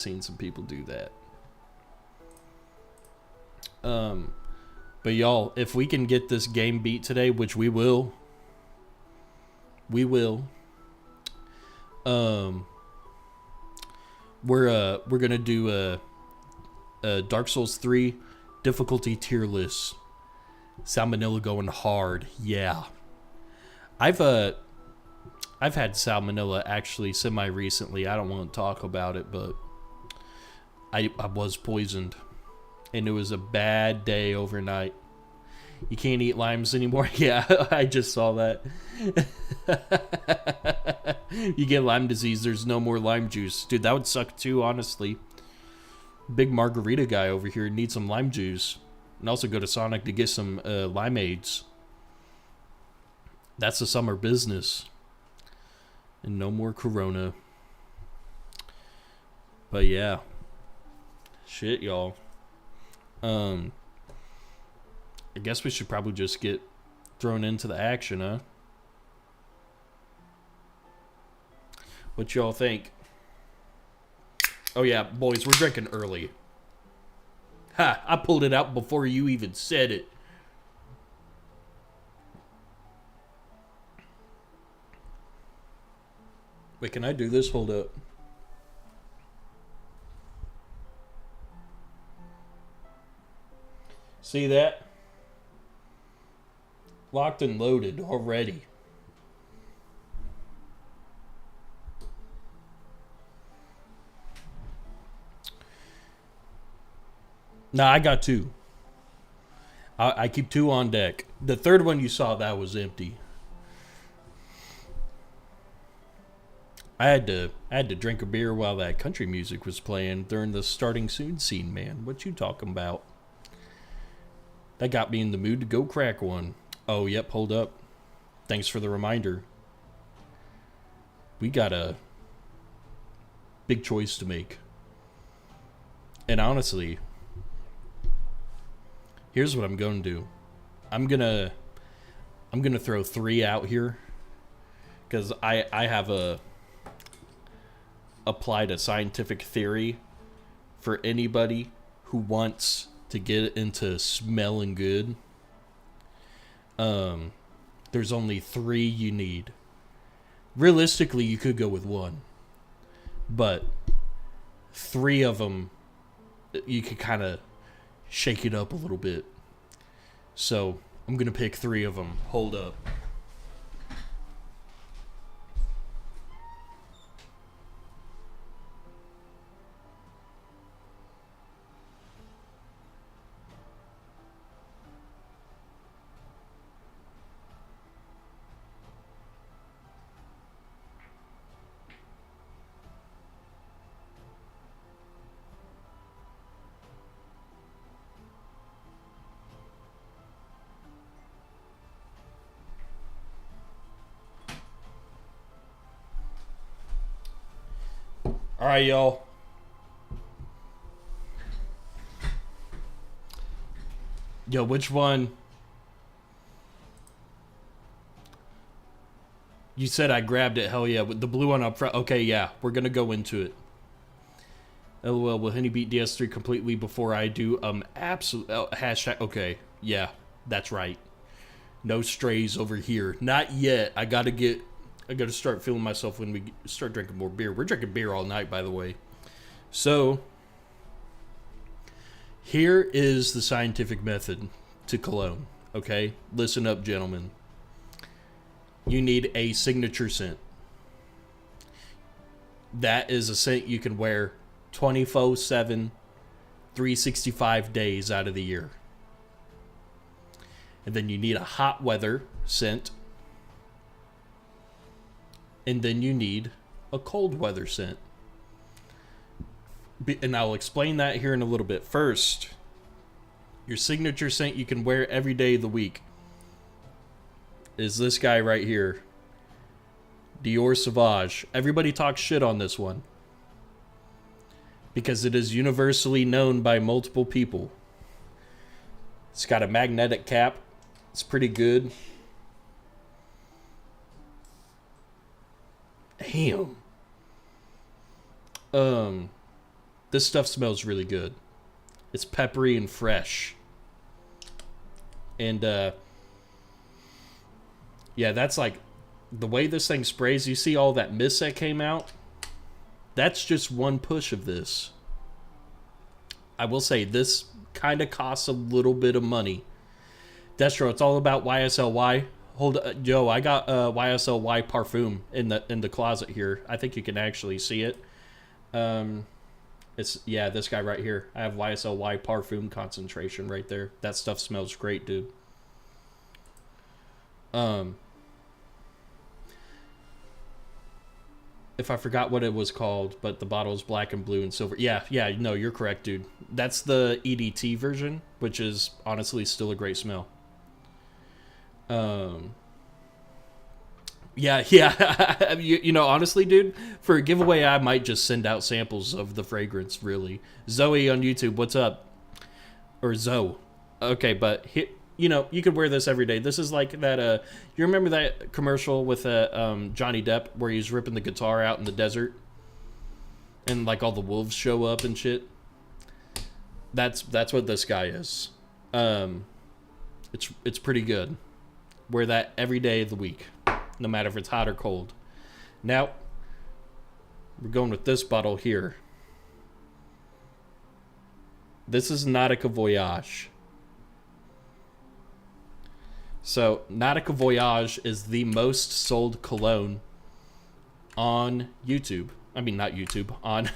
seen some people do that. But y'all, if we can get this game beat today, which we will. We're gonna do a Dark Souls 3 difficulty tier list. Salmonella going hard, yeah. I've had salmonella actually semi recently. I don't want to talk about it, but I was poisoned, and it was a bad day overnight. You can't eat limes anymore. Yeah, I just saw that. You get Lyme disease, there's no more lime juice. Dude, that would suck too, honestly. Big margarita guy over here needs some lime juice. And also go to Sonic to get some limeades. That's the summer business. And no more Corona. But yeah. Shit, y'all. I guess we should probably just get thrown into the action, huh? What y'all think? Oh yeah, boys, we're drinking early. Ha! I pulled it out before you even said it. Wait, can I do this? Hold up. See that? Locked and loaded already. Nah, I got two. I keep two on deck. The third one you saw, that was empty. I had to drink a beer while that country music was playing during the starting soon scene, man. What you talking about? That got me in the mood to go crack one. Oh, yep, hold up. Thanks for the reminder. We got a big choice to make. And honestly, here's what I'm going to do. I'm gonna throw 3 out here, because I have applied a scientific theory for anybody who wants to get into smelling good. There's only 3 you need. Realistically, you could go with 1, but 3 of them you could kind of shake it up a little bit. So I'm gonna pick 3 of them. Hold up. All right, y'all. Yo, which one? You said I grabbed it. Hell yeah. With the blue one up front. Okay, yeah. We're going to go into it. LOL, will Henny beat DS3 completely before I do? Absolute hashtag. Okay, yeah. That's right. No strays over here. Not yet. I got to start feeling myself when we start drinking more beer. We're drinking beer all night, by the way. So, here is the scientific method to cologne. Okay? Listen up, gentlemen. You need a signature scent. That is a scent you can wear 24/7, 365 days out of the year. And then you need a hot weather scent. And then you need a cold weather scent. And I'll explain that here in a little bit. First, your signature scent you can wear every day of the week is this guy right here. Dior Sauvage. Everybody talks shit on this one, because it is universally known by multiple people. It's got a magnetic cap. It's pretty good. Damn. This stuff smells really good. It's peppery and fresh. And, yeah, that's like, the way this thing sprays, you see all that mist that came out? That's just one push of this. I will say, this kind of costs a little bit of money. Destro, it's all about YSLY. Yo, I got YSLY Parfum in the closet here. I think you can actually see it. It's, yeah, this guy right here. I have YSLY Parfum concentration right there. That stuff smells great, dude. If I forgot what it was called, but the bottle is black and blue and silver. Yeah, no, you're correct, dude. That's the EDT version, which is honestly still a great smell. Yeah, you know, honestly, dude, for a giveaway, I might just send out samples of the fragrance, really. Zoe on YouTube, what's up? Or Zoe. Okay, but you know, you could wear this every day. This is like that, you remember that commercial with Johnny Depp where he's ripping the guitar out in the desert? And like all the wolves show up and shit? That's what this guy is. It's pretty good. Wear that every day of the week, no matter if it's hot or cold. Now, we're going with this bottle here. This is Nautica Voyage. So, Nautica Voyage is the most sold cologne on YouTube. I mean, not YouTube, on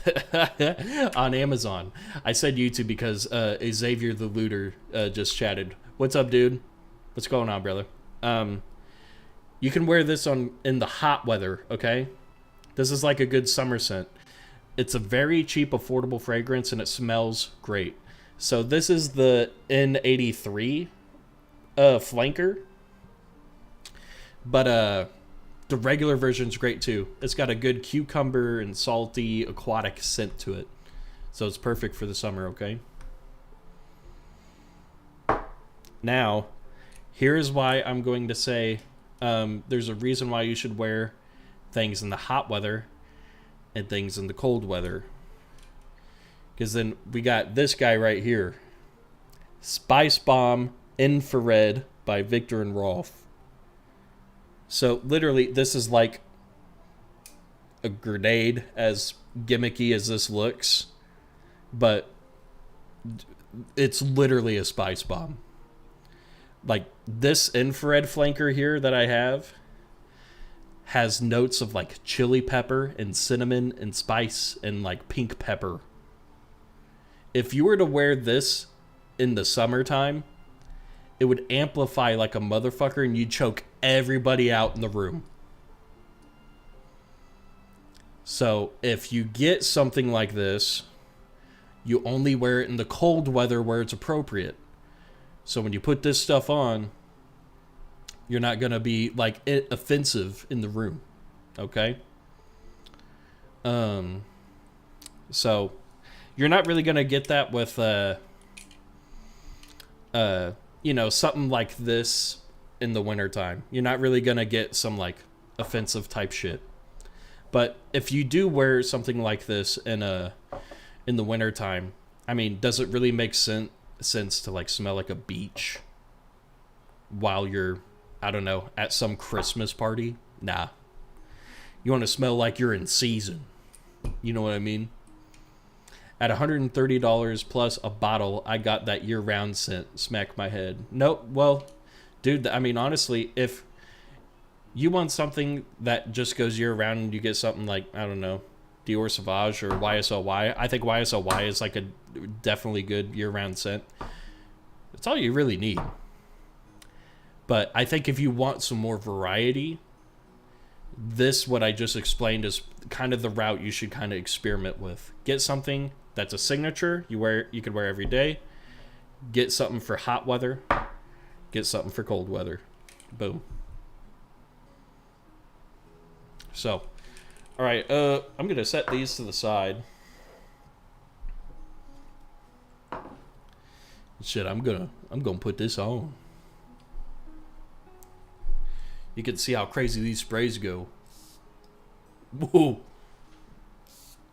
on Amazon. I said YouTube because Xavier the Looter just chatted. What's up, dude? What's going on, brother? You can wear this in the hot weather, okay? This is like a good summer scent. It's a very cheap, affordable fragrance, and it smells great. So this is the N83 flanker. But the regular version's great too. It's got a good cucumber and salty aquatic scent to it. So it's perfect for the summer, okay? Now, here's why I'm going to say there's a reason why you should wear things in the hot weather and things in the cold weather. Because then we got this guy right here. Spice Bomb Infrared by Victor and Rolf. So literally this is like a grenade, as gimmicky as this looks. But it's literally a spice bomb. Like, this infrared flanker here that I have has notes of, like, chili pepper and cinnamon and spice and, like, pink pepper. If you were to wear this in the summertime, it would amplify like a motherfucker and you'd choke everybody out in the room. So, if you get something like this, you only wear it in the cold weather where it's appropriate. So when you put this stuff on, you're not going to be, like, offensive in the room. Okay? So, you're not really going to get that with, you know, something like this in the wintertime. You're not really going to get some, like, offensive type shit. But if you do wear something like this in the wintertime, I mean, does it really make sense to, like, smell like a beach while you're, I don't know, at some Christmas party? Nah. You want to smell like you're in season. You know what I mean? At $130 plus a bottle, I got that year-round scent. Smack my head. Nope. Well, dude, I mean, honestly, if you want something that just goes year-round and you get something like, I don't know, Dior Sauvage or YSLY, I think YSLY is like a definitely good year-round scent. That's all you really need. But I think if you want some more variety, this, what I just explained, is kind of the route you should kind of experiment with. Get something that's a signature you could wear every day. Get something for hot weather. Get something for cold weather. Boom. So, all right, I'm gonna set these to the side. Shit, I'm gonna put this on. You can see how crazy these sprays go. Whoa.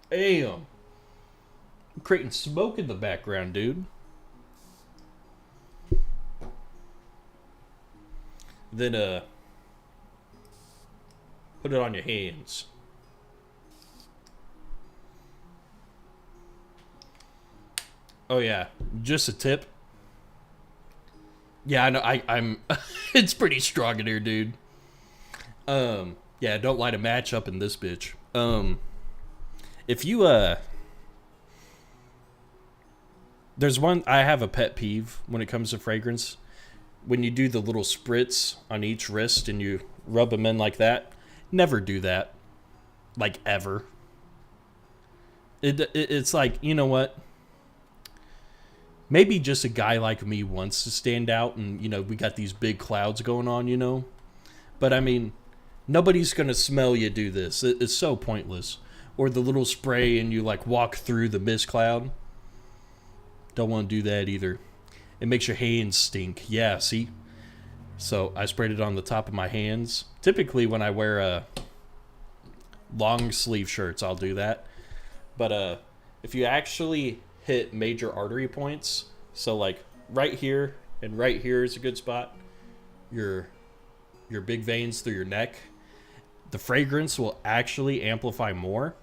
Damn. creating smoke in the background, dude. Then, put it on your hands. Oh, yeah. Just a tip. Yeah, I know. I'm... It's pretty strong in here, dude. Yeah, don't light a match up in this bitch. If you, There's one... I have a pet peeve when it comes to fragrance. When you do the little spritz on each wrist and you rub them in like that, never do that. Like, ever. It's like, you know what? Maybe just a guy like me wants to stand out and, you know, we got these big clouds going on, you know? But, I mean, nobody's going to smell you do this. It's so pointless. Or the little spray and you, like, walk through the mist cloud. Don't want to do that either. It makes your hands stink. Yeah, see? So I sprayed it on the top of my hands. Typically when I wear long sleeve shirts, I'll do that. But if you actually hit major artery points, so like right here and right here is a good spot, your big veins through your neck, the fragrance will actually amplify more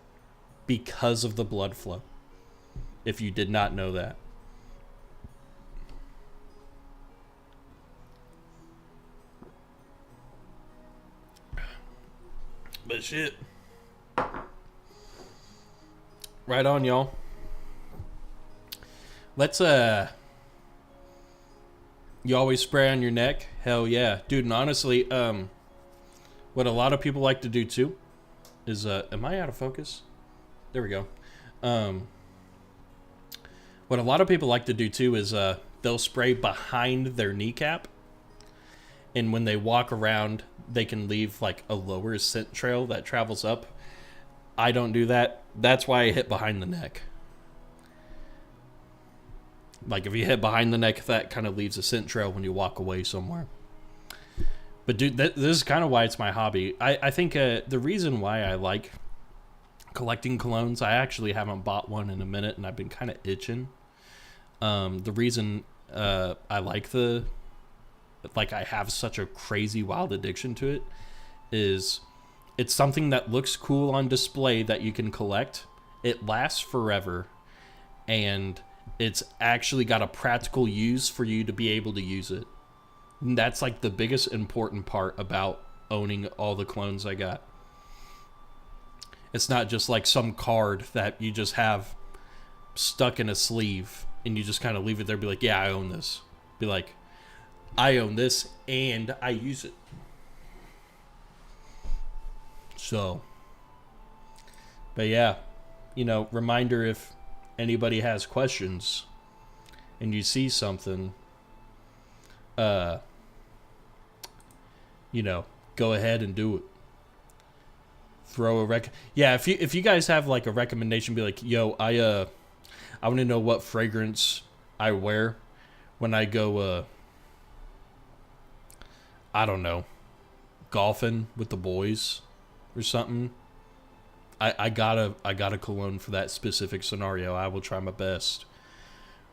because of the blood flow. If you did not know that. But shit. Right on, y'all. Let's, you always spray on your neck? Hell yeah. Dude, and honestly, what a lot of people like to do too is, am I out of focus? There we go. What a lot of people like to do too is, they'll spray behind their kneecap. And when they walk around, they can leave like a lower scent trail that travels up. I don't do that. That's why I hit behind the neck. Like if you hit behind the neck, that kind of leaves a scent trail when you walk away somewhere. But dude, this is kind of why it's my hobby. I think the reason why I like collecting colognes, I actually haven't bought one in a minute and I've been kind of itching. The reason I like I have such a crazy wild addiction to it is it's something that looks cool on display that you can collect. It lasts forever and it's actually got a practical use for you to be able to use it. And that's like the biggest important part about owning all the clones I got. It's not just like some card that you just have stuck in a sleeve and you just kind of leave it there, be like, yeah, I own this. Be like, I own this and I use it. So, but yeah, you know, reminder if anybody has questions and you see something, you know, go ahead and do it. Throw a yeah, if you guys have like a recommendation, be like, yo, I want to know what fragrance I wear when I go I don't know, golfing with the boys or something. I got a cologne for that specific scenario. I will try my best.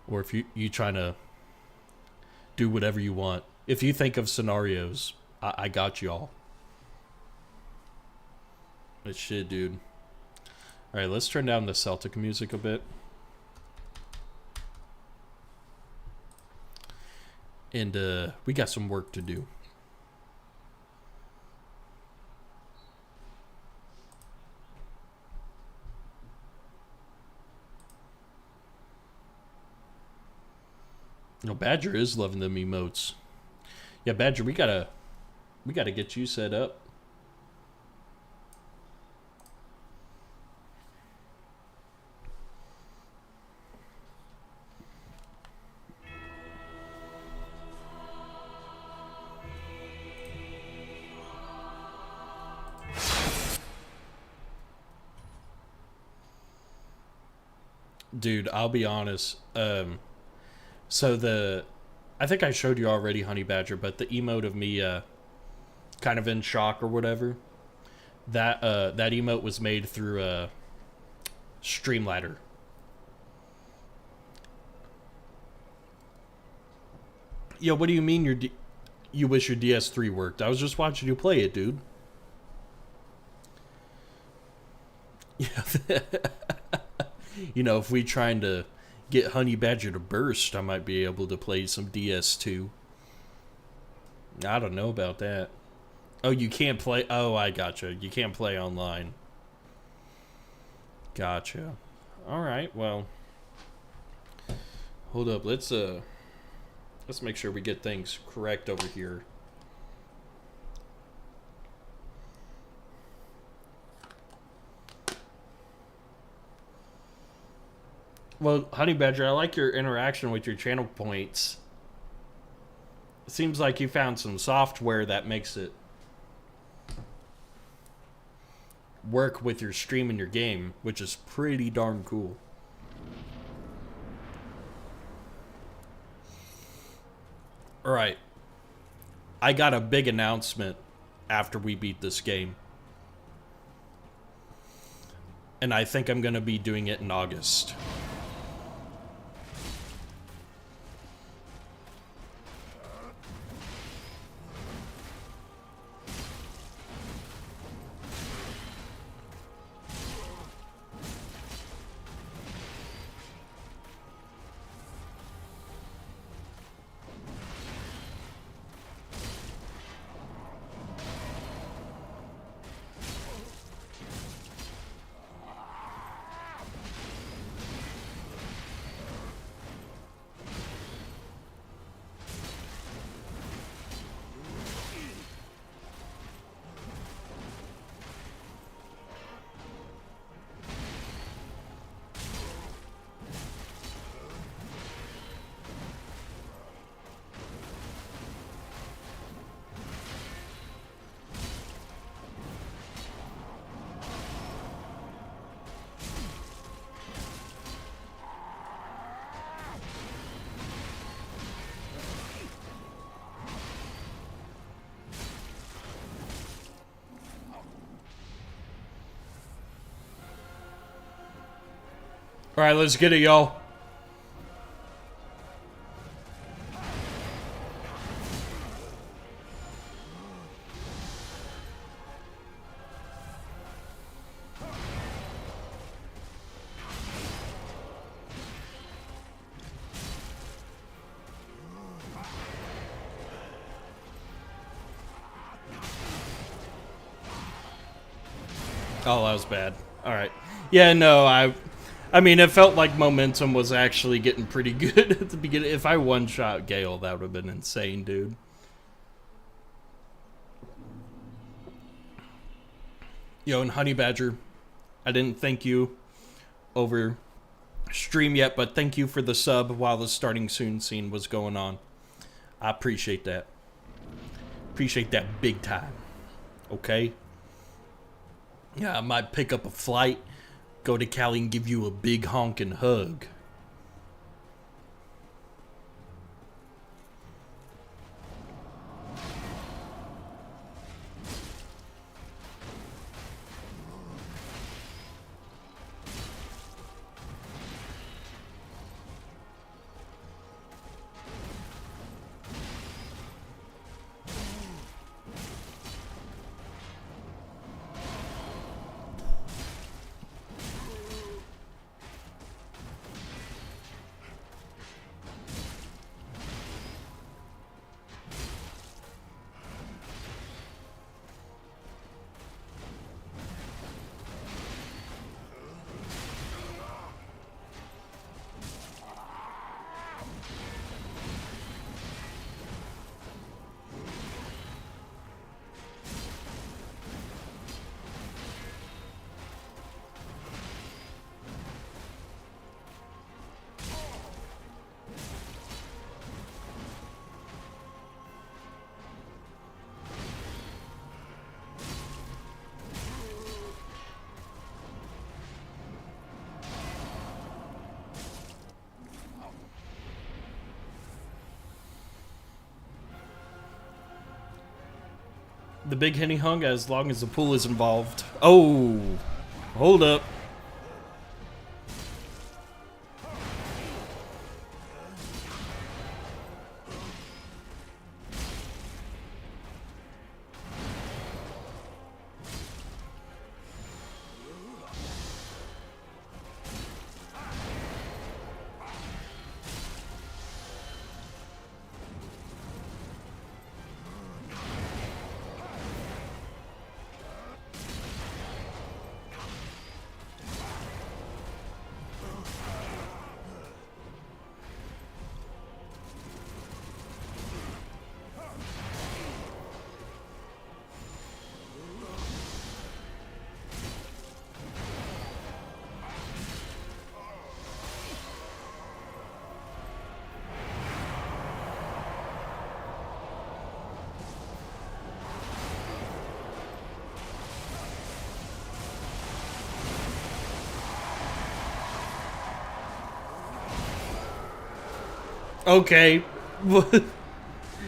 Or if you trying to do whatever you want. If you think of scenarios, I got y'all. But shit, dude. Alright, let's turn down the Celtic music a bit. And we got some work to do. No, Badger is loving them emotes. Yeah, Badger, we gotta get you set up. Dude, I'll be honest. So I think I showed you already, Honey Badger, but the emote of me kind of in shock or whatever, that emote was made through Streamladder. Yo, what do you mean you wish your DS3 worked? I was just watching you play it, dude. Yeah. You know, if we trying to get Honey Badger to burst, I might be able to play some DS2. I don't know about that. Oh, you can't play. Oh, I gotcha. You can't play online. Gotcha. All right. Well, hold up. Let's make sure we get things correct over here. Well, Honey Badger, I like your interaction with your channel points. It seems like you found some software that makes it work with your stream and your game, which is pretty darn cool. Alright. I got a big announcement after we beat this game. And I think I'm going to be doing it in August. Alright, let's get it, y'all. Oh, that was bad. Alright. Yeah, no, I mean, it felt like momentum was actually getting pretty good at the beginning. If I one-shot Gale, that would have been insane, dude. Yo, and Honey Badger, I didn't thank you over stream yet, but thank you for the sub while the starting soon scene was going on. I appreciate that. Appreciate that big time. Okay? Yeah, I might pick up a flight, go to Cali and give you a big honking hug. The big henny hung as long as the pool is involved. Oh, hold up. Okay.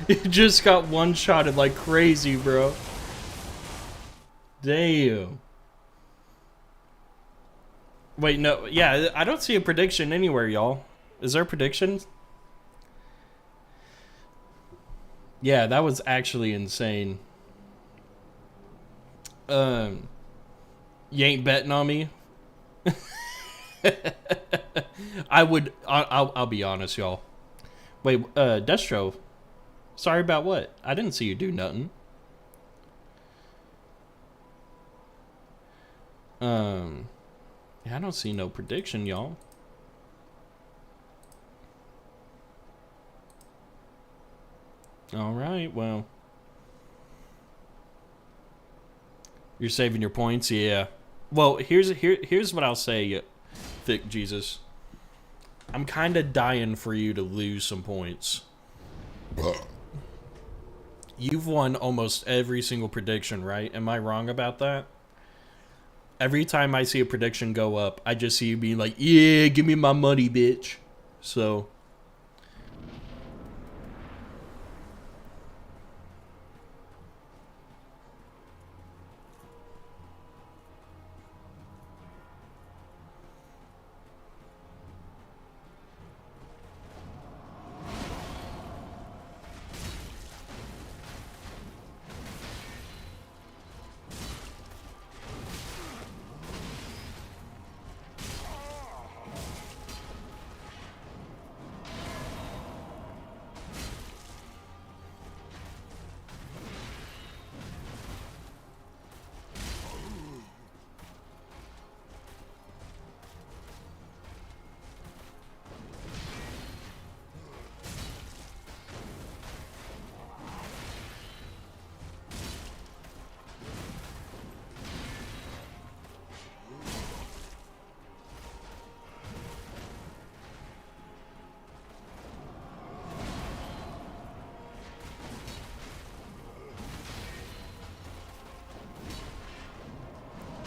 It just got one-shotted like crazy, bro. Damn. Wait, no. Yeah, I don't see a prediction anywhere, y'all. Is there a prediction? Yeah, that was actually insane. You ain't betting on me? I would. I'll be honest, y'all. Wait, Destro. Sorry about what? I didn't see you do nothing. Yeah, I don't see no prediction, y'all. All right, well. You're saving your points, yeah. Well, here's what I'll say, Thick Jesus. I'm kind of dying for you to lose some points. You've won almost every single prediction, right? Am I wrong about that? Every time I see a prediction go up, I just see you being like, yeah, give me my money, bitch. So...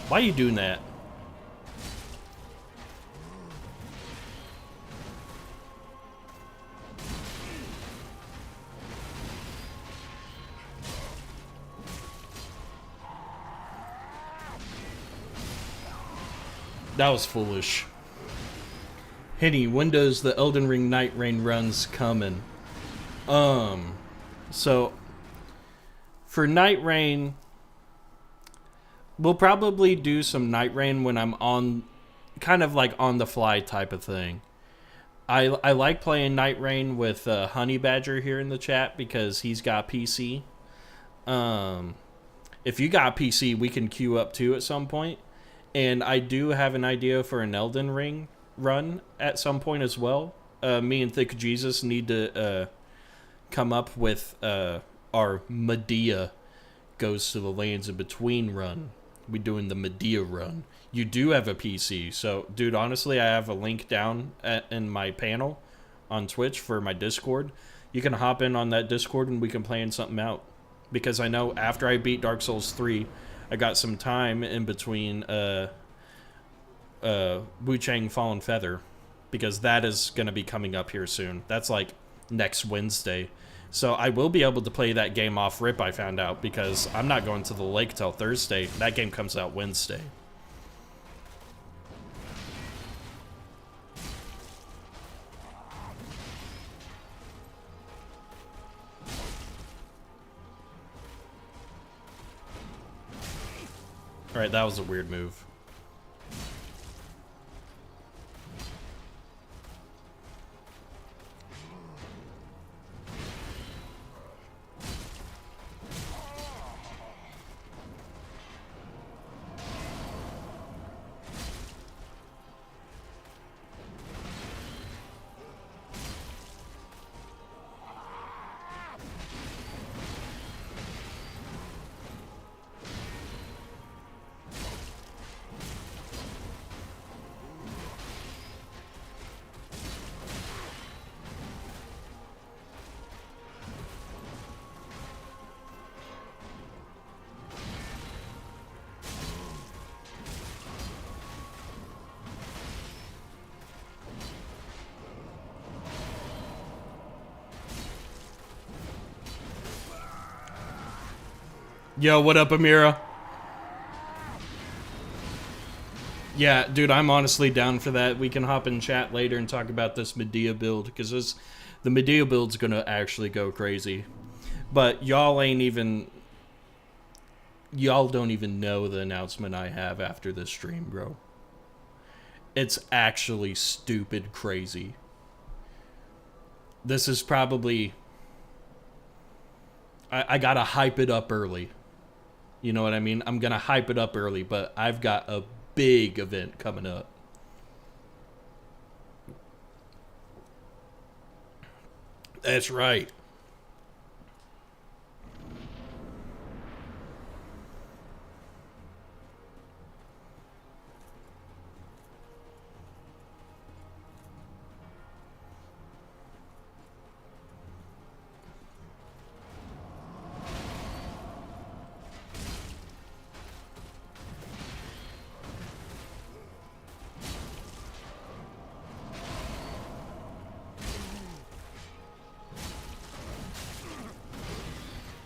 Why are you doing that? That was foolish. Henny, when does the Elden Ring Night Rain runs coming? So for Night Rain, we'll probably do some Night Rain when I'm on, kind of like on the fly type of thing. I like playing Night Rain with Honey Badger here in the chat because he's got PC. If you got PC, we can queue up too at some point. And I do have an idea for an Elden Ring run at some point as well. Me and Thick Jesus need to come up with our Medea Goes to the Lands in Between run. We doing the Medea run. You do have a PC, so dude, honestly, I have a link down in my panel on Twitch for my Discord. You can hop in on that Discord and we can plan something out. Because I know after I beat Dark Souls 3, I got some time in between Wu Chang Fallen Feather, because that is going to be coming up here soon. That's like next Wednesday. So I will be able to play that game off rip, I found out, because I'm not going to the lake till Thursday. That game comes out Wednesday. Alright, that was a weird move. Yo, what up, Amira? Yeah, dude, I'm honestly down for that. We can hop in chat later and talk about this Medea build, because the Medea build's gonna actually go crazy. But y'all don't even know the announcement I have after this stream, bro. It's actually stupid crazy. This is probably... I gotta hype it up early. You know what I mean? I'm gonna hype it up early, but I've got a big event coming up. That's right.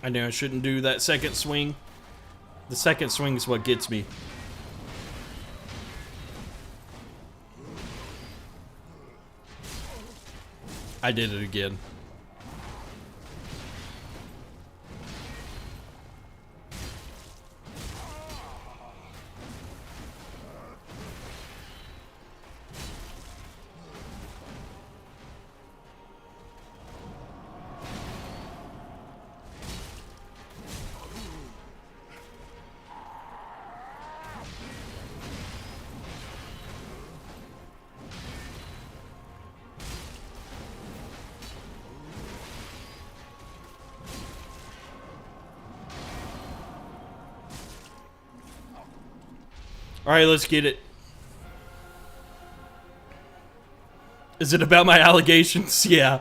I know I shouldn't do that second swing. The second swing is what gets me. I did it again. Alright, let's get it. Is it about my allegations? Yeah.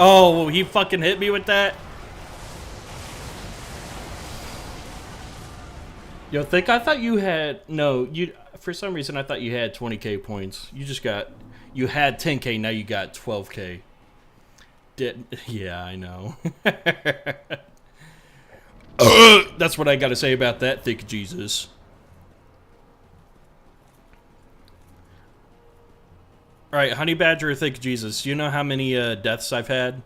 Oh, he fucking hit me with that? Yo, I thought you had... No, for some reason I thought you had 20k points. You had 10k, now you got 12k. Yeah, I know. That's what I gotta say about that, thick Jesus. Alright, Honey Badger or Thick Jesus, do you know how many deaths I've had?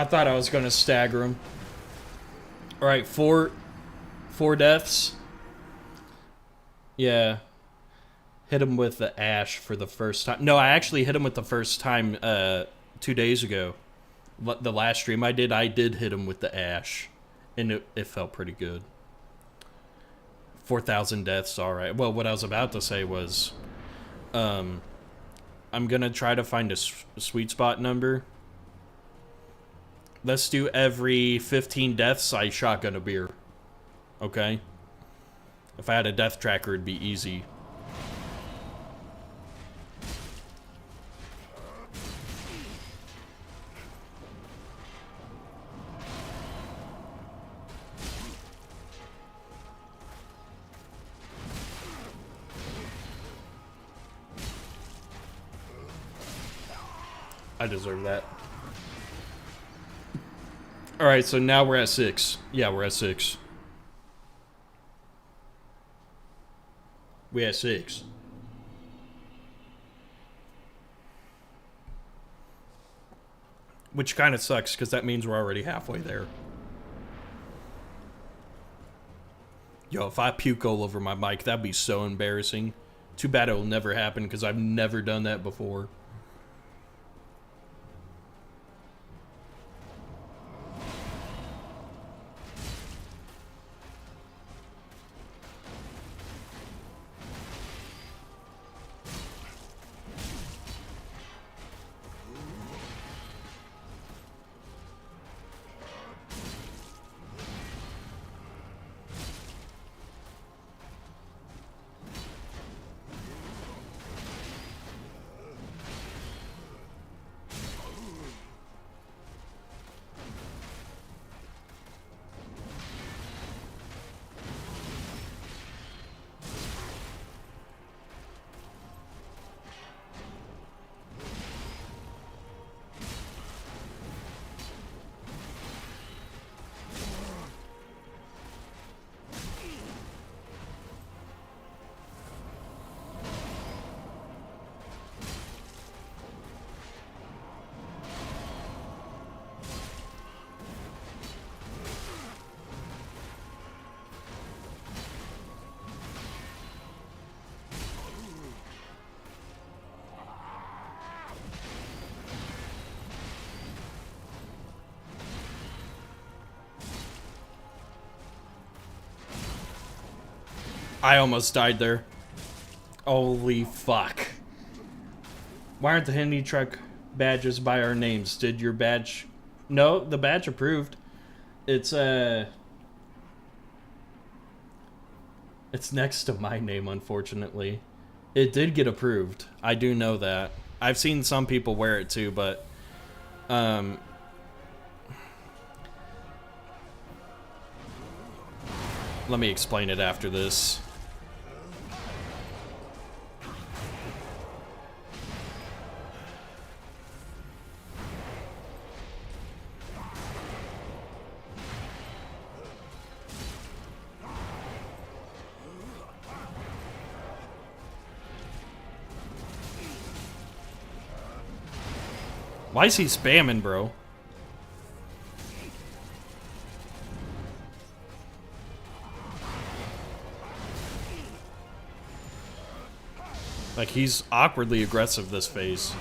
I thought I was gonna stagger him. Alright, four deaths. Yeah. Hit him with the ash for the first time. No, I actually hit him with the first time 2 days ago. The last stream I did hit him with the ash. And it felt pretty good. 4,000 deaths, alright. Well, what I was about to say was... I'm gonna try to find a sweet spot number. Let's do every 15 deaths, I shotgun a beer. Okay? If I had a death tracker, it'd be easy. I deserve that. Alright, so now we're at 6. Yeah, we're at 6. We at 6. Which kind of sucks, because that means we're already halfway there. Yo, if I puke all over my mic, that'd be so embarrassing. Too bad it'll never happen, because I've never done that before. I almost died there. Holy fuck. Why aren't the Hindi truck badges by our names? Did your badge... No, the badge approved. It's next to my name, unfortunately. It did get approved. I do know that. I've seen some people wear it too, but... let me explain it after this. Why is he spamming, bro? Like, he's awkwardly aggressive this phase.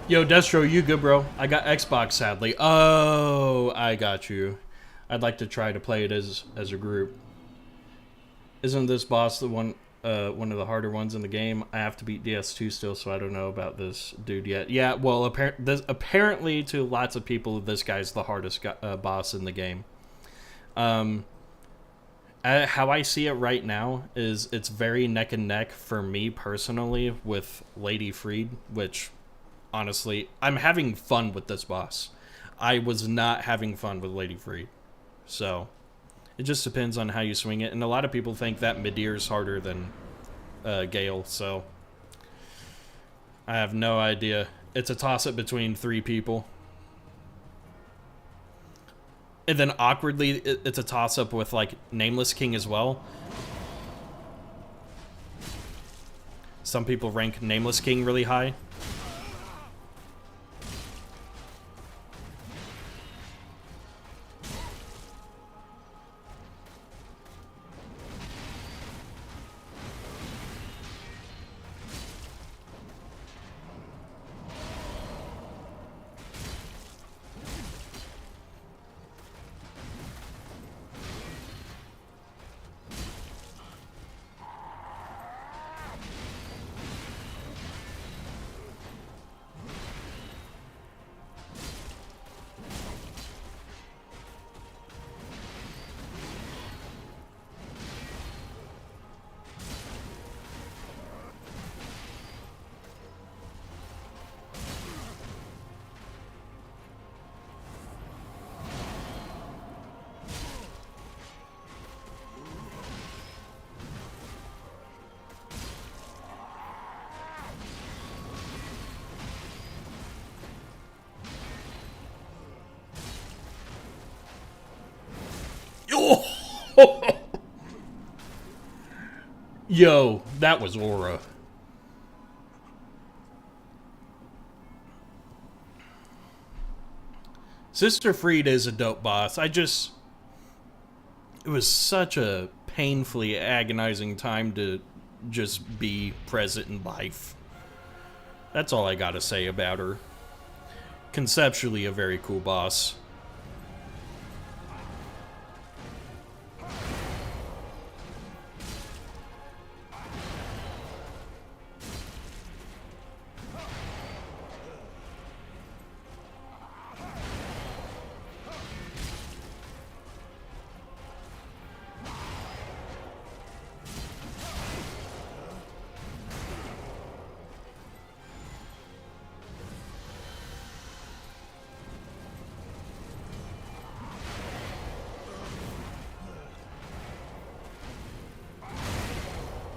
Yo, Destro, you good, bro? I got Xbox, sadly. Oh, I got you. I'd like to try to play it as a group. Isn't this boss the one of the harder ones in the game? I have to beat DS2 still, so I don't know about this dude yet. Yeah, well, apparently to lots of people, this guy's the hardest boss in the game. How I see it right now is it's very neck and neck for me personally with Lady Freed, which honestly, I'm having fun with this boss. I was not having fun with Lady Freed. So, it just depends on how you swing it. And a lot of people think that Midir is harder than Gale, so I have no idea. It's a toss-up between 3 people. And then awkwardly, it's a toss-up with, like, Nameless King as well. Some people rank Nameless King really high. Yo, that was aura. Sister Freed is a dope boss. It was such a painfully agonizing time to just be present in life. That's all I gotta say about her. Conceptually, a very cool boss.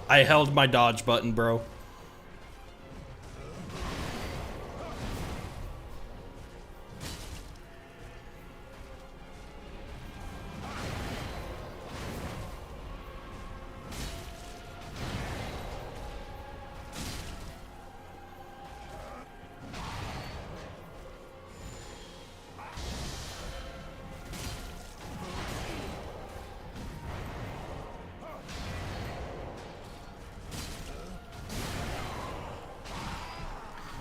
I held my dodge button, bro.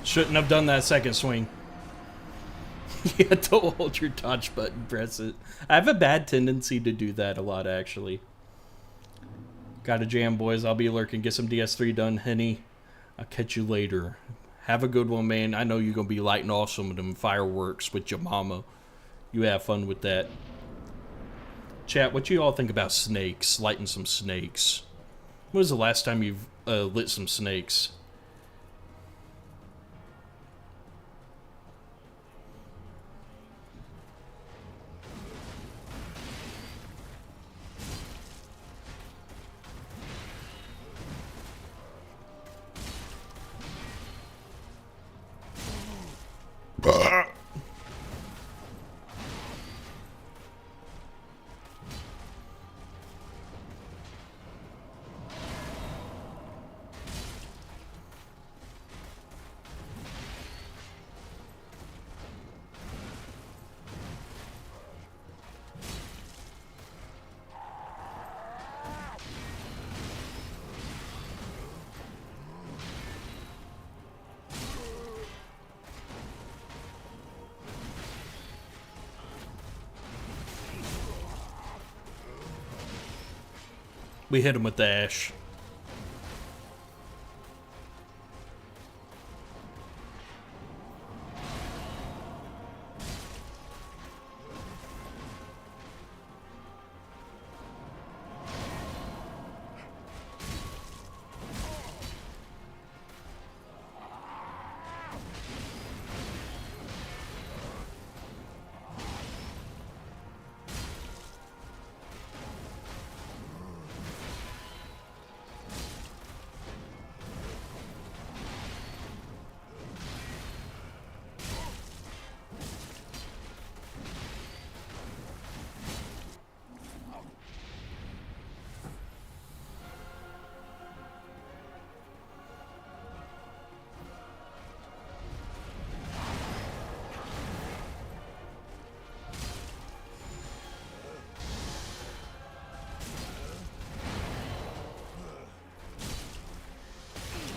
Shouldn't have done that second swing. You had to hold your dodge button, press it. I have a bad tendency to do that a lot, actually. Gotta jam, boys. I'll be lurking. Get some DS3 done, Henny. I'll catch you later. Have a good one, man. I know you're gonna be lighting off some of them fireworks with your mama. You have fun with that. Chat, what you all think about snakes? Lighting some snakes. When was the last time you've lit some snakes? We hit him with the ash.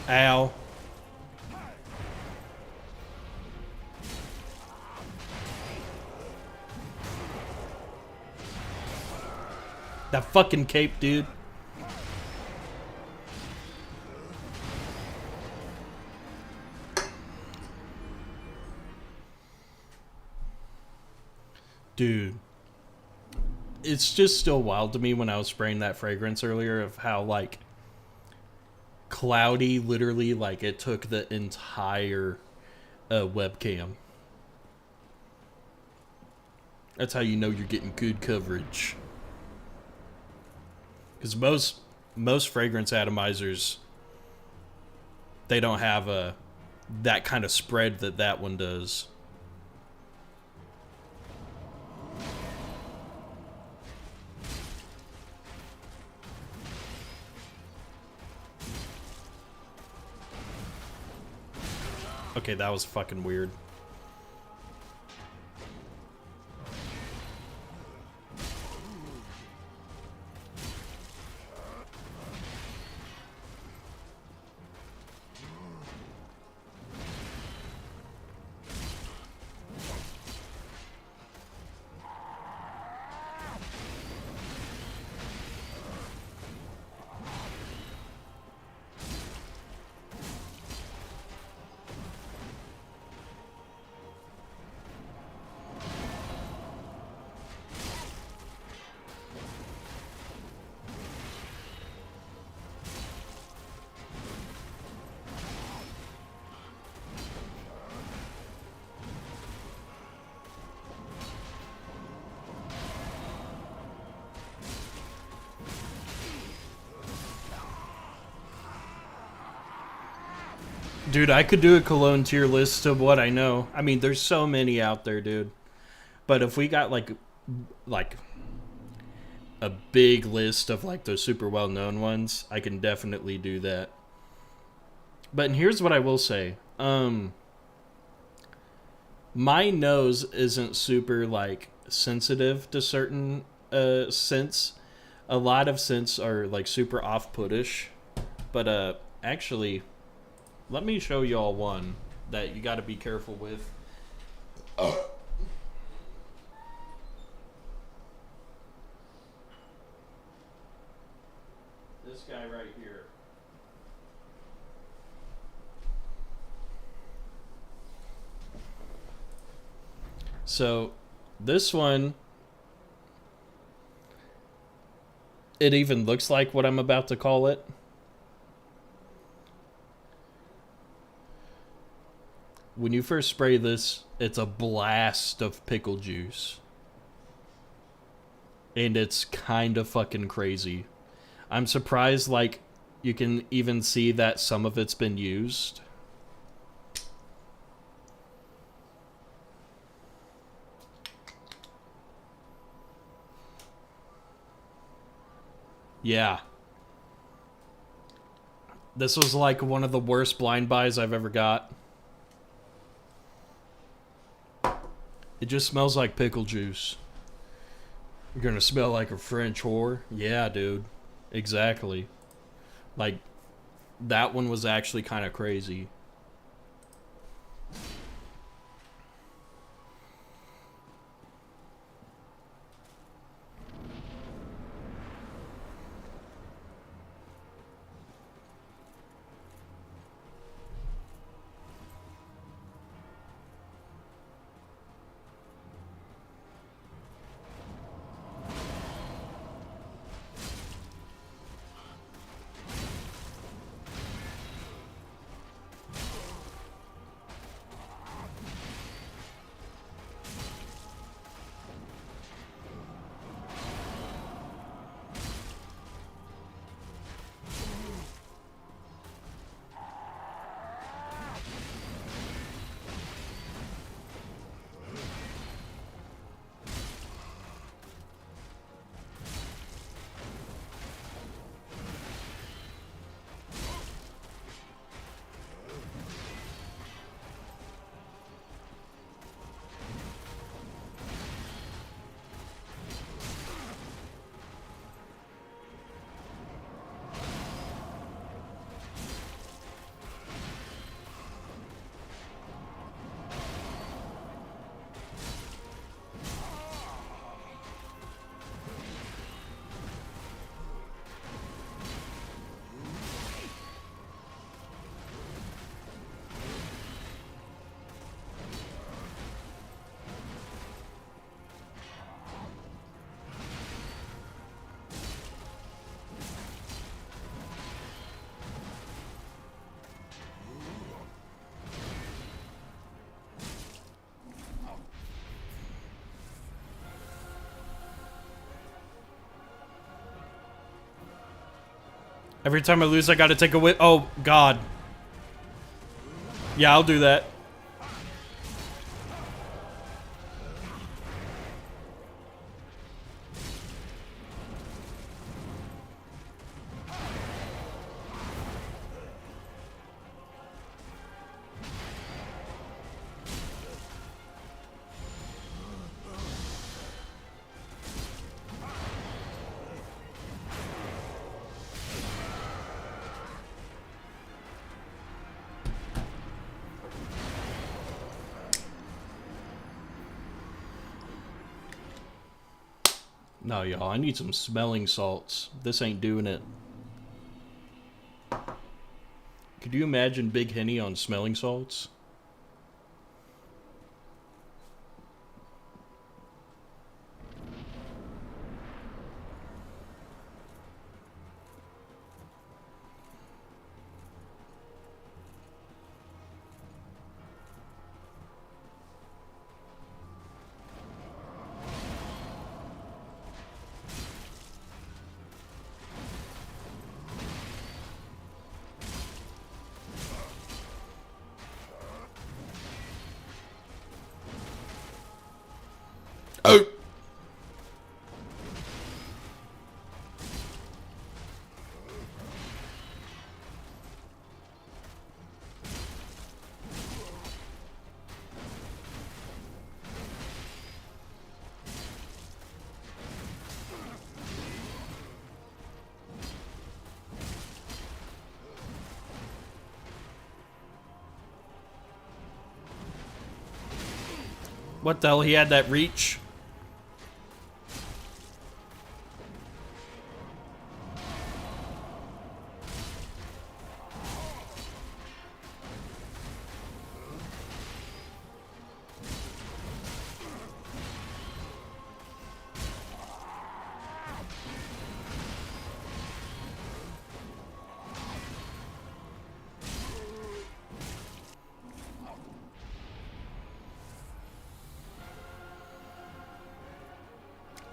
Ow. That fucking cape, dude. Dude. It's just still wild to me when I was spraying that fragrance earlier of how, like, cloudy, literally, like, it took the entire webcam. That's how you know you're getting good coverage. Because most fragrance atomizers, they don't have that kind of spread that one does. Okay, that was fucking weird. Dude, I could do a cologne tier list of what I know. I mean, there's so many out there, dude. But if we got like a big list of like those super well-known ones, I can definitely do that. But here's what I will say. My nose isn't super like sensitive to certain scents. A lot of scents are like super off-puttish. But actually, let me show y'all one that you got to be careful with. This guy right here. So, this one, it even looks like what I'm about to call it. When you first spray this, it's a blast of pickle juice. And it's kind of fucking crazy. I'm surprised, like, you can even see that some of it's been used. Yeah. This was like one of the worst blind buys I've ever got. It just smells like pickle juice. You're gonna smell like a French whore? Yeah, dude. Exactly. Like, that one was actually kind of crazy. Every time I lose, I gotta take a whip. Oh, God. Yeah, I'll do that. No, y'all, I need some smelling salts. This ain't doing it. Could you imagine Big Henny on smelling salts? Oh! What the hell? He had that reach?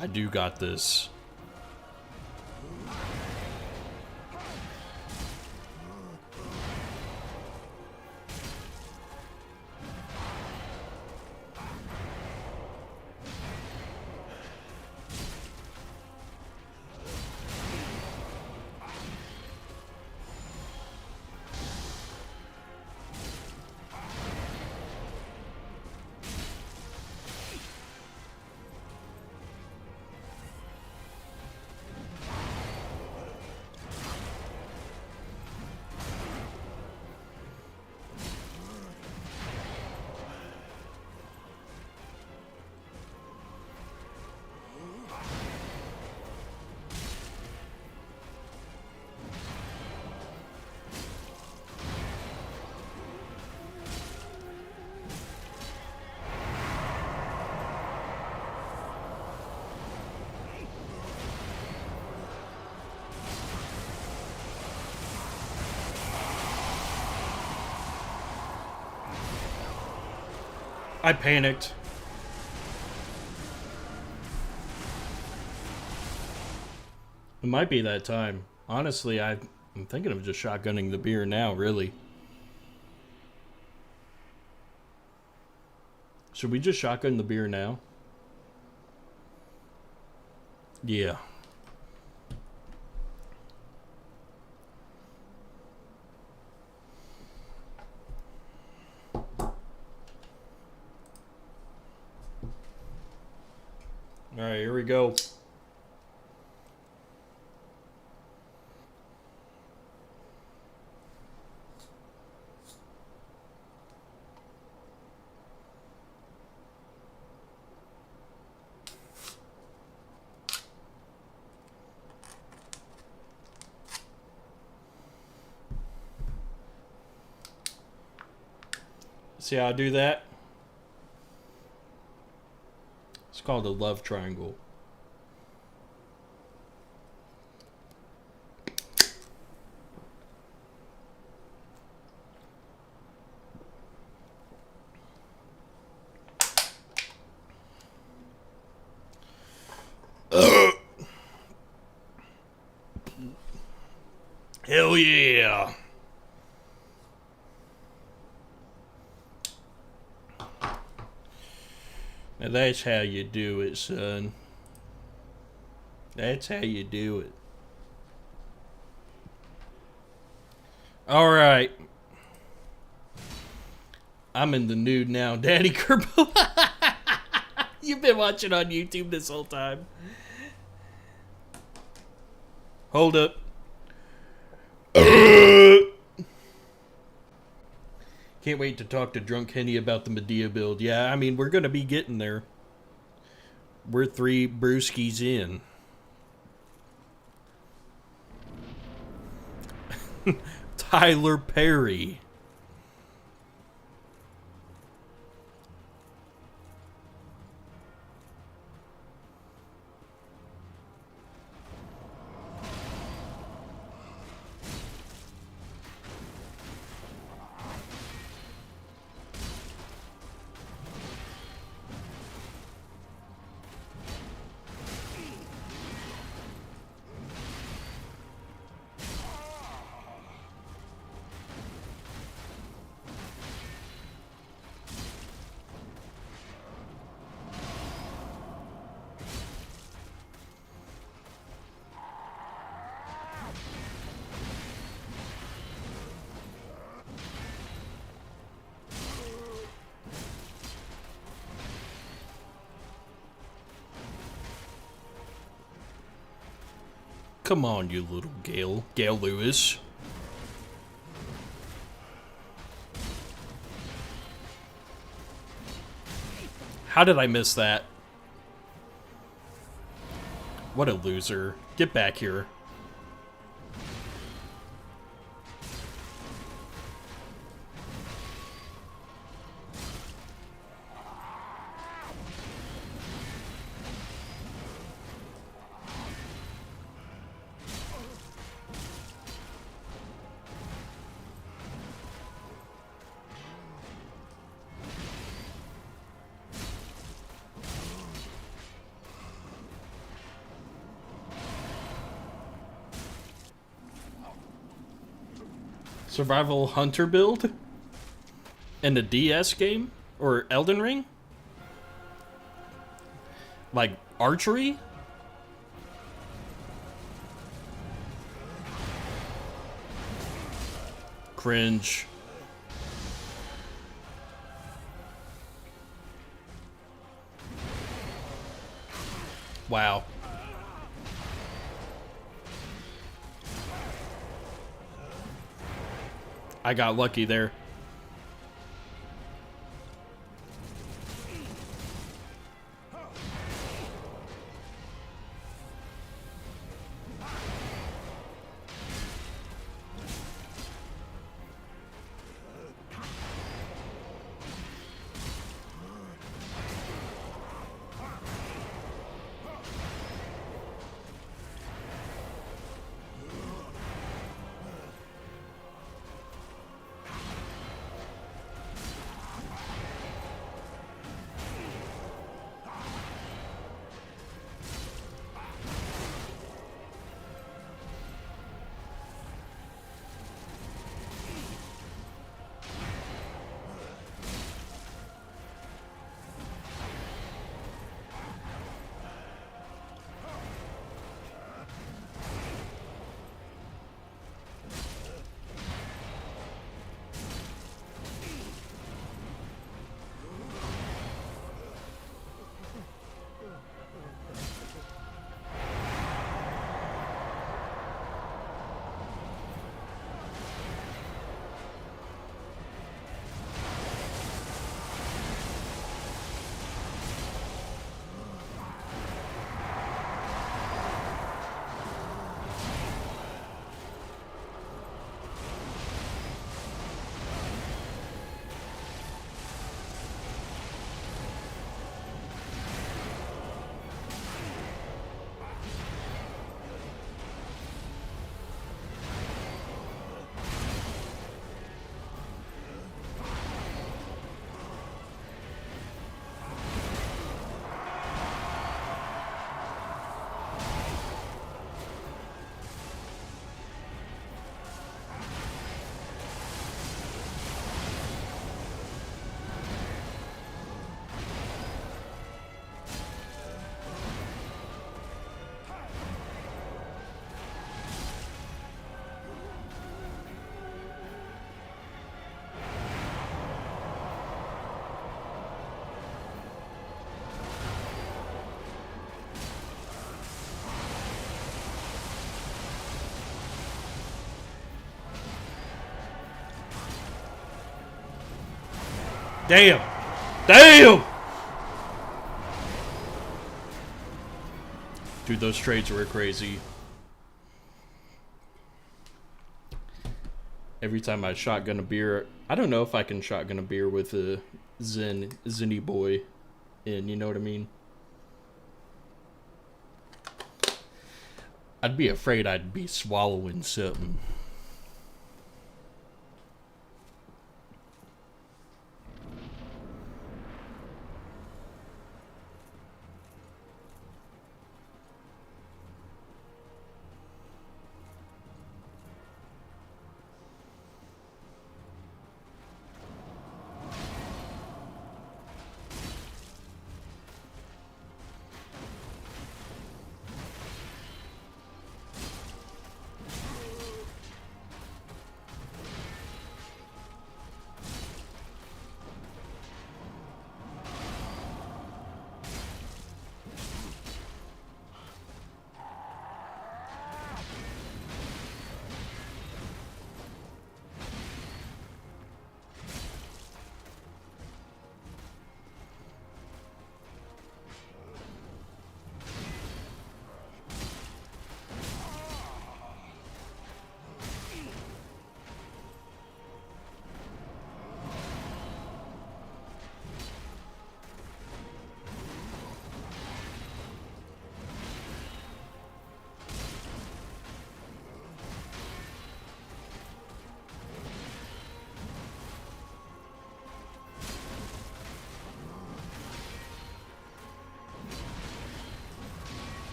I do got this. I panicked. It might be that time. Honestly, I'm thinking of just shotgunning the beer now, really. Should we just shotgun the beer now? Yeah. Alright, here we go. See how I do that? It's called a love triangle. Hell yeah. Now that's how you do it, son. That's how you do it. Alright. I'm in the nude now, Daddy Kerbo. You've been watching on YouTube this whole time. Hold up. Can't wait to talk to Drunk Henny about the Medea build. Yeah, I mean, we're going to be getting there. We're 3 brewskis in. Tyler Perry. Come on, you little Gail Lewis. How did I miss that? What a loser. Get back here. Survival Hunter build? In a DS game? Or Elden Ring? Like, archery? Cringe. Wow. I got lucky there. Damn! Damn! Dude, those trades were crazy. Every time I shotgun a beer, I don't know if I can shotgun a beer with a Zenny boy in, you know what I mean? I'd be afraid I'd be swallowing something.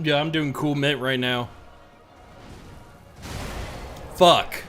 Yeah, I'm doing cool mint right now. Fuck.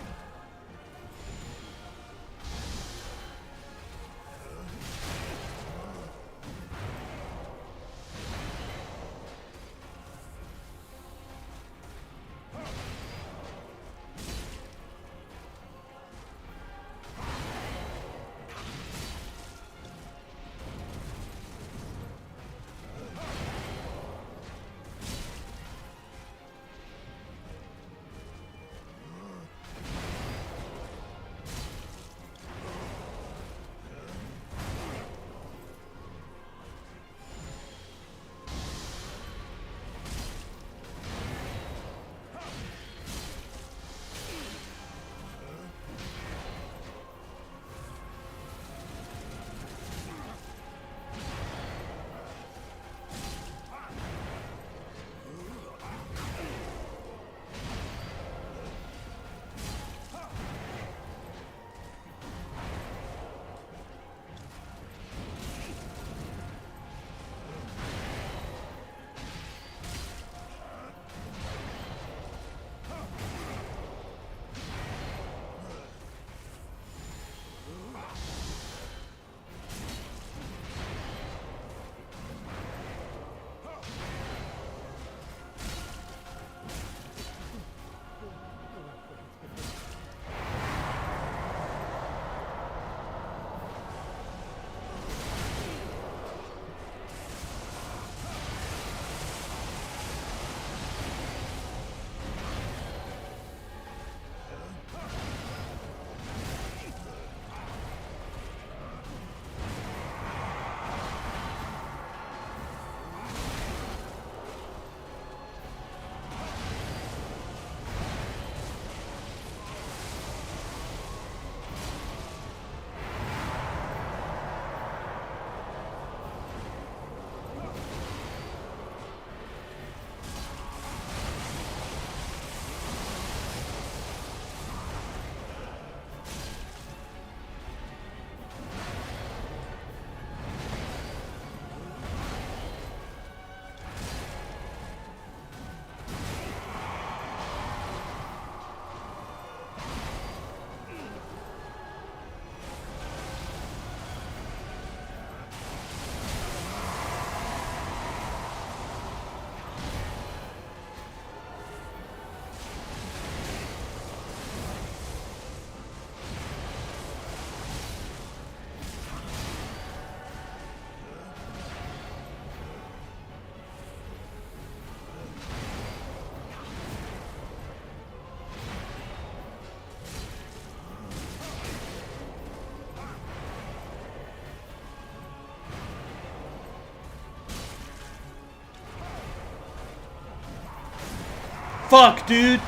Fuck, dude.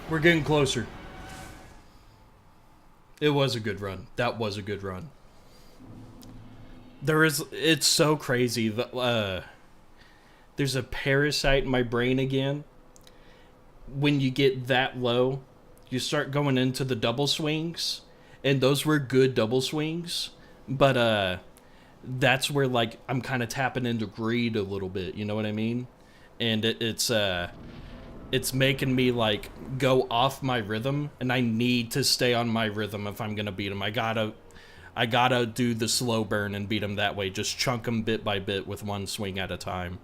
We're getting closer. It was a good run. That was a good run. It's so crazy. There's a parasite in my brain again. When you get that low, you start going into the double swings. And those were good double swings. But that's where, like, I'm kind of tapping into greed a little bit. You know what I mean? And it's making me, like, go off my rhythm, and I need to stay on my rhythm if I'm gonna beat him. I gotta do the slow burn and beat him that way. Just chunk him bit by bit with one swing at a time.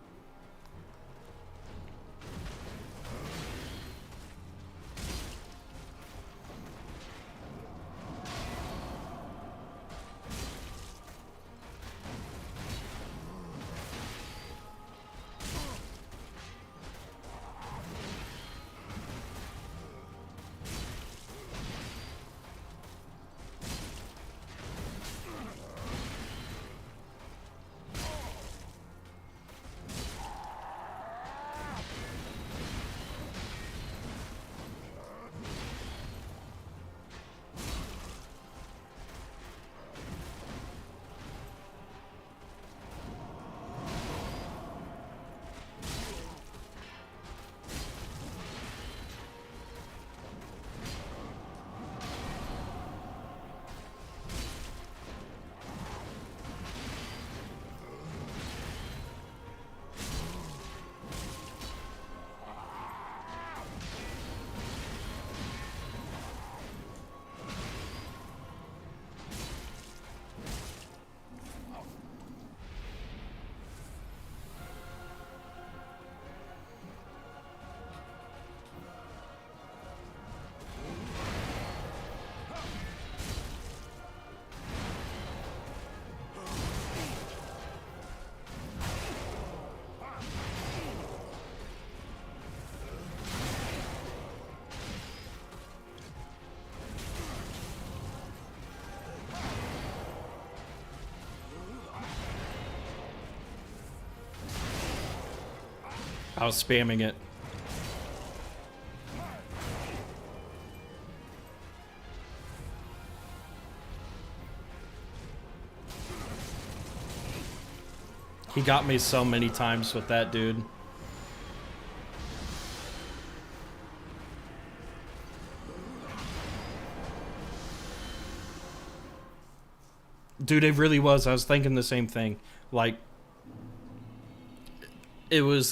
I was spamming it. He got me so many times with that, dude. Dude, it really was. I was thinking the same thing. Like, it was,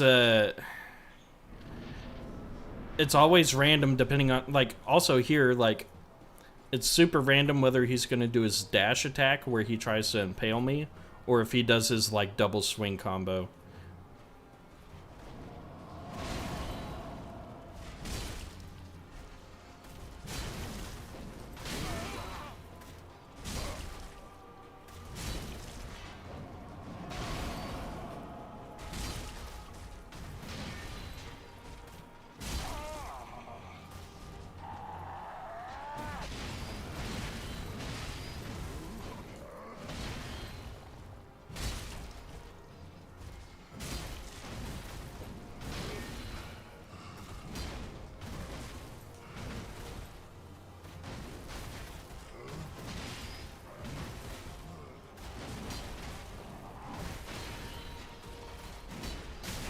it's always random depending on, like, also here, like, it's super random whether he's going to do his dash attack where he tries to impale me, or if he does his, like, double swing combo.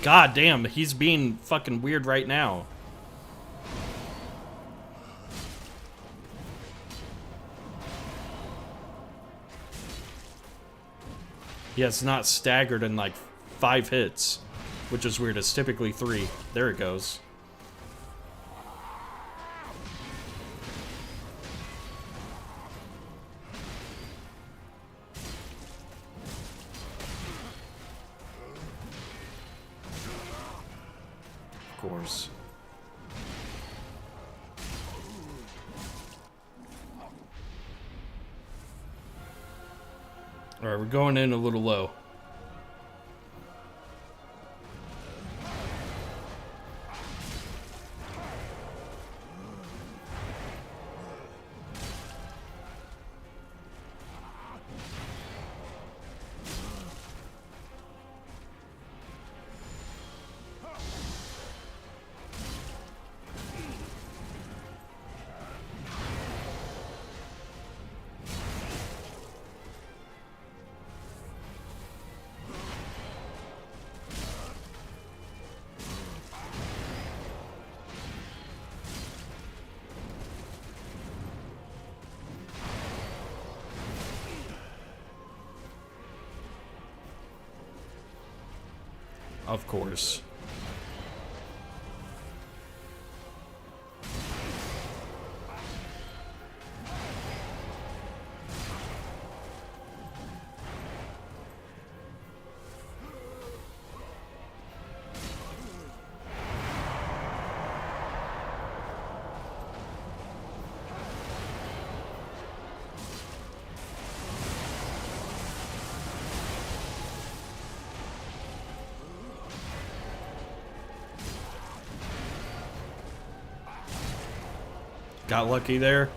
God damn, he's being fucking weird right now. Yeah, it's not staggered in like 5 hits, which is weird. It's typically 3. There it goes. Of course. Alright, we're going in a little low. Of course. Got lucky there.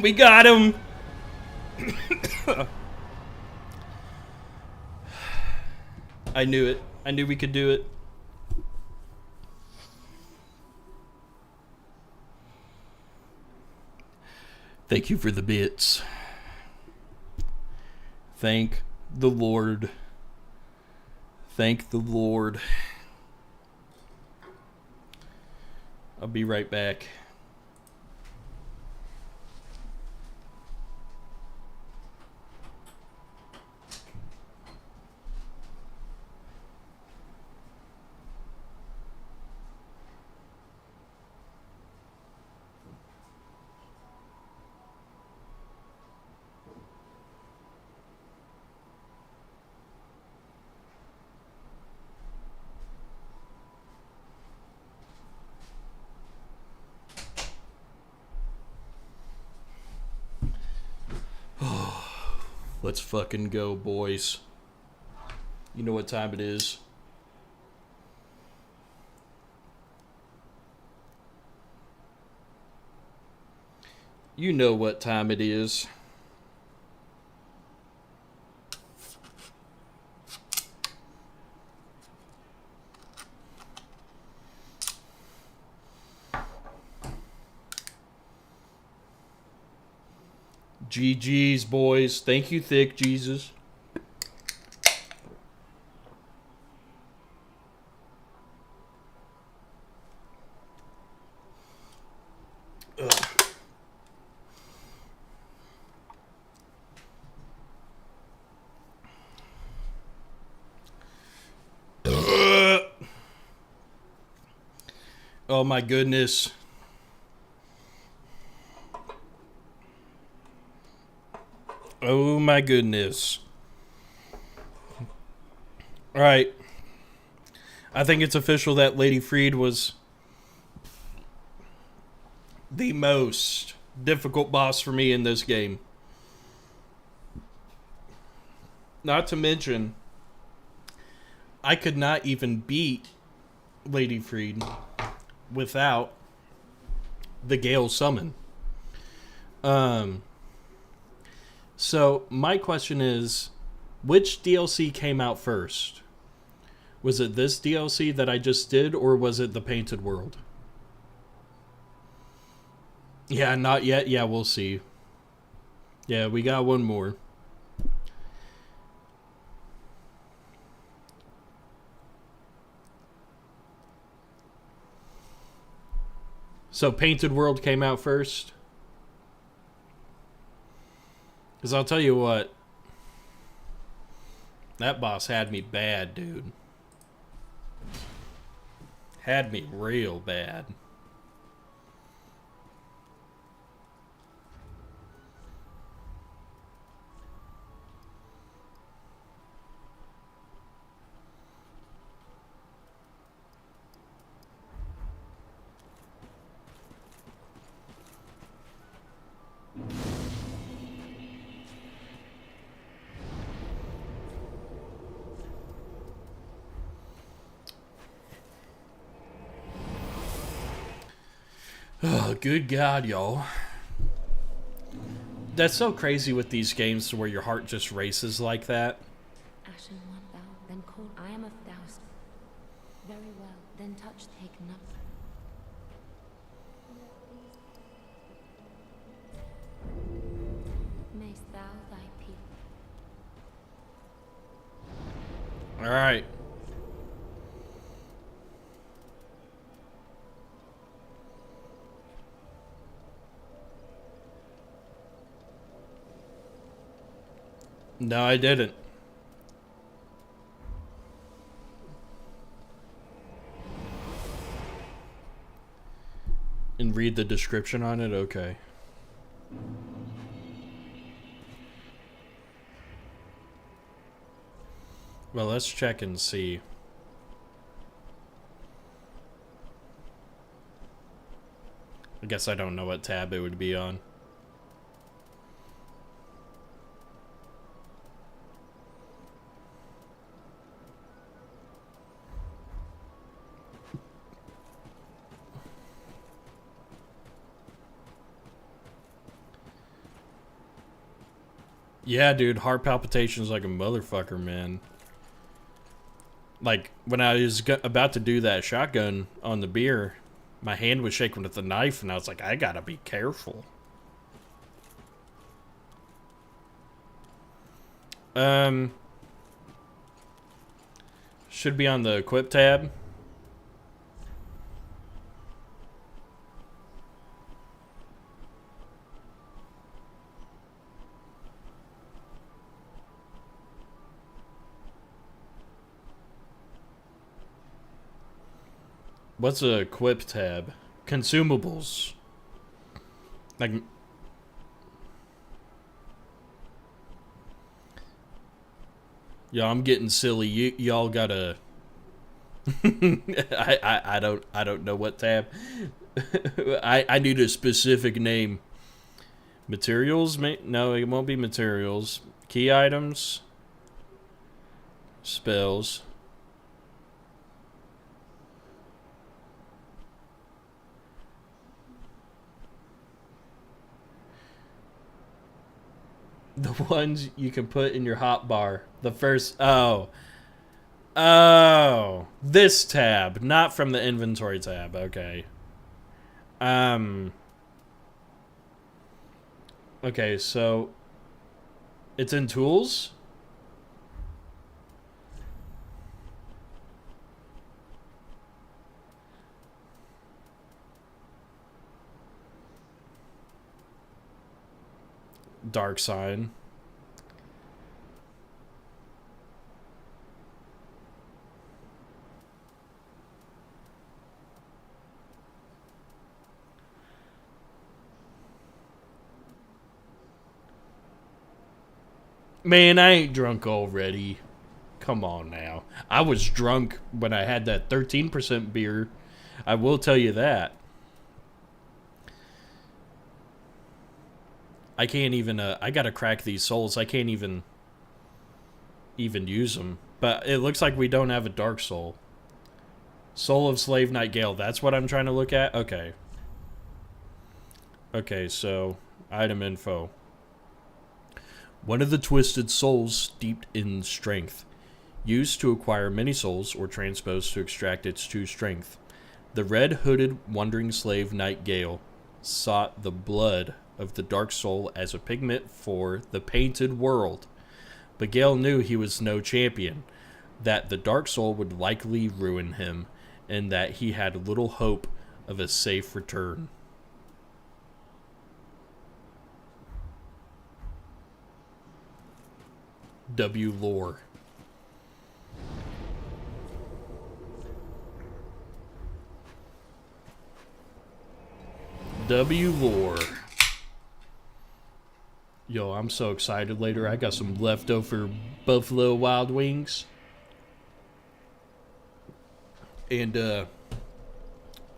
We got him. I knew it. I knew we could do it. Thank you for the bits. Thank the Lord. Thank the Lord. I'll be right back. Let's fucking go, boys. You know what time it is. You know what time it is. GG's, boys. Thank you, Thick Jesus. Oh my goodness. Oh my goodness. Alright. I think it's official that Lady Freed was the most difficult boss for me in this game. Not to mention, I could not even beat Lady Freed without the Gale summon. So my question is, which DLC came out first? Was it this DLC that I just did, or was it the Painted World? Yeah, not yet. Yeah, we'll see. Yeah, we got one more. So Painted World came out first? Because I'll tell you what. That boss had me bad, dude. Had me real bad. Oh, good God, y'all. That's so crazy with these games where your heart just races like that. Ashen one thou, then cold I am of thousand. Very well, then touch take none. Mayst thou thy people. Alright. No, I didn't. And read the description on it? Okay. Well, let's check and see. I guess I don't know what tab it would be on. Yeah, dude, heart palpitations like a motherfucker, man. Like, when I was about to do that shotgun on the beer, my hand was shaking with the knife, and I was like, I gotta be careful. Should be on the equip tab. What's a equip tab? Consumables. Like... Yeah, I'm getting silly. Y'all gotta... I don't know what tab. I need a specific name. Materials? No, it won't be materials. Key items. Spells. The ones you can put in your hotbar. The first... Oh. Oh. This tab. Not from the inventory tab. Okay. Okay, so... It's in tools? Dark side. Man, I ain't drunk already. Come on now. I was drunk when I had that 13% beer. I will tell you that. I can't even, I gotta crack these souls. I can't even use them. But it looks like we don't have a dark soul. Soul of Slave Nightgale. That's what I'm trying to look at? Okay. Okay, so, item info. One of the twisted souls steeped in strength. Used to acquire many souls or transposed to extract its true strength. The red-hooded wandering slave Nightgale sought the blood of the dark soul as a pigment for the painted world. But Gale knew he was no champion, that the dark soul would likely ruin him, and that he had little hope of a safe return. W lore. W lore. Yo, I'm so excited later. I got some leftover Buffalo Wild Wings. And I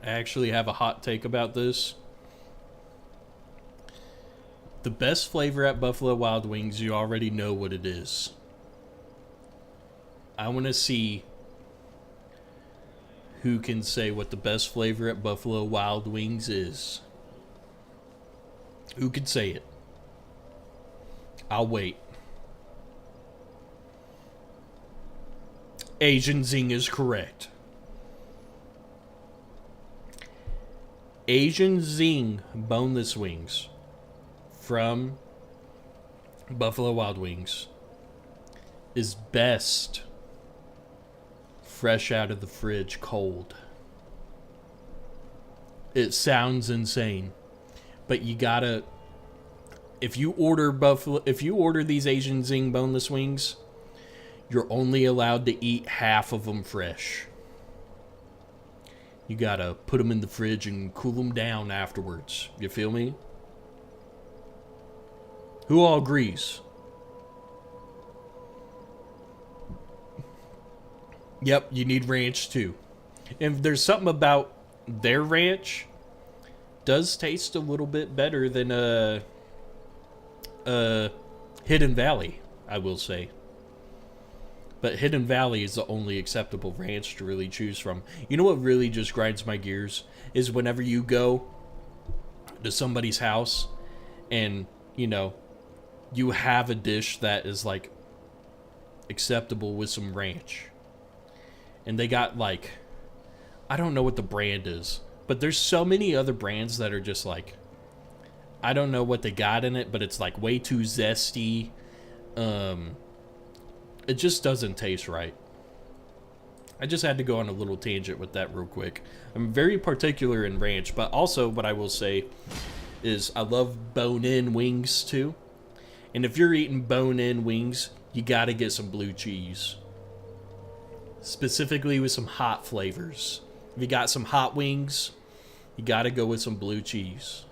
actually have a hot take about this. The best flavor at Buffalo Wild Wings, you already know what it is. I want to see who can say what the best flavor at Buffalo Wild Wings is. Who can say it? I'll wait. Asian Zing is correct. Asian Zing boneless wings from Buffalo Wild Wings is best fresh out of the fridge cold. It sounds insane, but you gotta, if you order these Asian Zing boneless wings, you're only allowed to eat half of them fresh. You gotta put them in the fridge and cool them down afterwards. You feel me? Who all agrees? Yep, you need ranch too. And there's something about their ranch does taste a little bit better than Hidden Valley, I will say. But Hidden Valley is the only acceptable ranch to really choose from. You know what really just grinds my gears? Is whenever you go to somebody's house and, you know, you have a dish that is, like, acceptable with some ranch. And they got, like, I don't know what the brand is, but there's so many other brands that are just, like, I don't know what they got in it, but it's, like, way too zesty. It just doesn't taste right. I just had to go on a little tangent with that real quick. I'm very particular in ranch, but also what I will say is I love bone-in wings too. And if you're eating bone-in wings, you gotta get some blue cheese. Specifically with some hot flavors. If you got some hot wings, you gotta go with some blue cheese.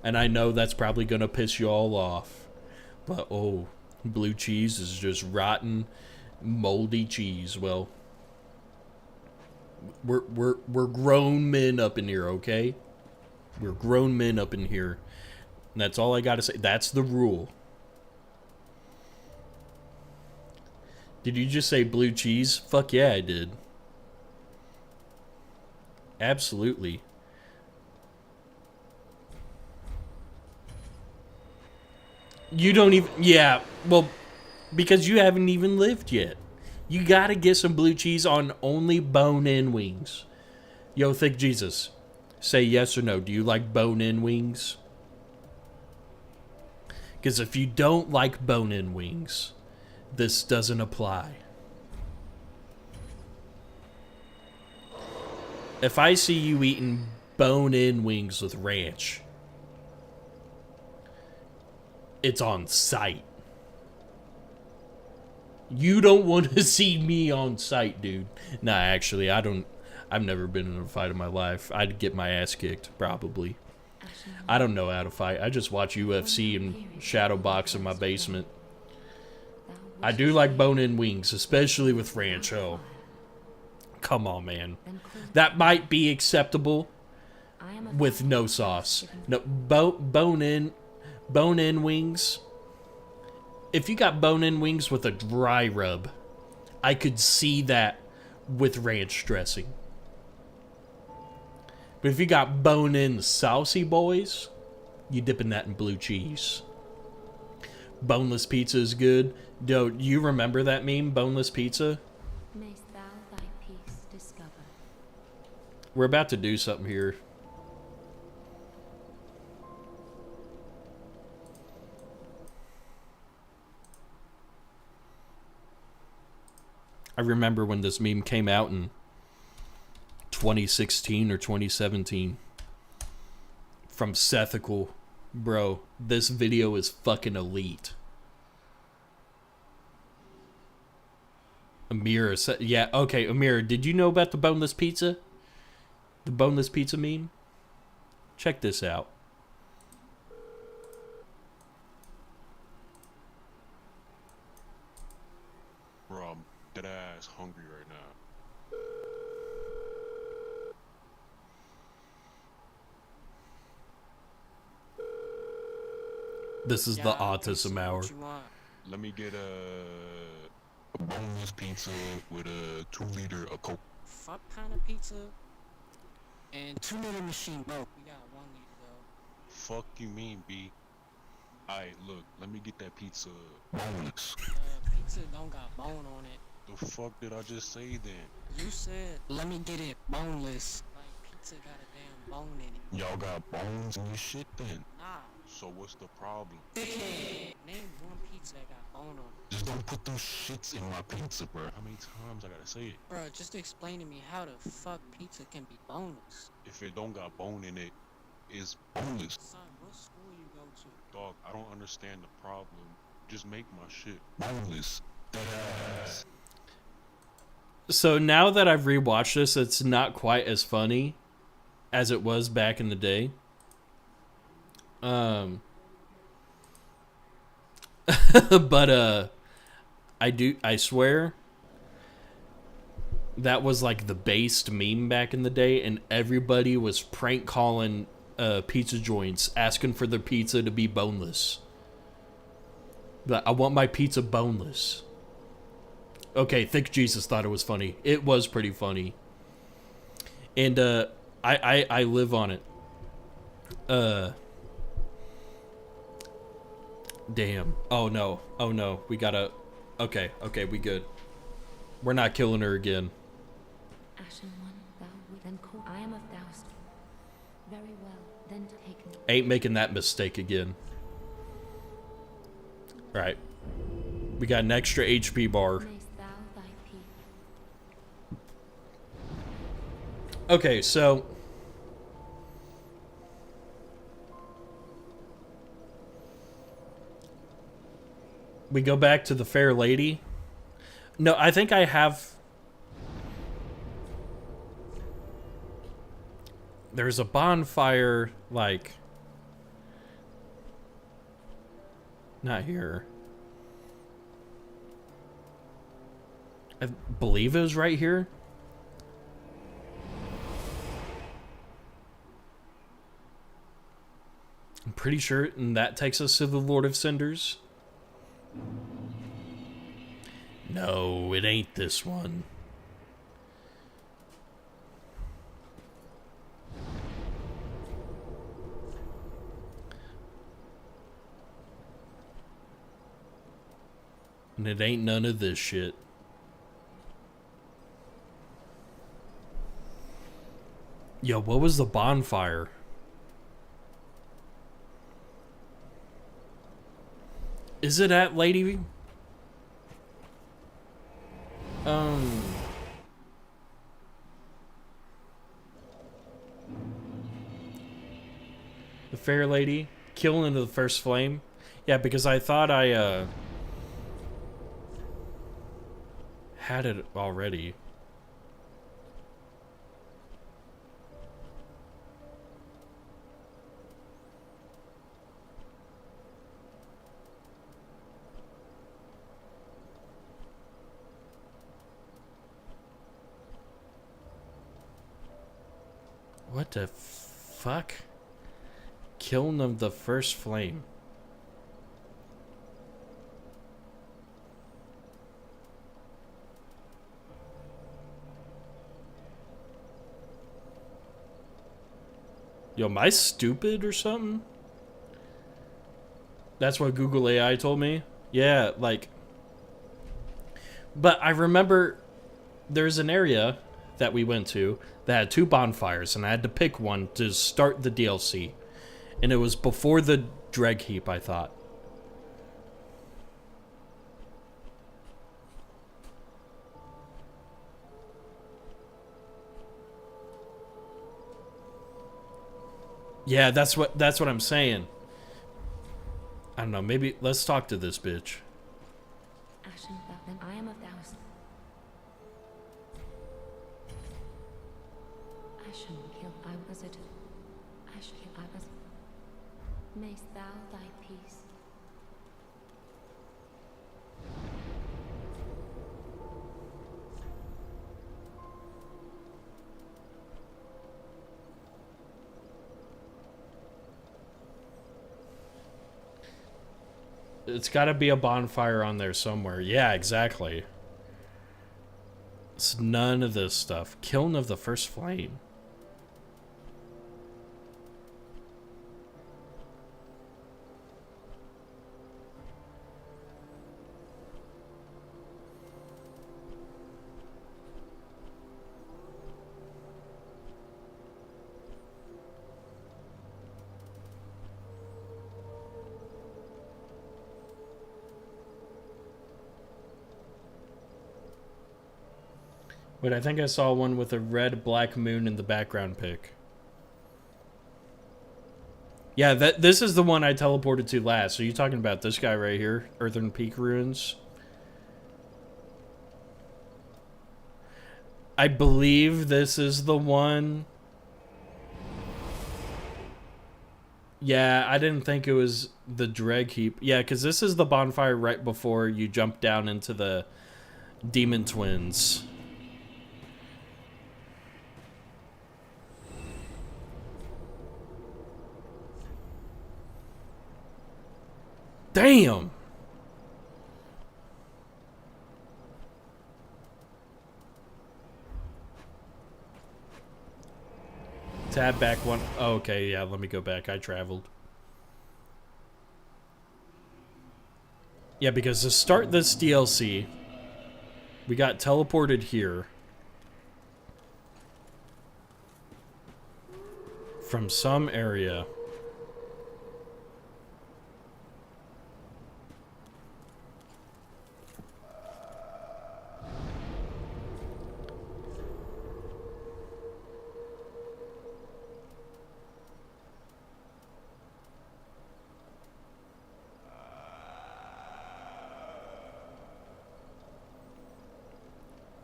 And I know that's probably gonna piss you all off. But oh, blue cheese is just rotten, moldy cheese. Well, we're grown men up in here, okay? We're grown men up in here. And that's all I gotta say. That's the rule. Did you just say blue cheese? Fuck yeah, I did. Absolutely. You don't even... Yeah, well, because you haven't even lived yet. You gotta get some blue cheese on only bone-in wings. Yo, Thick Jesus, say yes or no. Do you like bone-in wings? Because if you don't like bone-in wings, this doesn't apply. If I see you eating bone-in wings with ranch, it's on sight. You don't want to see me on sight, dude. Nah, actually, I've never been in a fight in my life. I'd get my ass kicked, probably. I don't know how to fight. I just watch UFC and shadow box in my basement. I do like bone-in wings, especially with ranch. Oh, come on, man. That might be acceptable with no sauce. No, bone-in wings. If you got bone-in wings with a dry rub, I could see that with ranch dressing. But if you got bone-in saucy boys, you dipping that in blue cheese. Boneless pizza is good. Do you remember that meme, boneless pizza? Mayst thou thy peace discover. We're about to do something here. I remember when this meme came out in 2016 or 2017 from Sethical. Bro, this video is fucking elite. Amir, yeah, okay, Amir, did you know about the boneless pizza? The boneless pizza meme? Check this out. Bro, I'm dead ass hungry right now. This is the autism hour. Let me get a boneless pizza with a 2-liter of Coke. Fuck kind of pizza and 2-liter machine. Bro, we got 1 liter though. Fuck you mean, B? Alright, look, let me get that pizza boneless. Pizza don't got bone on it. The fuck did I just say then? You said, let me get it boneless. Like, pizza got a damn bone in it. Y'all got bones in your shit then? Nah. So what's the problem? Name one pizza that got bone on it. Just don't put those shits in my pizza, bro. How many times I gotta say it? Bro, just explain to me how the fuck pizza can be boneless. If it don't got bone in it, it's boneless. Son, what school you go to? Dog, I don't understand the problem. Just make my shit boneless. That ass. So now that I've rewatched this, it's not quite as funny as it was back in the day. But I swear that was like the based meme back in the day, and everybody was prank calling pizza joints asking for their pizza to be boneless. But I want my pizza boneless. Okay, Thick Jesus thought it was funny. It was pretty funny. And I live on it. Damn. Oh no. Oh no. We gotta... Okay, we good. We're not killing her again. Ashen one, thou then cold. I am of doused. Very well, then taken. Ain't making that mistake again. Right. We got an extra HP bar. Mayst thou thy peace. Okay, so... we go back to the fair lady. No, I think I have... there's a bonfire, like... not here. I believe it was right here. I'm pretty sure, and that takes us to the Lord of Cinders. No, it ain't this one. And it ain't none of this shit. Yo, what was the bonfire? Is it at Lady... the fair lady? Killing into the first flame? Yeah, because I thought I, had it already. What the fuck? Killing of the first flame. Yo, am I stupid or something? That's what Google AI told me? Yeah, like... but I remember there's an area that we went to that had 2 bonfires, and I had to pick one to start the DLC. And it was before the Dreg Heap, I thought. Yeah, that's what I'm saying. I don't know, maybe let's talk to this bitch. Ashen thou, then I am of thousand. Ashen kill, I was it. Ashen kill, I was. Mayst thou thy peace. It's got to be a bonfire on there somewhere. Yeah, exactly. It's none of this stuff. Kiln of the first flame. Wait, I think I saw one with a red black moon in the background pic. Yeah, this is the one I teleported to last. Are you talking about this guy right here? Earthen Peak Ruins? I believe this is the one. Yeah, I didn't think it was the Dreg Heap. Yeah, because this is the bonfire right before you jump down into the Demon Twins. Damn! Tab back one. Oh, okay, yeah, let me go back. I traveled. Yeah, because to start this DLC, we got teleported here. From some area.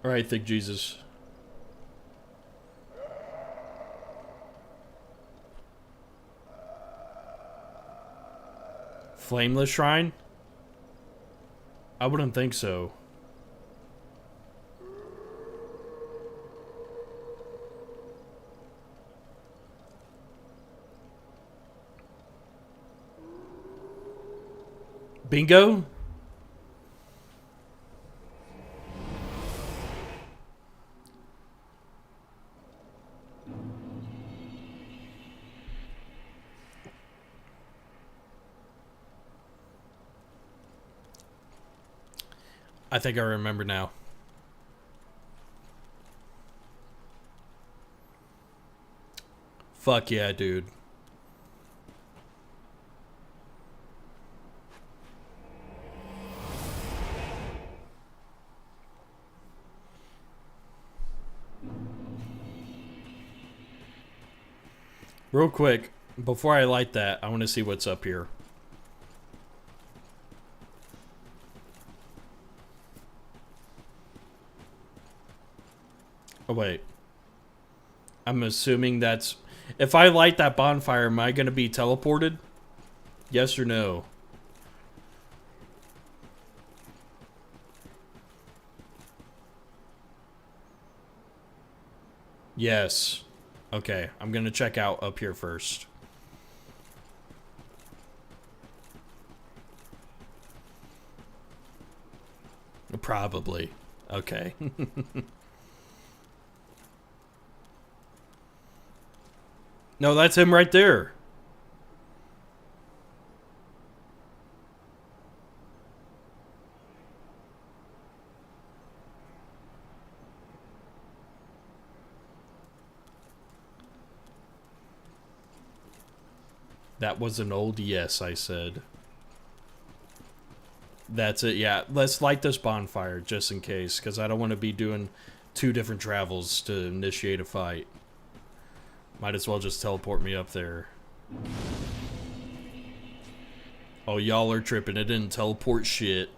Alright, Thick Jesus. Flameless Shrine? I wouldn't think so. Bingo? I think I remember now. Fuck yeah, dude. Real quick, before I light that, I want to see what's up here. Oh, wait. I'm assuming that's... If I light that bonfire, am I going to be teleported? Yes or no? Yes. Okay, I'm going to check out up here first. Probably. Okay. No, that's him right there. That was an old yes, I said. That's it, yeah. Let's light this bonfire, just in case, because I don't want to be doing 2 different travels to initiate a fight. Might as well just teleport me up there. Oh, y'all are tripping. It didn't teleport shit.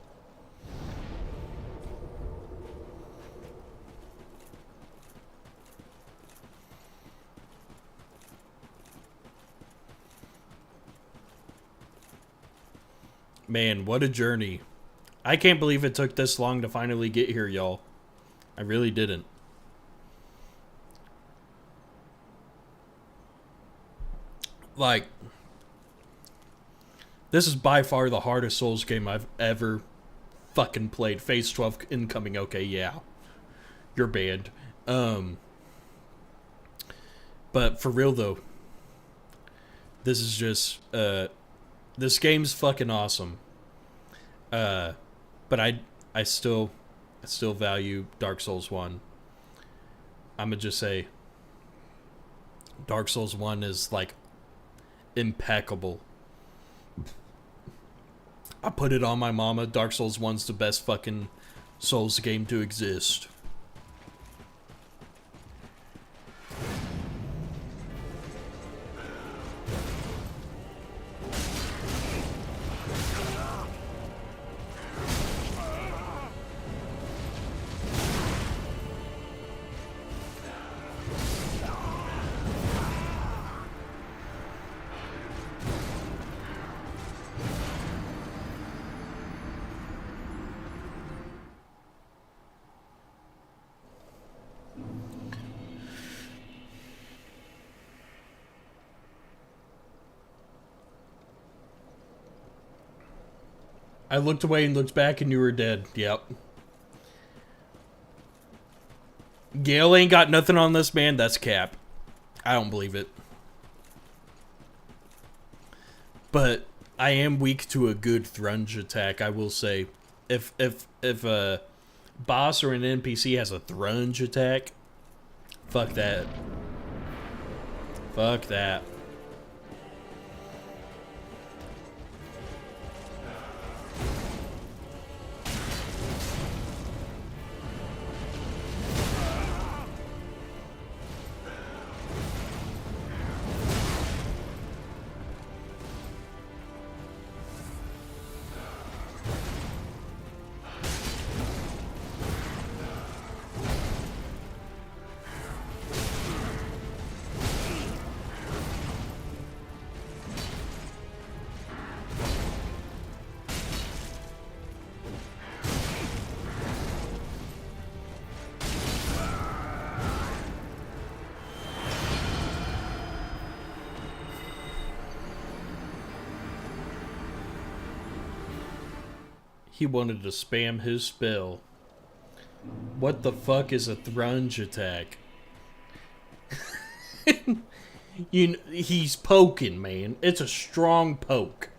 Man, what a journey. I can't believe it took this long to finally get here, y'all. I really didn't. Like, this is by far the hardest Souls game I've ever fucking played. Phase 12 incoming, okay, yeah. You're banned. But for real though, this is just, this game's fucking awesome. But I still value Dark Souls 1. I'ma just say Dark Souls 1 is like impeccable. I put it on my mama. Dark Souls 1's the best fucking Souls game to exist. I looked away and looked back and you were dead. Yep. Gale ain't got nothing on this man. That's cap. I don't believe it. But I am weak to a good thrunge attack, I will say. If a boss or an NPC has a thrunge attack, fuck that. Fuck that. He wanted to spam his spell. What the fuck is a thrunge attack? He's poking, man. It's a strong poke.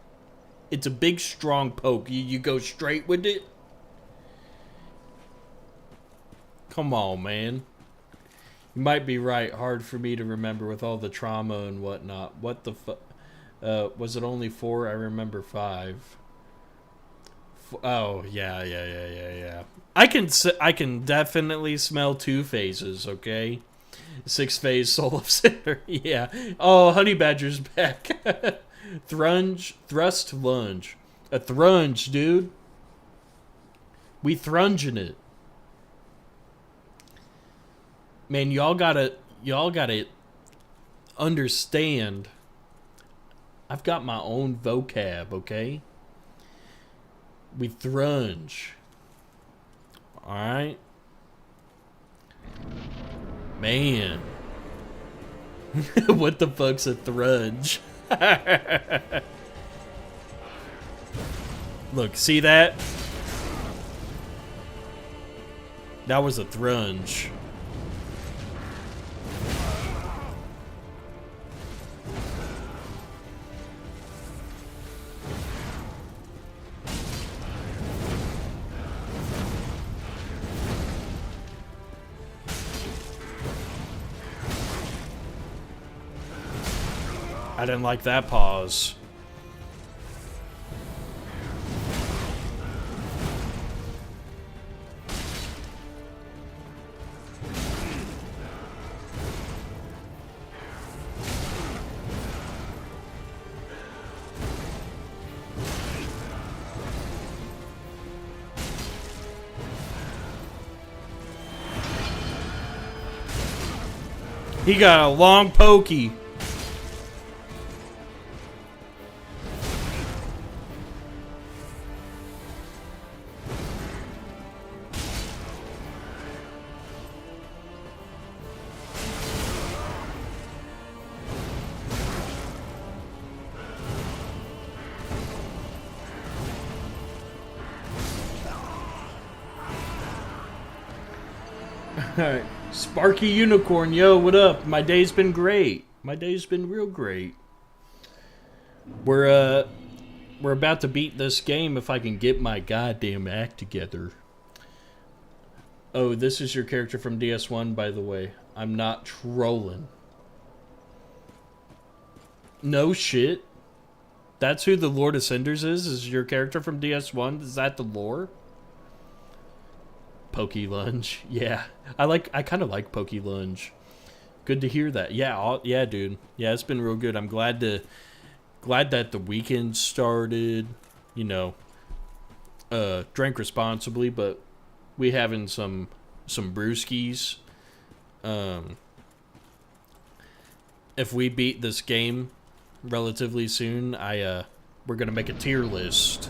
It's a big, strong poke. You go straight with it? Come on, man. You might be right. Hard for me to remember with all the trauma and whatnot. What the fuck? Was it only 4? I remember 5. Oh, yeah. I can definitely smell 2 phases, okay? 6 phase Soul of Cinder, yeah. Oh, Honey Badger's back. Thrust, lunge. A thrunge, dude. We thrunging it. Man, y'all gotta understand. I've got my own vocab, okay? We thrunge. Alright? Man. What the fuck's a thrunge? Look, see that? That was a thrunge. I didn't like that pause. He got a long pokey. Alright. Sparky Unicorn, yo, what up? My day's been great. My day's been real great. We're about to beat this game if I can get my goddamn act together. Oh, this is your character from DS1, by the way. I'm not trolling. No shit. That's who the Lord of Cinders is? Is your character from DS1? Is that the lore? Pokey Lunge. Yeah. I kind of like Pokey Lunge. Good to hear that. Yeah, yeah, dude. Yeah, it's been real good. I'm glad that the weekend started. You know, drank responsibly, but we having some brewskis. If we beat this game relatively soon, we're gonna make a tier list.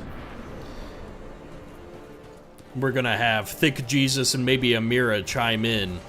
We're gonna have Thick Jesus and maybe Amira chime in.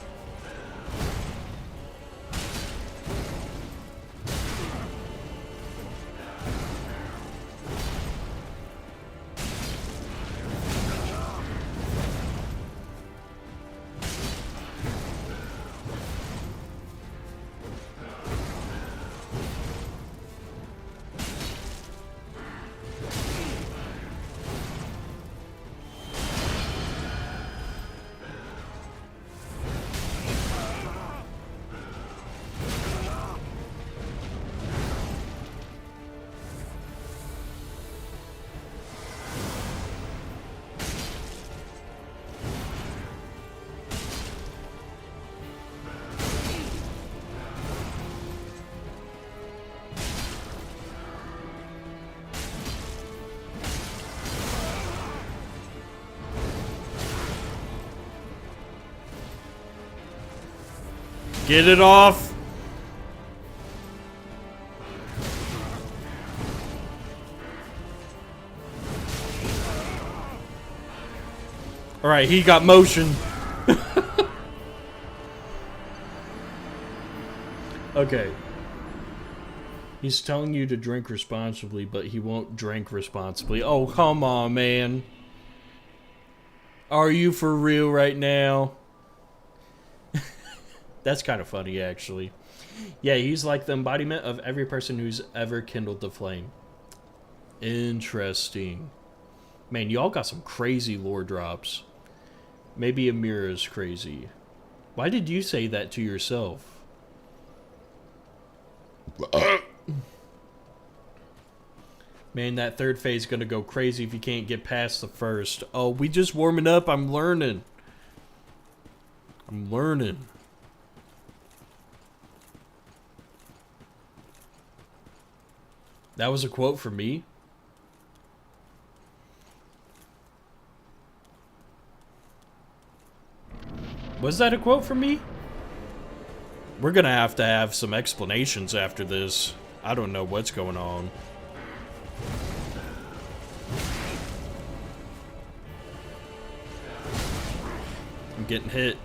Get it off. Alright, he got motion. Okay. He's telling you to drink responsibly, but he won't drink responsibly. Oh, come on, man. Are you for real right now? That's kind of funny, actually. Yeah, he's like the embodiment of every person who's ever kindled the flame. Interesting. Man, y'all got some crazy lore drops. Maybe Amira's crazy. Why did you say that to yourself? Man, that third phase is gonna go crazy if you can't get past the first. Oh, we just warming up. I'm learning. I'm learning. That was a quote from me? Was that a quote from me? We're gonna have to have some explanations after this. I don't know what's going on. I'm getting hit.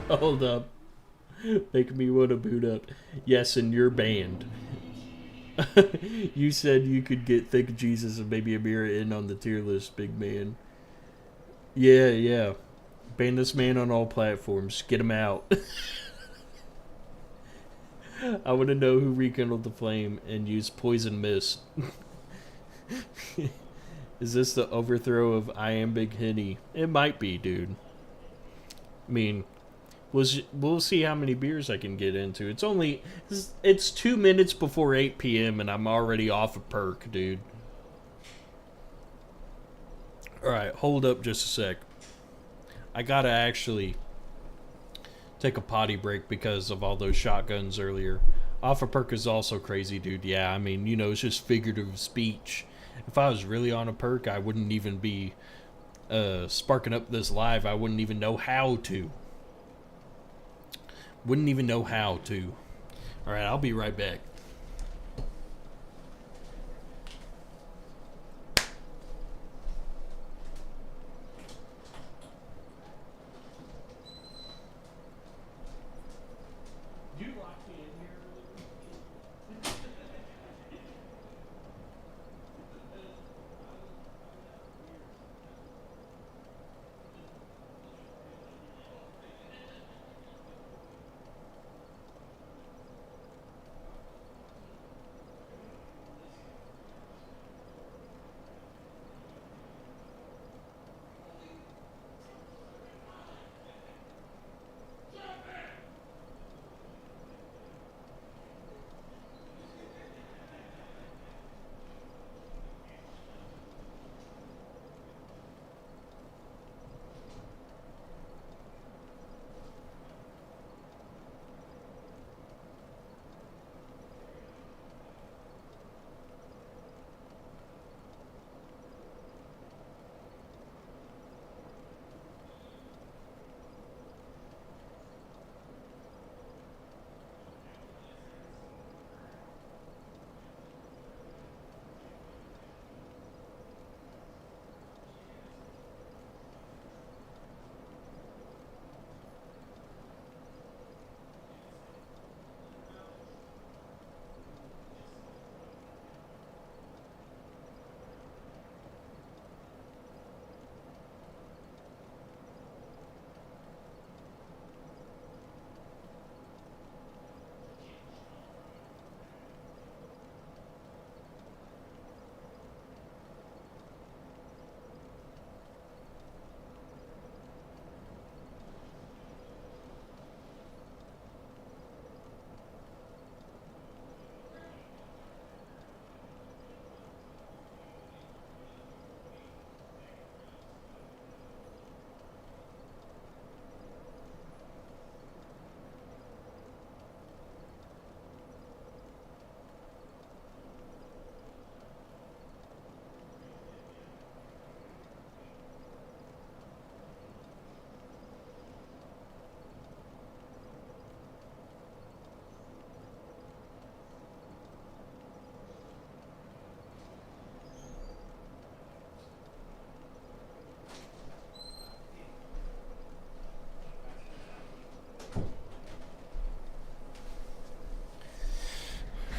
Hold up. Make me want to boot up. Yes, in your band. You said you could get Thick Jesus and maybe Amira in on the tier list, big man. Yeah, yeah. Ban this man on all platforms. Get him out. I want to know who rekindled the flame and used poison mist. Is this the overthrow of I Am Big Henny? It might be, dude. I mean, we'll see how many beers I can get into. It's 2 minutes before 8 p.m. and I'm already off a perk, dude. Alright, hold up just a sec. I gotta actually take a potty break because of all those shotguns earlier. Off a perk is also crazy, dude. Yeah, I mean, you know, it's just figurative speech. If I was really on a perk, I wouldn't even be sparking up this live. I wouldn't even know how to. Wouldn't even know how to. Alright, I'll be right back.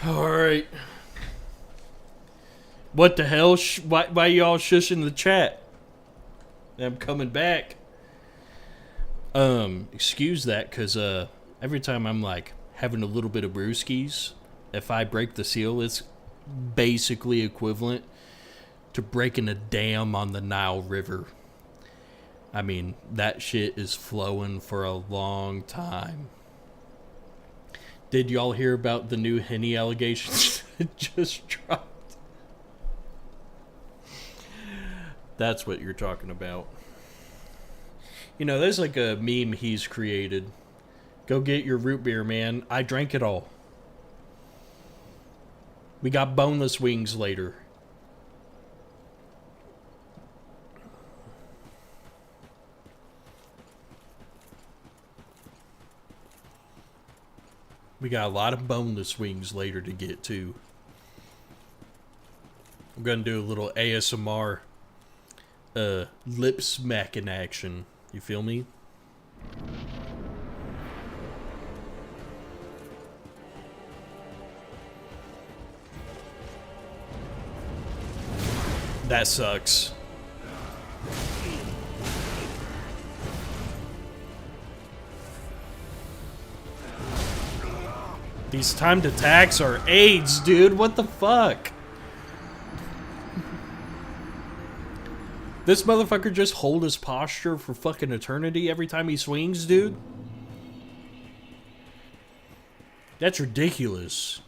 Alright. What the hell? Why y'all shushing the chat? I'm coming back. Excuse that, cause every time I'm like having a little bit of brewskis, if I break the seal, it's basically equivalent to breaking a dam on the Nile River. I mean, that shit is flowing for a long time. Did y'all hear about the new Henny allegations that just dropped? That's what you're talking about. You know, there's like a meme he's created. Go get your root beer, man. I drank it all. We got boneless wings later. We got a lot of boneless wings later to get to. I'm gonna do a little ASMR lip smacking action. You feel me? That sucks. These timed attacks are AIDS, dude. What the fuck? This motherfucker just hold his posture for fucking eternity every time he swings, dude? That's ridiculous.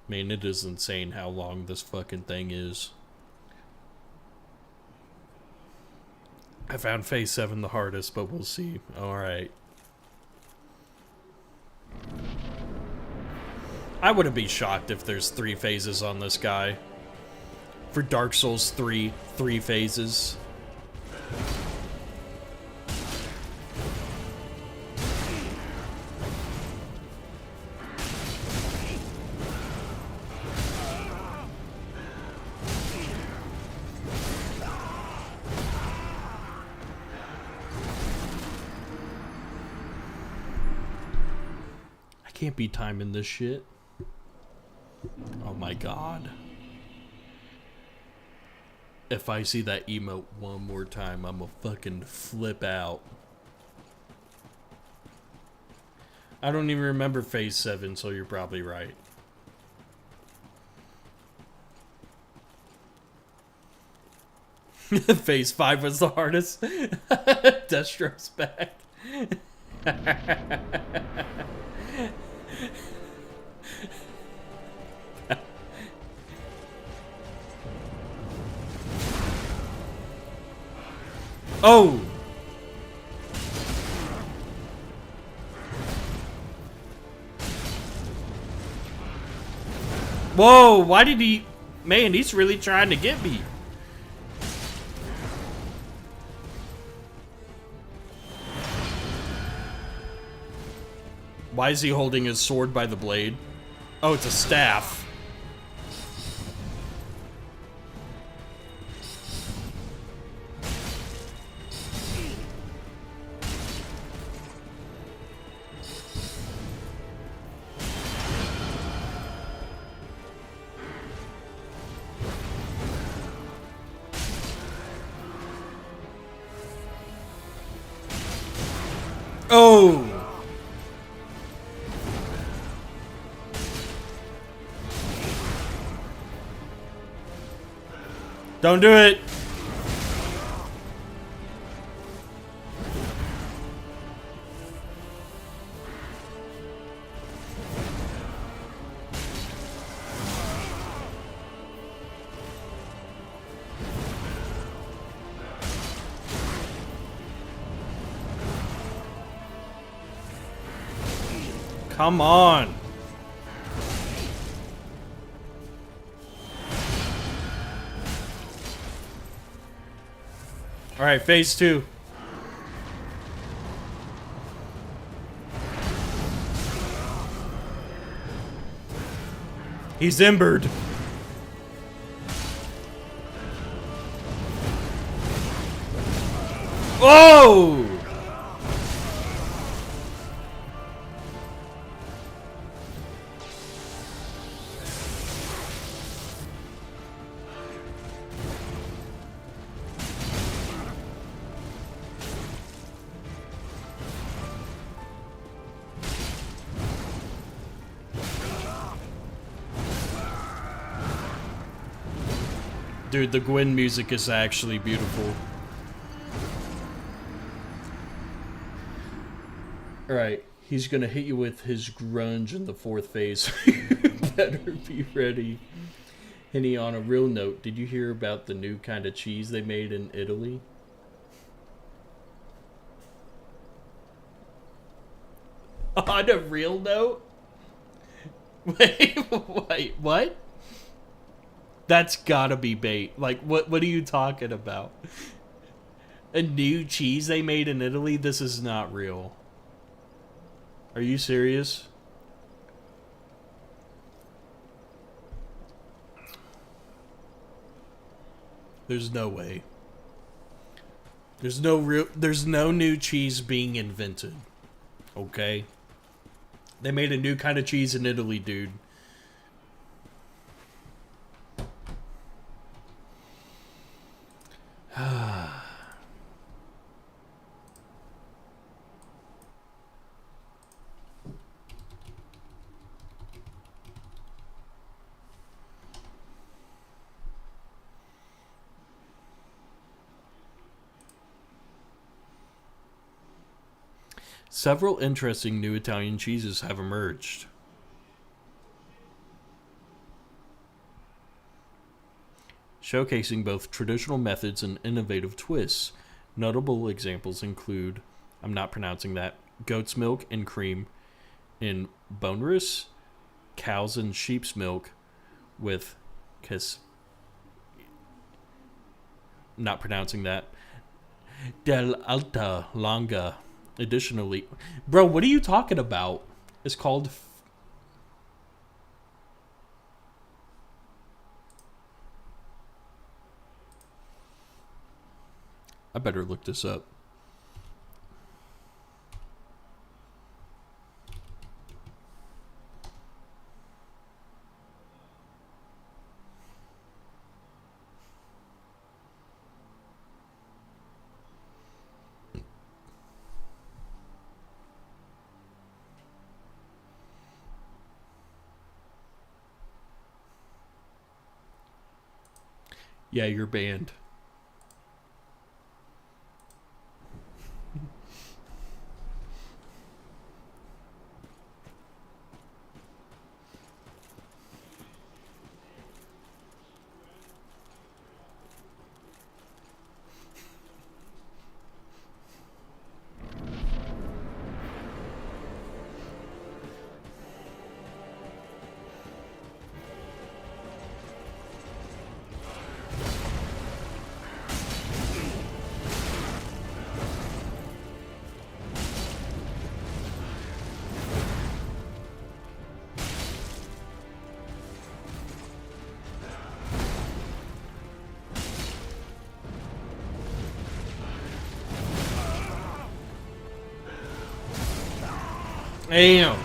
Man, it is insane how long this fucking thing is. I found phase 7 the hardest, but we'll see. Alright. I wouldn't be shocked if there's 3 phases on this guy. For Dark Souls 3, 3 phases. I can't be timing this shit. Oh my god. If I see that emote one more time, I'm gonna fucking flip out. I don't even remember phase 7, so you're probably right. Phase 5 was the hardest. Destro's back. Oh! Whoa, why did he... Man, he's really trying to get me. Why is he holding his sword by the blade? Oh, it's a staff. Oh! Don't do it! Come on! Alright, phase 2. He's embered. Oh! Dude, the Gwyn music is actually beautiful. Alright, he's gonna hit you with his grunge in the 4th phase. You better be ready. Henny, on a real note, did you hear about the new kind of cheese they made in Italy? On a real note? Wait, what? That's gotta be bait. Like, what are you talking about? A new cheese they made in Italy? This is not real. Are you serious? There's no way. There's no new cheese being invented. Okay? They made a new kind of cheese in Italy, dude. Several interesting new Italian cheeses have emerged. Showcasing both traditional methods and innovative twists. Notable examples include, I'm not pronouncing that, goat's milk and cream in boneless, cows and sheep's milk with not pronouncing that, del alta longa. Additionally, bro, what are you talking about? It's called I better look this up. Yeah, you're banned. Damn.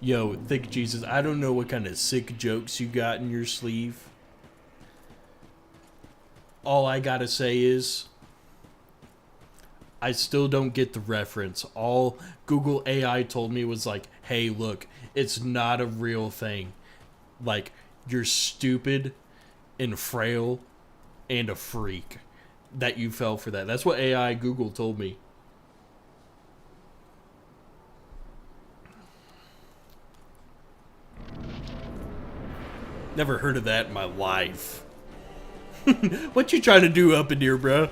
Yo, thank Jesus. I don't know what kind of sick jokes you got in your sleeve. All I gotta say is, I still don't get the reference. All Google AI told me was like, hey, look, it's not a real thing. Like, you're stupid and frail and a freak that you fell for that. That's what AI Google told me. Never heard of that in my life. What you trying to do up in here, bro?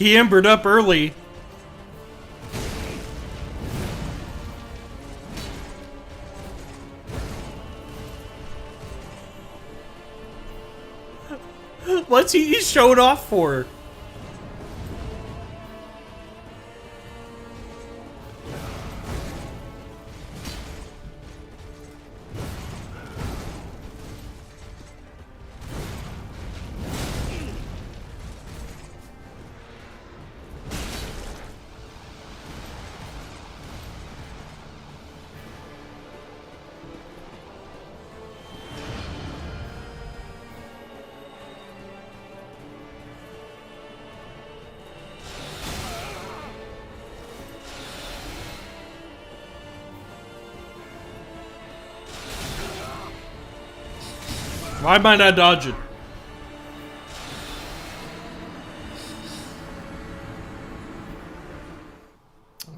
He embered up early. What's he showing off for? Why am I not dodging?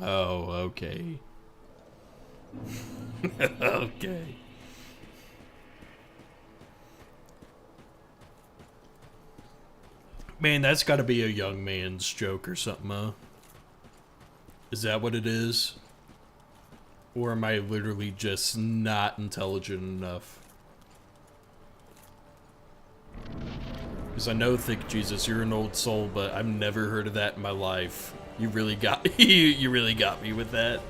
Oh, okay. Okay. Man, that's got to be a young man's joke or something, huh? Is that what it is? Or am I literally just not intelligent enough? Because I know, Thick Jesus, you're an old soul, but I've never heard of that in my life. You really got you really got me with that.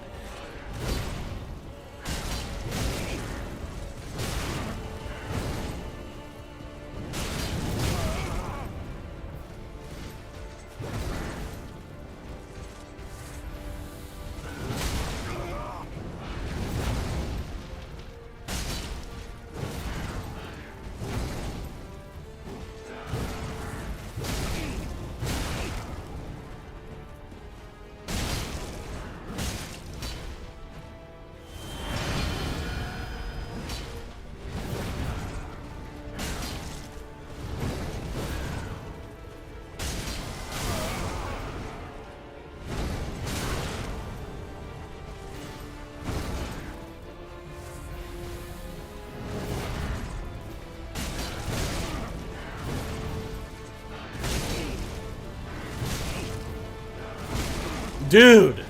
Dude!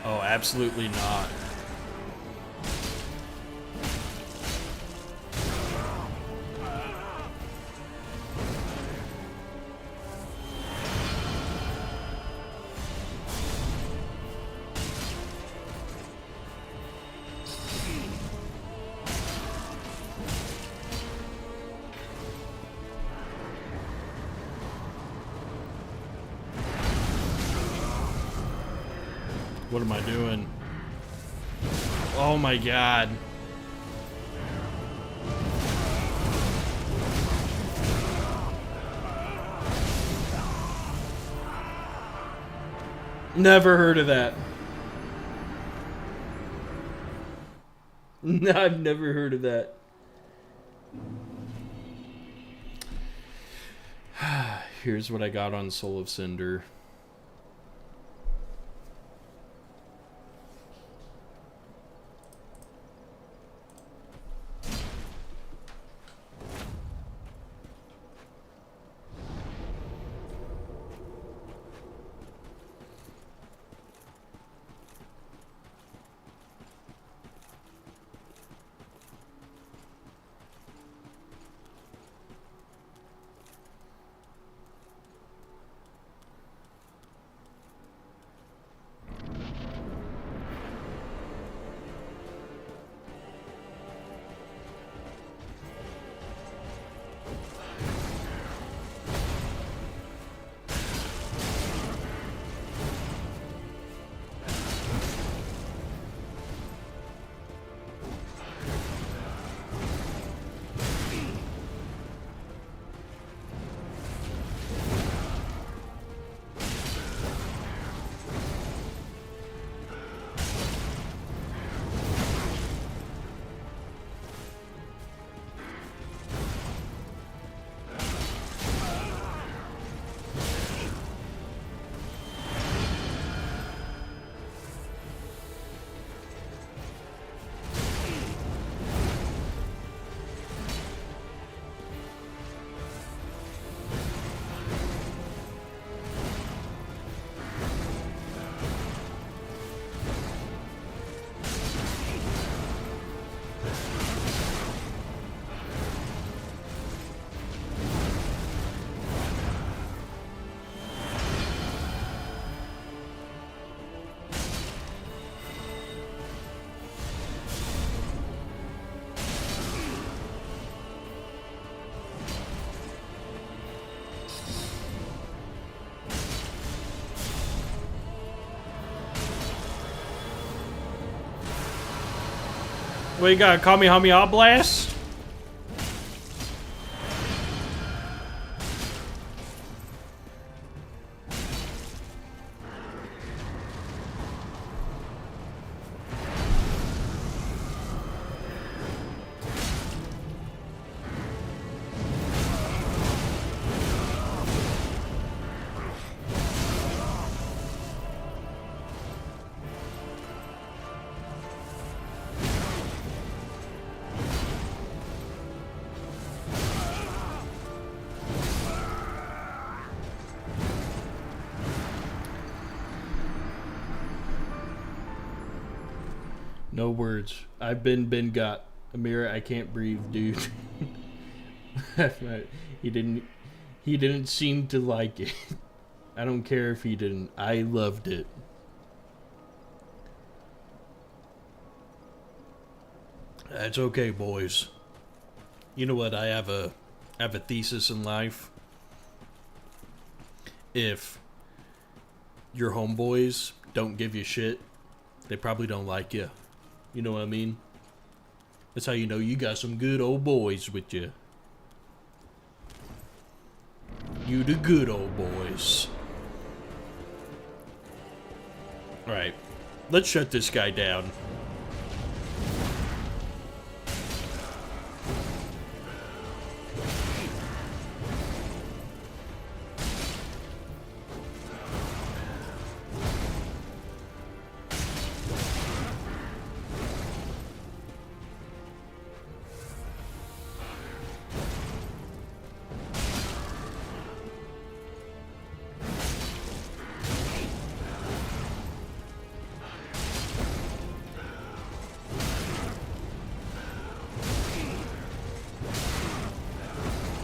Oh, absolutely not. What am I doing? Oh my god. Never heard of that. I've never heard of that. Here's what I got on Soul of Cinder. What you got? Kamehameha Blast? No words. I've been got. Amira, I can't breathe, dude. he didn't seem to like it. I don't care if he didn't. I loved it. That's okay, boys. You know what? I have a thesis in life. If your homeboys don't give you shit, they probably don't like you. You know what I mean? That's how you know you got some good old boys with you. You the good old boys. Alright. Let's shut this guy down.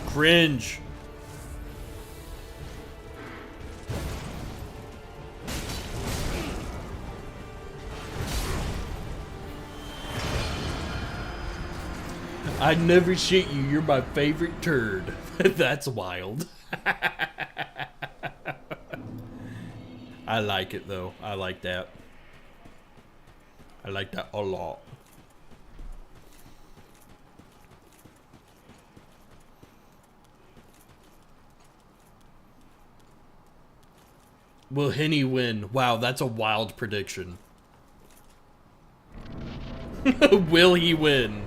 Cringe. I never shit you. You're my favorite turd. That's wild. I like it though. I like that. I like that a lot. Will Henny win? Wow, that's a wild prediction. Will he win?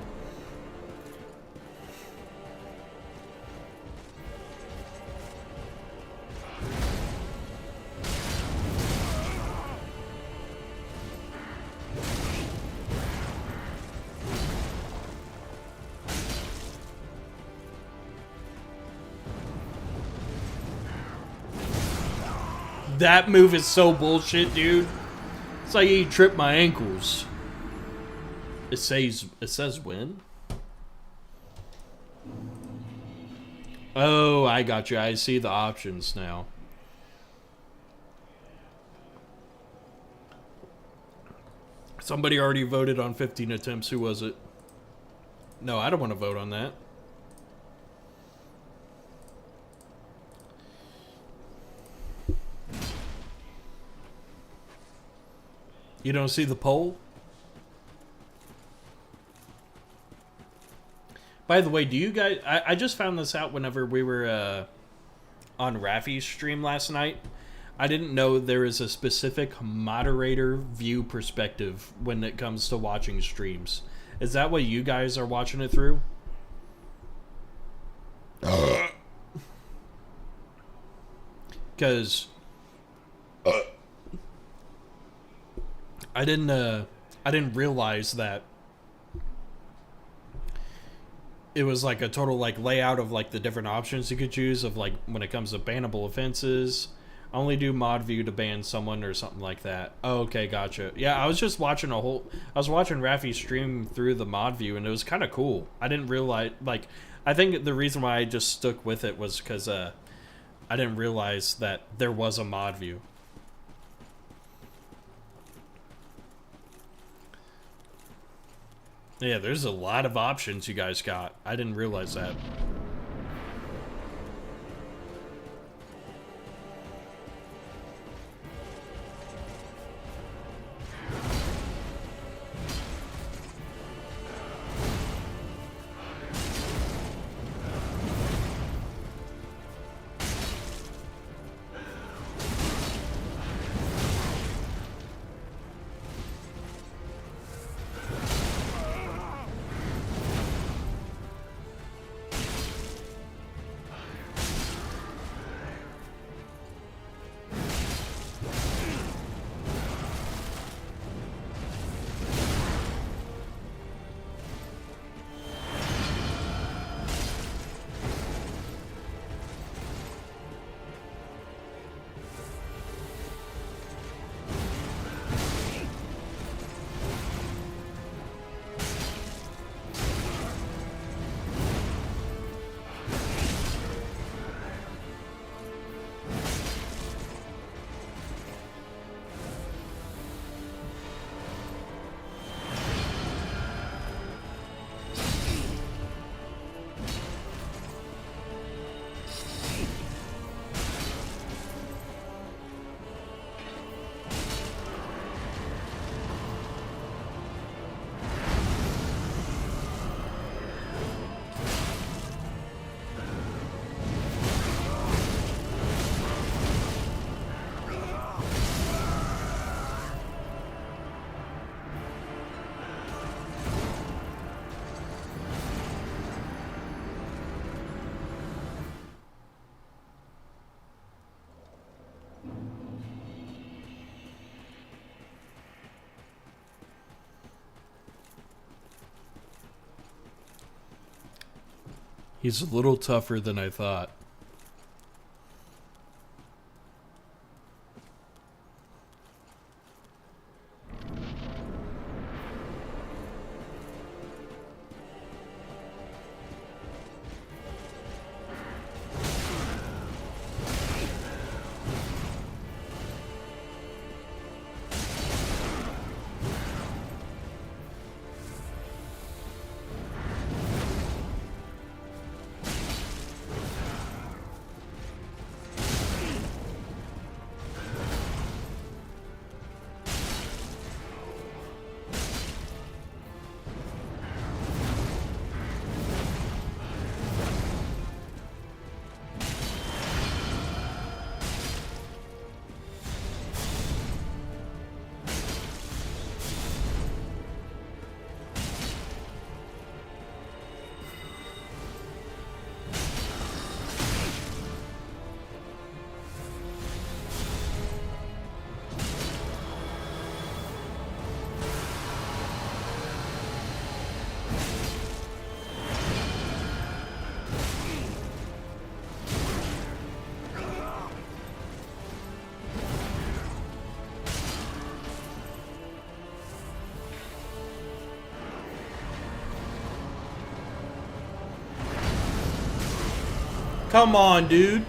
That move is so bullshit, dude. It's like he tripped my ankles. It says win. Oh, I got you. I see the options now. Somebody already voted on 15 attempts. Who was it? No, I don't want to vote on that. You don't see the poll? By the way, do you guys... I just found this out whenever we were on Rafi's stream last night. I didn't know there is a specific moderator view perspective when it comes to watching streams. Is that what you guys are watching it through? Because... I didn't realize that it was like a total like layout of like the different options you could choose of like when it comes to bannable offenses. Only do mod view to ban someone or something like that. Oh, okay, gotcha. Yeah, I was just watching I was watching Rafi stream through the mod view and it was kind of cool. I didn't realize, like, I think the reason why I just stuck with it was because I didn't realize that there was a mod view. Yeah, there's a lot of options you guys got. I didn't realize that. He's a little tougher than I thought. Come on, dude.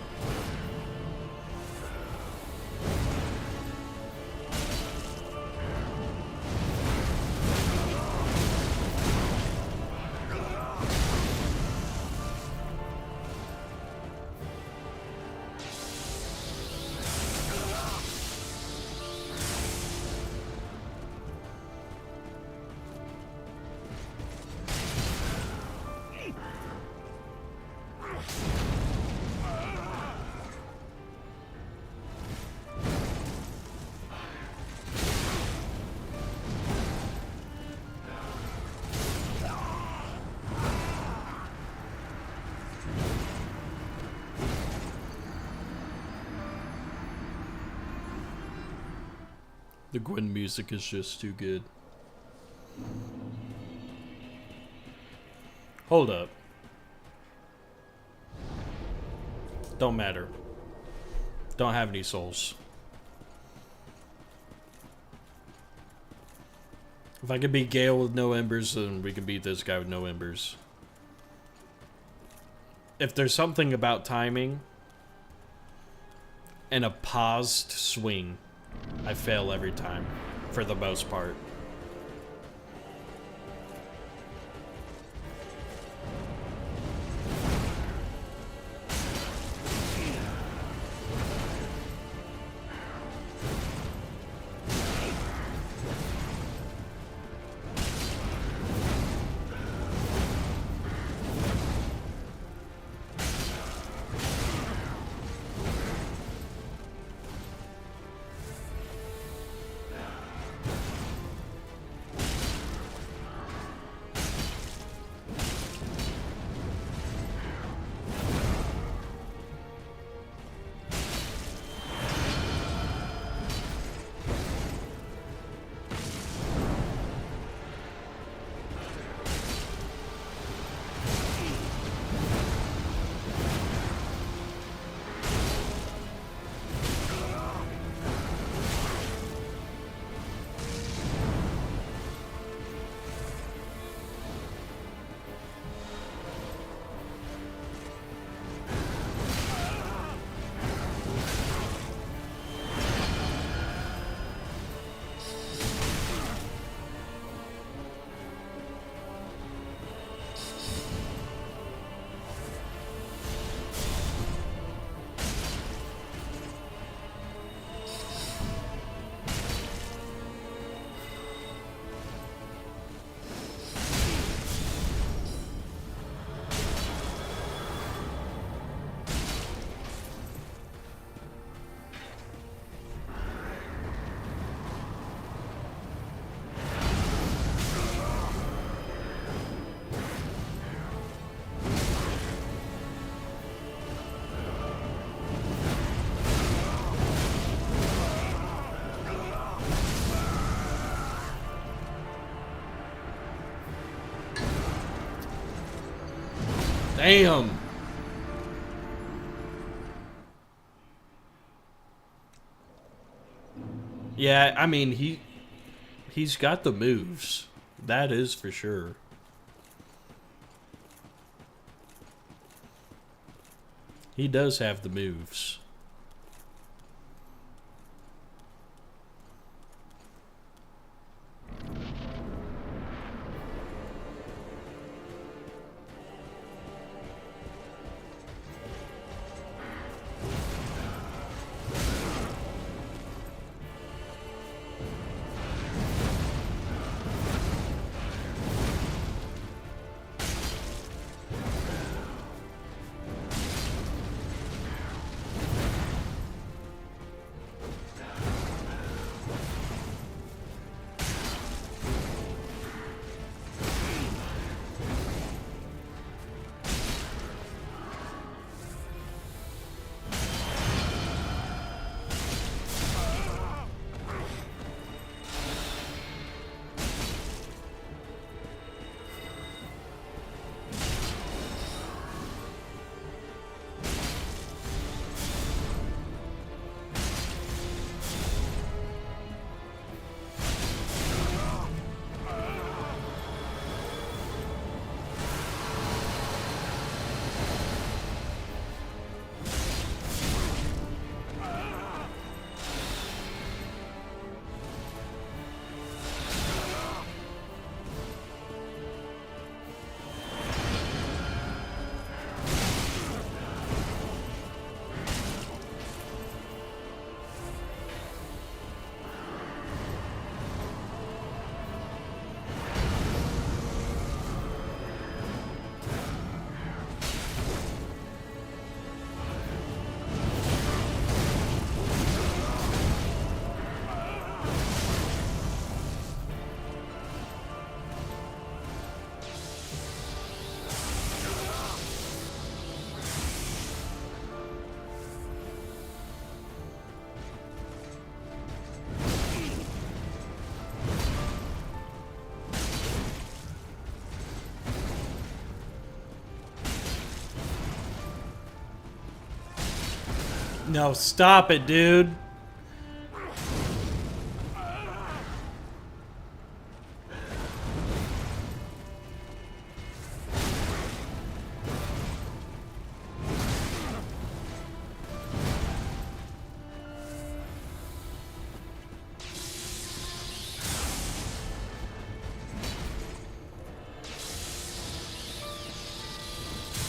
The Gwen music is just too good. Hold up. Don't matter. Don't have any souls. If I could beat Gale with no embers, then we can beat this guy with no embers. If there's something about timing and a paused swing, I fail every time, for the most part. Damn. Yeah, I mean, he's got the moves. That is for sure. He does have the moves. No, stop it, dude.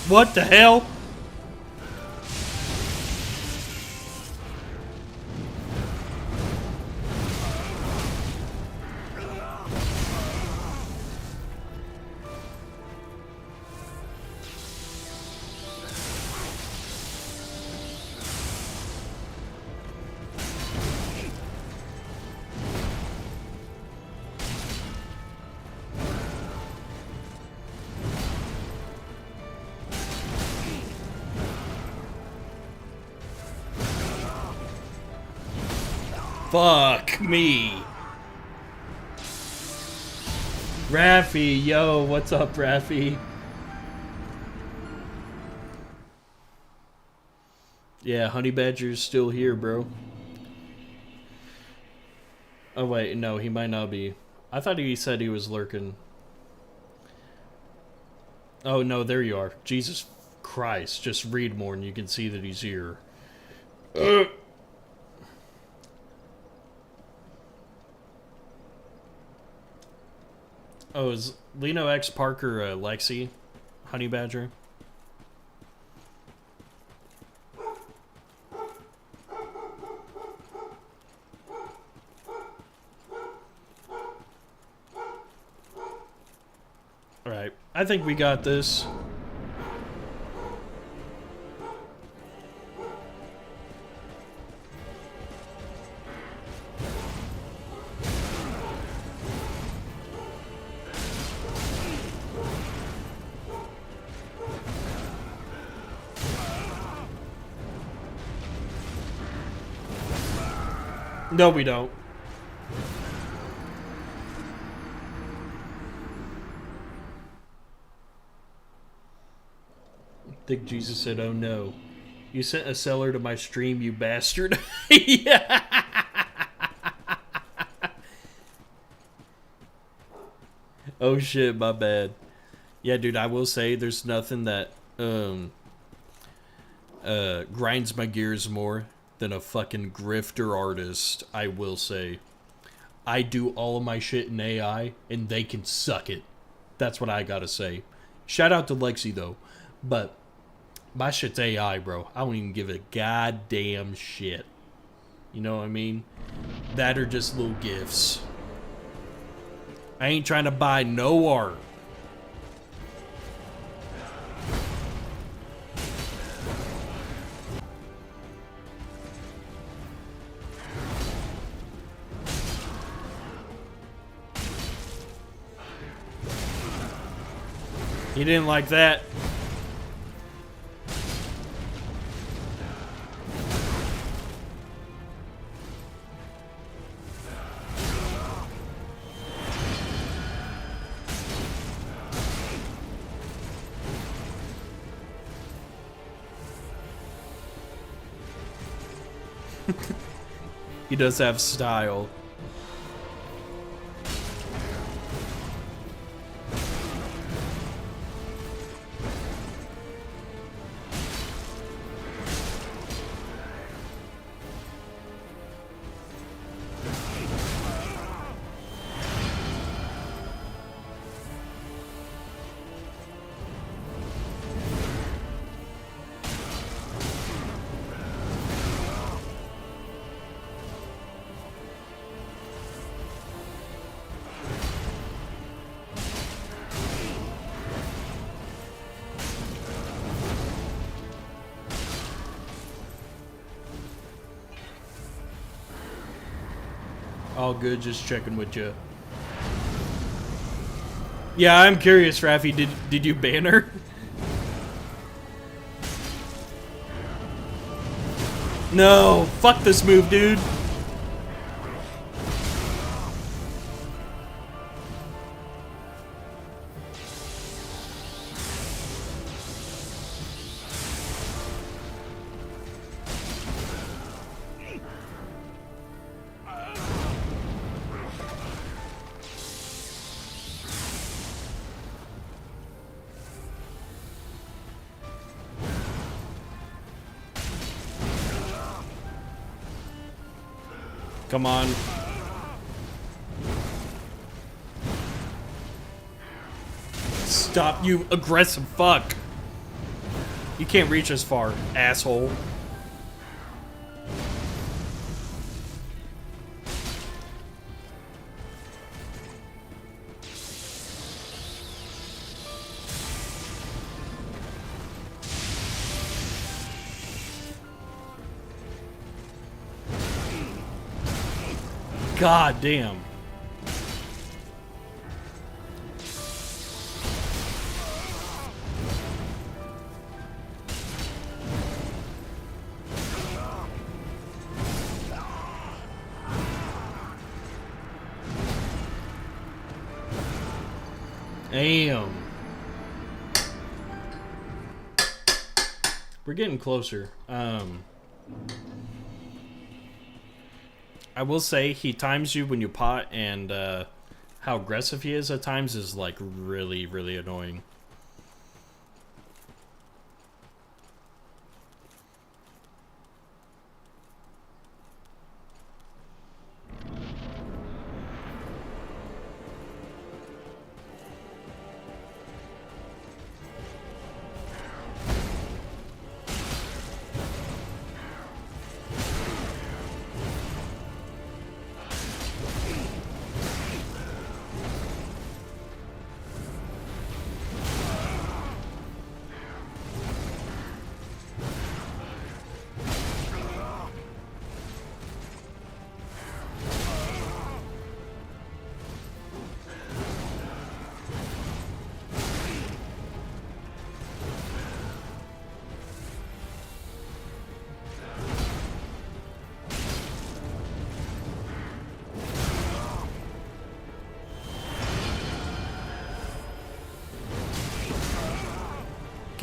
What the hell? Fuck me. Raffy, yo, what's up, Raffy? Yeah, Honey Badger's still here, bro. Oh, wait, no, he might not be. I thought he said he was lurking. Oh, no, there you are. Jesus Christ, just read more and you can see that he's here. Oh, is Lino X Parker Lexi? Honey Badger? Alright, I think we got this. No, we don't. Thick Jesus said, "Oh no, you sent a seller to my stream, you bastard." Yeah. Oh shit, my bad. Yeah, dude, I will say there's nothing that grinds my gears more than a fucking grifter artist. I will say, I do all of my shit in AI, and they can suck it. That's what I gotta say. Shout out to Lexi though, but my shit's AI, bro. I don't even give a goddamn shit. You know what I mean? That are just little gifts. I ain't trying to buy no art. You didn't like that. He does have style. All good, just checking with you. Yeah, I'm curious, Rafi. Did you ban her? No, fuck this move, dude. Come on. Stop, you aggressive fuck. You can't reach as far, asshole. God damn. Damn. We're getting closer. I will say he times you when you pot, and how aggressive he is at times is like really, really annoying.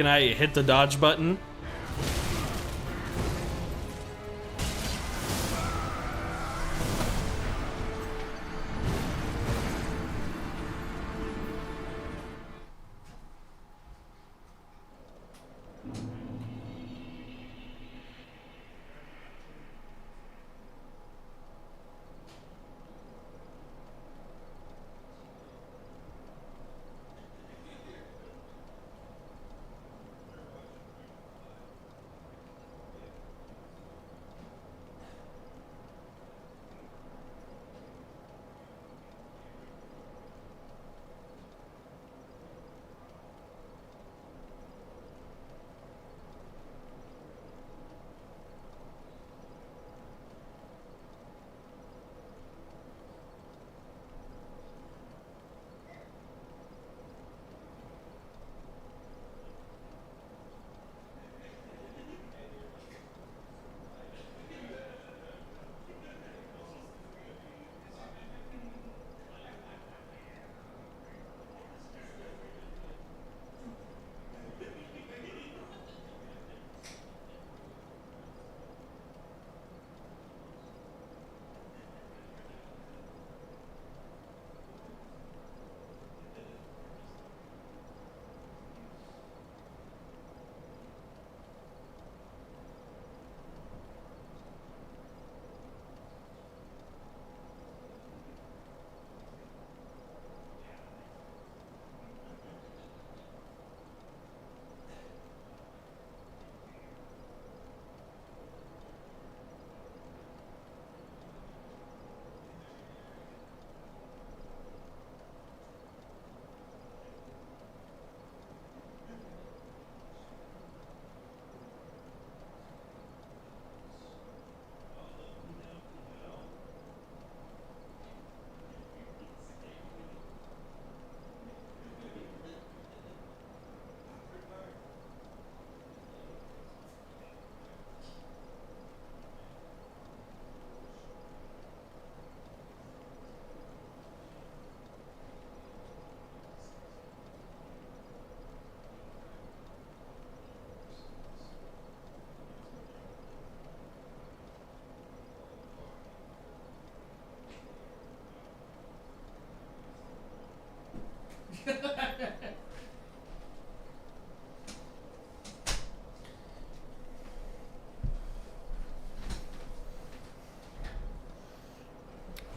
Can I hit the dodge button?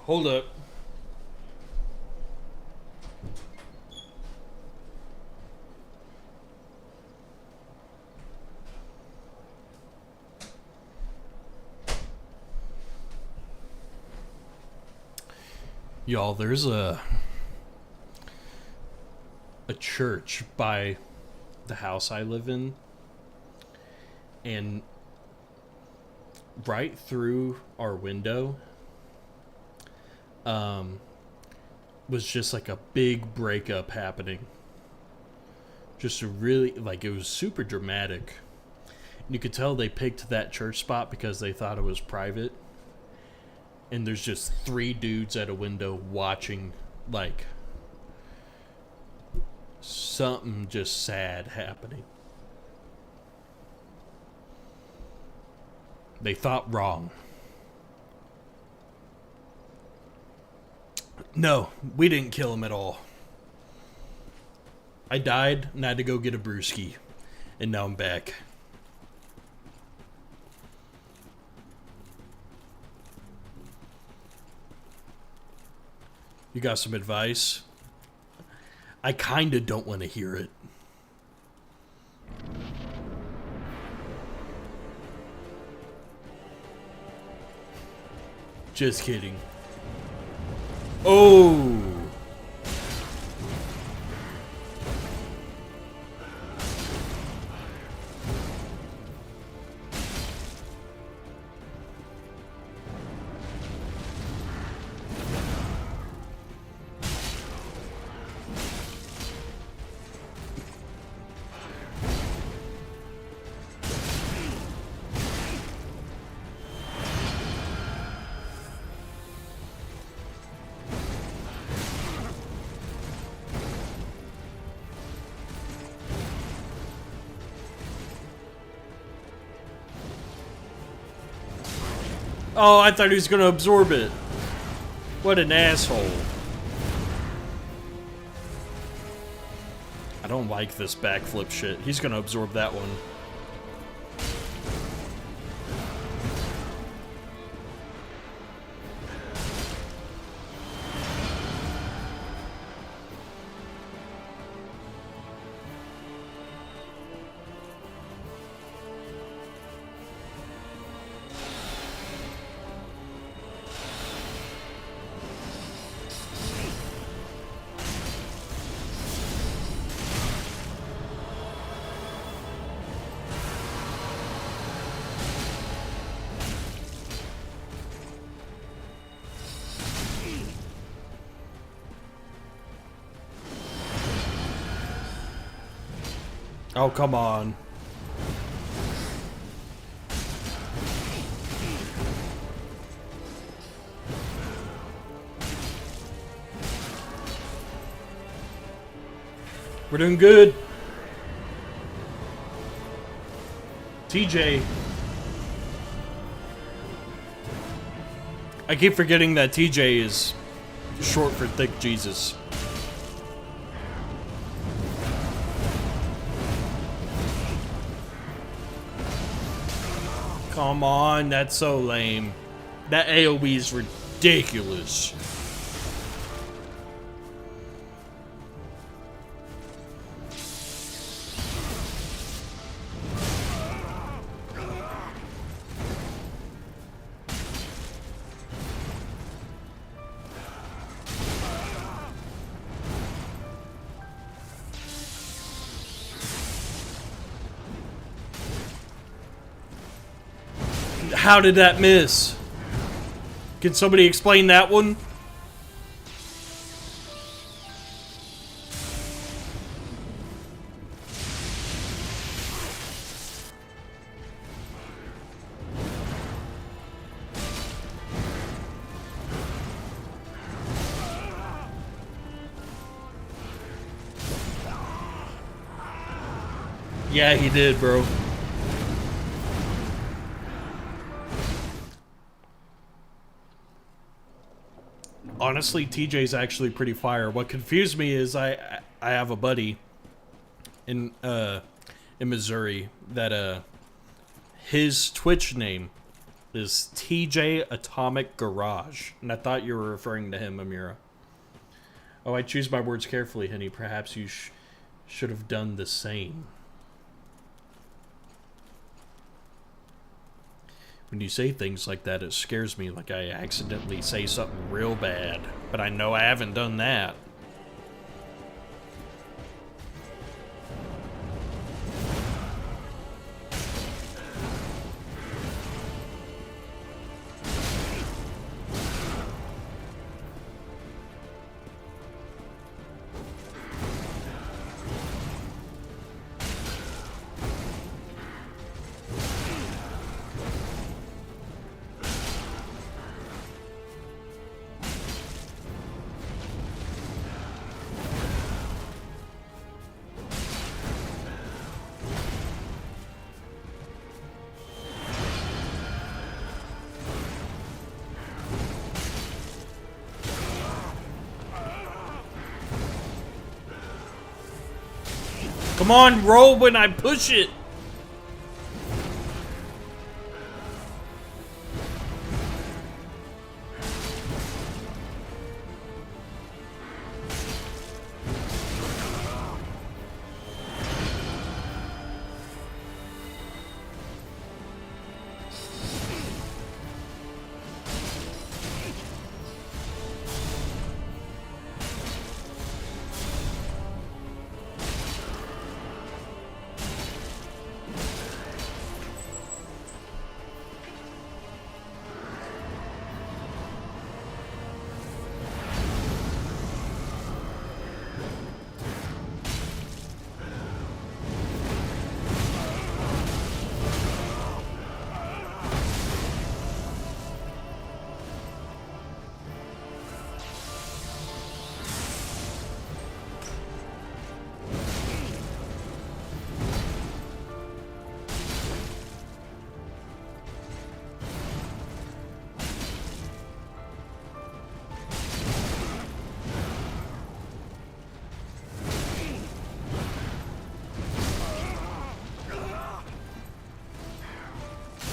Hold up. Y'all, there's a church by the house I live in, and right through our window was just like a big breakup happening. Just a really, like, it was super dramatic. And you could tell they picked that church spot because they thought it was private. And there's just 3 dudes at a window watching, like, something just sad happening. They thought wrong. No, we didn't kill him at all. I died and I had to go get a brewski. And now I'm back. You got some advice? I kinda don't want to hear it. Just kidding. Oh! Oh, I thought he was gonna absorb it. What an asshole. I don't like this backflip shit. He's gonna absorb that one. Oh, come on. We're doing good. TJ. I keep forgetting that TJ is short for Thick Jesus. Come on, that's so lame. That AoE is ridiculous. How did that miss? Can somebody explain that one? Yeah, he did, bro. Honestly, TJ's actually pretty fire. What confused me is I have a buddy in Missouri that his Twitch name is TJ Atomic Garage, and I thought you were referring to him, Amira. Oh, I choose my words carefully, honey. Perhaps you should have done the same. When you say things like that, it scares me like I accidentally say something real bad. But I know I haven't done that. Come on, roll when I push it.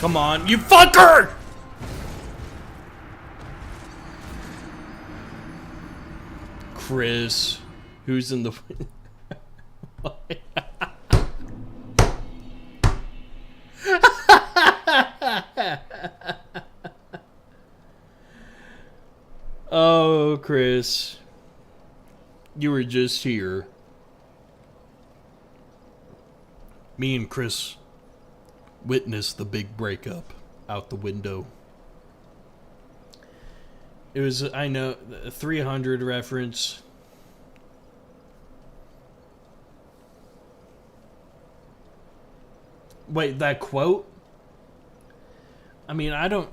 Come on, you fucker! Chris, who's in the... Oh, Chris. You were just here. Me and Chris witnessed the big breakup out the window. It was, I know, a 300 reference. Wait, that quote? I mean, I don't...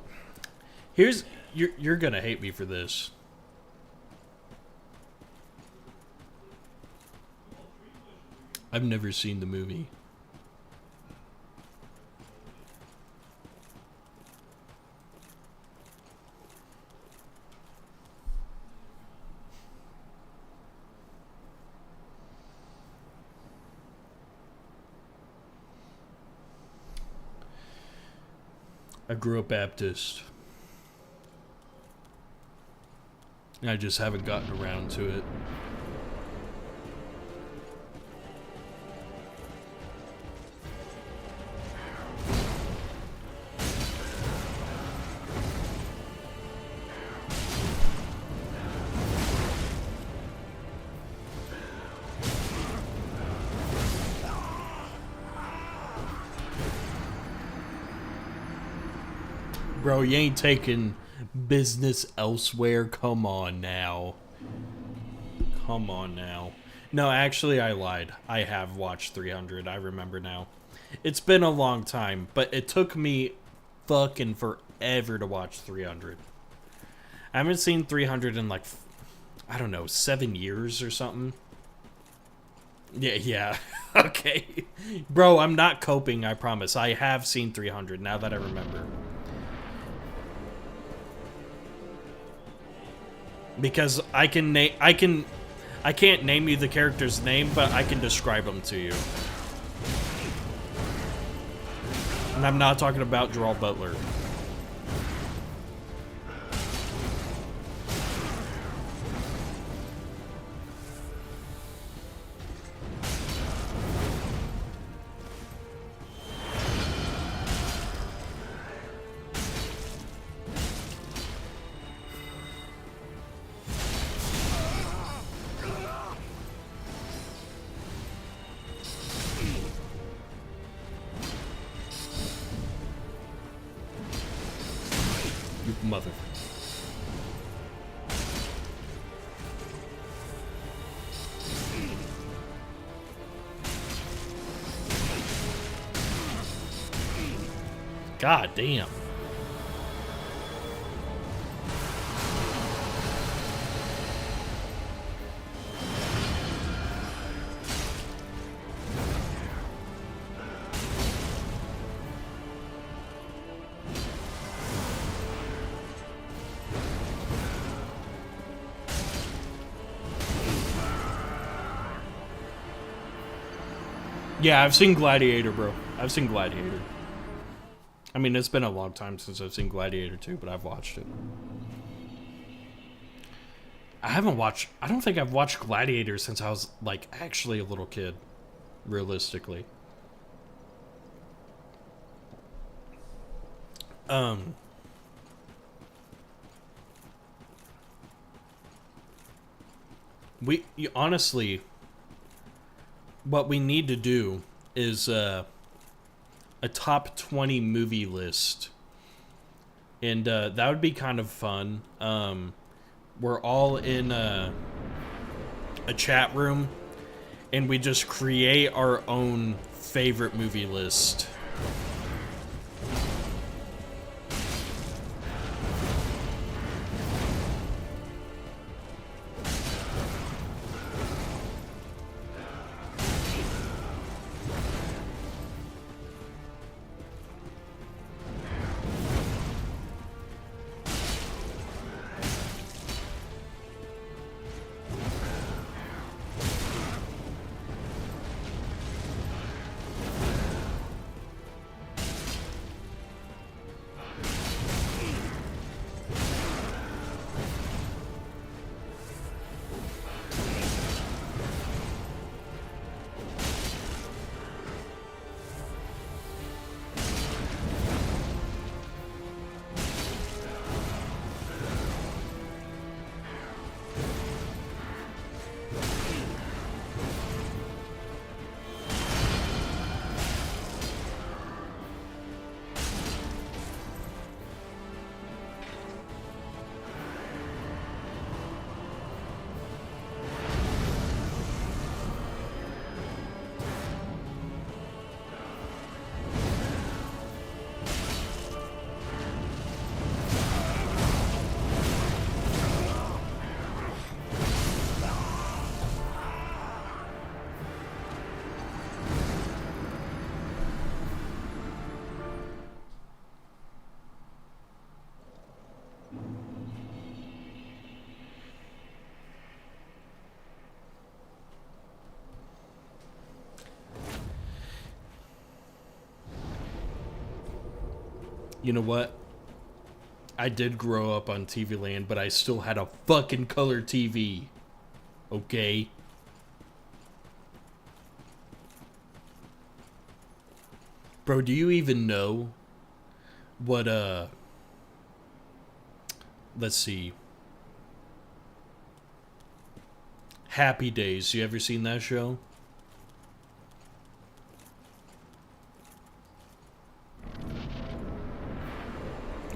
Here's... You're gonna hate me for this. I've never seen the movie. I grew up Baptist. I just haven't gotten around to it. Bro, you ain't taking business elsewhere. Come on now. Come on now. No, actually, I lied. I have watched 300. I remember now. It's been a long time, but it took me fucking forever to watch 300. I haven't seen 300 in like, I don't know, 7 years or something. Yeah. Okay. Bro, I'm not coping, I promise. I have seen 300 now that I remember. Because I can't name you the character's name, but I can describe them to you. And I'm not talking about Gerald Butler. Mother. God damn. Yeah, I've seen Gladiator, bro. I've seen Gladiator. I mean, it's been a long time since I've seen Gladiator 2, but I've watched it. I don't think I've watched Gladiator since I was, like, actually a little kid. Realistically. Honestly, what we need to do is a top 20 movie list, and that would be kind of fun. We're all in a chat room, and we just create our own favorite movie list. You know what? I did grow up on TV Land, but I still had a fucking color TV. Okay? Bro, do you even know what, let's see. Happy Days. You ever seen that show?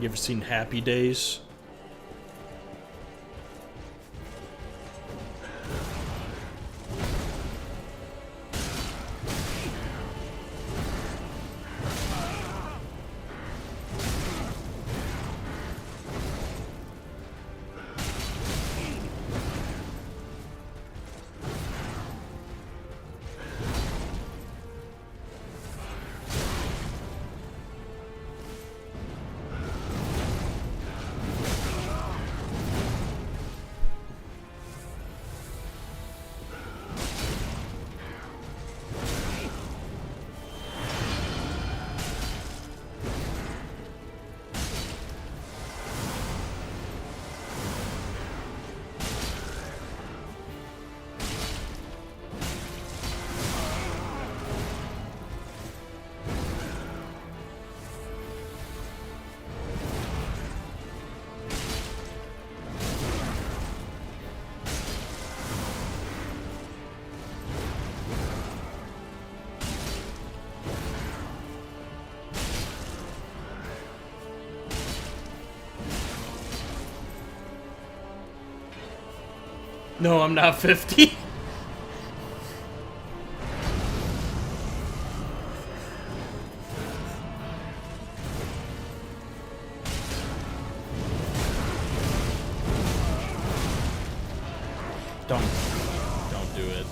You ever seen Happy Days? No, I'm not 50. Don't do it.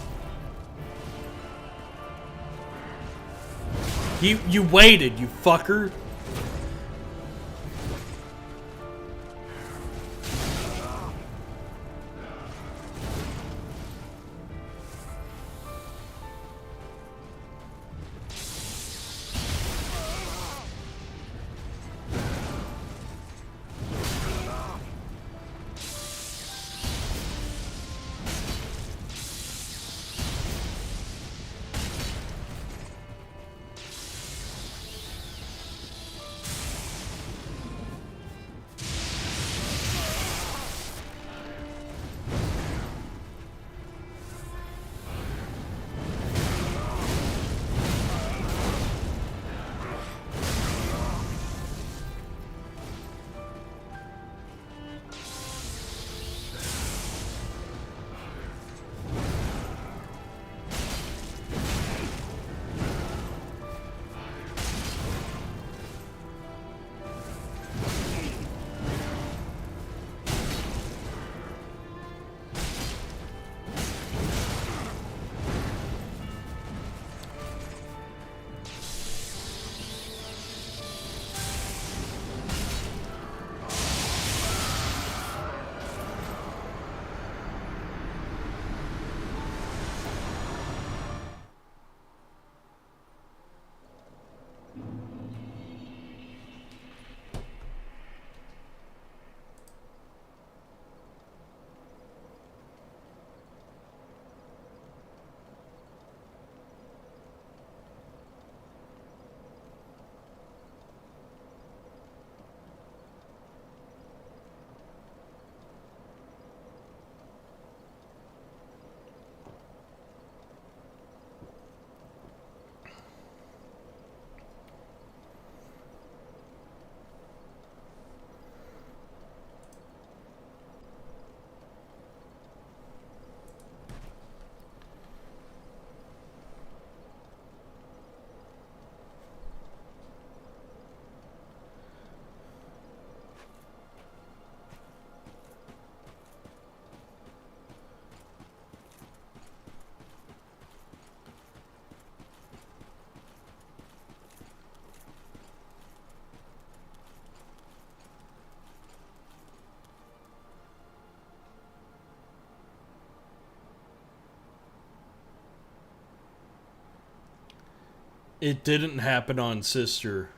You waited, you fucker. It didn't happen on Sister.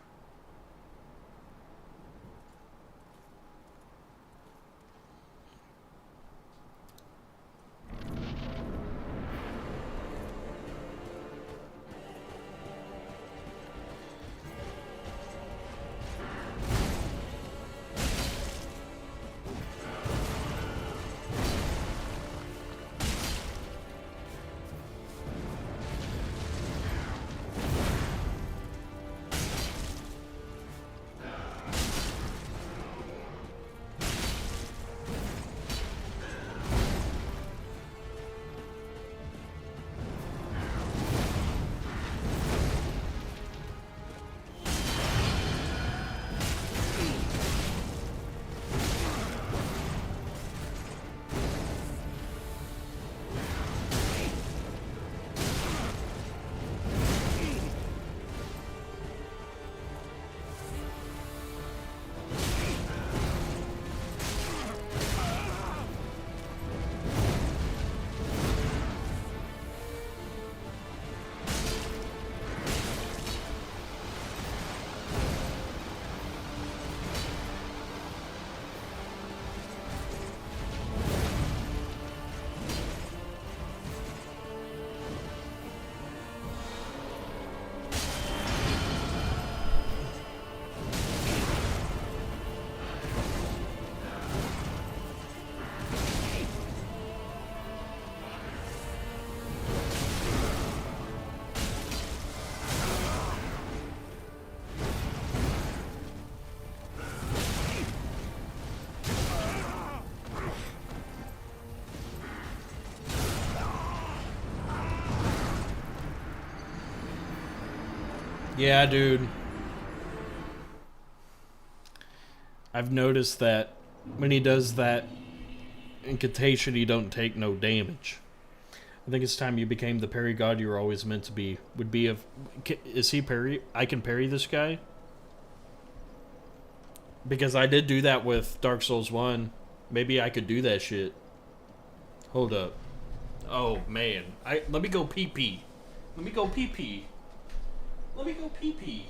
Yeah, dude. I've noticed that when he does that incantation, he don't take no damage. I think it's time you became the parry god you were always meant to be. Would be if... Is he parry? I can parry this guy? Because I did do that with Dark Souls 1. Maybe I could do that shit. Hold up. Oh, man. Let me go pee-pee. Let me go pee-pee. Let me go pee-pee.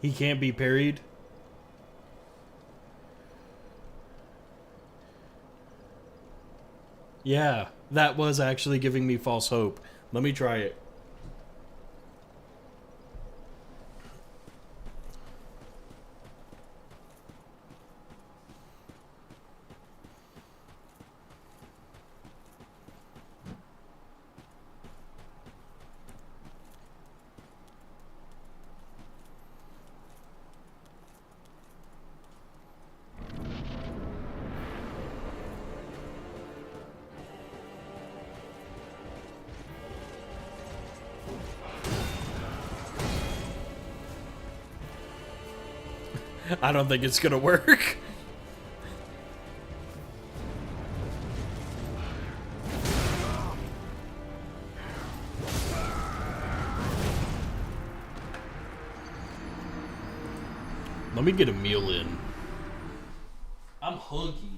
He can't be parried. Yeah, that was actually giving me false hope. Let me try it. I don't think it's gonna work. Let me get a meal in. I'm hungry.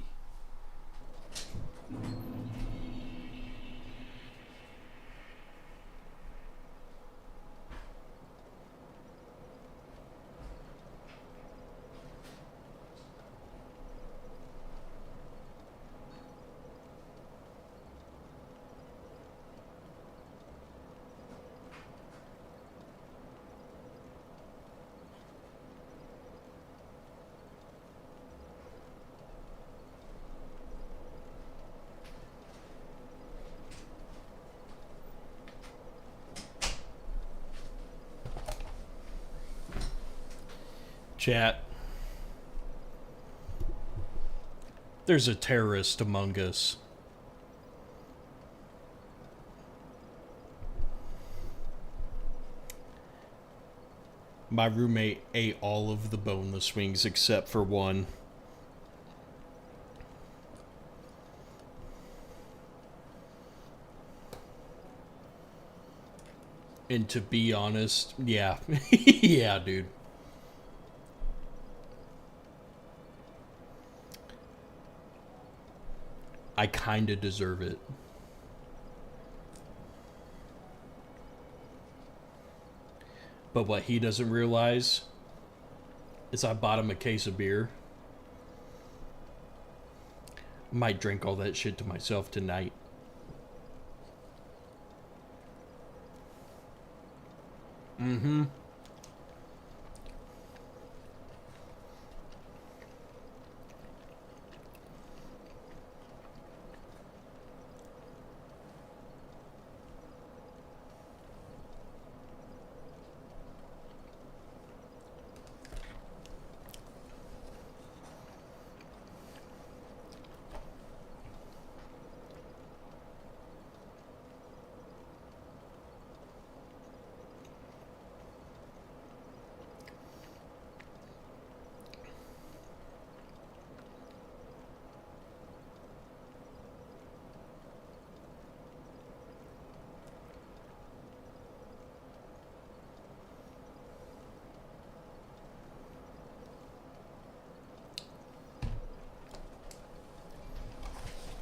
Chat. There's a terrorist among us. My roommate ate all of the boneless wings except for one. And to be honest, yeah. Yeah, dude. I kinda deserve it. But what he doesn't realize is I bought him a case of beer. Might drink all that shit to myself tonight.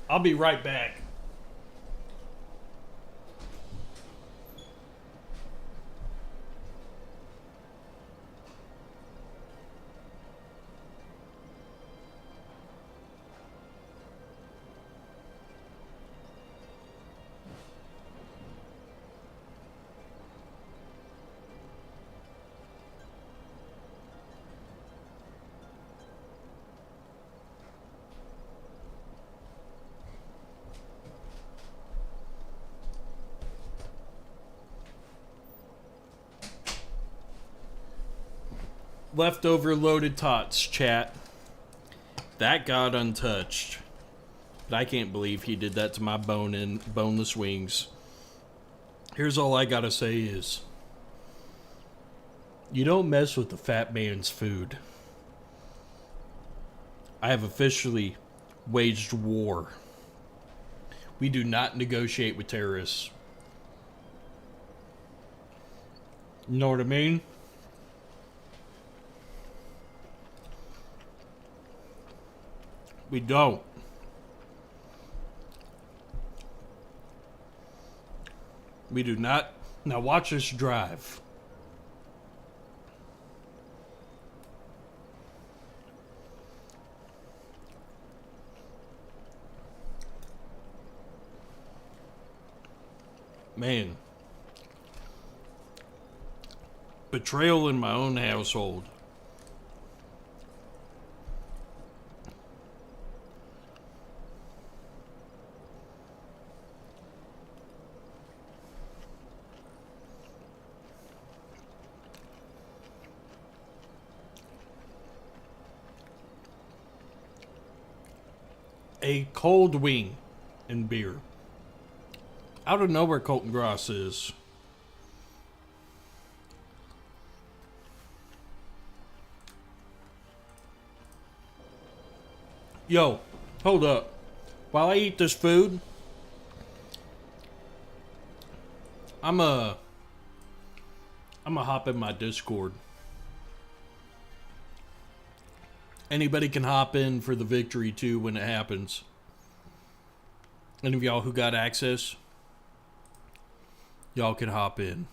I'll be right back. Leftover loaded tots, chat. That got untouched. But I can't believe he did that to my boneless wings. Here's all I gotta say is, you don't mess with the fat man's food. I have officially waged war. We do not negotiate with terrorists. You know what I mean? We don't. We do not. Now watch us drive. Man. Betrayal in my own household. A cold wing and beer. I don't know where Colton Gross is. Yo, hold up. While I eat this food, I'm a hop in my Discord. Anybody can hop in for the victory too when it happens. Any of y'all who got access, y'all can hop in.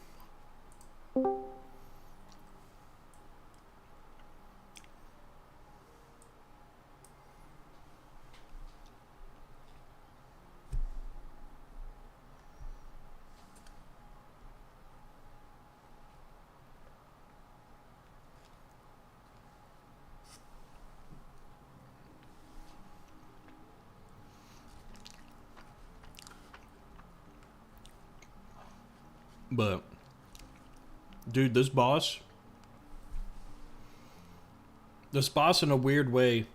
But, dude, this boss in a weird way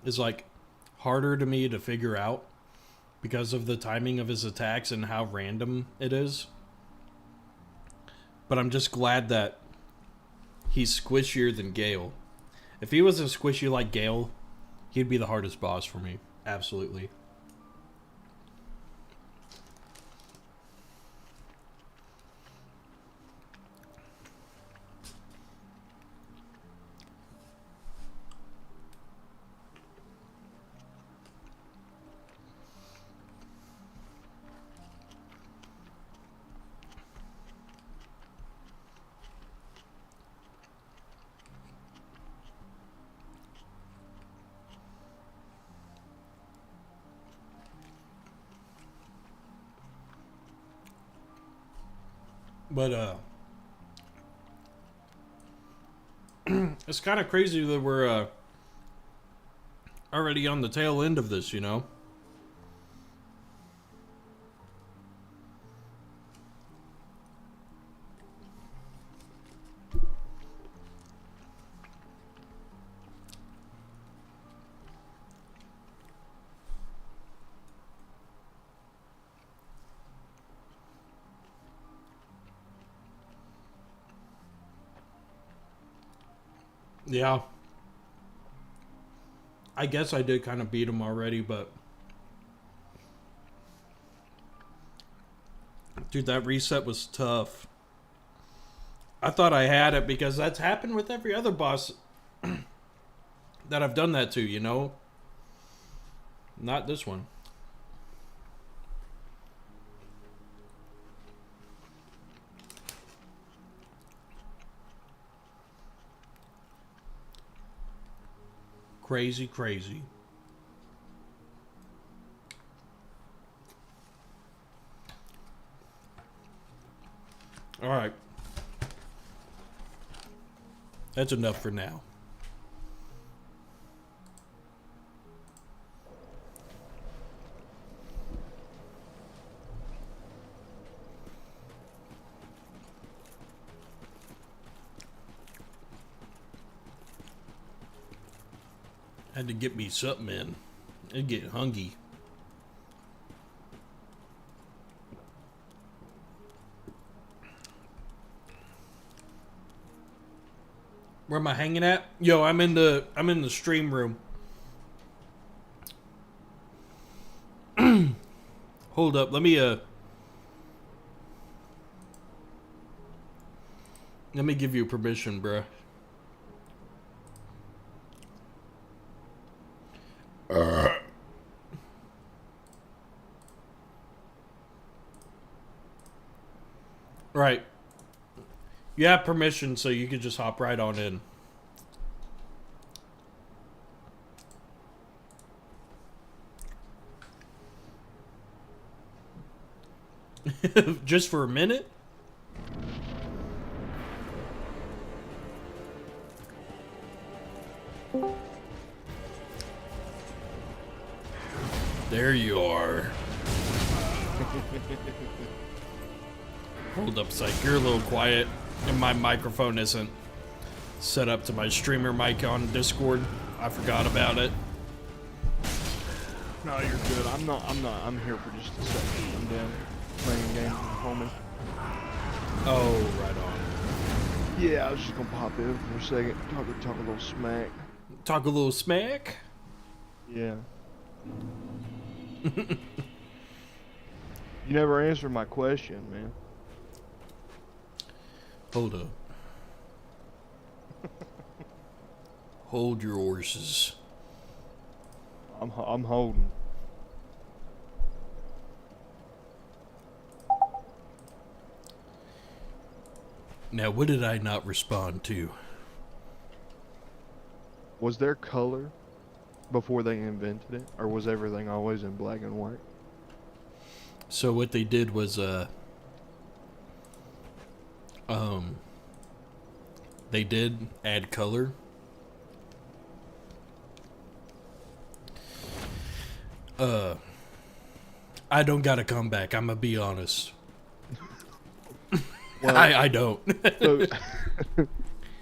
is like harder to me to figure out because of the timing of his attacks and how random it is. But I'm just glad that he's squishier than Gale. If he wasn't squishy like Gale, he'd be the hardest boss for me. Absolutely. But, it's kind of crazy that we're, already on the tail end of this, you know? Yeah. I guess I did kind of beat him already, but... Dude, that reset was tough. I thought I had it because that's happened with every other boss that I've done that to, you know? Not this one. Crazy, crazy. All right. That's enough for now. Had to get me something in. I'd get hungry. Where am I hanging at? Yo, I'm in the stream room. Hold up, let me give you permission, bruh. Right. You have permission, so you can just hop right on in. Just for a minute? There you are. Hold up, psych. You're a little quiet, and my microphone isn't set up to my streamer mic on Discord. I forgot about it. No, you're good. I'm here for just a second. I'm down playing games with homie. Oh, right on. Yeah, I was just gonna pop in for a second, talk a little smack. Talk a little smack? Yeah. You never answered my question, man. Hold up. Hold your horses. I'm holding. Now, what did I not respond to? Was there color before they invented it, or was everything always in black and white? So what they did was, they did add color. I don't gotta come back. I'm gonna be honest. Well, I don't. so,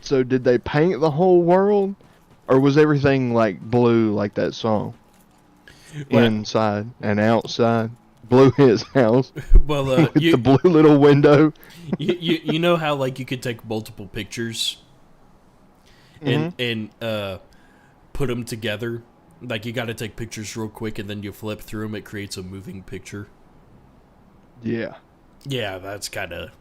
so did they paint the whole world, or was everything like blue, like that song? Well- Inside and outside, blue his house Well, with you, the blue little window. you know how like you could take multiple pictures and put them together. Like you got to take pictures real quick, and then you flip through them. It creates a moving picture. Yeah. Yeah, it's kind of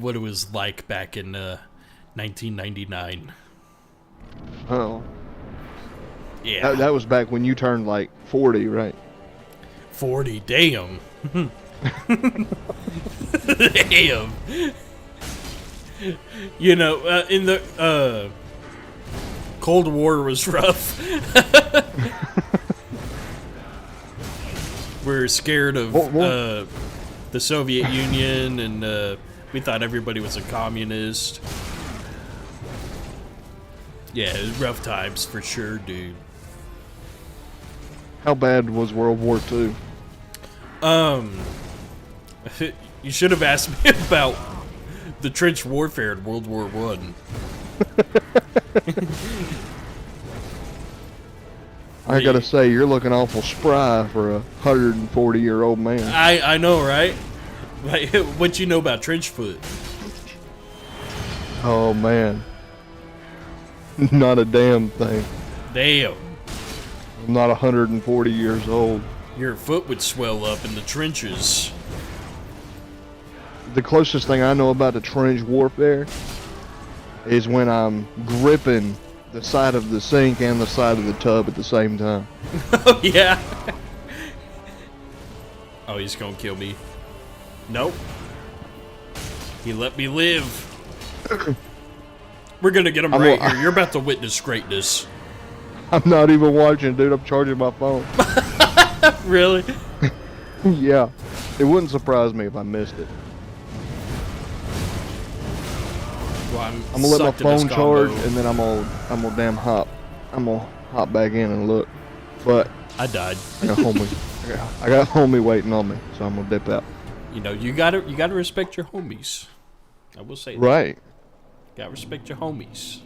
what it was like back in 1999. Oh, Yeah, that was back when you turned like 40, right? 40. Damn. Damn. You know, in the Cold War was rough. We're scared of the Soviet Union, and we thought everybody was a communist. Yeah, it was rough times for sure, dude. How bad was World War II? You should have asked me about the trench warfare in World War One. I gotta say, you're looking awful spry for a 140-year-old man. I know, right? Like, what you know about trench foot? Oh man, not a damn thing. Damn, I'm not 140 years old. your foot would swell up in the trenches. The closest thing I know about the trench warfare is when I'm gripping the side of the sink and the side of the tub at the same time. Oh, yeah. Oh, he's gonna kill me. Nope. He let me live. We're gonna get him right here. You're about to witness greatness. I'm not even watching, dude. I'm charging my phone. Really? Yeah. It wouldn't surprise me if I missed it. Well, I'm gonna let my sucked in this phone combo. charge and then I'm gonna damn hop. I'm gonna hop back in and look. But I died. I got homie. I got homie waiting on me, so I'm gonna dip out. You know, you gotta respect your homies. I will say that. Right. Gotta respect your homies.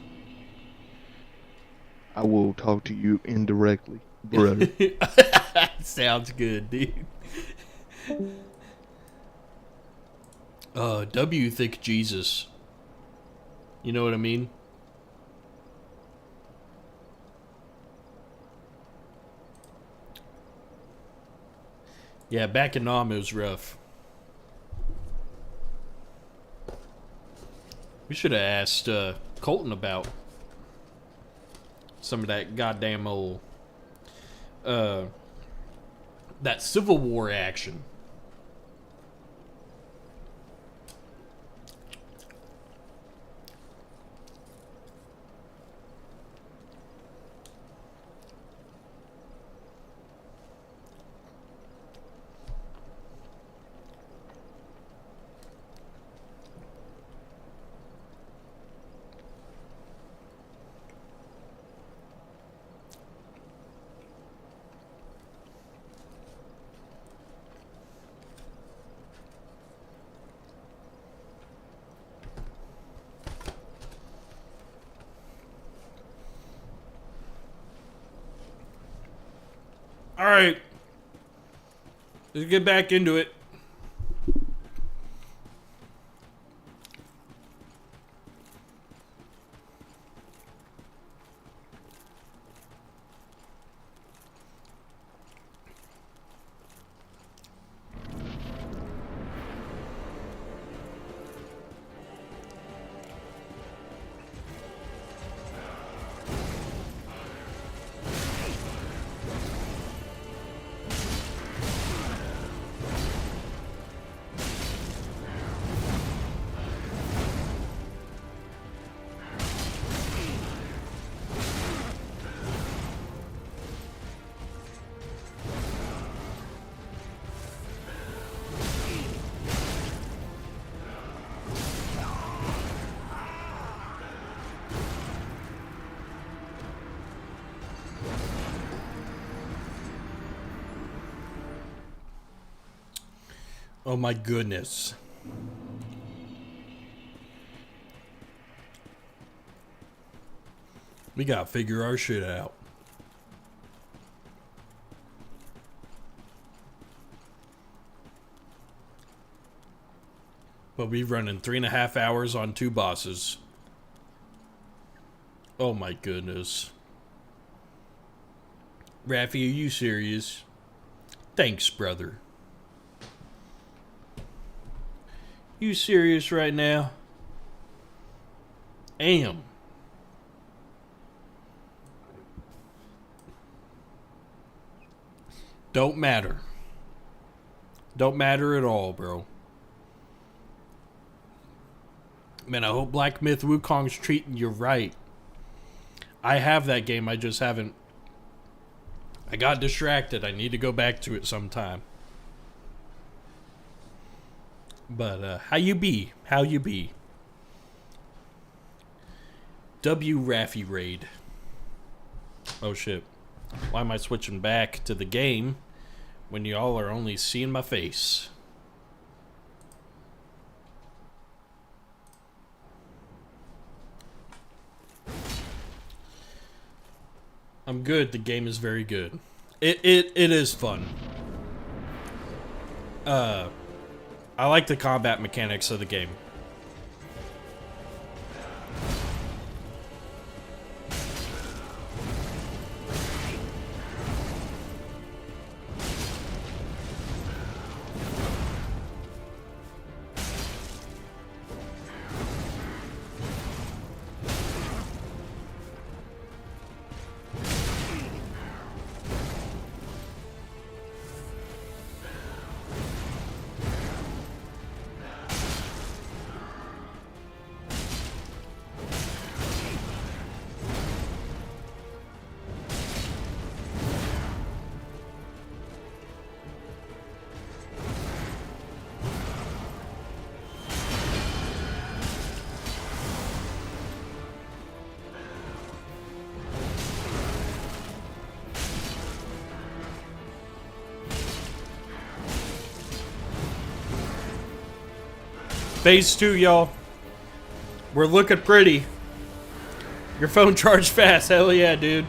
I will talk to you indirectly, brother. Sounds good, dude. W thick Jesus. You know what I mean? Yeah, back in Nam it was rough. We should have asked Colton about some of that goddamn old that Civil War action. All right, let's get back into it. Oh my goodness. We gotta figure our shit out. But we're running 3.5 hours on 2 bosses. Oh my goodness. Raffy, are you serious? Thanks, brother. You serious right now? Am. Don't matter. Don't matter at all, bro. Man, I hope Black Myth Wukong's treating you right. I have that game, I just haven't. I got distracted. I need to go back to it sometime. But, how you be? How you be? W Raffy Raid. Oh shit. Why am I switching back to the game when y'all are only seeing my face? I'm good. The game is very good. It is fun. I like the combat mechanics of the game. Phase 2, y'all. We're looking pretty. Your phone charged fast. Hell yeah, dude.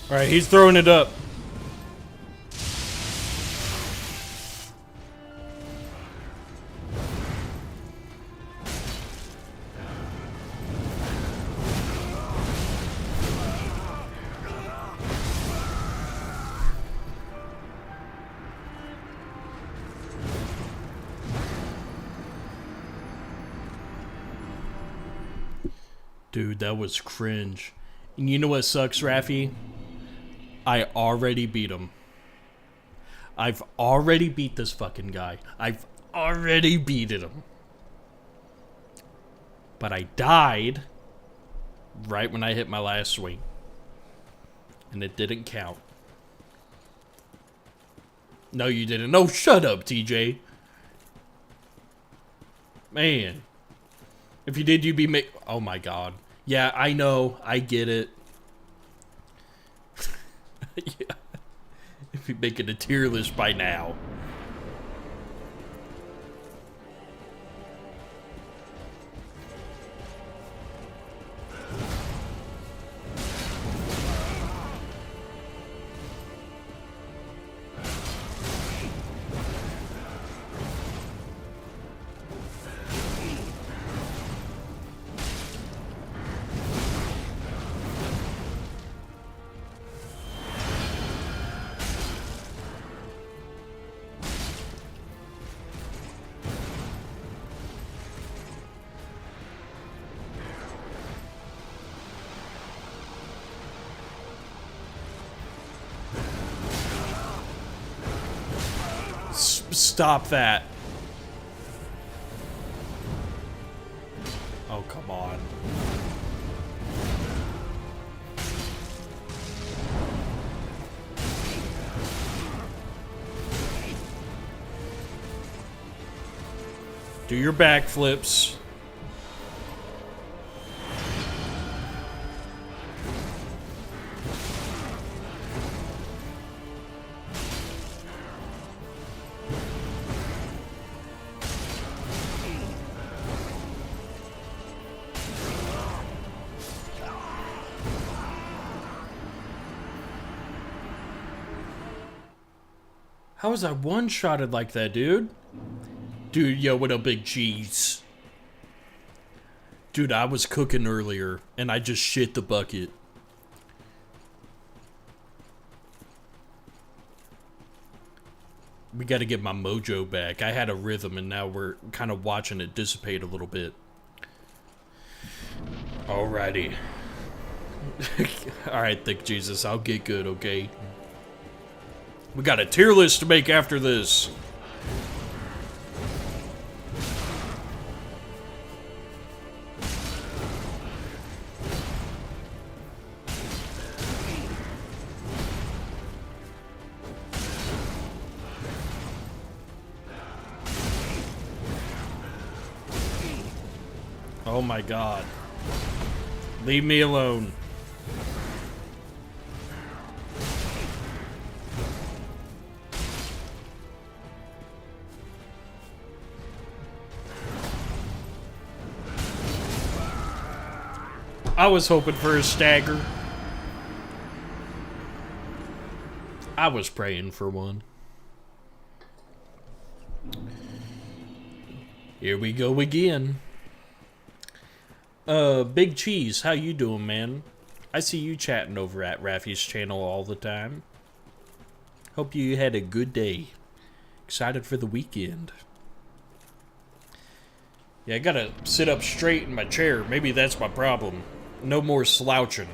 Alright, he's throwing it up. Dude, that was cringe. And you know what sucks, Raffy? I already beat him. I've already beat this fucking guy. I've already beaten him. But I died right when I hit my last swing. And it didn't count. No, you didn't. No, shut up, TJ. Man. If you did, you'd be oh my god. Yeah, I know. I get it. Yeah. If you make it a tier list by now. Stop that. Oh, come on. Do your backflips. How was I one-shotted like that, dude? Dude, yo, what up, big cheese? Dude, I was cooking earlier, and I just shit the bucket. We gotta get my mojo back. I had a rhythm, and now we're kind of watching it dissipate a little bit. Alrighty. Alright, thick Jesus, I'll get good, okay? We got a tier list to make after this. Oh my god. Leave me alone. I was hoping for a stagger. I was praying for one. Here we go again. Big Cheese, how you doing, man? I see you chatting over at Raffy's channel all the time. Hope you had a good day. Excited for the weekend. Yeah, I gotta sit up straight in my chair. Maybe that's my problem. No more slouching.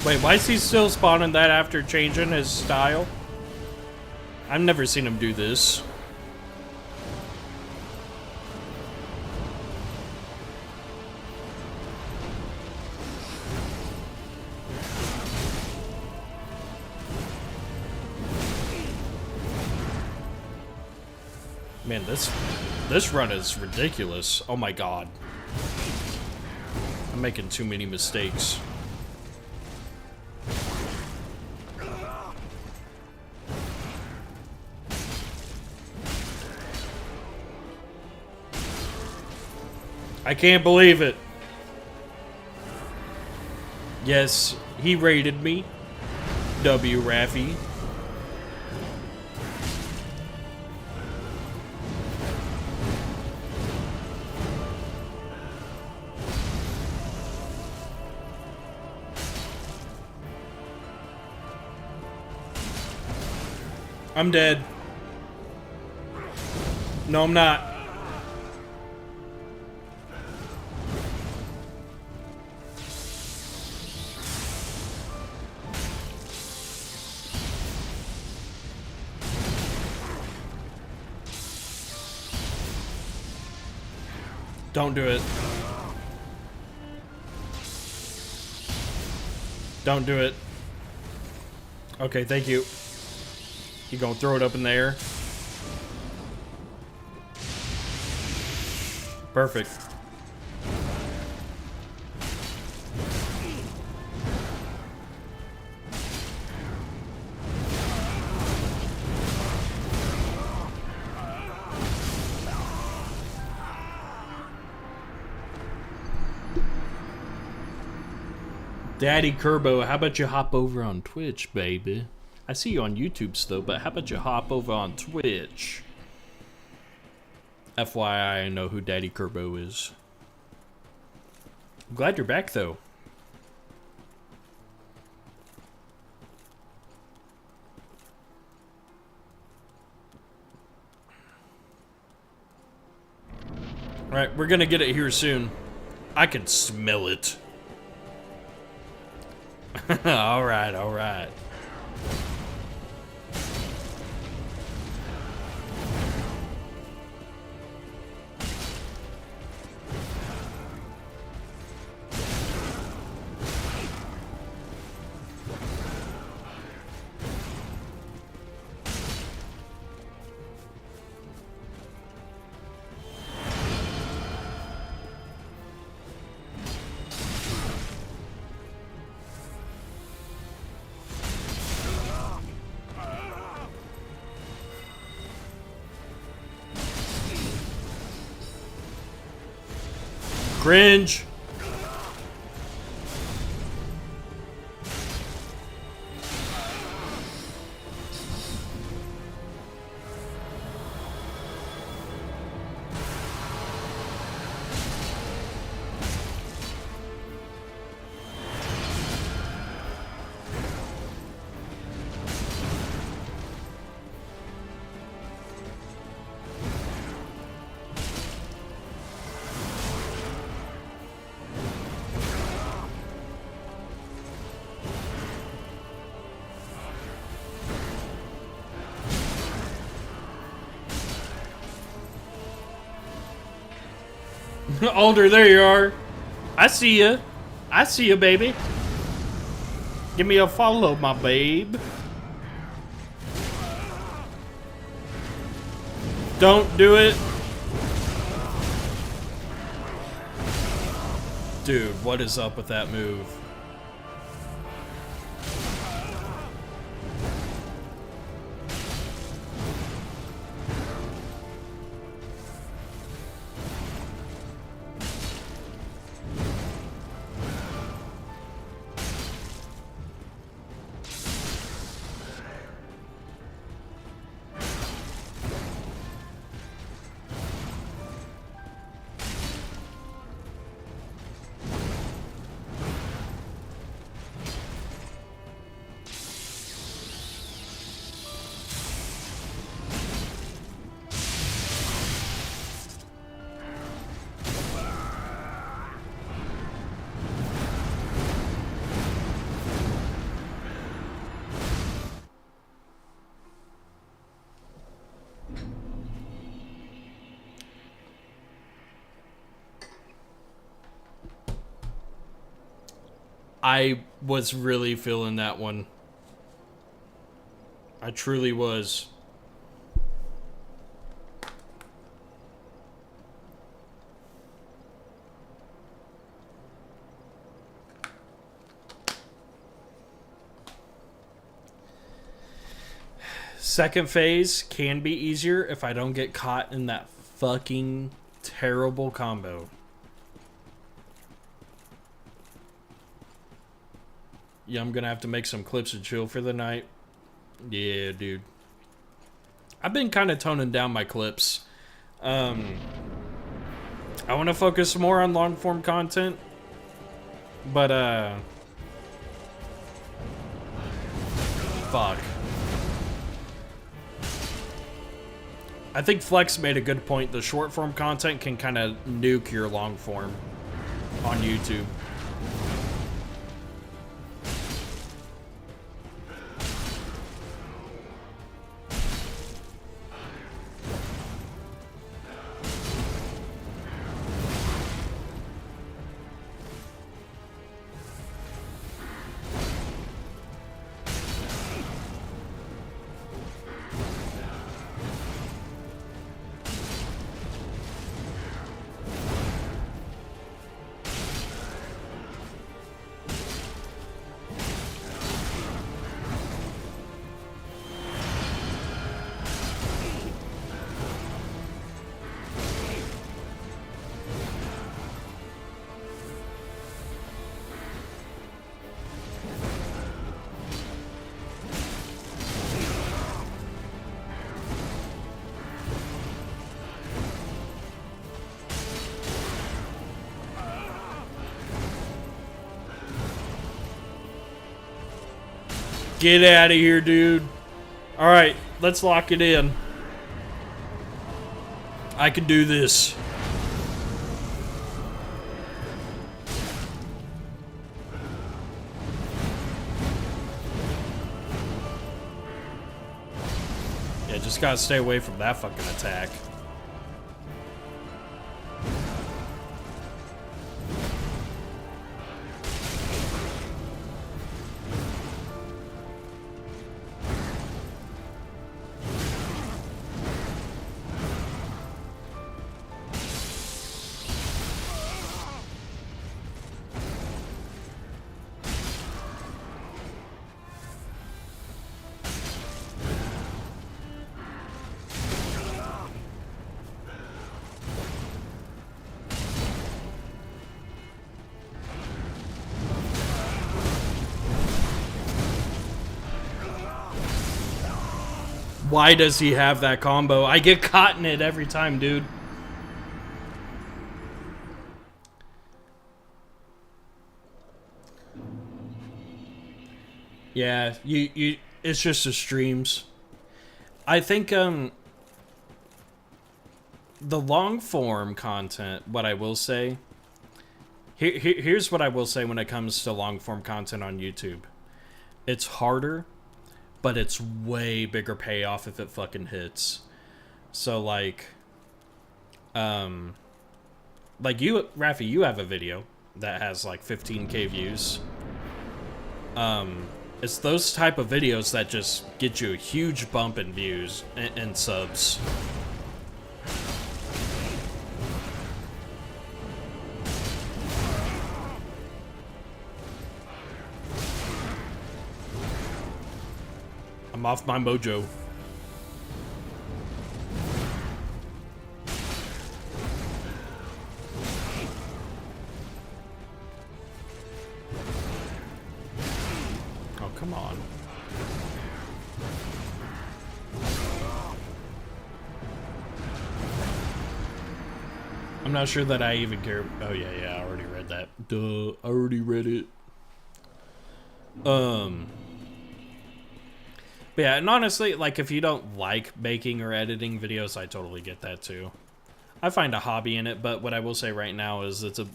Wait, why is he still spawning that after changing his style? I've never seen him do this. Man, this run is ridiculous. Oh my god. I'm making too many mistakes. I can't believe it. Yes, he raided me. W. Raffy. I'm dead. No, I'm not. Don't do it. Don't do it. Okay, thank you. You gonna throw it up in the air? Perfect. Daddy Kerbo, how about you hop over on Twitch, baby? I see you on YouTube still, but how about you hop over on Twitch? FYI, I know who Daddy Kerbo is. I'm glad you're back, though. Alright, we're gonna get it here soon. I can smell it. Alright, alright. Cringe. Alder, there you are. I see you. I see you, baby. Give me a follow, my babe. Don't do it. Dude, what is up with that move? I was really feeling that one. I truly was. Second phase can be easier if I don't get caught in that fucking terrible combo. Yeah, I'm gonna have to make some clips and chill for the night. Yeah, dude. I've been kind of toning down my clips. I want to focus more on long form content, but fuck. I think Flex made a good point. The short form content can kind of nuke your long form on YouTube. Get out of here, dude. Alright, let's lock it in. I can do this. Yeah, just gotta stay away from that fucking attack. Why does he have that combo? I get caught in it every time, dude. Yeah, it's just the streams. I think the long form content, what I will say, here's what I will say when it comes to long form content on YouTube. It's harder, but it's way bigger payoff if it fucking hits. So like Like you, Rafi, you have a video that has like 15K views. It's those type of videos that just get you a huge bump in views and subs. I'm off my mojo. Oh, come on. I'm not sure that I even care. Oh, yeah, I already read that. Duh, I already read it. But yeah, and honestly, like, if you don't like making or editing videos, I totally get that, too. I find a hobby in it, but what I will say right now is it's a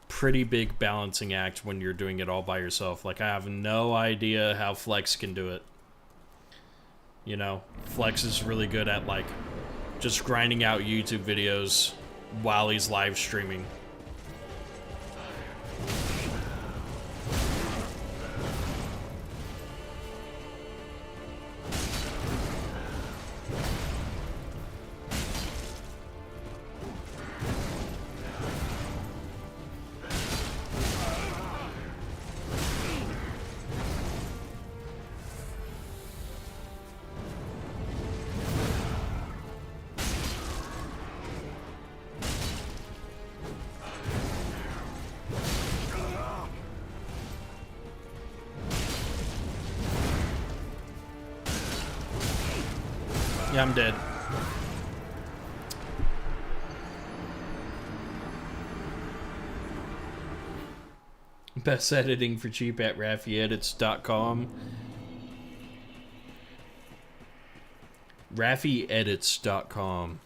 pretty big balancing act when you're doing it all by yourself. Like, I have no idea how Flex can do it. You know, Flex is really good at, like, just grinding out YouTube videos while he's live streaming. Yeah, I'm dead. Best editing for cheap at RafiEdits.com. RafiEdits.com.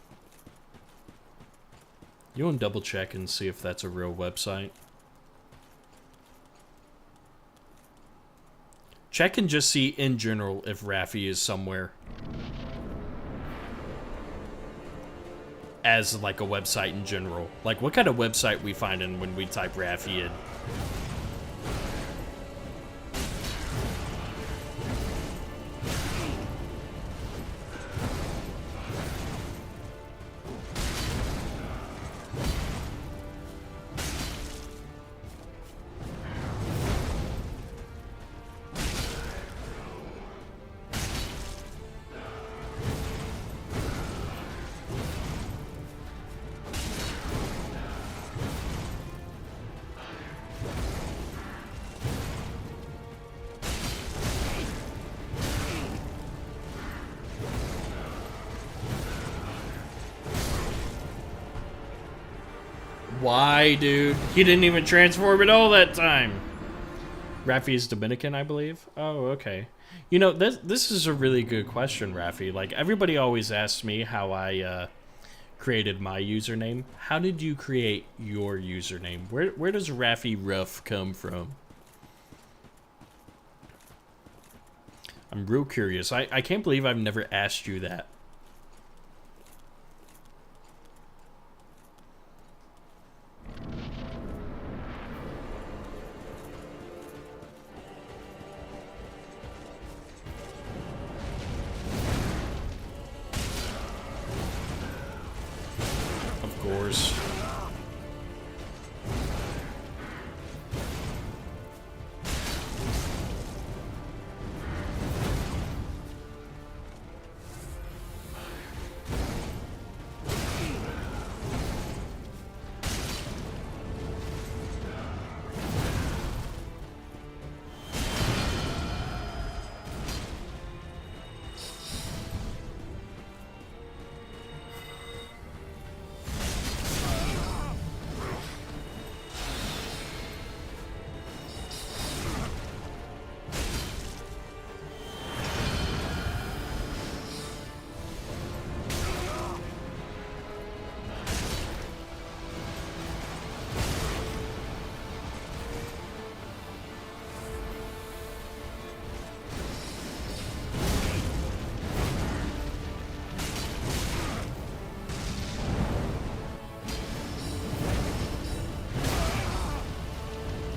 You want to double check and see if that's a real website? Check and just see in general if Rafi is somewhere as like a website in general. Like what kind of website we find in when we type Rafi in. Why, dude? He didn't even transform it all that time. Rafi is Dominican, I believe. Oh, okay. You know, this is a really good question, Rafi. Like, everybody always asks me how I created my username. How did you create your username? Where does Rafi Ruff come from? I'm real curious. I can't believe I've never asked you that. Of course.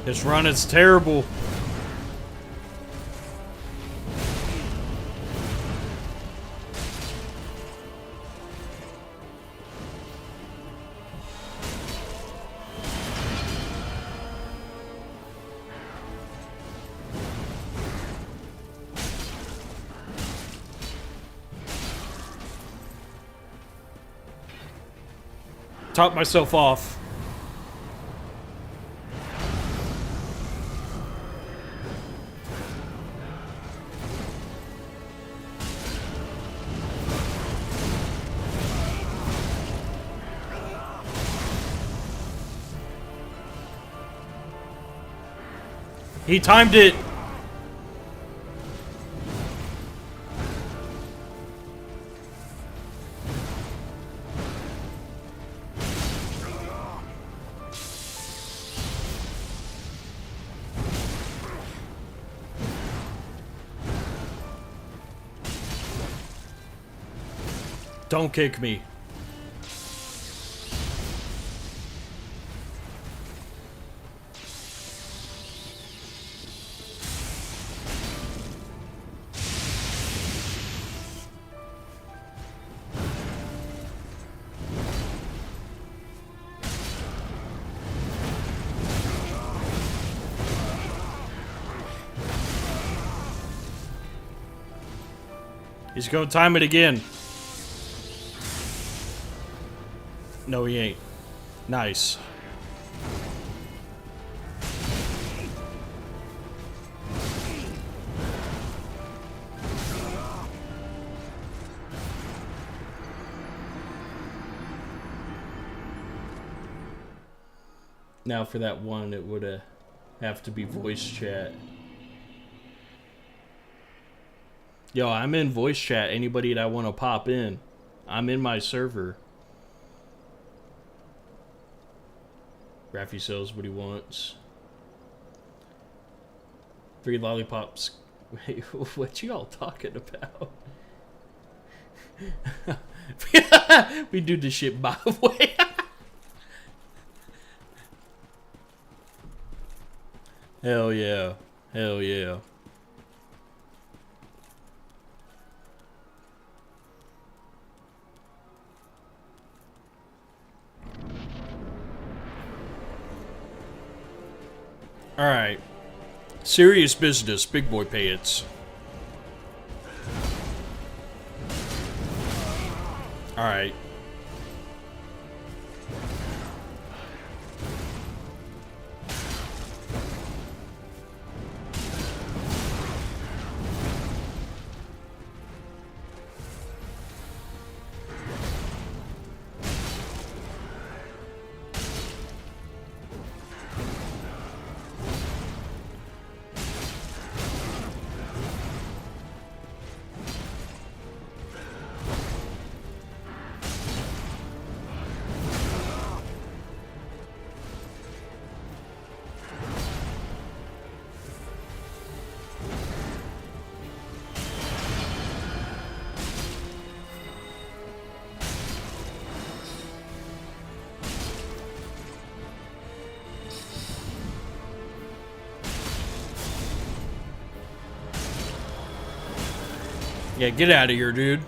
This run is terrible. Top myself off. He timed it. Don't kick me. He's gonna time it again. No, he ain't. Nice. Now for that one, it would have to be voice chat. Yo, I'm in voice chat. Anybody that want to pop in, I'm in my server. Raffy sells what he wants. 3 lollipops. Wait, what you all talking about? We do this shit my way. Hell yeah. Hell yeah. Alright. Serious business, big boy pants. Alright. Yeah, get out of here, dude.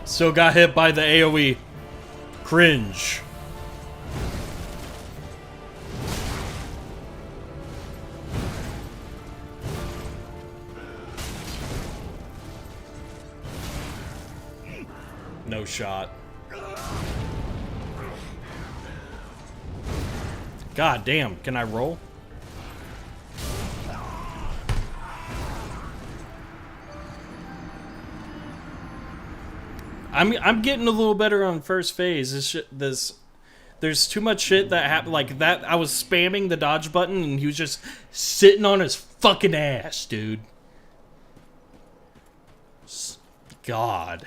Still got hit by the AoE. Cringe. No shot. God damn, can I roll? I'm getting a little better on first phase. There's too much shit that happened like that. I was spamming the dodge button and he was just sitting on his fucking ass, dude. God.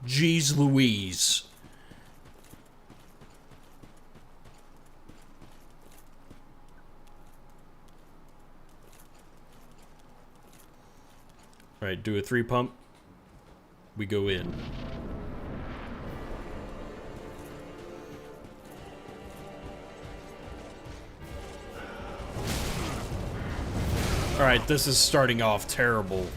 Jeez Louise. Alright, do a 3 pump. We go in. Alright, this is starting off terrible.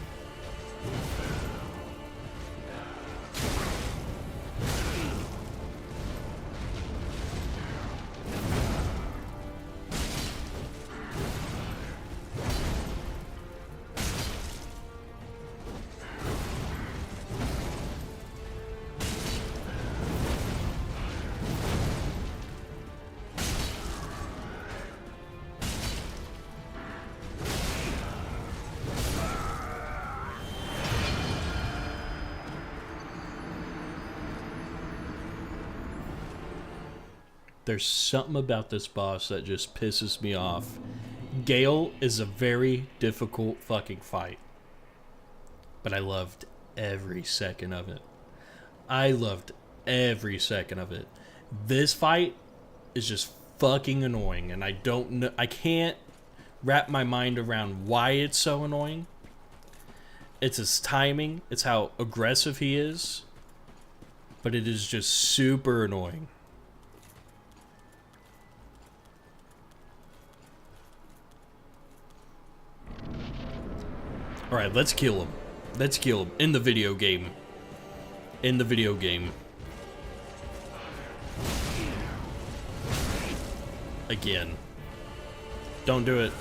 There's something about this boss that just pisses me off. Gale is a very difficult fucking fight. But I loved every second of it. I loved every second of it. This fight is just fucking annoying, and I don't know, I can't wrap my mind around why it's so annoying. It's his timing, it's how aggressive he is, but it is just super annoying. Alright, let's kill him. Let's kill him. In the video game. In the video game. Again. Don't do it.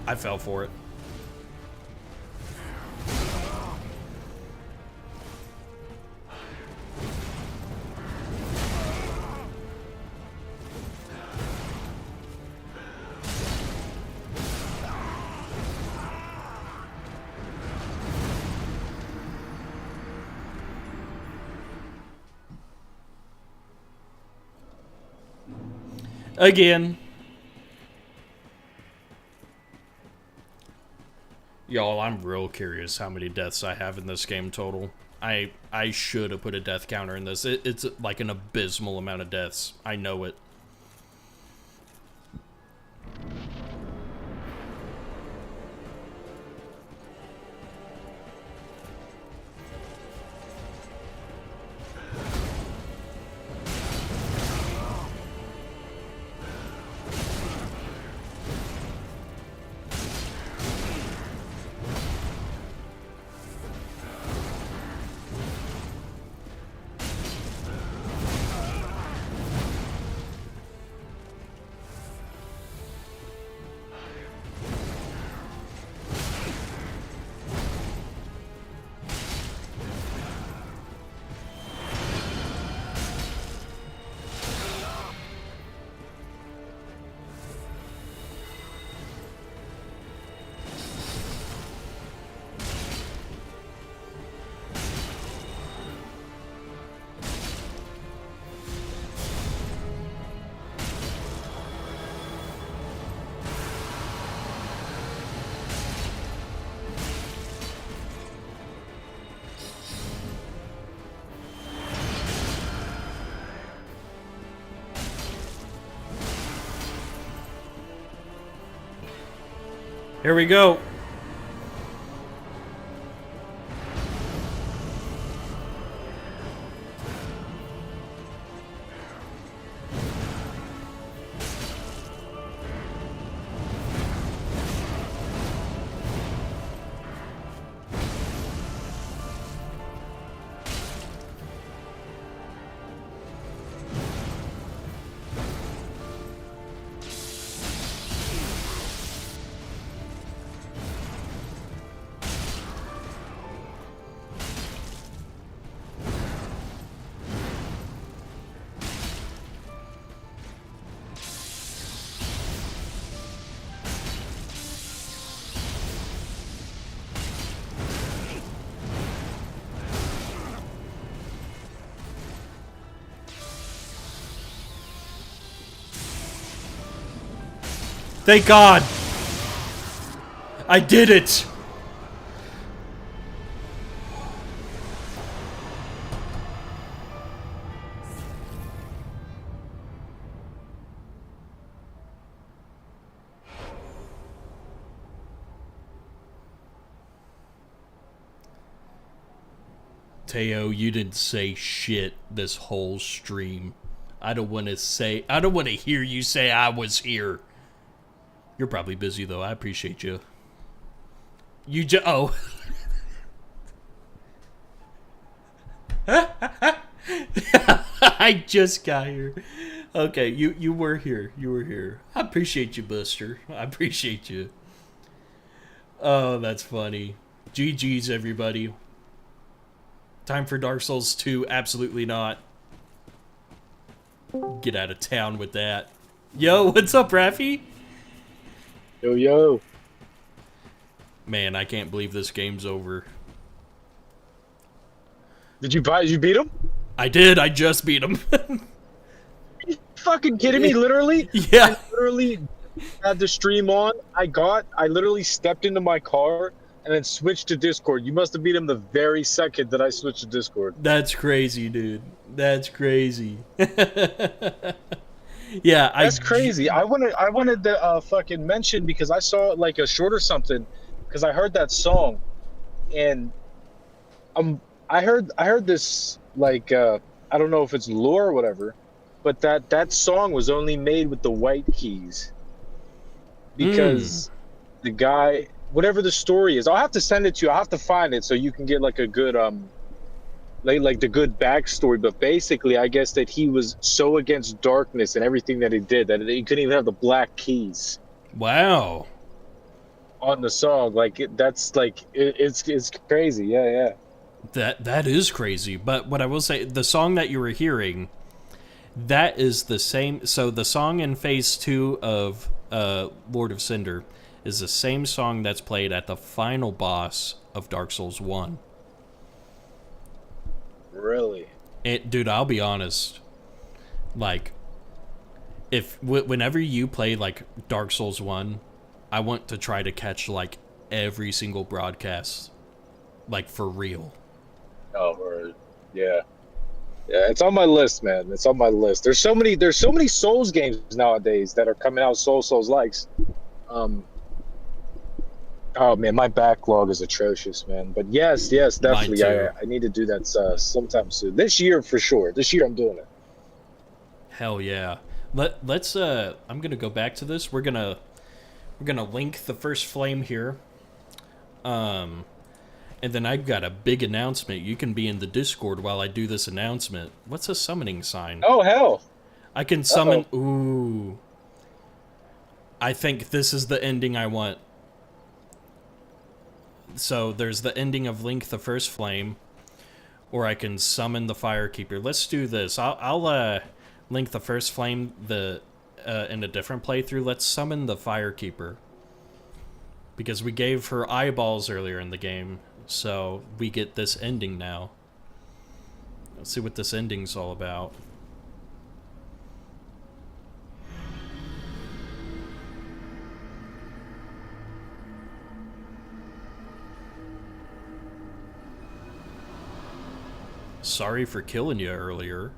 I fell for it. Again. Y'all, I'm real curious how many deaths I have in this game total. I should have put a death counter in this. It's like an abysmal amount of deaths. I know it. Here we go. Thank God! I did it! Mateo, you didn't say shit this whole stream. I don't want to hear you say I was here. You're probably busy though. I appreciate you. Oh. I just got here. Okay, you were here. You were here. I appreciate you, Buster. I appreciate you. Oh, that's funny. GG's, everybody. Time for Dark Souls 2? Absolutely not. Get out of town with that. Yo, what's up, Raffy? Yo. Man, I can't believe this game's over. Did you beat him? I did. I just beat him. You fucking kidding me? Literally? Yeah. I literally had the stream on. I literally stepped into my car and then switched to Discord. You must have beat him the very second that I switched to Discord. That's crazy, dude. That's crazy. Yeah, That's crazy. I wanted to fucking mention because I saw like a short or something because I heard that song and I heard this like I don't know if it's lore or whatever, but that song was only made with the white keys because the guy, whatever the story is, I'll have to send it to you. I'll have to find it so you can get like a good like the good backstory. But basically, I guess that he was so against darkness and everything that he did that he couldn't even have the black keys. Wow. On the song, like it's crazy. Yeah. That is crazy. But what I will say, the song that you were hearing, that is the same. So the song in Phase 2 of Lord of Cinder is the same song that's played at the final boss of Dark Souls 1. Really? Dude, I'll be honest. Like, whenever you play like Dark Souls 1, I want to try to catch like every single broadcast, like for real. Oh, yeah. Yeah, it's on my list, man. It's on my list. There's so many Souls games nowadays that are coming out Souls likes. Oh man, my backlog is atrocious, man. But yes, definitely. I need to do that sometime soon. This year for sure. This year I'm doing it. Hell yeah. Let's I'm gonna go back to this. We're gonna link the first flame here. And then I've got a big announcement. You can be in the Discord while I do this announcement. What's a summoning sign? Oh hell. I can summon. Ooh. I think this is the ending I want. So there's the ending of Link the First Flame, or I can summon the Firekeeper. Let's do this. I'll Link the First Flame in a different playthrough. Let's summon the Firekeeper, because we gave her eyeballs earlier in the game, so we get this ending now. Let's see what this ending's all about. Sorry for killing you earlier.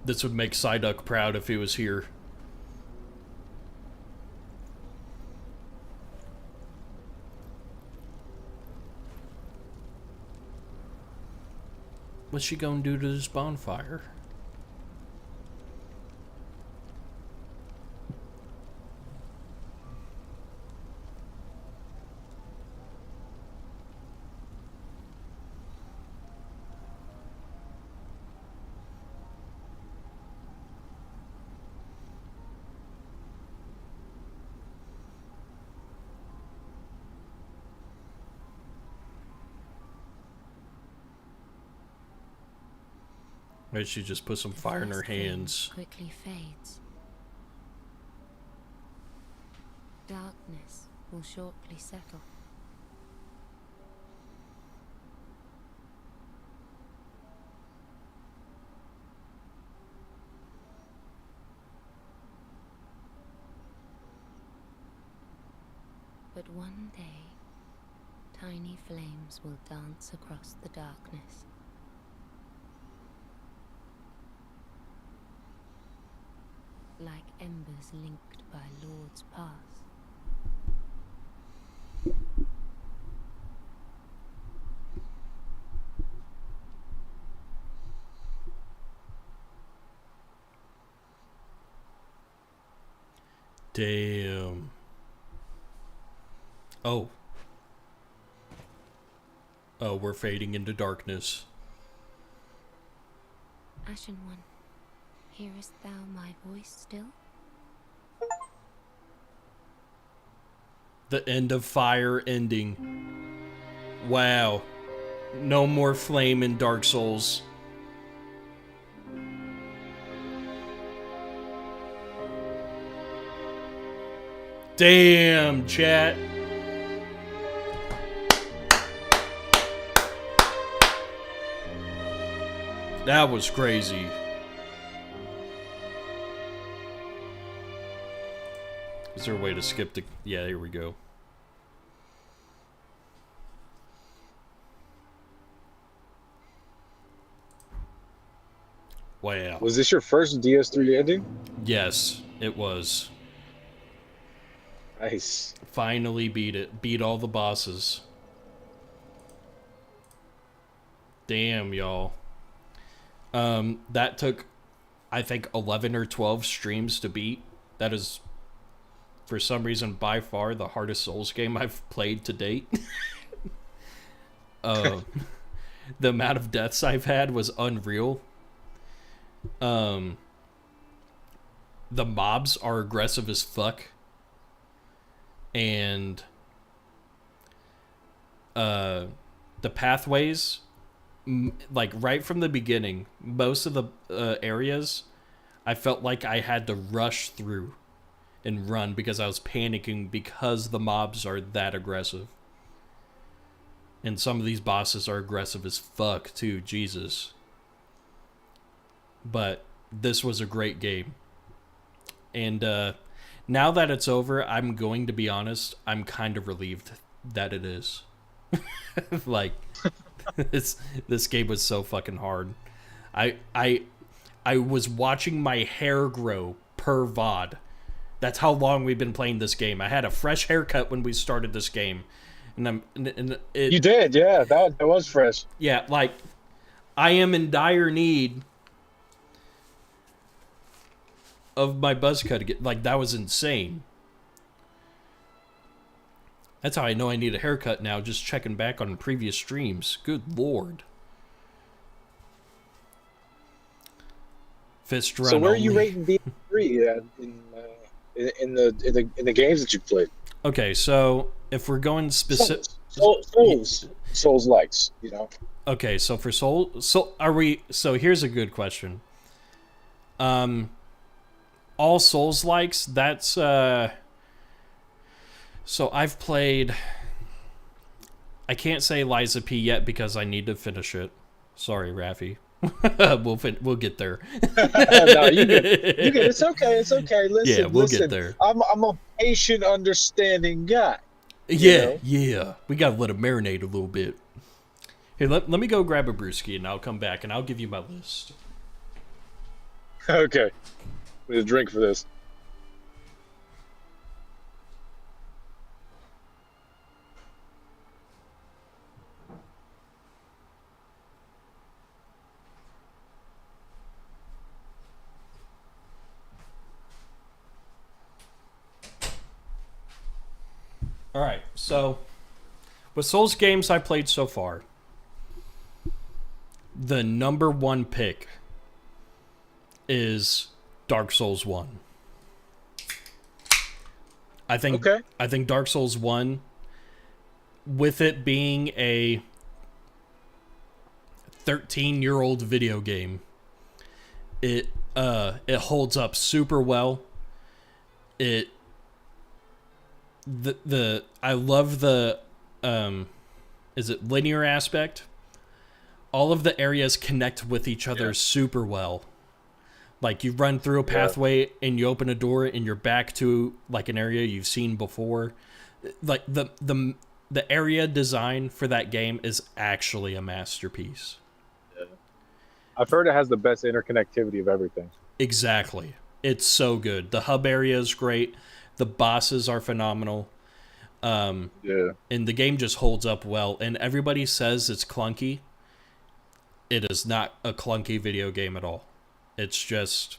This would make Psyduck proud if he was here. What's she gonna do to this bonfire? Maybe she just put some fire in her hands. Quickly fades. Darkness will shortly settle. But one day, tiny flames will dance across the darkness. like embers linked by Lord's path. Damn. Oh. Oh, we're fading into darkness. Ashen One, hearest thou my voice still? The end of fire ending. Wow. No more flame in Dark Souls. Damn, chat. That was crazy. Is there a way to skip the... Yeah, here we go. Wow. Was this your first DS3 ending? Yes, it was. Nice. Finally beat it. Beat all the bosses. Damn, y'all. That took, I think, 11 or 12 streams to beat. That is, for some reason, by far the hardest Souls game I've played to date. The amount of deaths I've had was unreal. The mobs are aggressive as fuck. And the pathways, like right from the beginning, most of the areas I felt like I had to rush through and run because I was panicking because the mobs are that aggressive. And some of these bosses are aggressive as fuck too, Jesus. But this was a great game. And now that it's over, I'm going to be honest, I'm kind of relieved that it is. Like, this game was so fucking hard. I was watching my hair grow per VOD. That's how long we've been playing this game. I had a fresh haircut when we started this game. And You did, yeah. That was fresh. yeah, like, I am in dire need of my buzz cut again. Like, that was insane. That's how I know I need a haircut now, just checking back on previous streams. Good lord. Fist run. So where are you only. rating DS3 in the games that you've played? Okay, so if we're going specific, Souls likes, you know. okay, so for are we? So here's a good question. All Souls likes. That's So I've played. I can't say Liza P yet because I need to finish it. Sorry, Raffi. We'll get there. No, you good. You good. It's okay. It's okay. Listen, Yeah, we'll listen. get there. I'm a patient, understanding guy. Yeah, know? yeah. We gotta let it marinate a little bit. Here, let me go grab a brewski and I'll come back and I'll give you my list. Okay. We need a drink for this. Alright, so with Souls games I played so far, the number one pick is Dark Souls 1. I think Dark Souls 1, with it being a 13-year-old video game, it holds up super well. I love the is it linear aspect? All of the areas connect with each other super well. Like, you run through a pathway and you open a door and you're back to like an area you've seen before. Like the area design for that game is actually a masterpiece. I've heard it has the best interconnectivity of everything. Exactly. It's so good. The hub area is great. The bosses are phenomenal. Yeah. And the game just holds up well. And everybody says it's clunky. It is not a clunky video game at all. It's just,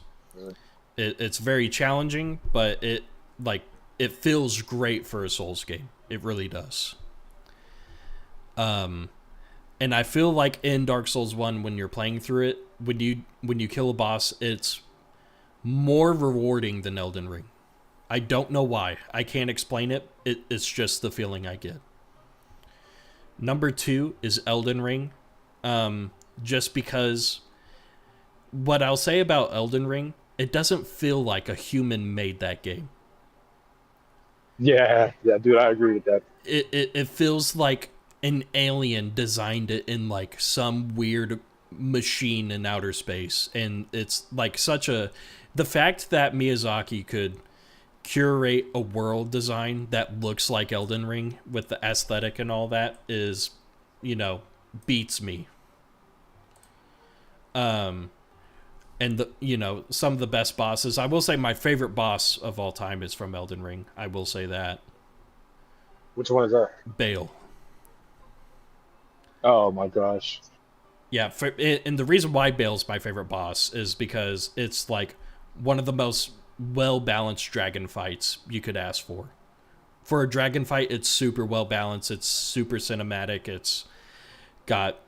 it's very challenging, but it feels great for a Souls game. It really does. And I feel like in Dark Souls 1, when you're playing through it, when you kill a boss, it's more rewarding than Elden Ring. I don't know why. I can't explain it. It's just the feeling I get. Number 2 is Elden Ring. Just because what I'll say about Elden Ring, it doesn't feel like a human made that game. Yeah, dude, I agree with that. It feels like an alien designed it in like some weird machine in outer space. And it's like the fact that Miyazaki could curate a world design that looks like Elden Ring with the aesthetic and all that is, beats me. And some of the best bosses. I will say my favorite boss of all time is from Elden Ring. I will say that. Which one is that? Bale. Oh my gosh. Yeah, and the reason why Bale's my favorite boss is because it's like one of the most well-balanced dragon fights you could ask for. For a dragon fight, it's super well-balanced. It's super cinematic. It's got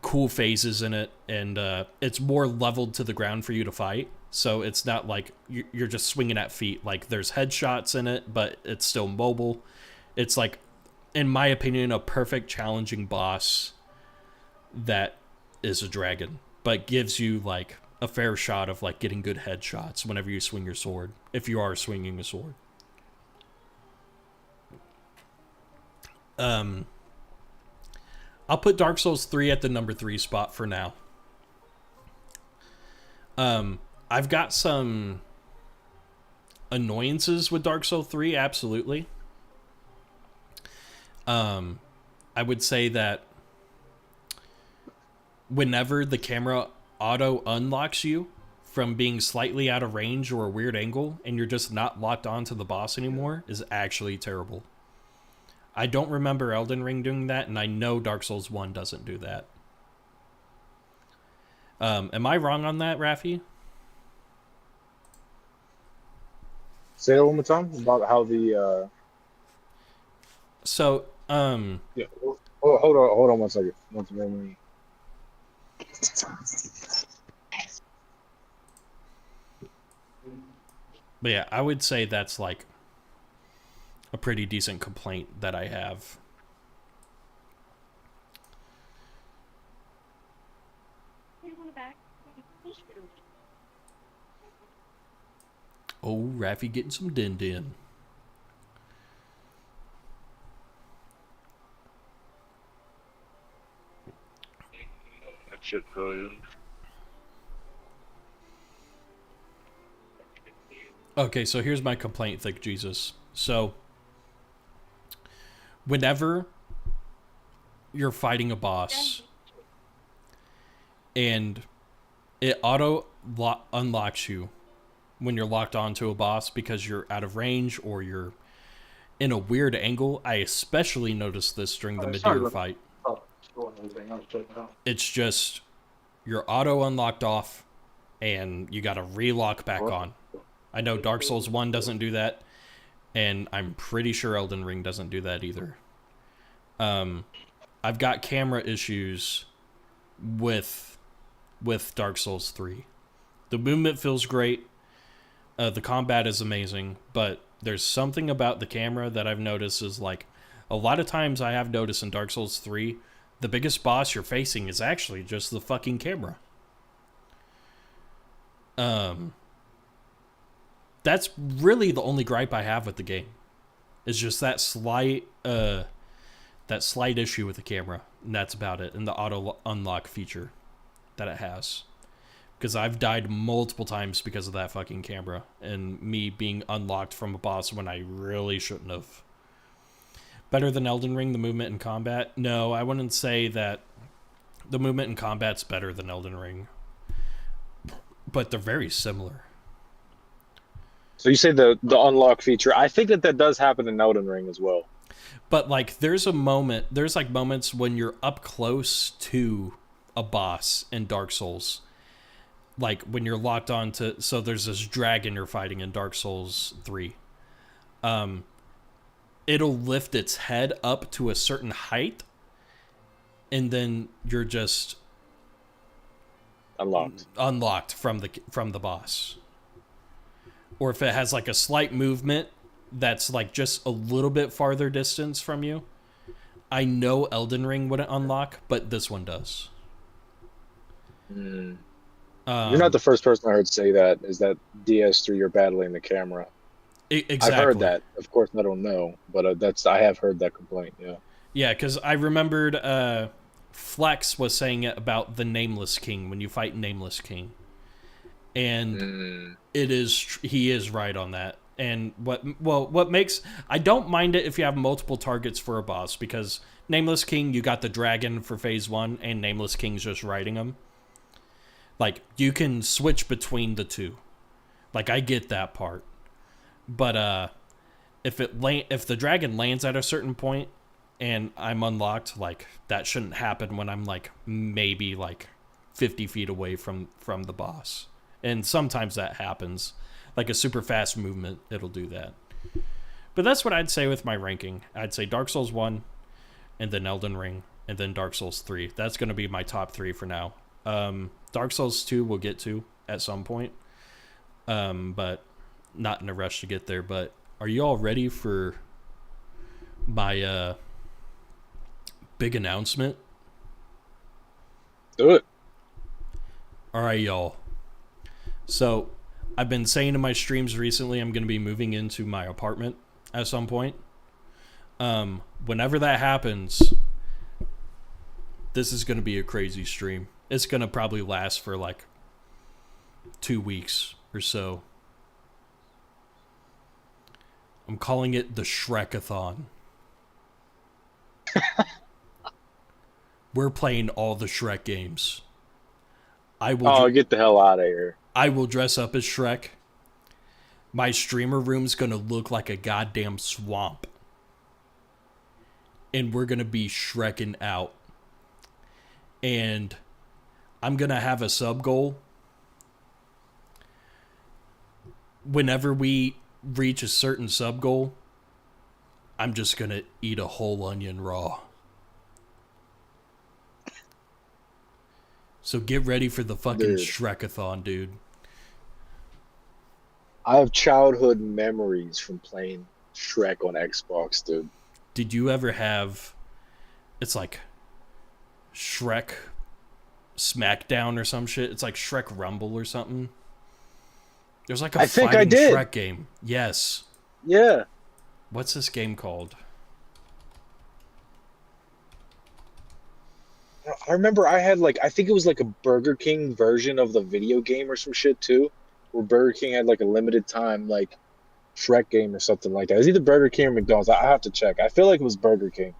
cool phases in it, and it's more leveled to the ground for you to fight. So it's not like you're just swinging at feet. Like, there's headshots in it, but it's still mobile. It's like, in my opinion, a perfect challenging boss that is a dragon, but gives you like a fair shot of like getting good headshots whenever you swing your sword, if you are swinging a sword. I'll put Dark Souls 3 at the number 3 spot for now. I've got some annoyances with Dark Souls 3, absolutely. I would say that whenever the camera auto unlocks you from being slightly out of range or a weird angle and you're just not locked onto the boss anymore is actually terrible. I don't remember Elden Ring doing that, and I know Dark Souls 1 doesn't do that. Am I wrong on that, Rafi? Say that one more time about how the So, yeah. Hold on 1 second. One second. but yeah, I would say that's like a pretty decent complaint that I have. Oh, Rafi getting some din-din. That shit tell you. Okay, so here's my complaint, Thick Jesus. So, whenever you're fighting a boss and it auto unlocks you when you're locked onto a boss because you're out of range or you're in a weird angle, I especially noticed this during the Midir fight. It's just you're auto unlocked off and you gotta relock back on. I know Dark Souls 1 doesn't do that, and I'm pretty sure Elden Ring doesn't do that either. I've got camera issues with Dark Souls 3. The movement feels great. The combat is amazing, but there's something about the camera that I've noticed is like a lot of times I have noticed in Dark Souls 3, the biggest boss you're facing is actually just the fucking camera. That's really the only gripe I have with the game. It's just that slight issue with the camera, and that's about it. And the auto unlock feature that it has, because I've died multiple times because of that fucking camera and me being unlocked from a boss when I really shouldn't have. Better than Elden Ring, the movement and combat? No, I wouldn't say that the movement and combat's better than Elden Ring, but they're very similar. So you say the unlock feature. I think that does happen in Elden Ring as well. But like there's like moments when you're up close to a boss in Dark Souls. Like when you're locked on to, so there's this dragon you're fighting in Dark Souls 3. It'll lift its head up to a certain height, and then you're just unlocked from the boss. Or if it has like a slight movement that's like just a little bit farther distance from you. I know Elden Ring wouldn't unlock, but this one does. You're not the first person I heard say that. Is that DS3 you're battling the camera? Exactly. I've heard that. Of course, I don't know, but I have heard that complaint. Yeah. Yeah, because I remembered Flex was saying it about the Nameless King when you fight Nameless King, and he is right on that. And what makes, I don't mind it if you have multiple targets for a boss, because Nameless King, you got the dragon for phase 1, and Nameless King's just riding him. Like, you can switch between the two. Like, I get that part. But if the dragon lands at a certain point and I'm unlocked, like, that shouldn't happen when I'm like maybe like 50 feet away from the boss. And sometimes that happens. Like a super fast movement, it'll do that. But that's what I'd say with my ranking. I'd say Dark Souls 1, and then Elden Ring, and then Dark Souls 3. That's going to be my top 3 for now. Dark Souls 2 we'll get to at some point. But not in a rush to get there. But are you all ready for my big announcement? Do it. All right, y'all. So, I've been saying in my streams recently I'm going to be moving into my apartment at some point. Whenever that happens, this is going to be a crazy stream. It's going to probably last for like 2 weeks or so. I'm calling it the Shrekathon. We're playing all the Shrek games. Get the hell out of here. I will dress up as Shrek. My streamer room's gonna look like a goddamn swamp. And we're gonna be Shreking out. And I'm gonna have a sub goal. Whenever we reach a certain sub goal, I'm just gonna eat a whole onion raw. So get ready for the fucking Shrekathon, dude. I have childhood memories from playing Shrek on Xbox, dude. Did you ever have, it's like Shrek Smackdown or some shit? It's like Shrek Rumble or something. There's like a fighting Shrek game. Yes. Yeah. What's this game called? I remember I had I think it was like a Burger King version of the video game or some shit too, where Burger King had like a limited time like Shrek game or something like that. It was either Burger King or McDonald's. I have to check. I feel like it was Burger King.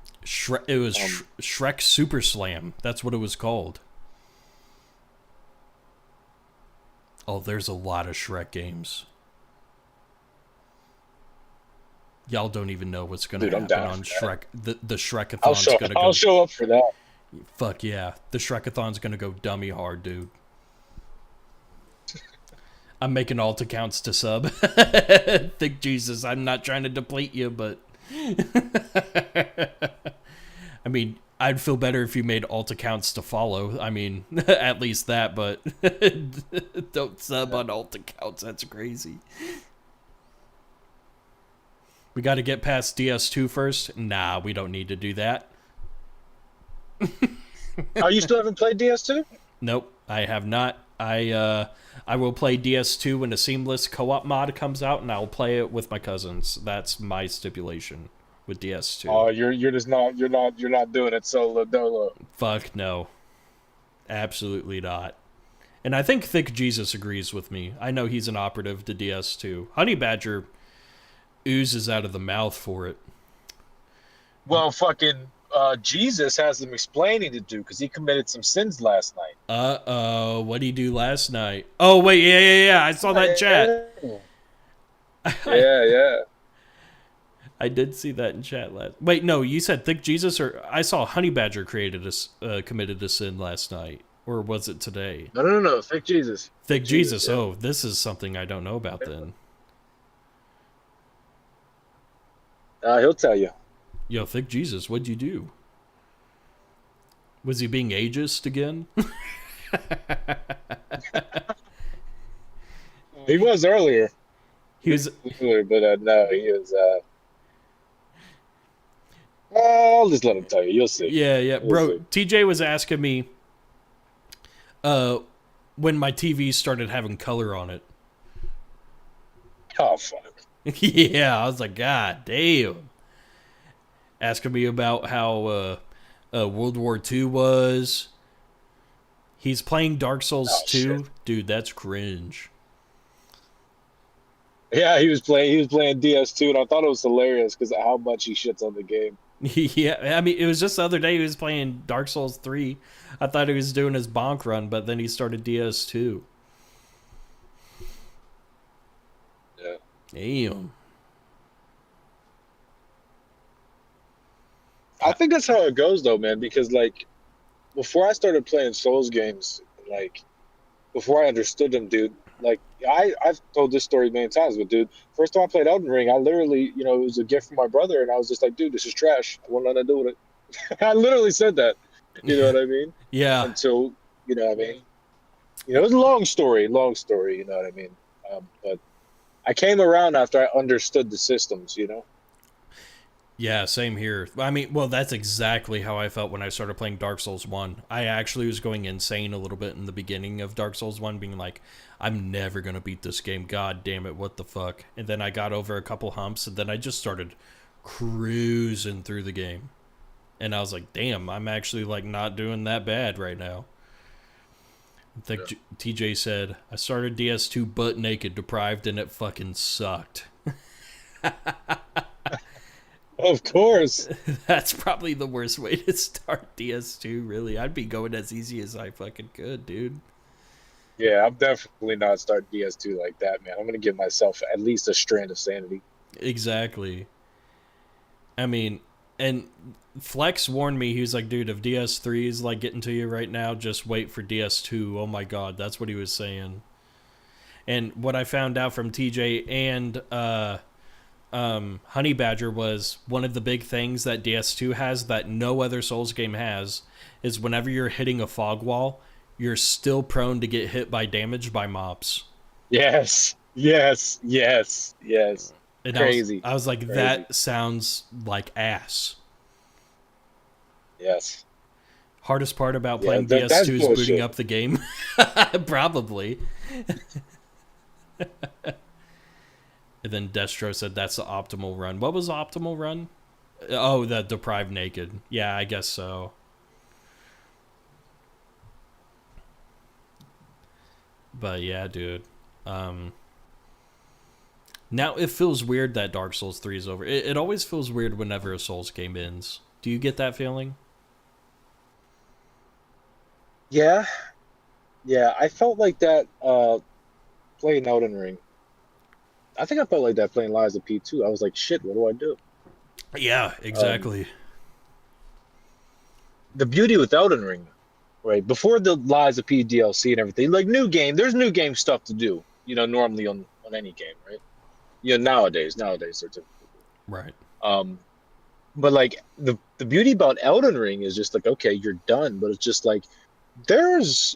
It was Shrek Super Slam. That's what it was called. Oh, there's a lot of Shrek games. Y'all don't even know what's going to happen on Shrek. The Shrekathon's going to go. I'll show up for that. Fuck yeah. The Shrekathon's going to go dummy hard, dude. I'm making alt accounts to sub. Thank Jesus. I'm not trying to deplete you, but... I mean, I'd feel better if you made alt accounts to follow. I mean, at least that, but... Don't sub on alt accounts. That's crazy. We got to get past DS2 first? Nah, we don't need to do that. Oh, you still haven't played DS2? Nope, I have not. I will play DS2 when a seamless co-op mod comes out, and I'll play it with my cousins. That's my stipulation with DS2. Oh, you're not doing it solo dolo. Fuck no, absolutely not. And I think Thick Jesus agrees with me. I know he's an operative to DS2. Honey Badger oozes out of the mouth for it. Well, fucking Jesus has some explaining to do because he committed some sins last night. What'd he do last night? Oh, wait, yeah. I saw that chat. Yeah. I did see that in chat last. Wait, no, you said Thick Jesus, or I saw Honey Badger committed a sin last night, or was it today? No. Thick Jesus. Thick Jesus. Yeah. Oh, this is something I don't know about then. He'll tell you. Yo, Thick Jesus, what'd you do? Was he being ageist again? He was earlier. He was. But no, he was. I'll just let him tell you. You'll see. Yeah, You'll bro. see. TJ was asking me, when my TV started having color on it. Oh fuck. Yeah, I was like, God damn. Asking me about how World War II was. He's playing Dark Souls 2. Shit. Dude, that's cringe. Yeah, he was playing DS2, and I thought it was hilarious because of how much he shits on the game. Yeah, I mean, it was just the other day he was playing Dark Souls 3. I thought he was doing his bonk run, but then he started DS2. Yeah. Damn. I think that's how it goes though, man, because like before I started playing Souls games, like before I understood them, dude, like I've told this story many times, but dude, first time I played Elden Ring, I literally, it was a gift from my brother, and I was just like, dude, this is trash. I want nothing to do with it. I literally said that. You know what I mean? Yeah. Until, you know what I mean? It was a long story, you know what I mean? But I came around after I understood the systems, Yeah, same here. I mean, well, that's exactly how I felt when I started playing Dark Souls 1. I actually was going insane a little bit in the beginning of Dark Souls 1, being like, I'm never going to beat this game. God damn it, what the fuck? And then I got over a couple humps, and then I just started cruising through the game. And I was like, damn, I'm actually, like, not doing that bad right now. I think TJ said, I started DS2 butt naked, deprived, and it fucking sucked. Of course. That's probably the worst way to start DS2, really. I'd be going as easy as I fucking could, dude. Yeah, I'm definitely not starting DS2 like that, man. I'm going to give myself at least a strand of sanity. Exactly. I mean, and Flex warned me, he was like, dude, if DS3 is like getting to you right now, just wait for DS2. Oh my god, that's what he was saying. And what I found out from TJ and Honey Badger was one of the big things that DS2 has that no other Souls game has is whenever you're hitting a fog wall, you're still prone to get hit by damage by mobs. Yes. And Crazy. I was like, Crazy. that sounds like ass. Yes. Hardest part about playing that's DS2 is booting bullshit. up the game. Probably. And then Destro said that's the optimal run. What was the optimal run? Oh, the deprived naked. Yeah, I guess so. But yeah, dude. Now it feels weird that Dark Souls 3 is over. It always feels weird whenever a Souls game ends. Do you get that feeling? Yeah. I felt like that playing Elden Ring. I think I felt like that playing Lies of P too. I was like, shit, what do I do? Yeah, exactly. The beauty with Elden Ring, right? Before the Lies of P DLC and everything, like there's new game stuff to do, normally on any game, right? Nowadays they're typical. Right. But like the beauty about Elden Ring is just like, okay, you're done, but it's just like there's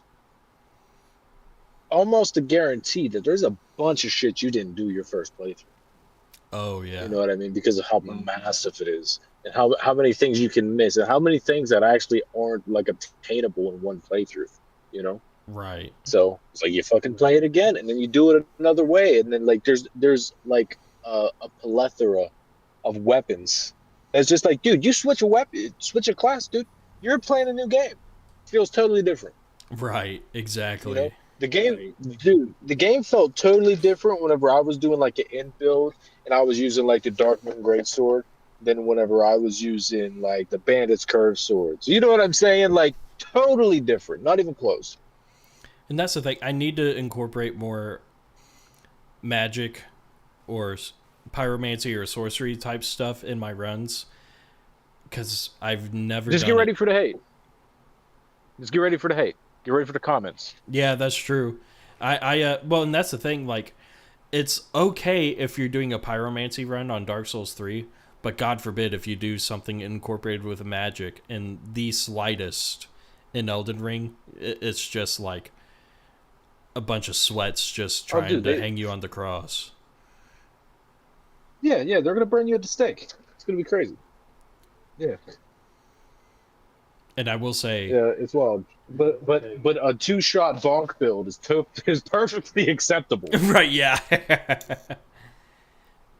almost a guarantee that there's a bunch of shit you didn't do your first playthrough. Oh, yeah. You know what I mean? Because of how massive it is, and how many things you can miss, and how many things that actually aren't like obtainable in one playthrough. Right. So it's like you fucking play it again, and then you do it another way, and then like there's like a plethora of weapons. It's just like, dude, you switch a weapon, switch a class, dude. You're playing a new game. It feels totally different. Right, exactly. The game felt totally different whenever I was doing like an in build and I was using like the Darkmoon Greatsword than whenever I was using like the Bandit's Curved Swords. You know what I'm saying? Like totally different, not even close. And that's the thing. I need to incorporate more magic or pyromancy or sorcery type stuff in my runs, because I've never Just done get ready it. for the hate. Just get ready for the hate. Get ready for the comments. Yeah, that's true. Well, and that's the thing, like, it's okay if you're doing a pyromancy run on Dark Souls 3, but God forbid if you do something incorporated with magic in the slightest in Elden Ring, it's just like a bunch of sweats just trying to hang you on the cross. Yeah, they're gonna burn you at the stake. It's gonna be crazy. Yeah. And I will say, Yeah, it's wild. But a 2-shot bonk build is perfectly acceptable. right, yeah.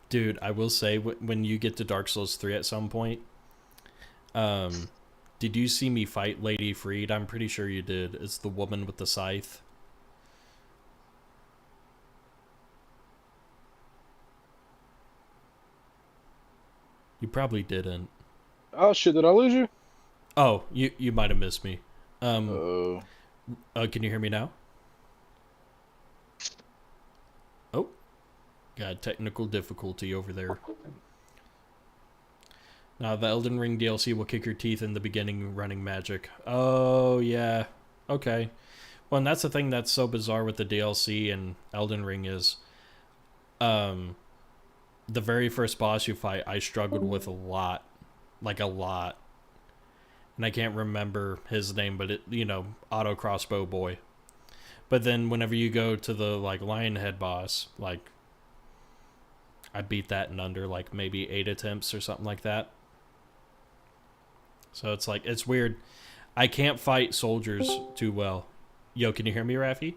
Dude, I will say, when you get to Dark Souls 3 at some point, did you see me fight Lady Freed? I'm pretty sure you did. It's the woman with the scythe. You probably didn't. Oh shit! Did I lose you? Oh, you might have missed me. Oh. Can you hear me now? Oh, got technical difficulty over there. Now the Elden Ring DLC will kick your teeth in the beginning running magic. Oh yeah, okay. Well, and that's the thing that's so bizarre with the DLC and Elden Ring is, the very first boss you fight, I struggled with a lot, like a lot. And I can't remember his name, but it, auto crossbow boy. But then whenever you go to the like Lionhead boss, like I beat that in under like maybe 8 attempts or something like that. So it's like, it's weird. I can't fight soldiers too well. Yo, can you hear me, Rafi?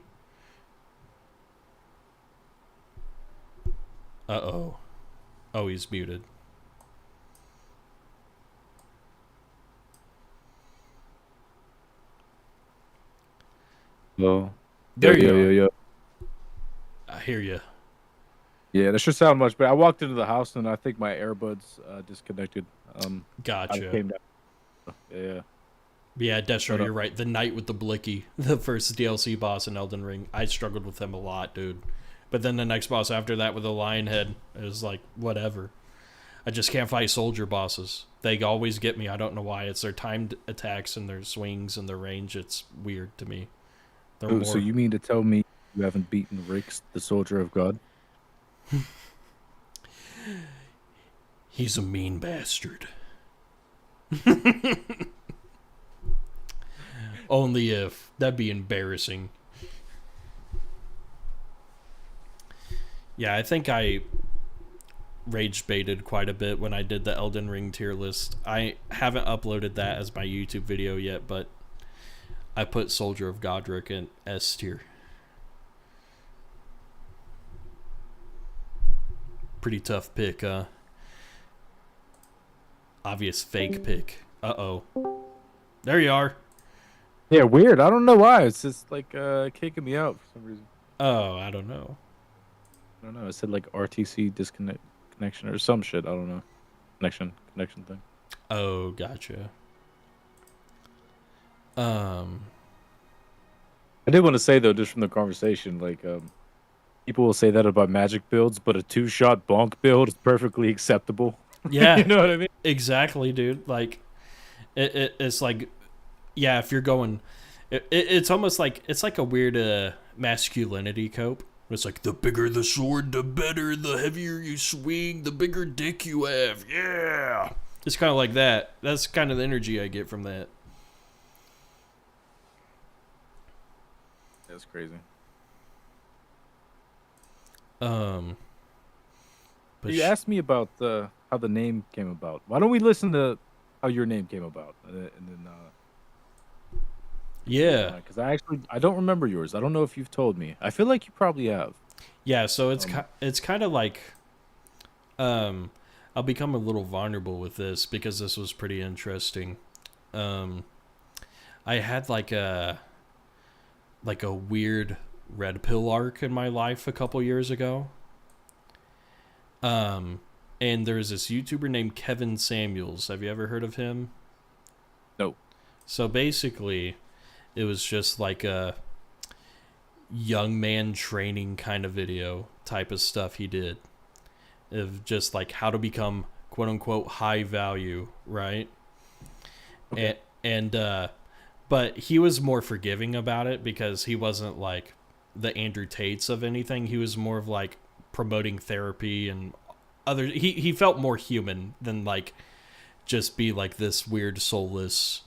Uh-oh. Oh, he's muted. Hello. There you are. Yo. I hear you. Yeah, that should sound much better. I walked into the house and I think my earbuds disconnected. I Gotcha. came down. Yeah. Yeah, Destro, Shut up. you're right. The Knight with the Blicky, the first DLC boss in Elden Ring, I struggled with him a lot, dude. But then the next boss after that with the Lion Head, it was like, whatever. I just can't fight soldier bosses. They always get me. I don't know why. It's their timed attacks and their swings and their range. It's weird to me. Oh, so you mean to tell me you haven't beaten Rix, the soldier of God? He's a mean bastard. Only if. That'd be embarrassing. Yeah, I think I rage baited quite a bit when I did the Elden Ring tier list. I haven't uploaded that as my YouTube video yet, but I put Soldier of Godric in S tier. Pretty tough pick, obvious fake pick. Uh-oh. There you are. Yeah, weird. I don't know why. It's just like kicking me out for some reason. Oh, I don't know. I don't know. It said like RTC connection or some shit. I don't know. Connection thing. Oh, gotcha. I did want to say though, just from the conversation, like people will say that about magic builds, but a 2-shot bonk build is perfectly acceptable. Yeah. You know what I mean? Exactly, dude. Like, it's like, yeah, if you're going, it's almost like, it's like a weird masculinity cope. It's like, the bigger the sword, the better, the heavier you swing, the bigger dick you have. Yeah. It's kind of like that. That's kind of the energy I get from that. That's crazy. But You asked me about how the name came about. Why don't we listen to how your name came about, and then yeah, because I don't remember yours. I don't know if you've told me. I feel like you probably have. yeah. So it's kind of like, I'll become a little vulnerable with this because this was pretty interesting. I had like a weird red pill arc in my life a couple years ago. And there's this YouTuber named Kevin Samuels. Have you ever heard of him? No. So basically, it was just like a young man training kind of video type of stuff he did. of just like how to become quote unquote high value, right? Okay. But he was more forgiving about it because he wasn't like the Andrew Tates of anything. He was more of like promoting therapy and other. He felt more human than like just be like this weird soulless,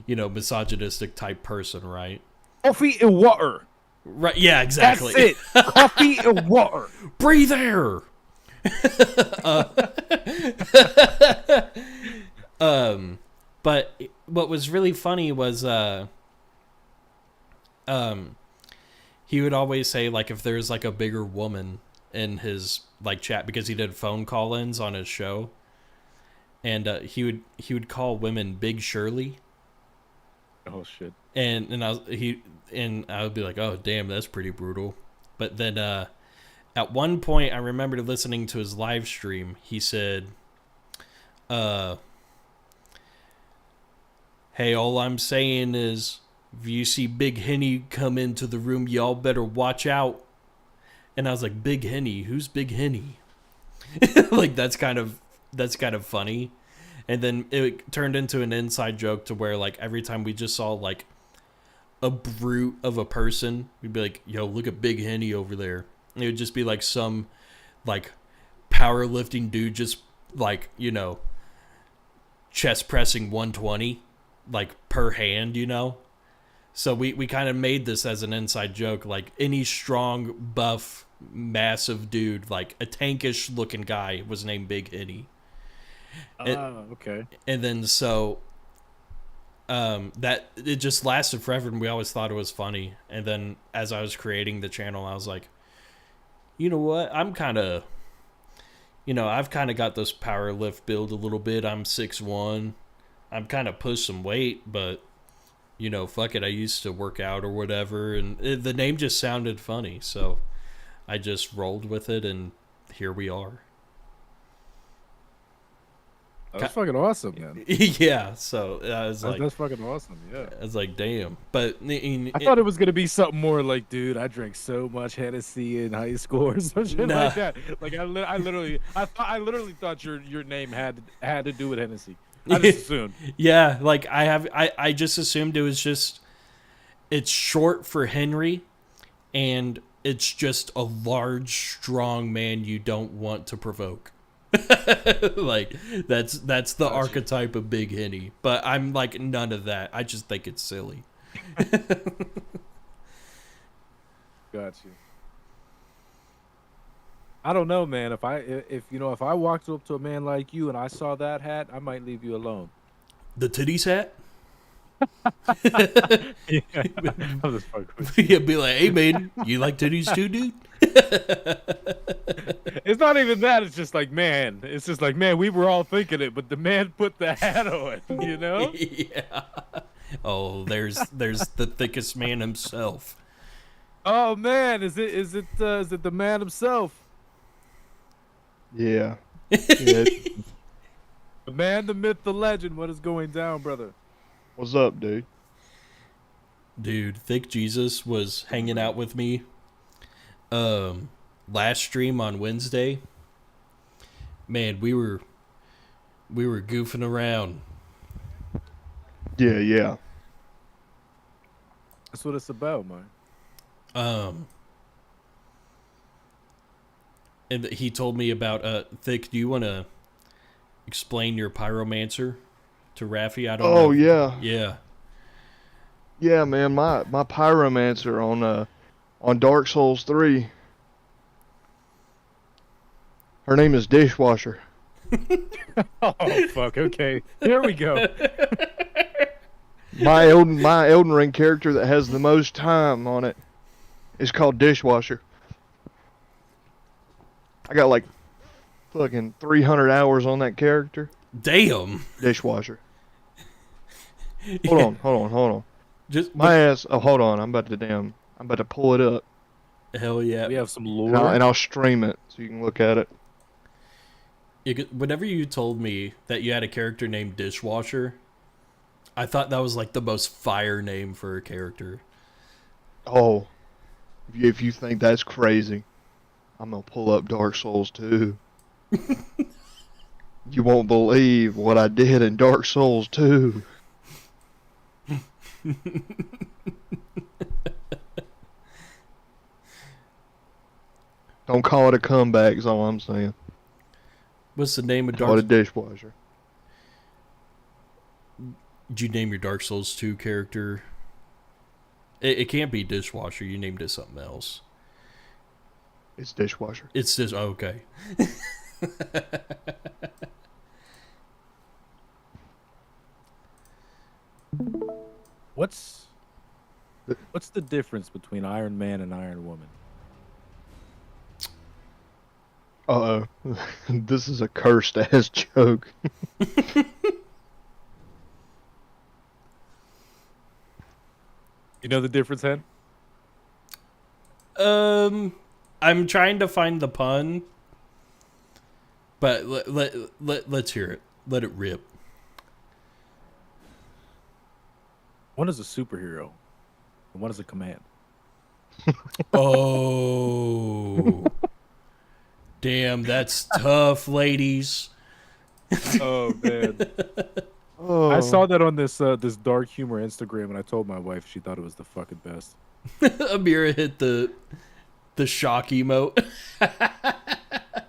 misogynistic type person, right? Coffee and water. Right? Yeah, exactly. That's it. Coffee and water. Breathe air. But what was really funny was he would always say like if there's like a bigger woman in his like chat because he did phone call-ins on his show, and he would call women Big Shirley. Oh shit. And I would be like, oh damn, that's pretty brutal. But then at one point I remembered listening to his live stream. He said, hey, all I'm saying is if you see Big Henny come into the room, y'all better watch out. And I was like, Big Henny? Who's Big Henny? Like that's kind of funny. And then it turned into an inside joke to where like every time we just saw like a brute of a person, we'd be like, yo, look at Big Henny over there. And it would just be like some like powerlifting dude just like, chest pressing 120 like per hand, So we kind of made this as an inside joke, like any strong, buff, massive dude, like a tankish looking guy was named Big Henny. Okay. And then so that it just lasted forever, and we always thought it was funny. And then as I was creating the channel, I was like, you know what? I'm kind of, I've kind of got this power lift build a little bit. I'm 6'1". I'm kind of pushed some weight, but fuck it. I used to work out or whatever, and the name just sounded funny, so I just rolled with it, and here we are. That's fucking awesome, man. Yeah, so I was like, that's fucking awesome. Yeah. I was like, damn. But I thought it was gonna be something more like, dude, I drank so much Hennessy in high school or some shit Nah. like that. Like I literally thought your name had to do with Hennessy. I just assumed. Yeah, like I just assumed it was just, it's short for Henry, and it's just a large, strong man you don't want to provoke. Like that's the archetype of Big Henny, but I'm like none of that. I just think it's silly. Got you. I don't know, man. If I walked up to a man like you and I saw that hat, I might leave you alone. The titties hat? Yeah, I'm just fucking with you. You'd be like, hey man, you like titties too, dude? It's not even that. It's just like, man. It's just like, man. We were all thinking it, but the man put the hat on. Yeah. Oh, there's the thickest man himself. Oh man, is it the man himself? Yeah. The man, the myth, the legend. What is going down, brother? What's up, dude? Dude, Thick Jesus was hanging out with me last stream on Wednesday. Man, we were goofing around. Yeah. That's what it's about, man. And he told me about Thick, do you want to explain your pyromancer to Raffi? I don't know. Oh yeah. Yeah. Yeah, man. My pyromancer on Dark Souls 3. Her name is Dishwasher. Oh fuck. Okay. Here we go. My Elden Ring character that has the most time on it is called Dishwasher. I got like fucking 300 hours on that character. Damn. Dishwasher. Hold on. Just My ass. Oh, hold on. I'm about to pull it up. hell yeah. We have some And lore. I'll stream it so you can look at it. Whenever you told me that you had a character named Dishwasher, I thought that was like the most fire name for a character. Oh, if you think that's crazy. I'm gonna pull up Dark Souls 2. You won't believe what I did in Dark Souls 2. Don't call it a comeback, is all I'm saying. What's the name of Call it a Dark? dishwasher. Did you name your Dark Souls 2 character? It can't be Dishwasher. You named it something else. It's dishwasher. It's this. Oh, okay. What's the difference between Iron Man and Iron Woman? Uh-oh. This is a cursed ass joke. You know the difference, Hen? I'm trying to find the pun, but let's hear it. Let it rip. One is a superhero, and one is a command. Oh, damn, that's tough, ladies. Oh man. Oh. I saw that on this dark humor Instagram, and I told my wife. She thought it was the fucking best. Amira hit the shock emote.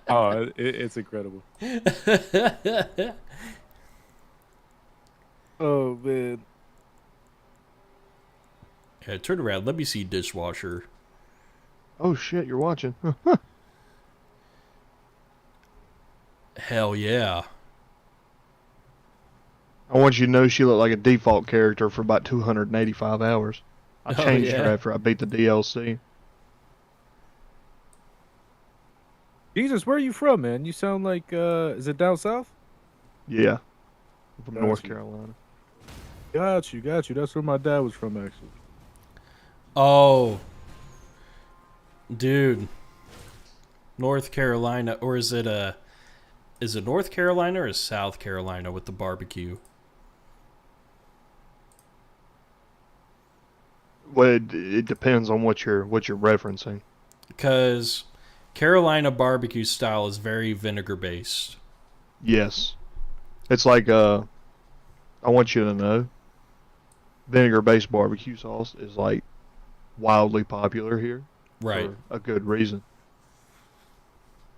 Oh, it's incredible. Oh man. Yeah, turn around. Let me see Dishwasher. Oh shit, you're watching. Hell yeah. I want you to know she looked like a default character for about 285 hours. I Oh, changed yeah? her after I beat the DLC. Jesus, where are you from, man? You sound like is it down south? Yeah. I'm from Got North you. Carolina. Got you. That's where my dad was from, actually. Oh, dude. North Carolina, or is it North Carolina or South Carolina with the barbecue? Well, it depends on what you're referencing. Because Carolina barbecue style is very vinegar based. Yes. It's like I want you to know, vinegar-based barbecue sauce is like wildly popular here Right. for a good reason.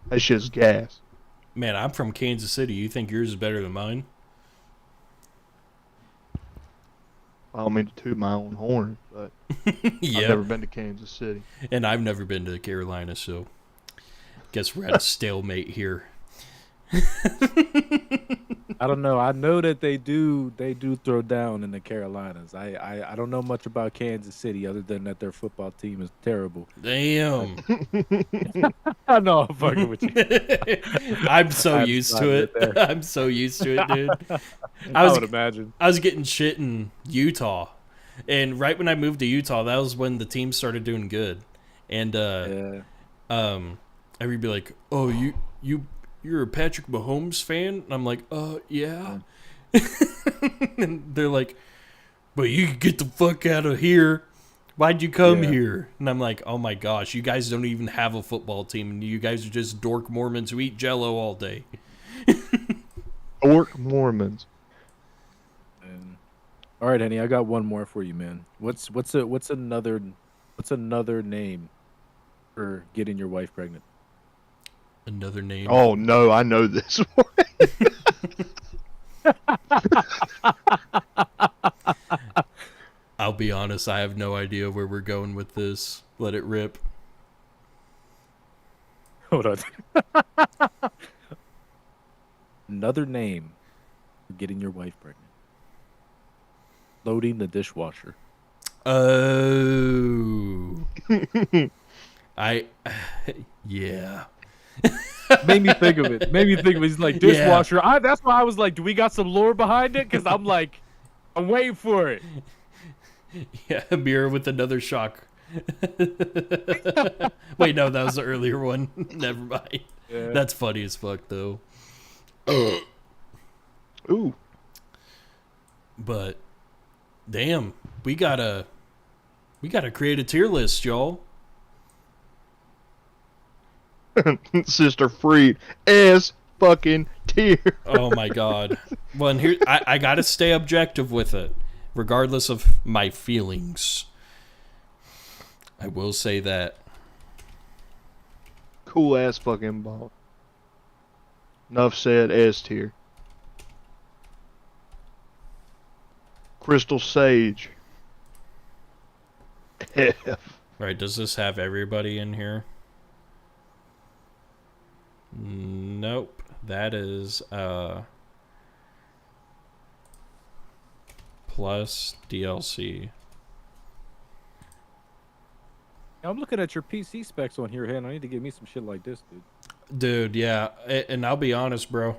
That shit's gas. Man, I'm from Kansas City. You think yours is better than mine? I don't mean to toot my own horn, but Yeah. I've never been to Kansas City. And I've never been to Carolina, so guess we're at a stalemate here. I don't know. I know that they do throw down in the Carolinas. I don't know much about Kansas City other than that their football team is terrible. Damn. I know, I'm fucking with you. I'm so I had to used slide to it it. right there. I'm so used to it, dude. I would imagine. I was getting shit in Utah. And right when I moved to Utah, that was when the team started doing good. And Yeah. everybody be like, "Oh, you're a Patrick Mahomes fan?" And I'm like, yeah." And they're like, "But you can get the fuck out of here. Why'd you come Yeah. here?" And I'm like, "Oh my gosh, you guys don't even have a football team, and you guys are just dork Mormons who eat Jello all day." Orc Mormons. And, all right, Henny, I got one more for you, man. What's another name for getting your wife pregnant? Another name. Oh no, I know this one. I'll be honest, I have no idea where we're going with this. Let it rip. Hold on. Another name for getting your wife pregnant. Loading the dishwasher. Oh. Yeah. Made me think of it. He's like dishwasher. That's why I was like, do we got some lore behind it? Because I'm waiting for it. Yeah, a mirror with another shock. Wait, no, that was the earlier one. Never mind. Yeah. That's funny as fuck, though. Ooh. But, damn, we gotta create a tier list, y'all. Sister Freed S fucking tier. Oh my god. Well, and here I gotta stay objective with it, regardless of my feelings. I will say that. Cool ass fucking ball. Enough said. S tier. Crystal Sage. F. Right, does this have everybody in here? Nope. That is plus DLC. I'm looking at your PC specs on here, and I need to give me some shit like this, dude. Dude, yeah, and I'll be honest, bro.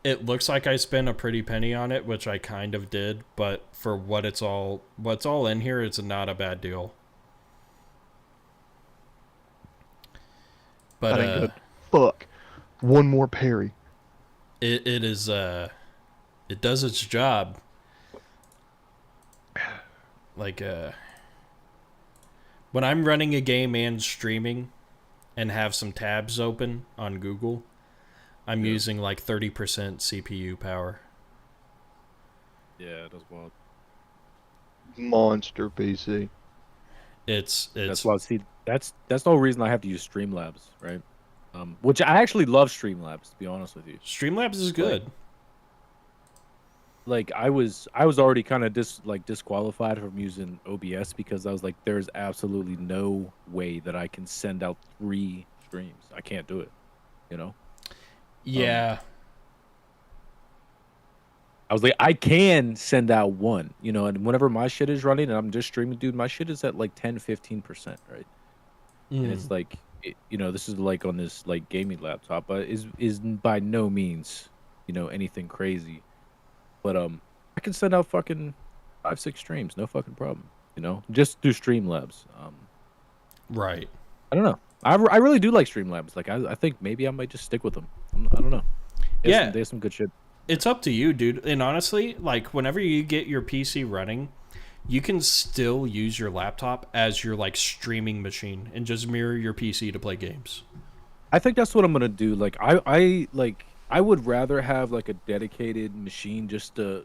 It looks like I spent a pretty penny on it, which I kind of did, but for what's all in here, it's not a bad deal. But That ain't good. Fuck. One more parry. it is it does its job. Like when I'm running a game and streaming and have some tabs open on Google, I'm using like 30% CPU power. Yeah, that's wild. Monster PC. It's That's why. See, that's the whole reason I have to use Streamlabs, right? Which I actually love Streamlabs, to be honest with you. Streamlabs is good. Like I was already kind of disqualified from using OBS because I was like, there's absolutely no way that I can send out 3 streams. I can't do it, you know. Yeah. I was like, I can send out 1, you know, and whenever my shit is running and I'm just streaming, dude, my shit is at like 10-15%, right? And it's like, you know, this is like on this like gaming laptop, but is by no means, you know, anything crazy. But I can send out fucking 5-6 streams, no fucking problem, you know, just through Streamlabs. Right. I don't know. I really do like Streamlabs. Like I think maybe I might just stick with them. I don't know. There's some good shit. It's up to you, dude. And honestly, like whenever you get your PC running, you can still use your laptop as your like streaming machine and just mirror your PC to play games. I think that's what I'm gonna do. Like I would rather have like a dedicated machine just to,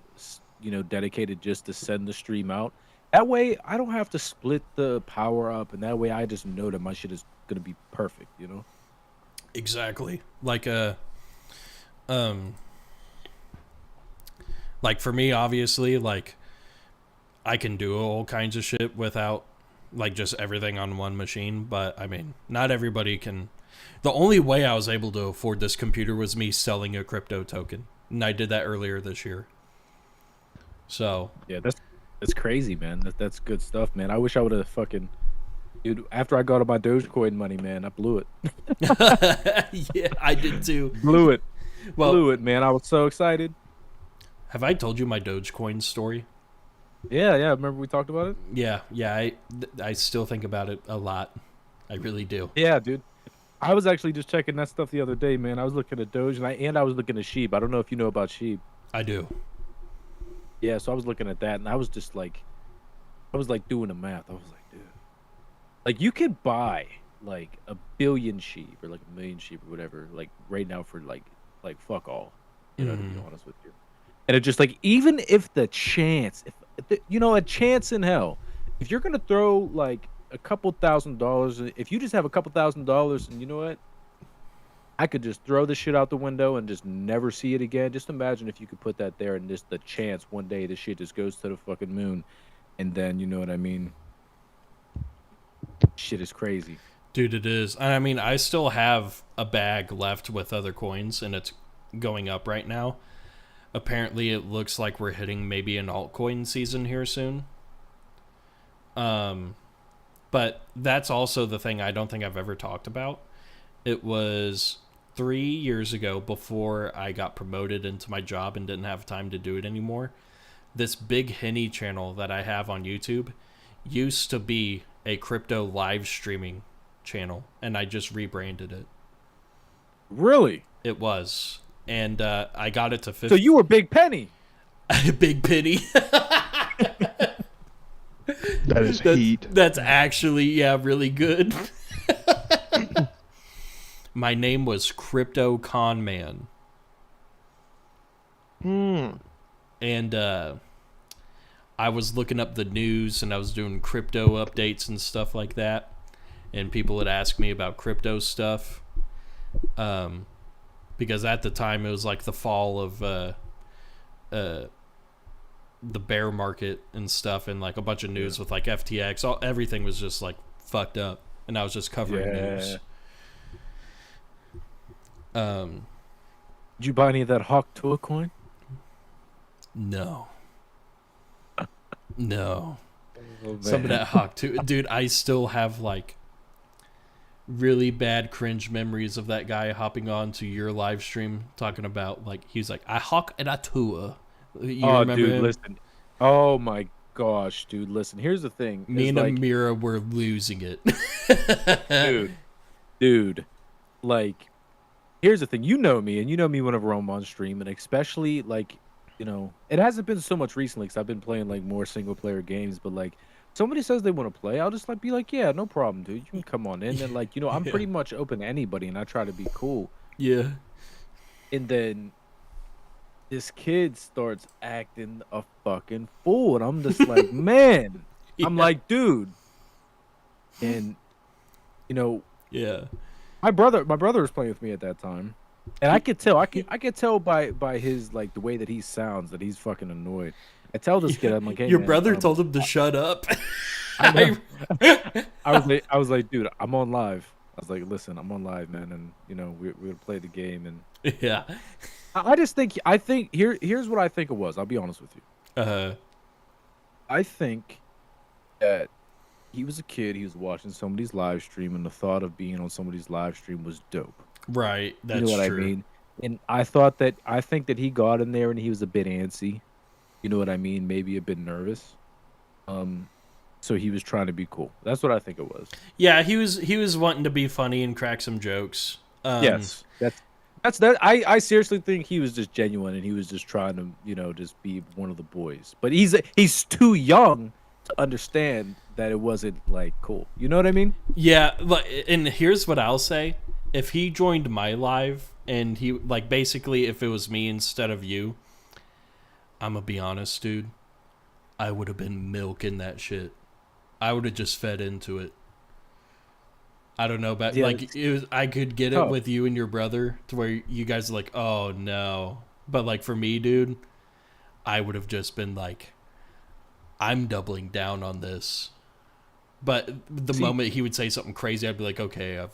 you know, dedicated just to send the stream out. That way I don't have to split the power up, and that way I just know that my shit is gonna be perfect, you know? Exactly. Like like for me, obviously, like I can do all kinds of shit without like just everything on one machine, but I mean, not everybody can. The only way I was able to afford this computer was me selling a crypto token, and I did that earlier this year. So yeah, that's crazy, man. That's good stuff, man. I wish I would have fucking, dude. After I got all my Dogecoin money, man, I blew it. yeah, I did too. Blew it. Well, Blew it, man. I was so excited. Have I told you my Dogecoin story? Yeah. Remember we talked about it? Yeah. I still think about it a lot. I really do. Yeah, dude. I was actually just checking that stuff the other day, man. I was looking at Doge and I was looking at Sheep. I don't know if you know about Sheep. I do. Yeah, so I was looking at that and I was just like, doing the math. I was like, dude, like you could buy like 1 billion sheep or like 1 million sheep or whatever, like right now for like fuck all, you know, to be honest with you. And it just like, even if the chance, you know, a chance in hell, if you're gonna throw like a couple $1,000, if you just have a couple $1,000 and you know what, I could just throw this shit out the window and just never see it again. Just imagine if you could put that there and just the chance one day this shit just goes to the fucking moon, and then you know what I mean. Shit is crazy, dude. It is. And I mean, I still have a bag left with other coins, and it's going up right now. Apparently, it looks like we're hitting maybe an altcoin season here soon. But that's also the thing I don't think I've ever talked about. It was 3 years ago, before I got promoted into my job and didn't have time to do it anymore. This Big Henny channel that I have on YouTube used to be a crypto live streaming channel, and I just rebranded it. Really? It was. And I got it to 50. So you were Big Penny. Big Penny. That is heat. That's actually, yeah, really good. My name was Crypto Con Man. And I was looking up the news and I was doing crypto updates and stuff like that. And people would ask me about crypto stuff. Because at the time it was like the fall of the bear market and stuff, and like a bunch of news with like FTX. Everything was just like fucked up, and I was just covering news. Did you buy any of that Hawk Tua coin? No. No. Oh, Some of that Hawk too, dude. I still have like really bad cringe memories of that guy hopping on to your live stream talking about like he's like I hawk and I tour. You remember dude, him? listen. Oh my gosh, dude, listen. Here's the thing. Me and like, Amira were losing it. dude, like, here's the thing. You know me, and you know me whenever I'm on stream, and especially like, you know, it hasn't been so much recently because I've been playing like more single player games, but like. Somebody says they want to play, I'll just like be like, yeah, no problem, dude. You can come on in, and like, you know, I'm pretty much open to anybody, and I try to be cool. Yeah. And then this kid starts acting a fucking fool, and I'm just like, man, I'm like, dude. And you know, yeah, my brother was playing with me at that time, and I could tell, I could tell by his like the way that he sounds that he's fucking annoyed. I tell this kid, I'm like, hey, your man, brother told him to shut up. I was like, dude, I'm on live. I was like, listen, I'm on live, man, and you know, we're gonna play the game, and yeah. I think here's what I think it was. I'll be honest with you. I think that he was a kid. He was watching somebody's live stream, and the thought of being on somebody's live stream was dope. Right. That's you know what true. I mean? And I think that he got in there and he was a bit antsy. You know what I mean? Maybe a bit nervous. So he was trying to be cool. That's what I think it was. Yeah, he was wanting to be funny and crack some jokes. Yes, that's that. I seriously think he was just genuine and he was just trying to, you know, just be one of the boys. But he's too young to understand that it wasn't like cool. You know what I mean? Yeah, and here's what I'll say: if he joined my live and he like basically if it was me instead of you. I'm gonna be honest, dude. I would have been milking that shit. I would have just fed into it. I don't know, but like I could get it with you and your brother to where you guys are like, oh no. But like for me, dude, I would have just been like, I'm doubling down on this. But the moment he would say something crazy, I'd be like, okay,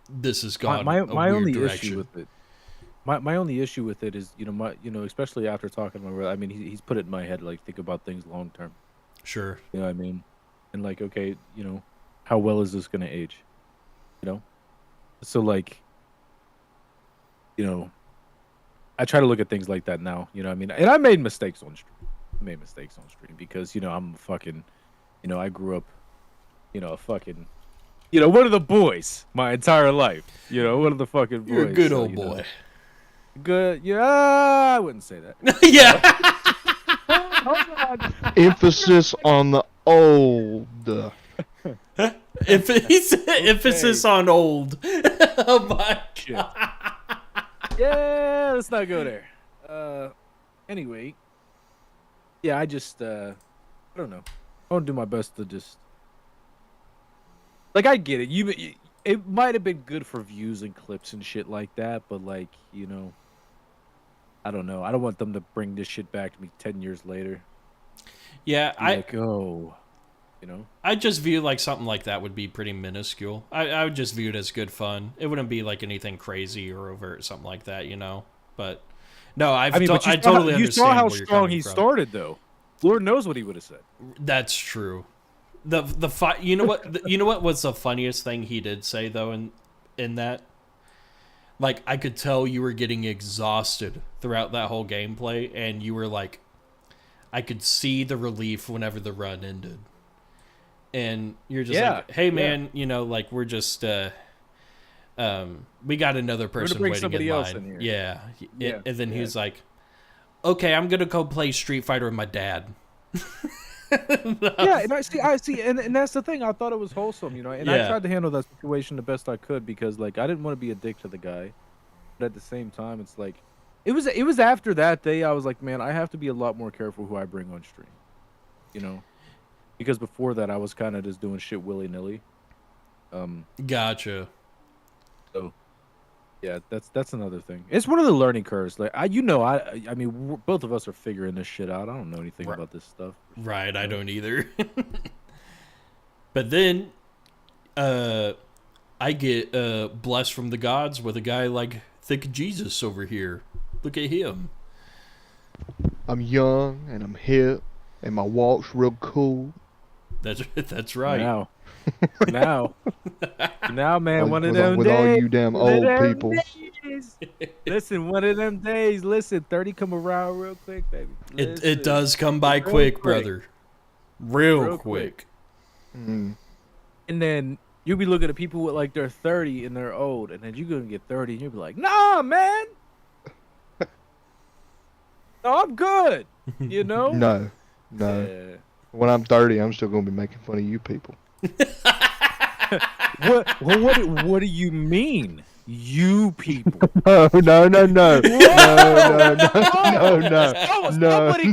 this has gone my a weird only direction. issue with it. My only issue with it is, you know, especially after talking to my brother, I mean, he's put it in my head, like, think about things long term. Sure. You know what I mean? And, like, okay, you know, how well is this going to age? You know? So, like, you know, I try to look at things like that now, you know what I mean? And I made mistakes on stream. Because, you know, I'm fucking, you know, I grew up, you know, fucking, you know, one of the boys my entire life. You know, one of the fucking boys. You're a good so, old boy. Know. Good, yeah. I wouldn't say that. Yeah. Emphasis on the old. Emphasis on old. Oh my god. Yeah, let's not go there. Anyway, yeah, I just I don't know. I want to do my best to just like I get it. It might have been good for views and clips and shit like that, but like, you know, I don't know. I don't want them to bring this shit back to me 10 years later. Yeah, you know, I just view like something like that would be pretty minuscule. I would just view it as good fun. It wouldn't be like anything crazy or overt, something like that, you know. But no, I totally understand. You saw how where you're strong coming he from. started, though. Lord knows what he would have said. That's true. You know what was the funniest thing he did say though in that? Like, I could tell you were getting exhausted throughout that whole gameplay, and you were like, I could see the relief whenever the run ended. And you're just like, hey man, you know, like we're just we got another person waiting in line. Yeah. And then he was like, okay, I'm gonna go play Street Fighter with my dad. Yeah, and I see, and that's the thing. I thought it was wholesome, you know, and I Yeah. tried to handle that situation the best I could because, like, I didn't want to be a dick to the guy, but at the same time, it's like, it was after that day I was like, man, I have to be a lot more careful who I bring on stream, you know, because before that I was kind of just doing shit willy nilly. Gotcha. So yeah, that's another thing. It's one of the learning curves. Like I mean, both of us are figuring this shit out. I don't know anything Right. about this stuff. Right, I don't either. But then, I get blessed from the gods with a guy like Thick Jesus over here. Look at him. I'm young and I'm hip and my walk's real cool. That's right. Now, now, man, one of with, them with days. all you damn one of old them people. days. Listen, one of them days. Listen, 30 come around real quick, baby. It Listen. does come by Real quick, quick. brother. Real Real quick. quick. Mm. And then you'll be looking at people with like they're 30 and they're old, and then you're gonna get 30 and you'll be like, nah, man. No, I'm good. You know? No. Yeah. When I'm 30, I'm still gonna be making fun of you people. What do you mean? You people. No. Somebody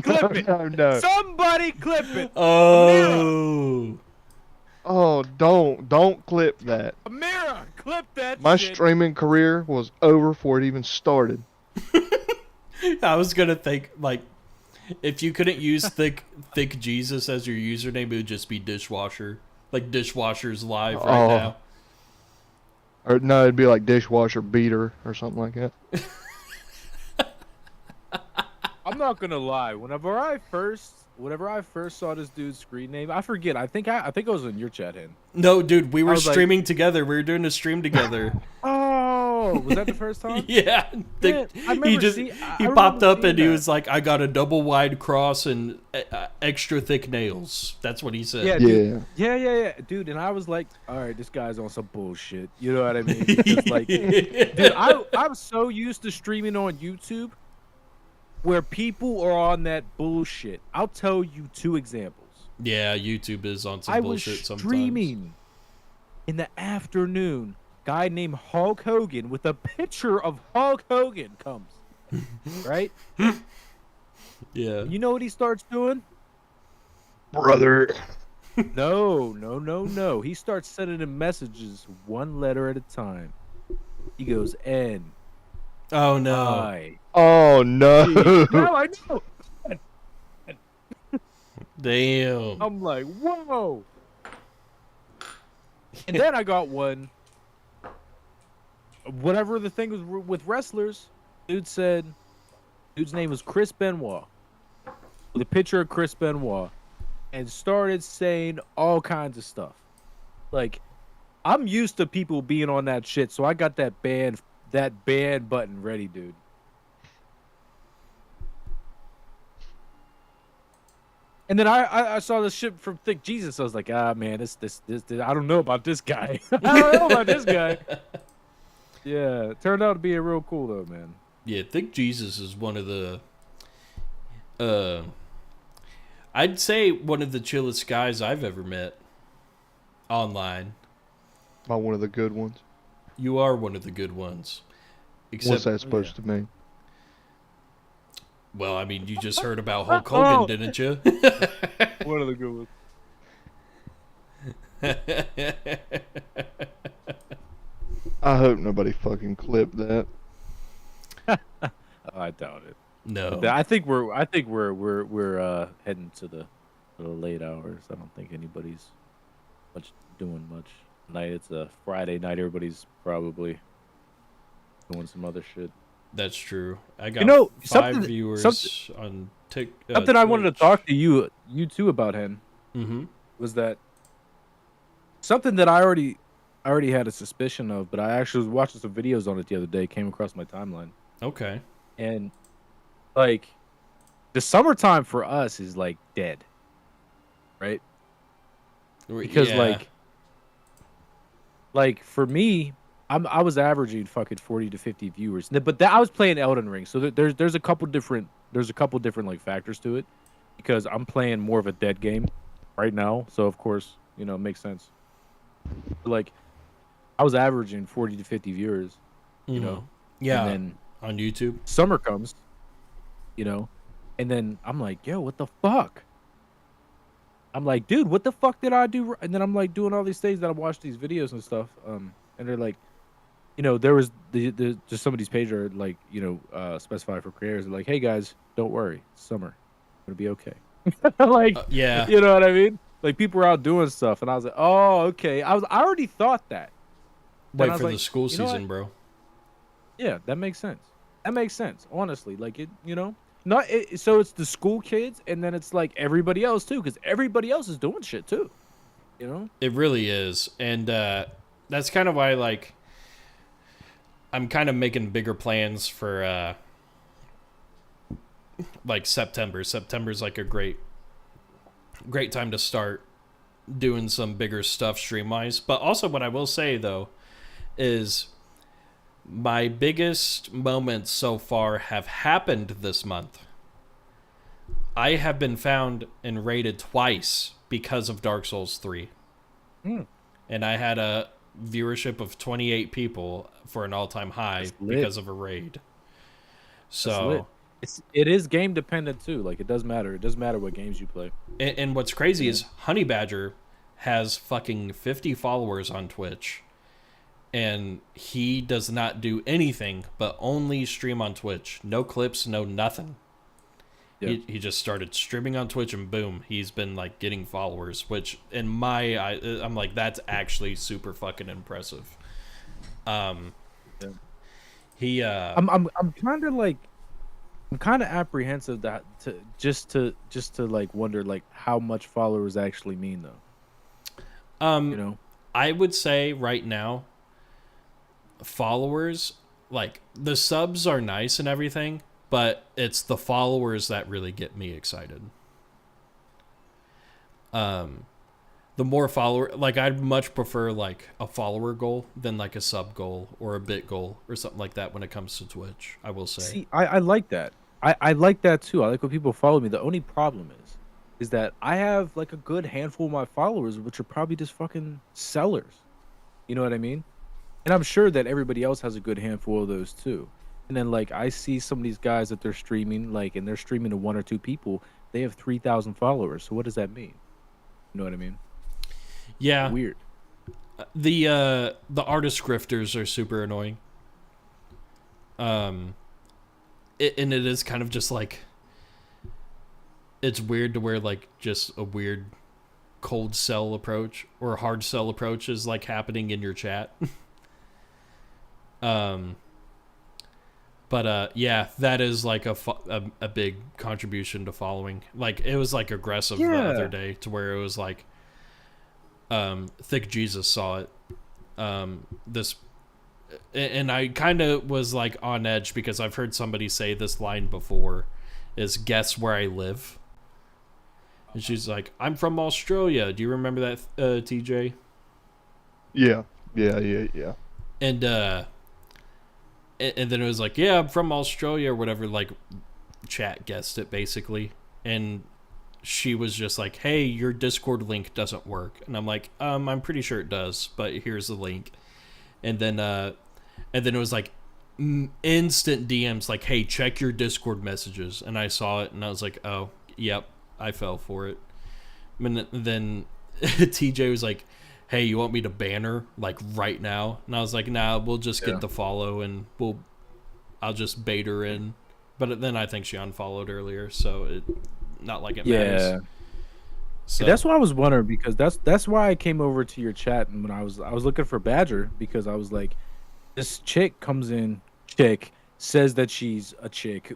clip it. No. Somebody clip it. Oh. Oh, don't clip that. Amira, clip that My shit. streaming career was over before it even started. I was gonna think like, if you couldn't use thick Jesus as your username, it would just be dishwasher. Like dishwasher's live right Oh. now. Or no, it'd be like dishwasher beater or something like that. I'm not gonna lie. Whenever I first saw this dude's screen name, I forget. I think I was in your chat, Hen. No, dude, we were was like- streaming together. We were doing a stream together. Oh, was that the first time? Yeah, Man, I he remember just see- I he remember popped up seeing and he that. was like, "I got a double wide cross and extra thick nails." That's what he said. Yeah, Yeah. yeah, dude. And I was like, all right, this guy's on some bullshit. You know what I mean? Because, like, dude, I'm so used to streaming on YouTube where people are on that bullshit. I'll tell you 2 examples. Yeah, YouTube is on some I was bullshit sometimes. streaming in the afternoon. Guy named Hulk Hogan with a picture of Hulk Hogan comes, right? Yeah. You know what he starts doing? Brother. No. He starts sending him messages 1 letter at a time. He goes N Oh no. I. Oh no. Now I know. Damn. I'm like, whoa. And then I got one. Whatever the thing was with wrestlers, dude's name was Chris Benoit. With a picture of Chris Benoit. And started saying all kinds of stuff. Like, I'm used to people being on that shit, so I got that ban button ready, dude. And then I saw this shit from Thick Jesus. I was like, ah, man, this I don't know about this guy. I don't know about this guy. Yeah, it turned out to be a real cool though, man. Yeah, Thick Jesus is one of the I'd say one of the chillest guys I've ever met online. Not one of the good ones. You are one of the good ones. What's that supposed to mean? Well, I mean, you just heard about Hulk Hogan, didn't you? One of the good ones. I hope nobody fucking clipped that. I doubt it. No. I think we're heading to the late hours. I don't think anybody's doing much tonight. It's a Friday night. Everybody's probably doing some other shit. That's true. I got You know, 5 something- viewers something- on TikTok. Something I wanted to talk to you two about, Hen, Mm-hmm. was that something that I already had a suspicion of, but I actually was watching some videos on it the other day. Came across my timeline, Okay. and like the summertime for us is like dead, right? Because Yeah. like for me, I was averaging fucking 40 to 50 viewers, but I was playing Elden Ring, so there's a couple different like factors to it. because I'm playing more of a dead game right now. So of course, you know, it makes sense. Like, I was averaging 40 to 50 viewers, you know, Yeah, and then on YouTube. summer comes, you know, and then I'm like, yo, what the fuck? I'm like, dude, what the fuck did I do? And then I'm like doing all these things that I watch these videos and stuff. And they're like, you know, there was the just somebody's page are like, you know, specified for creators. They're like, hey guys, don't worry, summer, gonna be okay. Like, Yeah. you know what I mean? Like people were out doing stuff, and I was like, oh, okay. I already thought that. Then Wait I was for like, the school you know season, what? bro. Yeah, that makes sense. That makes sense, honestly. Like it, you know, not it, so it's the school kids, and then it's like everybody else too, because everybody else is doing shit too. You know? It really is. And that's kind of why, like, I'm kind of making bigger plans for, like, September. September's, like, a great time to start doing some bigger stuff stream-wise. But also what I will say, though, is my biggest moments so far have happened this month. I have been found and rated twice because of Dark Souls 3. And I had a viewership of 28 people for an all-time high That's lit. because of a raid. That's lit. So It is game dependent too. Like it does matter. It doesn't matter what games you play. and what's crazy is Honey Badger has fucking 50 followers on Twitch. And he does not do anything but only stream on Twitch. No clips, no nothing. Yeah. He just started streaming on Twitch and boom, he's been like getting followers, which in my I'm like, that's actually super fucking impressive. He I'm kind of like I'm kind of apprehensive that to like wonder like how much followers actually mean though. You know, I would say right now, followers, like the subs are nice and everything, but it's the followers that really get me excited. The more follower, like I'd much prefer like a follower goal than like a sub goal or a bit goal or something like that when it comes to Twitch, I will say. see, I like that. I like that too. I like when people follow me. The only problem is that I have like a good handful of my followers, which are probably just fucking sellers. You know what I mean? And I'm sure that everybody else has a good handful of those too. And then like I see some of these guys that they're streaming, like, and they're streaming to one or two people. They have 3,000 followers. So what does that mean? You know what I mean? Yeah. Weird. The artist grifters are super annoying. And it is kind of just like, it's weird to where like just a weird cold sell approach or hard sell approach is like happening in your chat. But yeah, that is like a big contribution to following. Like it was like aggressive the other day to where it was like, Thick Jesus saw it. And I kind of was like on edge because I've heard somebody say this line before, is guess where I live. And she's like, I'm from Australia. Do you remember that, TJ? Yeah. And then it was like, yeah, I'm from Australia or whatever, like chat guessed it basically. And she was just like, hey, your Discord link doesn't work. And I'm like, I'm pretty sure it does, but here's the link. And then it was like instant DMs like, hey, check your Discord messages. And I saw it and I was like, oh, yep, I fell for it. And then TJ was like, hey, you want me to ban her like right now? And I was like, nah, we'll just get the follow and I'll just bait her in. But then I think she unfollowed earlier, so it not like it matters. So That's what I was wondering, because that's why I came over to your chat, and when I was looking for Badger, because I was like, this chick says that she's a chick,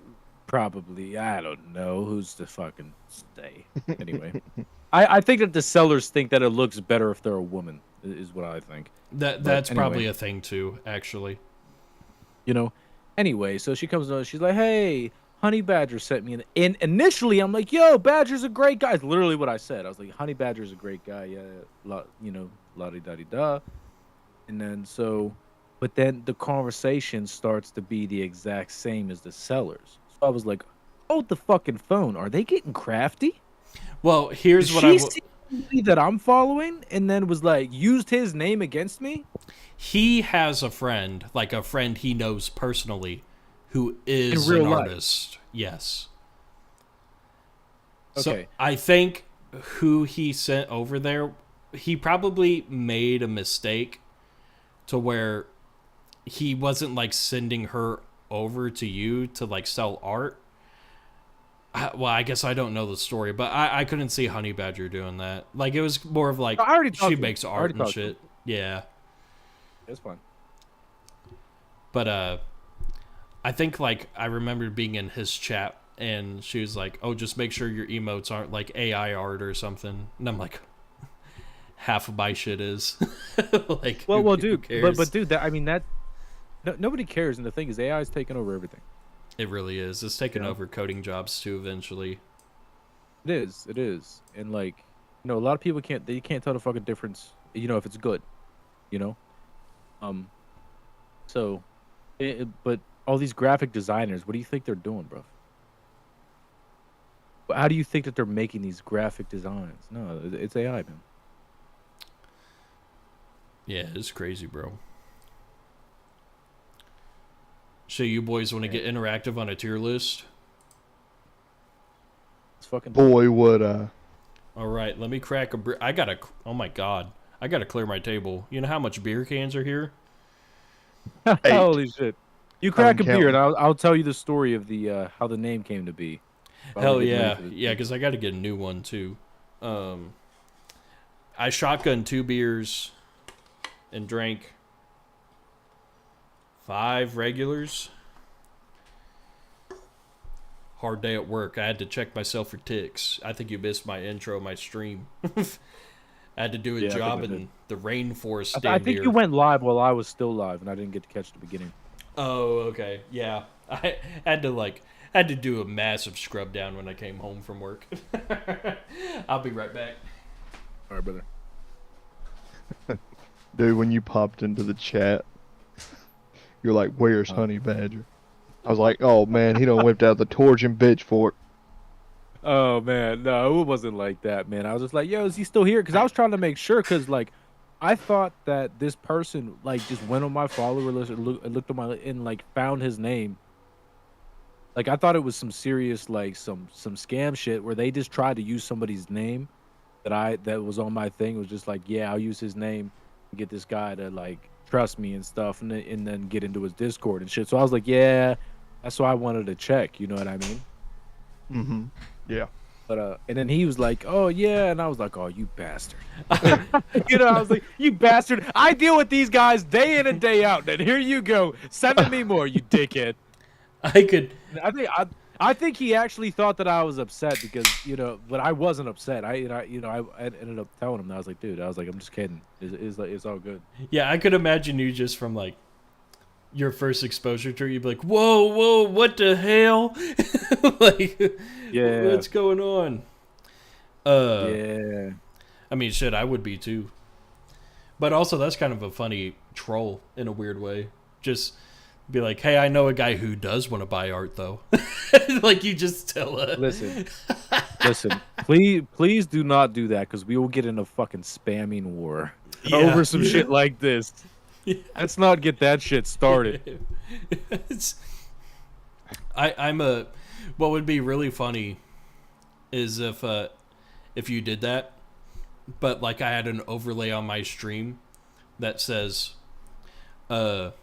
probably, I don't know who's to fucking say. Anyway, I think that the sellers think that it looks better if they're a woman, is what I think. that's probably a thing too, actually. You know. Anyway, so she comes on, she's like, hey, Honey Badger sent me and initially I'm like, yo, Badger's a great guy. It's literally what I said. I was like, Honey Badger's a great guy, yeah, la-di-da-di-da. And then but then the conversation starts to be the exact same as the sellers. So I was like, hold the fucking phone. Are they getting crafty? Well, here's Did what she see somebody that I'm following and then was like used his name against me? he has a friend, like a friend he knows personally, who is In real an life? artist. Yes. Okay. So I think who he sent over there, he probably made a mistake to where he wasn't like sending her over to you to like sell art. Well, I guess I don't know the story, but I couldn't see Honey Badger doing that. Like, it was more of like, I already talked she to him. makes I art already and talked to shit. Yeah. That's fine. But, I think, like, I remember being in his chat, and she was like, oh, just make sure your emotes aren't, like, AI art or something. And I'm like, half of my shit is. Like, Well, who dude, cares? but dude, that I mean that nobody cares, and the thing is, AI is taking over everything. It really is. It's taking Yeah. over coding jobs, too, eventually. It is, and like, a lot of people can't tell the fucking difference, if it's good, you know. So, but all these graphic designers, what do you think they're doing, bro? How do you think that they're making these graphic designs? No, it's AI, man. Yeah, it's crazy, bro. So you boys want to get interactive on a tier list? It's fucking Boy, would I. All right, let me crack a beer. I gotta. Oh my god, I gotta clear my table. You know how much beer cans are here? 8. Holy shit! You crack a beer, counting. and I'll tell you the story of the how the name came to be. while Hell we're getting ready yeah, for this yeah. thing. Because I gotta get a new one too. I shotgunned 2 beers and drank 5 regulars. Hard day at work. I had to check myself for ticks. I think you missed my intro, my stream. I had to do a Yeah, I think job I in did. the rainforest I stand think here. you went live while I was still live, and I didn't get to catch the beginning. Oh, okay. Yeah. I had to do a massive scrub down when I came home from work. I'll be right back. All right, brother. Dude, when you popped into the chat, you're like, where's Honey Badger? I was like, oh man, he done whipped out the torch and pitchfork. Oh man, no, it wasn't like that, man. I was just like, yo, is he still here? Because I was trying to make sure, because like, I thought that this person like just went on my follower list and looked on my and like found his name. Like I thought it was some serious like some scam shit where they just tried to use somebody's name that was on my thing. It was just like, yeah, I'll use his name to get this guy to like trust me and stuff, and then get into his Discord and shit. So I was like, yeah, that's why I wanted to check. You know what I mean? Mm-hmm. Yeah. But and then he was like, "Oh yeah," and I was like, "Oh, you bastard!" I was like, "You bastard! I deal with these guys day in and day out. And here you go, sending me more, you dickhead." I could. I think he actually thought that I was upset because but I wasn't upset. I ended up telling him that I was like, "Dude," I was like, "I'm just kidding. It's all good." Yeah, I could imagine you just from like your first exposure to it, you'd be like, whoa, what the hell? Like, Yeah. what's going on? Yeah. I mean, shit, I would be too. But also, that's kind of a funny troll in a weird way. Just be like, hey, I know a guy who does want to buy art, though. Like, you just tell her. Listen, please do not do that because we will get in a fucking spamming war over some shit like this. Let's not get that shit started. What would be really funny is if you did that, but like I had an overlay on my stream that says, artist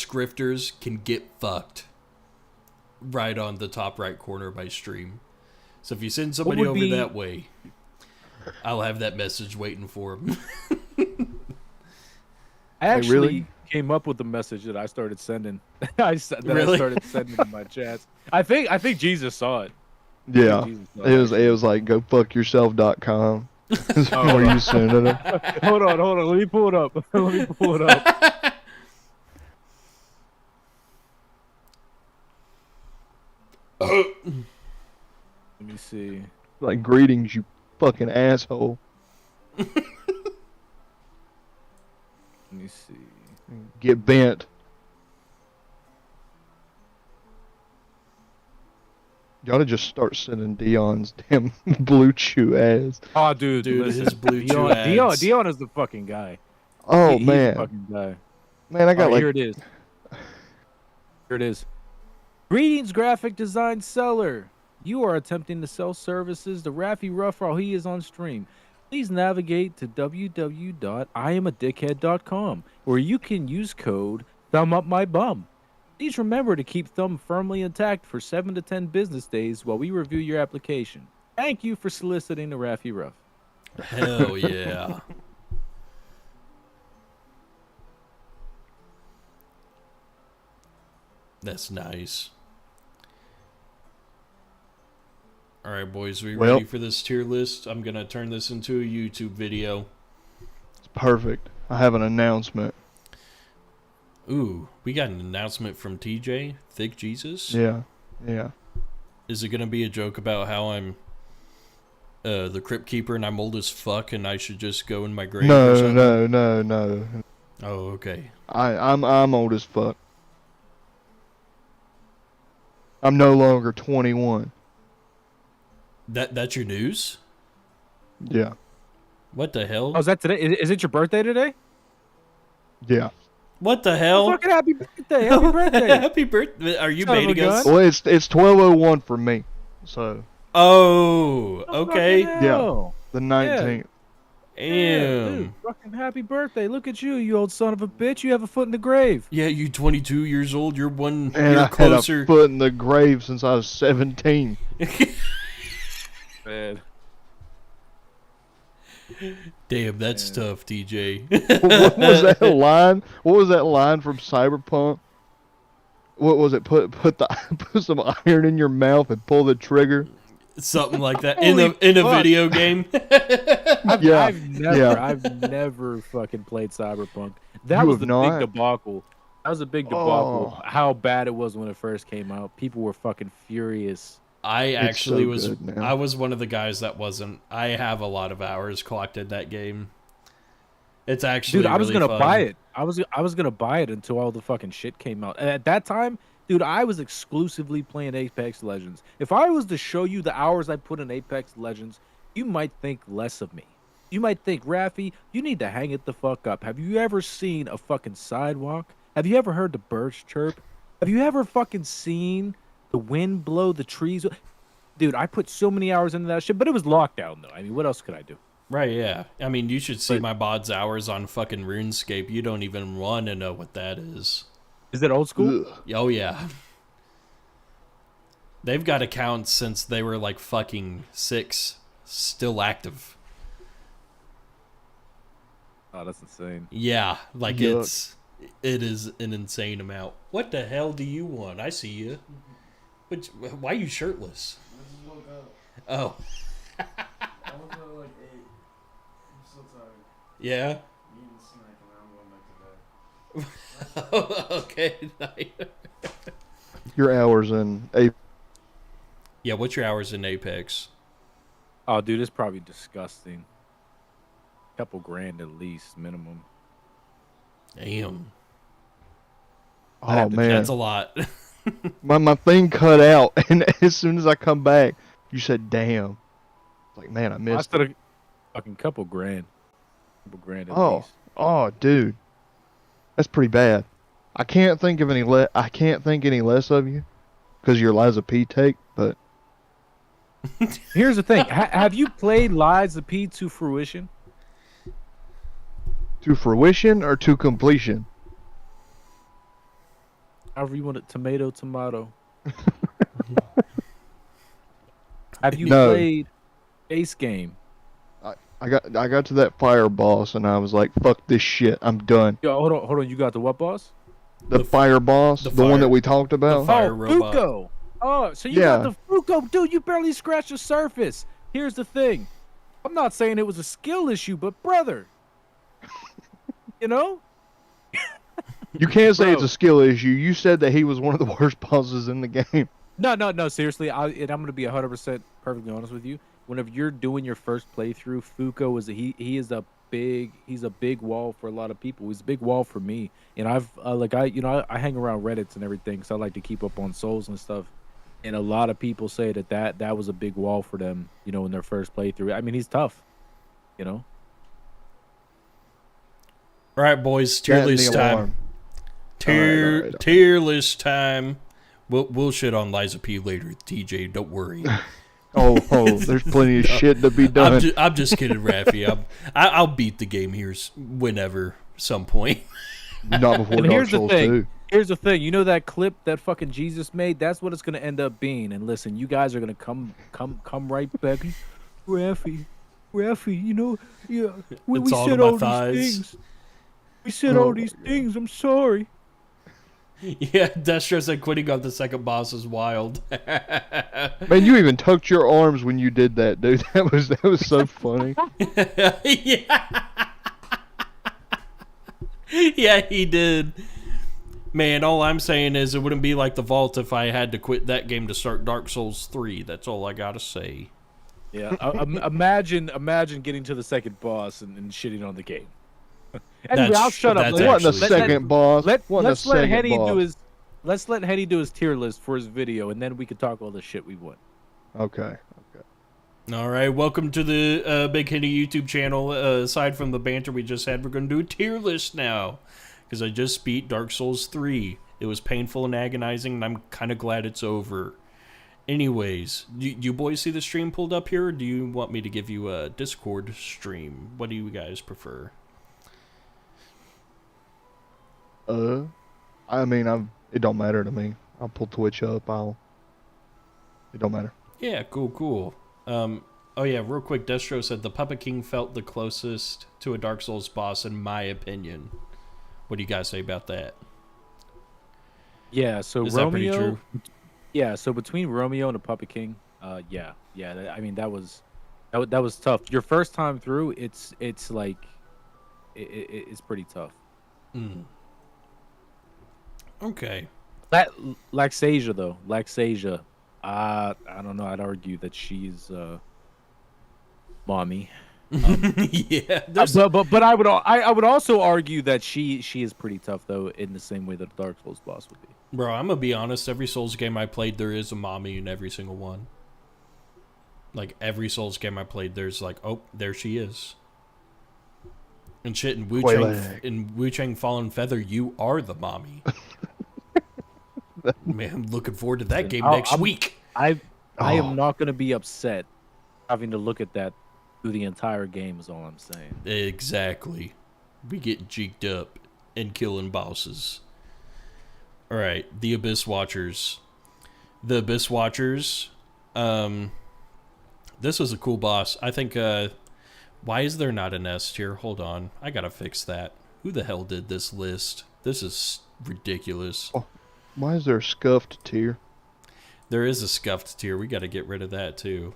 grifters can get fucked, right on the top right corner of my stream. So if you send somebody over that way, I'll have that message waiting for them. I actually really? came up with the message that I started sending. I Really? started sending in my chats. I think Jesus saw it. Yeah. Jesus saw It was like gofuckyourself.com. That's where you sending it. Hold on. Let me pull it up. Let me see. Like, greetings, you fucking asshole. Let me see. Get bent. Y'all to just start sending Dion's damn Blue Chew ads. Oh, dude, Dude, listen, his Blue Chew Dion, ads. Dion is the fucking guy. Oh He's the man, fucking guy. man, I got All right, like here it is. Here it is. Greetings, graphic design seller. You are attempting to sell services to Raffy Ruff while he is on stream. Please navigate to www.iamadickhead.com where you can use code ThumbUpMyBum. Please remember to keep Thumb firmly intact for 7 to 10 business days while we review your application. Thank you for soliciting to Raffy Ruff. Hell yeah. That's nice. All right, boys, we Well- ready for this tier list? I'm going to turn this into a YouTube video. it's perfect. I have an announcement. Ooh, we got an announcement from TJ, Thick Jesus. Yeah, yeah. Is it going to be a joke about how I'm the Crypt Keeper and I'm old as fuck and I should just go in my grave or No, something? no. Oh, okay. I'm old as fuck. I'm no longer 21. That's your news? Yeah, What the hell? Oh, is that today? Is it your birthday today? yeah. What the Oh, hell? fucking happy birthday! Happy birthday! Happy birthday. Are you Son of a baiting us? gun. Well, it's 12:01 for me, so Oh, Oh, okay. fucking hell. the 19th. Yeah, dude, Damn. fucking happy birthday! Look at you, you old son of a bitch! You have a foot in the grave. Yeah, you 22 years old. You're one And year I had closer. a foot in the grave since I was 17. Man. Damn, that's tough, TJ. What was that line? What was that line from Cyberpunk? What was it? Put put some iron in your mouth and pull the trigger. Something like that Holy in a fuck. video game. Yeah, I've never fucking played Cyberpunk. That You was have the not? big debacle. That was a big debacle. Oh. How bad it was when it first came out. People were fucking furious. I actually so was. good now. I was one of the guys that wasn't. I have a lot of hours clocked in that game. It's actually Dude, I was really gonna fun. buy it. I was gonna buy it until all the fucking shit came out. And at that time, dude, I was exclusively playing Apex Legends. If I was to show you the hours I put in Apex Legends, you might think less of me. You might think, Raffy, you need to hang it the fuck up. Have you ever seen a fucking sidewalk? Have you ever heard the birds chirp? Have you ever fucking seen the wind blow the trees? Dude, I put so many hours into that shit, but it was lockdown though. I mean, what else could I do? Right? Yeah. I mean, you should see But- my bod's hours on fucking RuneScape. You don't even want to know what that is. Is it old school? Ugh. Oh yeah. They've got accounts since they were like fucking 6, still active. Oh, that's insane. Yeah, like Yuck. it is an insane amount. What the hell do you want? I see you. Which, why are you shirtless? Oh. Yeah. Okay. Your hours in a Yeah, what's your hours in Apex? Oh, dude, it's probably disgusting. Couple grand at least, minimum. Damn. oh man, That's a lot. my thing cut out, and as soon as I come back, you said, "Damn." Like, man, I I missed said it. a fucking couple grand. Couple grand at Oh, least. oh, dude, that's pretty bad. I can't think of any I can't think any less of you, because your Liza P take. But Here's the thing. Have you played Lies of P to fruition? to fruition or to completion? However you want it. Tomato. Have you No. played Ace Game? I got to that fire boss, and I was like, "Fuck this shit. I'm done." Yo, hold on. You got the what boss? The fire boss, the the one fire- that we talked about. fire Oh, robot. Fuko. Oh, so you got the Fuko. Dude, you barely scratched the surface. Here's the thing. I'm not saying it was a skill issue, but brother. You know? You can't say it's Bro. a skill issue. You said that he was one of the worst bosses in the game. No. Seriously, and I'm gonna be 100% perfectly honest with you. Whenever you're doing your first playthrough, Fuko is he's a big wall for a lot of people. He's a big wall for me, and I hang around Reddits and everything, so I like to keep up on Souls and stuff. And a lot of people say that was a big wall for them, you know, in their first playthrough. I mean, he's tough, you know. All right, boys, tier That and the list time. alarm. Alright. Tier list time. We'll shit on Liza P later, TJ. Don't worry. Oh, there's plenty of shit to be done. I'm just kidding, Rafi. I'll beat the game here whenever, some point. Not before And Dark here's the Souls thing. 2. Here's the thing. You know that clip that fucking Jesus made? That's what it's gonna end up being. And listen, you guys are gonna come right back. Rafi, you know, yeah, we It's all said to my all thighs. these things. We said all these things. I'm sorry. Yeah, Destro said quitting on the second boss is wild. Man, you even tucked your arms when you did that, dude. That was so funny. Yeah. Yeah, he did. Man, all I'm saying is it wouldn't be like the Vault if I had to quit that game to start Dark Souls 3. That's all I gotta say. Yeah, imagine getting to the second boss and shitting on the game. Anyway, I'll shut up. that's What in the actually- second boss? What in the Let's let second Henny boss? do his. Let's let Henny do his tier list for his video, and then we can talk all the shit we want. Okay. All right, welcome to the Big Hitty YouTube channel. Aside from the banter we just had, we're going to do a tier list now. Because I just beat Dark Souls 3. It was painful and agonizing, and I'm kind of glad it's over. Anyways, do you boys see the stream pulled up here, or do you want me to give you a Discord stream? What do you guys prefer? I mean, it don't matter to me. I'll pull Twitch up. It don't matter. Yeah, cool. Oh yeah, real quick, Destro said the Puppet King felt the closest to a Dark Souls boss in my opinion. What do you guys say about that? Yeah, so Is that pretty Romeo. true? Yeah, so between Romeo and the Puppet King, yeah. I mean, that was tough. Your first time through, it's like, it's pretty tough. Mm. Okay. Laxasia though, I don't know. I'd argue that she's mommy. Yeah. But I would also argue that she is pretty tough though, in the same way that a Dark Souls boss would be. Bro, I'm gonna be honest. Every Souls game I played, there is a mommy in every single one. Like every Souls game I played, there's like, oh, there she is. And shit, in Wu Chang Fallen Feather, you are the mommy. Man, I'm looking forward to that game next week. I am not gonna be upset having to look at that through the entire game. Is all I'm saying. Exactly. We get jeeked up and killing bosses. All right, the Abyss Watchers. The Abyss Watchers. This was a cool boss. I think. Why is there not an S tier? Hold on, I gotta fix that. Who the hell did this list? This is ridiculous. Oh, why is there a scuffed tier? There is a scuffed tier. We gotta get rid of that too.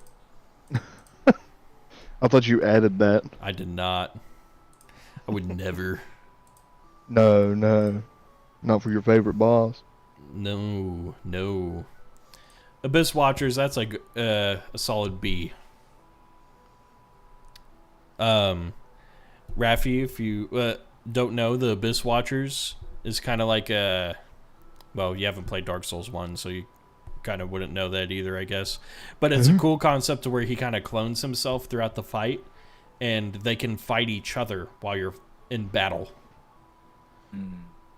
I thought you added that. I did not. I would never. No, not for your favorite boss. No. Abyss Watchers, that's like a solid B. Rafi, if you don't know, the Abyss Watchers is kind of like well, you haven't played Dark Souls 1, so you kind of wouldn't know that either, I guess. But it's a cool concept to where he kind of clones himself throughout the fight, and they can fight each other while you're in battle.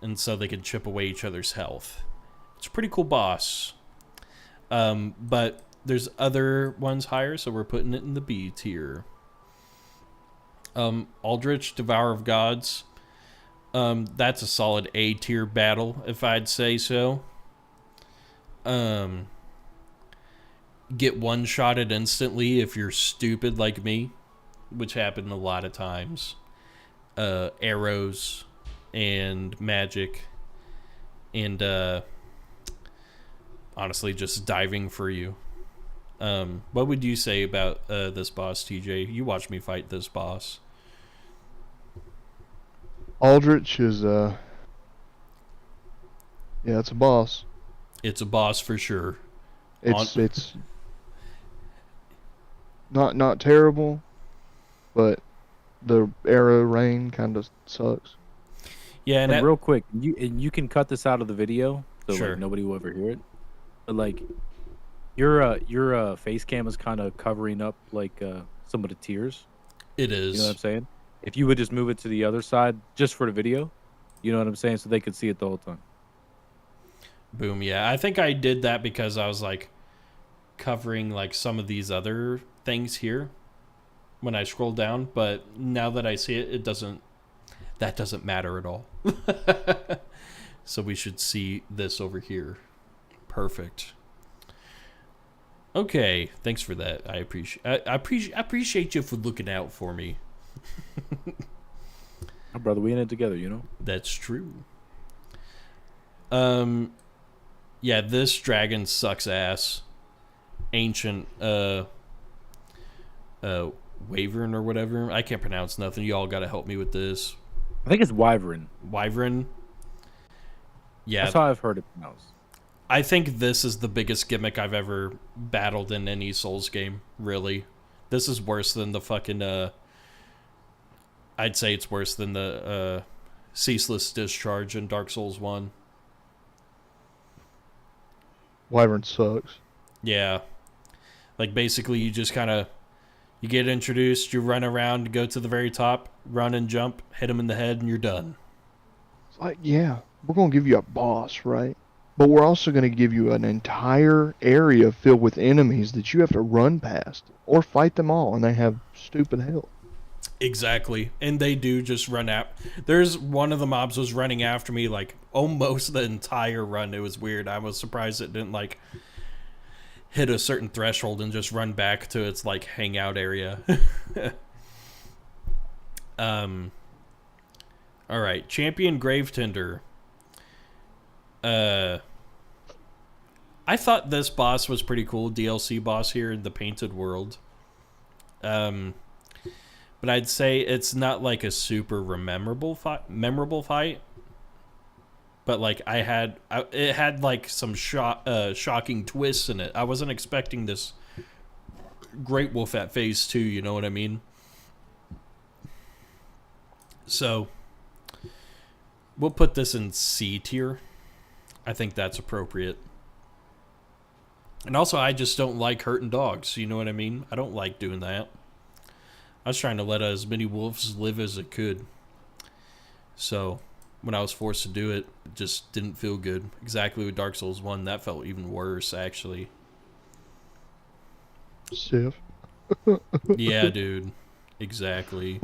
And so they can chip away each other's health. It's a pretty cool boss. But there's other ones higher, so we're putting it in the B tier. Aldrich, Devourer of Gods. That's a solid A tier battle, if I'd say so. Get one-shotted instantly if you're stupid like me, which happened a lot of times. Arrows and magic and honestly just diving for you. What would you say about this boss, TJ? You watched me fight this boss. Aldrich is yeah, it's a boss. It's a boss for sure. It's not terrible, but the arrow rain kind of sucks. Yeah, And real quick, you can cut this out of the video, so Sure. like nobody will ever hear it. But like, Your face cam is kind of covering up like some of the tears. It You know what is. I'm saying? If you would just move it to the other side just for the video, you know what I'm saying, so they could see it the whole time. Boom, yeah. I think I did that because I was like covering like some of these other things here when I scroll down, but now that I see it, that doesn't matter at all. So we should see this over here. Perfect. Okay, thanks for that. I appreciate you for looking out for me. Oh, brother, we in it together, you know? That's true. Yeah, this dragon sucks ass. Ancient wyvern or whatever. I can't pronounce nothing. Y'all gotta help me with this. I think it's Wyvern. Wyvern. Yeah, That's how I've heard it pronounced. I think this is the biggest gimmick I've ever battled in any Souls game, really. This is worse than the fucking, I'd say it's worse than the, Ceaseless Discharge in Dark Souls 1. Wyvern sucks. Yeah. Like, basically, you just kind of, you get introduced, you run around, go to the very top, run and jump, hit him in the head, and you're done. It's like, yeah, we're gonna give you a boss, right? But we're also gonna give you an entire area filled with enemies that you have to run past or fight them all, and they have stupid health. Exactly. And they do just run out. There's one of the mobs was running after me like almost the entire run. It was weird. I was surprised it didn't like hit a certain threshold and just run back to its like hangout area. All right, Champion Gravetender. I thought this boss was pretty cool, DLC boss here in the Painted World. But I'd say it's not like a super memorable fight. But like it had like some shocking twists in it. I wasn't expecting this Great Wolf at phase 2, you know what I mean? So we'll put this in C tier. I think that's appropriate. And also, I just don't like hurting dogs. You know what I mean? I don't like doing that. I was trying to let as many wolves live as it could. So, when I was forced to do it, it just didn't feel good. Exactly with Dark Souls 1, that felt even worse, actually. Sif. Yeah, dude. Exactly.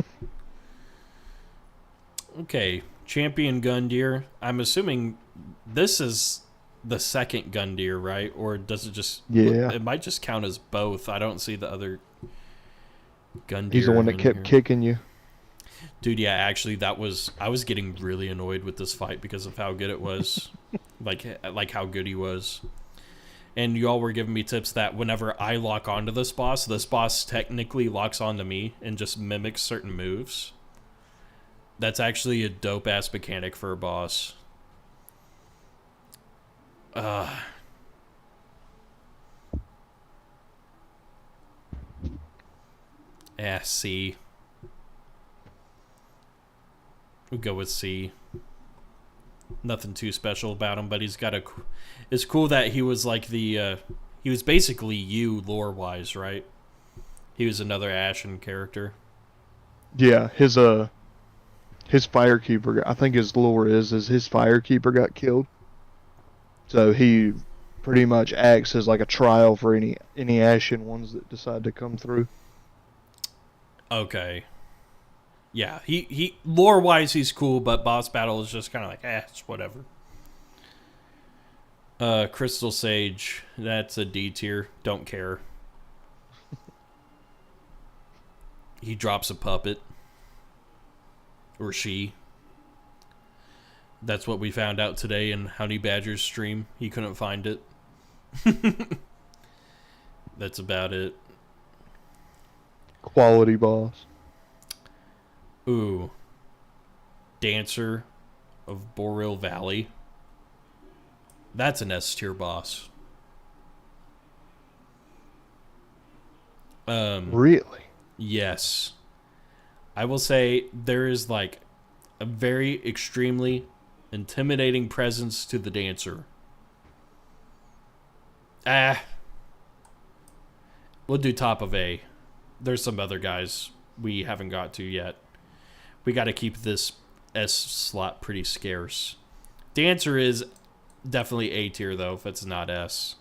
Okay, Champion Gundyr. I'm assuming this is the second Gundyr, right? Or does it just... Yeah. It might just count as both. I don't see the other Gundyr. He's the one that in kept here. kicking you. Dude, yeah, actually, I was getting really annoyed with this fight because of how good it was. like how good he was. And y'all were giving me tips that whenever I lock onto this boss technically locks onto me and just mimics certain moves. That's actually a dope-ass mechanic for a boss. C. We'll go with C. Nothing too special about him, but he's got a... It's cool that he was like the... he was basically you lore-wise, right? He was another Ashen character. Yeah, his firekeeper, I think his lore is his firekeeper got killed. So he pretty much acts as like a trial for any Ashen ones that decide to come through. Okay. Yeah, he lore-wise he's cool, but boss battle is just kind of like, it's whatever. Crystal Sage, that's a D tier. Don't care. He drops a puppet. Or she. That's what we found out today in Honey Badger's stream. He couldn't find it. That's about it. Quality boss. Ooh. Dancer of Boreal Valley. That's an S tier boss. Really? Yes. I will say there is like a very extremely intimidating presence to the dancer. We'll do top of A. There's some other guys we haven't got to yet. We got to keep this S slot pretty scarce. The answer is definitely A tier, though, if it's not S.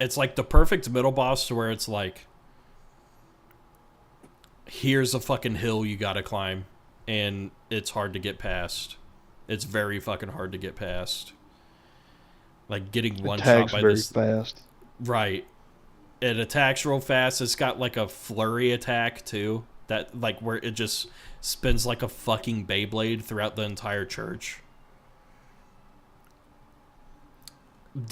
It's like the perfect middle boss to where it's like, here's a fucking hill you gotta climb, and it's hard to get past. It's very fucking hard to get past. Like, getting one shot by very this... fast. Right. It attacks real fast. It's got, like, a flurry attack, too. That, like, where it just spins like a fucking Beyblade throughout the entire church.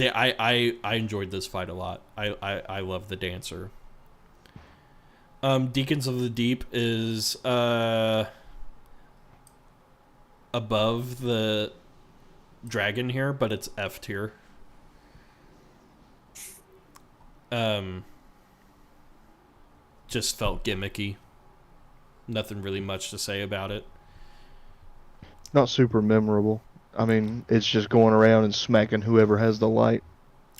I enjoyed this fight a lot. I love the dancer. Deacons of the Deep is above the dragon here, but it's F tier. Just felt gimmicky. Nothing really much to say about it. Not super memorable. I mean, it's just going around and smacking whoever has the light.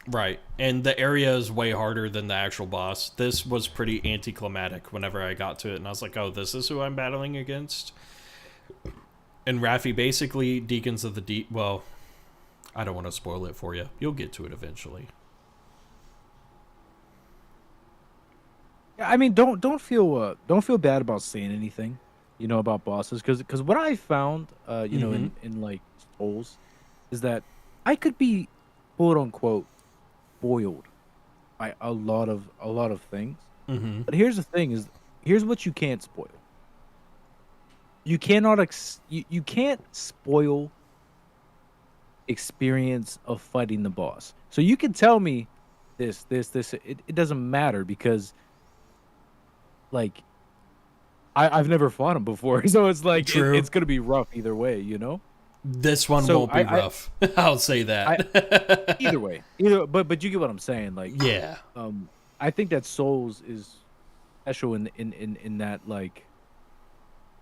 Right. And the area is way harder than the actual boss. This was pretty anticlimactic whenever I got to it, and I was like, oh, this is who I'm battling against? And Raffi, basically, Deacons of the Deep... Well, I don't want to spoil it for you. You'll get to it eventually. I mean, don't feel bad about saying anything, about bosses, because what I found, in like Souls, is that I could be, quote unquote, spoiled by a lot of things. Mm-hmm. But here's the thing: here's what you can't spoil. You you can't spoil experience of fighting the boss. So you can tell me this. It doesn't matter because, like, I've never fought him before, so it's like it's gonna be rough either way, This one won't be rough. I'll say that. Either way, but you get what I'm saying. Like, yeah. I think that Souls is special in that, like,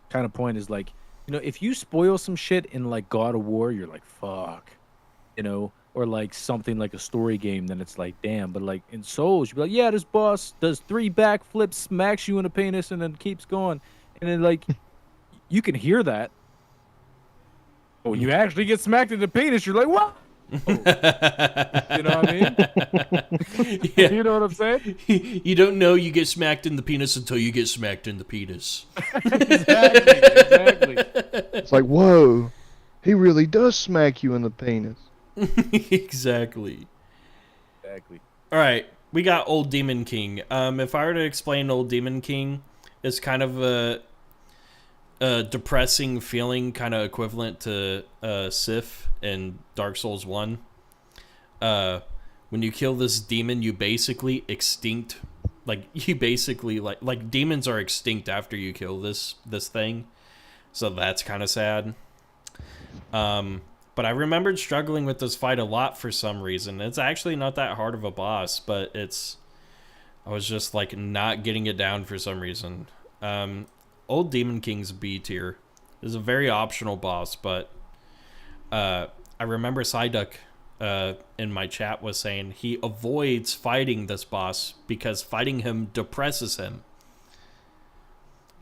kind of point is like, if you spoil some shit in like God of War, you're like, fuck, or like something like a story game, then it's like, damn. But like in Souls, you'd be like, yeah, this boss does 3 backflips, smacks you in the penis, and then keeps going, and then like you can hear that. Oh, you actually get smacked in the penis, you're like, what? Oh. You know what I mean? Yeah. You know what I'm saying? You don't know you get smacked in the penis until you get smacked in the penis. Exactly. It's like, whoa, he really does smack you in the penis. Exactly. All right, we got Old Demon King. If I were to explain Old Demon King, it's kind of a depressing feeling, kind of equivalent to Sif in Dark Souls 1. When you kill this demon, you basically extinct. Like, you basically, like demons are extinct after you kill this thing. So that's kind of sad. But I remembered struggling with this fight a lot for some reason. It's actually not that hard of a boss, but I was just, like, not getting it down for some reason. Old Demon King's B tier. Is a very optional boss, but I remember Psyduck in my chat was saying he avoids fighting this boss because fighting him depresses him.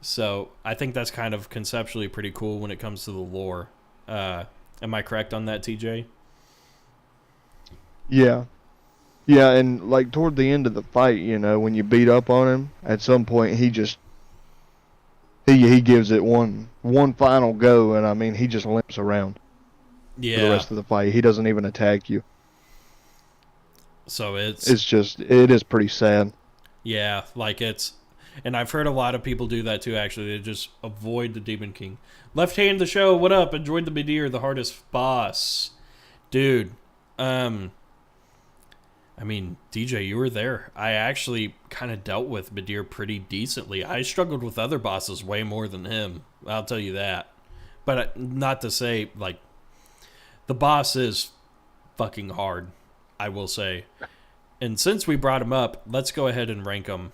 So I think that's kind of conceptually pretty cool when it comes to the lore. Am I correct on that, TJ? Yeah. Yeah, and like toward the end of the fight, when you beat up on him, at some point he just he gives it one final go, and I mean he just limps around for the rest of the fight. He doesn't even attack you. So it is pretty sad. Yeah, like and I've heard a lot of people do that too, actually. They just avoid the Demon King. Left Hand the Show, what up? Enjoyed the Midir, the hardest boss. Dude, I mean, DJ, you were there. I actually kind of dealt with Midir pretty decently. I struggled with other bosses way more than him. I'll tell you that. But not to say, like, the boss is fucking hard, I will say. And since we brought him up, let's go ahead and rank him.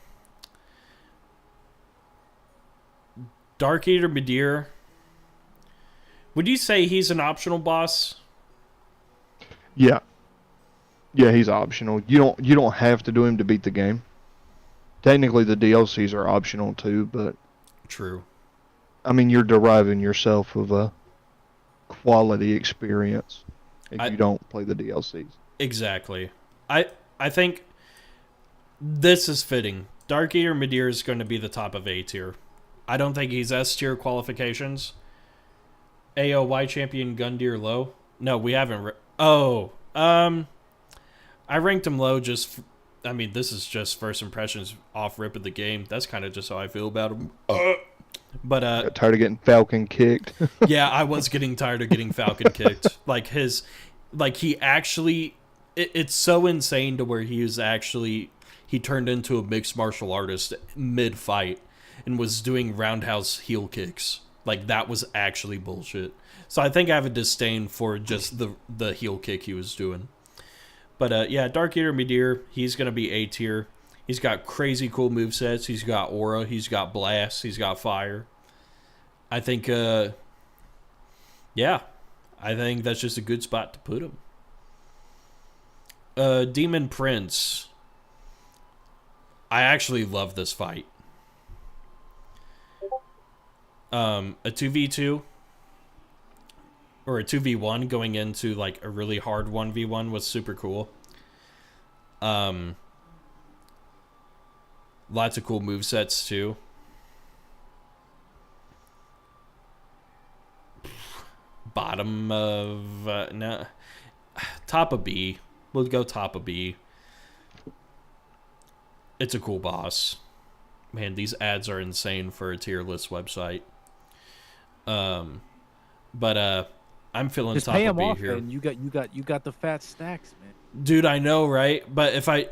Dark Eater Midir. Would you say he's an optional boss? Yeah. Yeah, he's optional. You don't have to do him to beat the game. Technically, the DLCs are optional too, but True. I mean, you're deriving yourself of a quality experience if I you don't play the DLCs. exactly. I think this is fitting. Dark Eater Midir is going to be the top of A tier. I don't think he's S tier qualifications. AOY champion Gundyr low. No, we haven't. I ranked him low just. I mean, this is just first impressions off rip of the game. That's kind of just how I feel about him. But Got tired of getting Falcon kicked. yeah, I was getting tired of getting Falcon kicked. He actually, it's so insane to where he turned into a mixed martial artist mid fight and was doing roundhouse heel kicks. Like, that was actually bullshit. So I think I have a disdain for just the heel kick he was doing. But yeah, Dark Eater Midir, he's gonna be A tier. He's got crazy cool movesets. He's got aura. He's got blast. He's got fire. I think, yeah, I think that's just a good spot to put him. Demon Prince. I actually love this fight. A 2v2 or a 2v1 going into like a really hard 1v1 was super cool. Lots of cool movesets too. Bottom of no, top of B. We'll go top of B. It's a cool boss. Man, these ads are insane for a tier list website. But I'm feeling Just top pay of him B off, here. man. You got the fat stacks, man. Dude, I know, right? But if I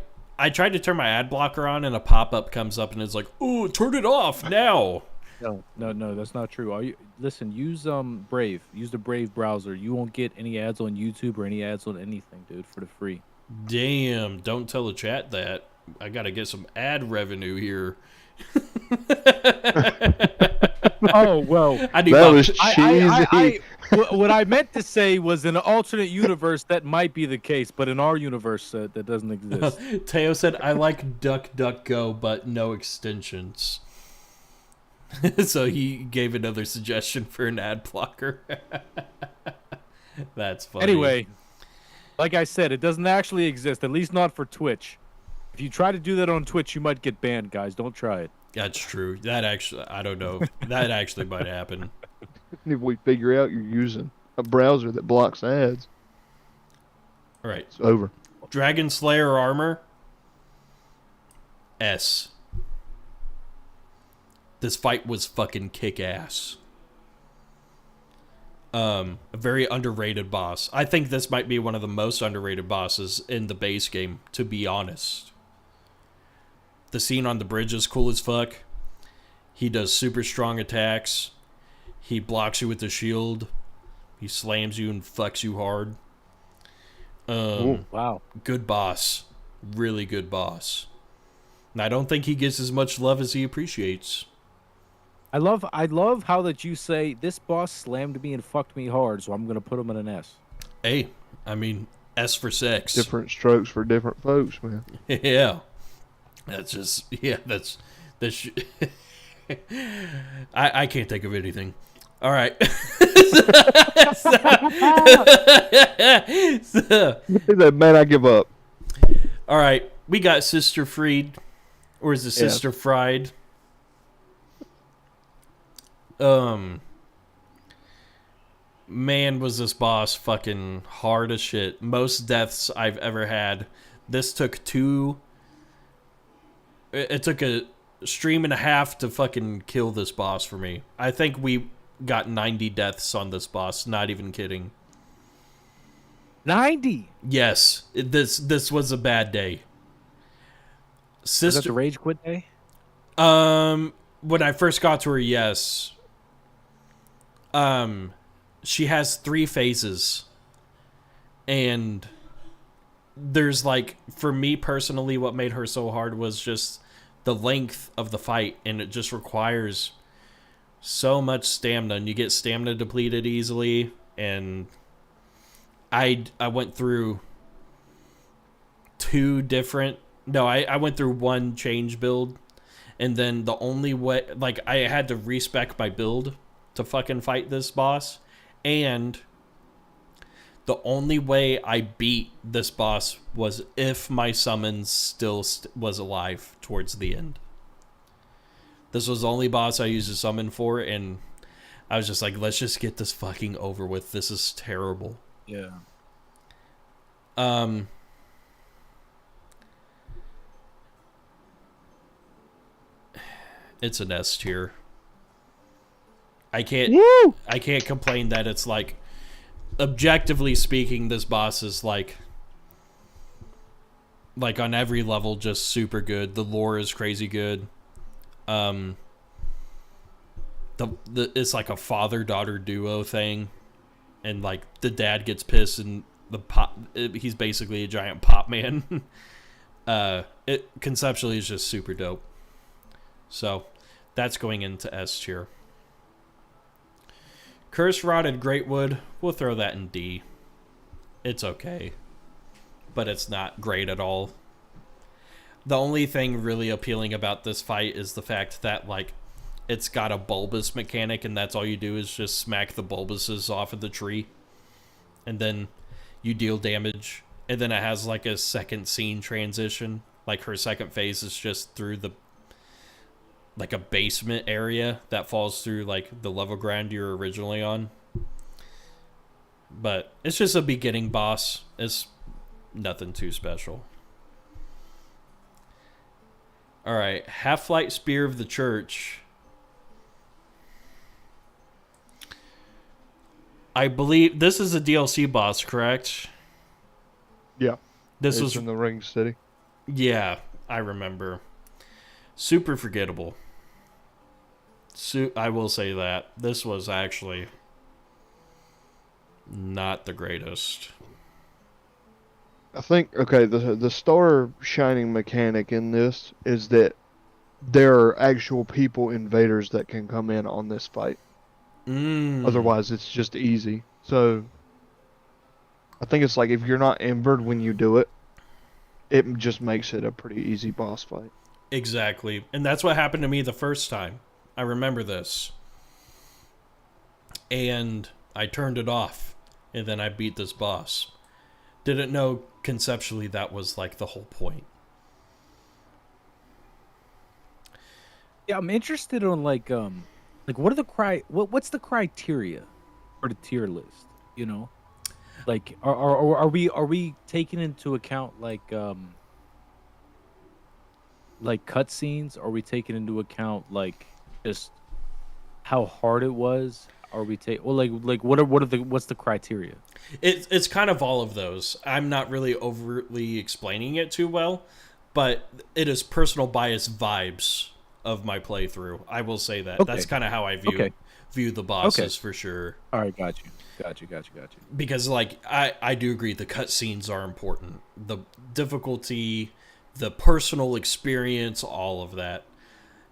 tried to turn my ad blocker on and a pop-up comes up and it's like, "Ooh, turn it off now." No, that's not true. Listen? Use Brave. Use the Brave browser. You won't get any ads on YouTube or any ads on anything, dude, for the free. Damn, don't tell the chat that. I got to get some ad revenue here. Oh well, I need That my- was cheesy. what I meant to say was in an alternate universe that might be the case, but in our universe that doesn't exist. Teo said, "I like DuckDuckGo, but no extensions." So he gave another suggestion for an ad blocker. That's funny. Anyway, like I said, it doesn't actually exist, at least not for Twitch. If you try to do that on Twitch, you might get banned, guys. Don't try it. That's true. That actually, I don't know. That actually might happen. If we figure out you're using a browser that blocks ads, All right. it's over. Dragon Slayer armor. S. This fight was fucking kick-ass. A very underrated boss. I think this might be one of the most underrated bosses in the base game, to be honest. The scene on the bridge is cool as fuck. He does super strong attacks. He blocks you with the shield. He slams you and fucks you hard. Ooh, wow. Good boss. Really good boss. And I don't think he gets as much love as he appreciates. I love how that you say this boss slammed me and fucked me hard, so I'm gonna put him in an S. Hey, I mean, S for sex. Different strokes for different folks, man. Yeah. That's just, yeah, that's I can't think of anything. All right. He said, "Man, I give up." All right. We got Sister Freed. Or is it Yeah. Sister Fried? Man, was this boss fucking hard as shit. Most deaths I've ever had. This took it took a stream and a half to fucking kill this boss for me. I think we got 90 deaths on this boss, not even kidding. 90. Yes, this was a bad day. Is that the Sister, rage quit day? when I first got to her, yes. She has 3 phases. And there's like, for me personally, what made her so hard was just the length of the fight, and it just requires so much stamina, and you get stamina depleted easily. And I went through 2 different. No, I went through one change build, and then the only way, like, I had to respec my build to fucking fight this boss, and the only way I beat this boss was if my summon still was alive towards the end. This was the only boss I used a summon for, and I was just like, let's just get this fucking over with. This is terrible. Yeah. It's an S tier. I can't complain that it's like, objectively speaking, this boss is like on every level just super good. The lore is crazy good. It's like a father-daughter duo thing, and like the dad gets pissed and he's basically a giant pop man. It conceptually is just super dope. So that's going into S tier. Curse Rotted Greatwood, we'll throw that in D. It's okay, but it's not great at all. The only thing really appealing about this fight is the fact that, like, it's got a bulbous mechanic, and that's all you do is just smack the bulbuses off of the tree, and then you deal damage, and then it has like a second scene transition. Like, her second phase is just through the, like, a basement area that falls through like the level grind you're originally on. But it's just a beginning boss. It's nothing too special. Alright, Half-Light Spear of the Church. I believe this is a DLC boss, correct? Yeah. This It's was in the Ring City. Yeah, I remember. Super forgettable. I will say that. This was actually not the greatest. I think, okay, the star shining mechanic in this is that there are actual people, invaders, that can come in on this fight. Otherwise, it's just easy. So, I think it's like if you're not embered when you do it, it just makes it a pretty easy boss fight. Exactly. And that's what happened to me the first time. I remember this. And I turned it off. And then I beat this boss. Didn't know conceptually that was like the whole point. Yeah, I'm interested on like what are what's the criteria for the tier list? You know, like are we taking into account like cutscenes? Are we taking into account like just how hard it was? Are we what's the criteria? It's kind of all of those. I'm not really overtly explaining it too well, but it is personal bias vibes of my playthrough. I will say that. Okay. That's kind of how I view the bosses for sure. All right, got you. Because like I do agree the cutscenes are important. The difficulty, the personal experience, all of that.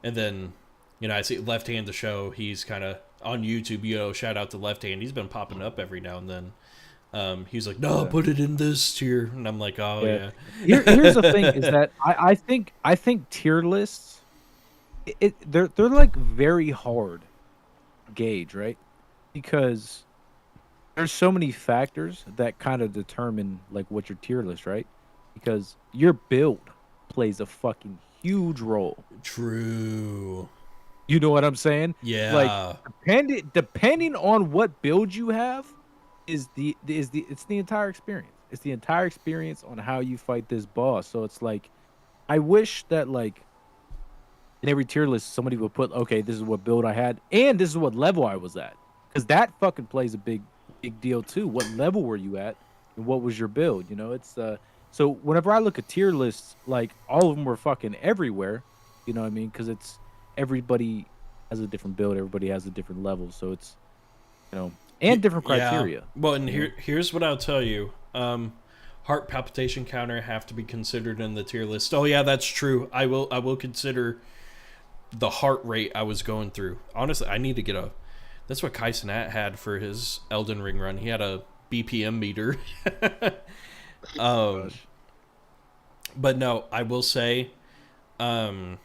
And then, you know, I see Left Hand the Show, he's kind of on YouTube, you know, shout out to Left Hand. He's been popping up every now and then. He's like, no, put it in this tier. And I'm like, oh, yeah. Here's the thing is that I think tier lists, they're like very hard to gauge, right? Because there's so many factors that kind of determine like what your tier list, right? Because your build plays a fucking huge role. True. You know what I'm saying? Yeah. Like depending on what build you have it's the entire experience. It's the entire experience on how you fight this boss. So it's like I wish that like in every tier list somebody would put, okay, this is what build I had and this is what level I was at. Because that fucking plays a big deal too. What level were you at and what was your build? You know, it's so whenever I look at tier lists, like all of them were fucking everywhere. You know what I mean? Because it's everybody has a different build, everybody has a different level, so it's, you know, and different criteria. Yeah. Well, and here's what I'll tell you. Heart palpitation counter have to be considered in the tier list. Oh yeah, that's true. I will consider the heart rate I was going through. Honestly, I need to get that's what Kai Cenat had for his Elden Ring run. He had a BPM meter. But no, I will say, yeah,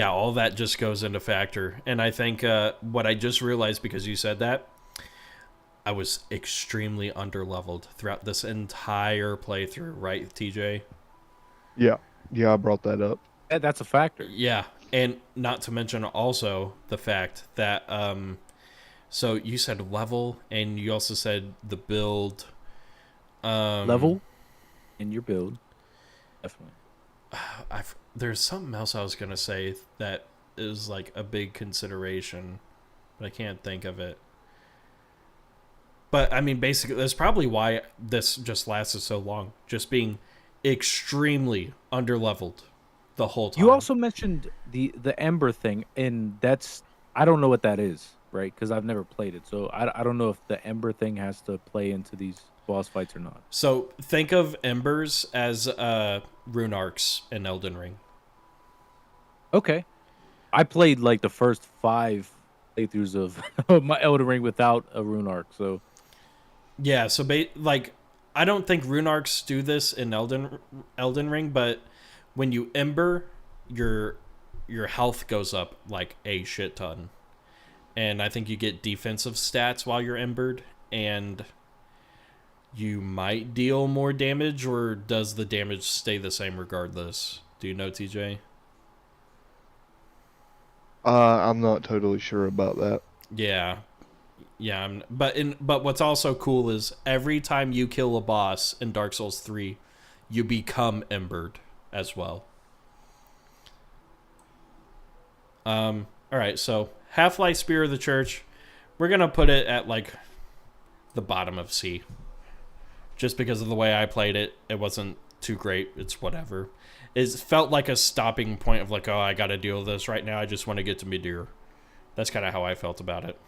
all that just goes into factor. And I think what I just realized because you said that, I was extremely underleveled throughout this entire playthrough, right, TJ? Yeah. Yeah, I brought that up. That's a factor. Yeah, and not to mention also the fact that, so you said level, and you also said the build. Level in your build, definitely. There's something else I was gonna say that is like a big consideration, but I can't think of it. But I mean, basically, that's probably why this just lasted so long. Just being extremely underleveled the whole time. You also mentioned the Ember thing, and that's I don't know what that is, right? Because I've never played it, so I don't know if the Ember thing has to play into these boss fights or not. So think of embers as rune arcs in Elden Ring. Okay, I played like the first 5 playthroughs of my Elden Ring without a rune arc, so Yeah, so like I don't think rune arcs do this in Elden Ring, but when you ember, your health goes up like a shit ton. And I think you get defensive stats while you're embered, and you might deal more damage, or does the damage stay the same regardless? Do you know, TJ? I'm not totally sure about that. Yeah. Yeah, but what's also cool is every time you kill a boss in Dark Souls 3, you become embered as well. All right, so Half-Life Spear of the Church, we're going to put it at like the bottom of C. Just because of the way I played it, it wasn't too great. It's whatever. It felt like a stopping point of like, oh, I got to deal with this right now. I just want to get to Midir. That's kind of how I felt about it.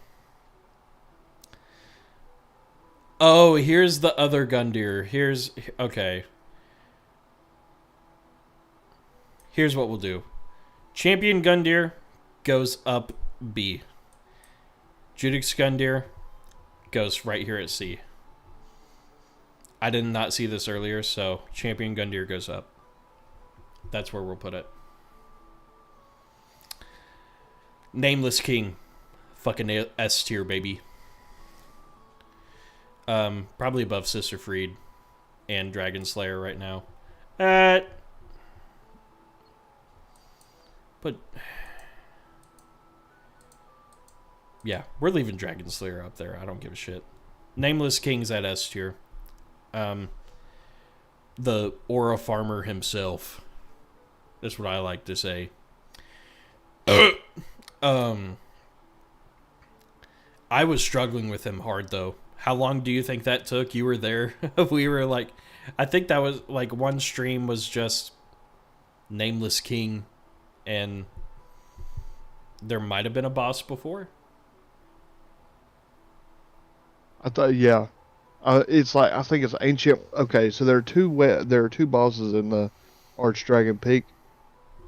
Oh, here's the other Gundyr. Okay. Here's what we'll do. Champion Gundyr goes up B. Judix Gundyr goes right here at C. I did not see this earlier, so Champion Gundyr goes up. That's where we'll put it. Nameless King. Fucking S tier, baby. Probably above Sister Freed and Dragon Slayer right now. But yeah, we're leaving Dragon Slayer up there. I don't give a shit. Nameless King's at S tier. The Aura Farmer himself. That's what I like to say. I was struggling with him hard though. How long do you think that took? You were there. We were like, I think that was like one stream was just Nameless King, and there might have been a boss before. I thought, yeah. It's like I think it's ancient. Okay, so there are two bosses in the Archdragon Peak,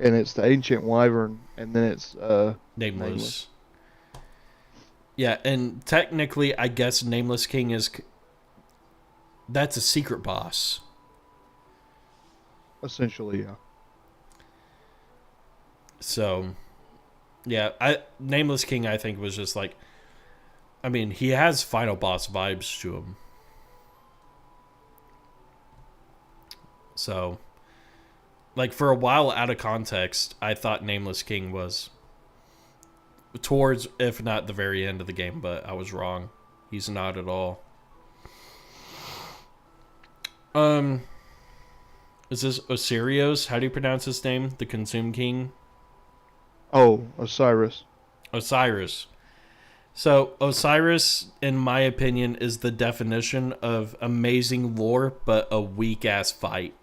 and it's the Ancient Wyvern, and then it's Nameless. Yeah, and technically, I guess Nameless King that's a secret boss. Essentially, yeah. So, yeah, Nameless King I think was just like, I mean, he has final boss vibes to him. So, like for a while out of context, I thought Nameless King was towards, if not the very end of the game, but I was wrong. He's not at all. Is this Osirios? How do you pronounce his name? The Consume King? Oh, Osiris. Osiris. So, Osiris, in my opinion, is the definition of amazing lore, but a weak-ass fight.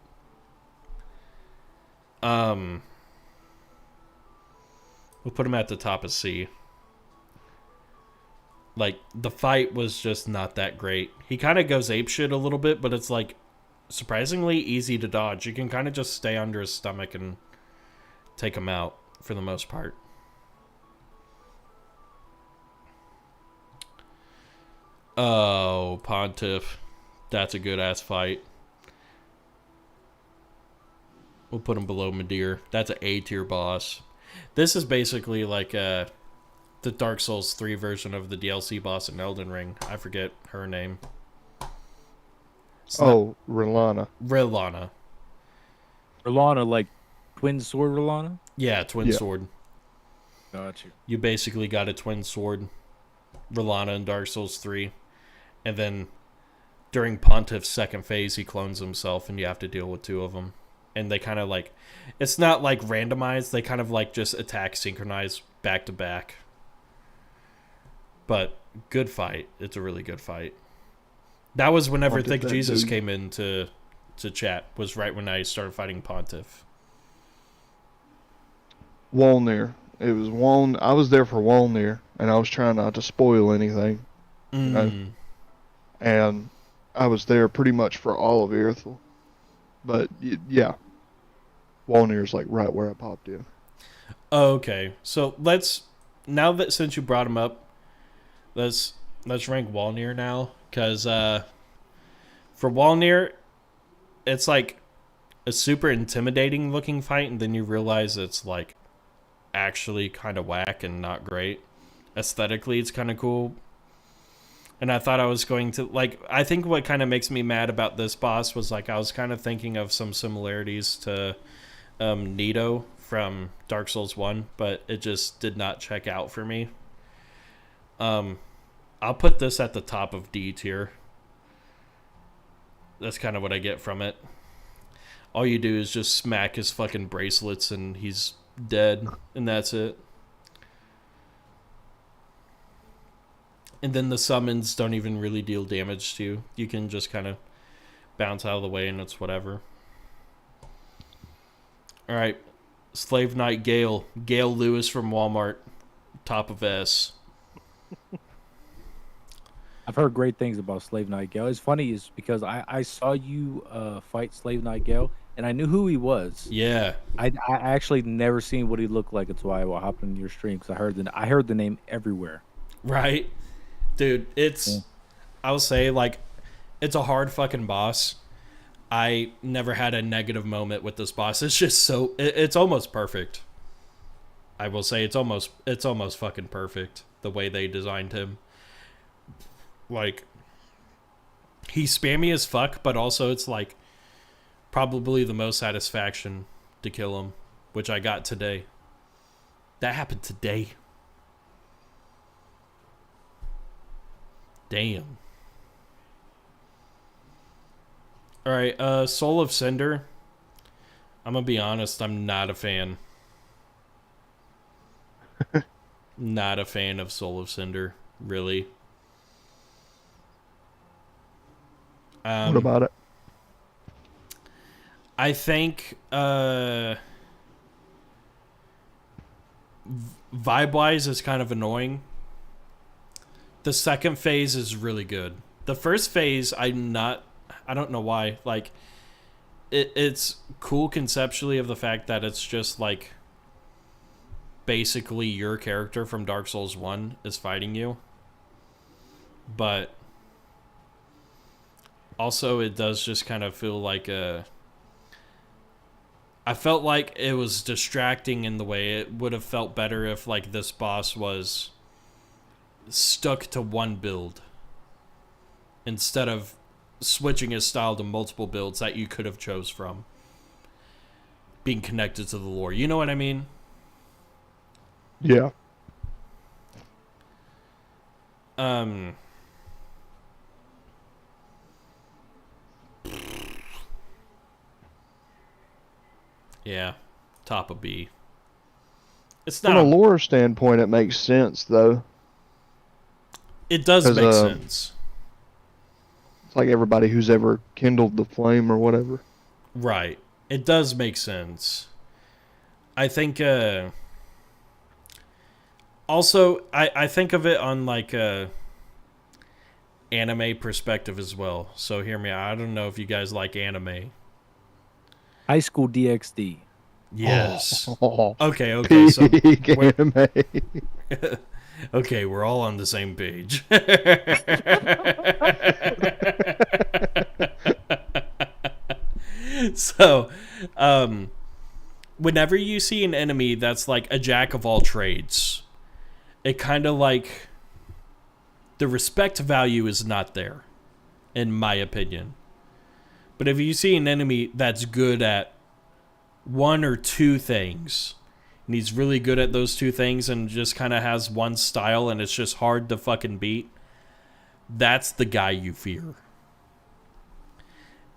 We'll put him at the top of C. Like, the fight was just not that great. He kind of goes apeshit a little bit, but it's like surprisingly easy to dodge. You can kind of just stay under his stomach and take him out for the most part. Oh, Pontiff. That's a good ass fight. We'll put him below Midir. That's an A tier boss. This is basically like the Dark Souls 3 version of the DLC boss in Elden Ring. I forget her name. Rilana. Rilana. Rolana, like twin sword Rolana? Yeah, twin sword. Got you. You basically got a twin sword, Rilana in Dark Souls 3. And then during Pontiff's second phase, he clones himself, and you have to deal with two of them. And they kind of like, it's not like randomized, they kind of like just attack synchronized back to back. But good fight. It's a really good fight. That was whenever Pontiff, Thick that Jesus dude. came in to chat, was right when I started fighting Pontiff. Wolnir. It was I was there for Wolnir, and I was trying not to spoil anything. And I was there pretty much for all of Irithel. But yeah, Wolnir's like right where I popped in. Okay, so now that since you brought him up, let's rank Wolnir now, because for Wolnir, it's like a super intimidating looking fight, and then you realize it's like actually kind of whack and not great. Aesthetically, it's kind of cool. And I thought I was going to, like, I think what kind of makes me mad about this boss was, like, I was kind of thinking of some similarities to Nito from Dark Souls 1, but it just did not check out for me. I'll put this at the top of D tier. That's kind of what I get from it. All you do is just smack his fucking bracelets and he's dead, and that's it. And then the summons don't even really deal damage to you. You can just kind of bounce out of the way and it's whatever. Alright. Slave Knight Gale. Gale Lewis from Walmart. Top of S. I've heard great things about Slave Knight Gale. It's funny is because I saw you fight Slave Knight Gale, and I knew who he was. Yeah. I actually never seen what he looked like until I hopped into your stream, because I heard the name everywhere. Right? Dude, I'll say, like, it's a hard fucking boss. I never had a negative moment with this boss. It's just it's almost perfect. I will say it's almost fucking perfect the way they designed him. Like, he's spammy as fuck, but also it's like probably the most satisfaction to kill him, which I got today. That happened today. Damn. Alright, Soul of Cinder. I'm gonna be honest, I'm not a fan. Not a fan of Soul of Cinder, really. What about it? I think, vibe-wise, it's kind of annoying. The second phase is really good. The first phase, I don't know why. Like, it's cool conceptually of the fact that it's just like basically your character from Dark Souls 1 is fighting you. But also it does just kind of feel like I felt like it was distracting in the way it would have felt better if like this boss was stuck to one build instead of switching his style to multiple builds that you could have chose from, being connected to the lore. You know what I mean? Yeah. Yeah, top of B. It's From not. a lore standpoint, it makes sense, though. It does 'Cause, make sense. It's like everybody who's ever kindled the flame or whatever. Right. It does make sense. I think, also, I think of it on, like, anime perspective as well. So hear me out. I don't know if you guys like anime. High School DxD. Yes. Oh, Okay, so... peak anime. Okay, we're all on the same page. So, whenever you see an enemy that's like a jack of all trades, it kind of like the respect value is not there, in my opinion. But if you see an enemy that's good at one or two things, and he's really good at those two things and just kind of has one style and it's just hard to fucking beat, that's the guy you fear.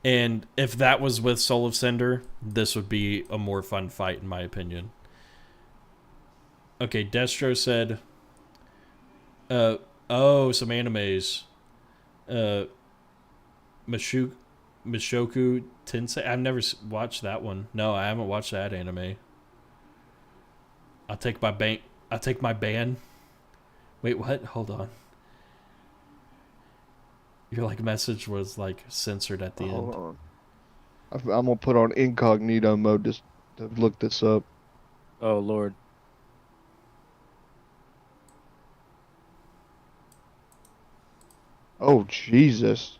And if that was with Soul of Cinder, this would be a more fun fight, in my opinion. Okay, Destro said, oh, some animes. Mushoku Tensei. I've never watched that one. No, I haven't watched that anime. I'll take my ban. Wait, what? Hold on. Your like message was like censored at the end. Hold on. I'm gonna put on incognito mode just to look this up. Oh Lord. Oh Jesus.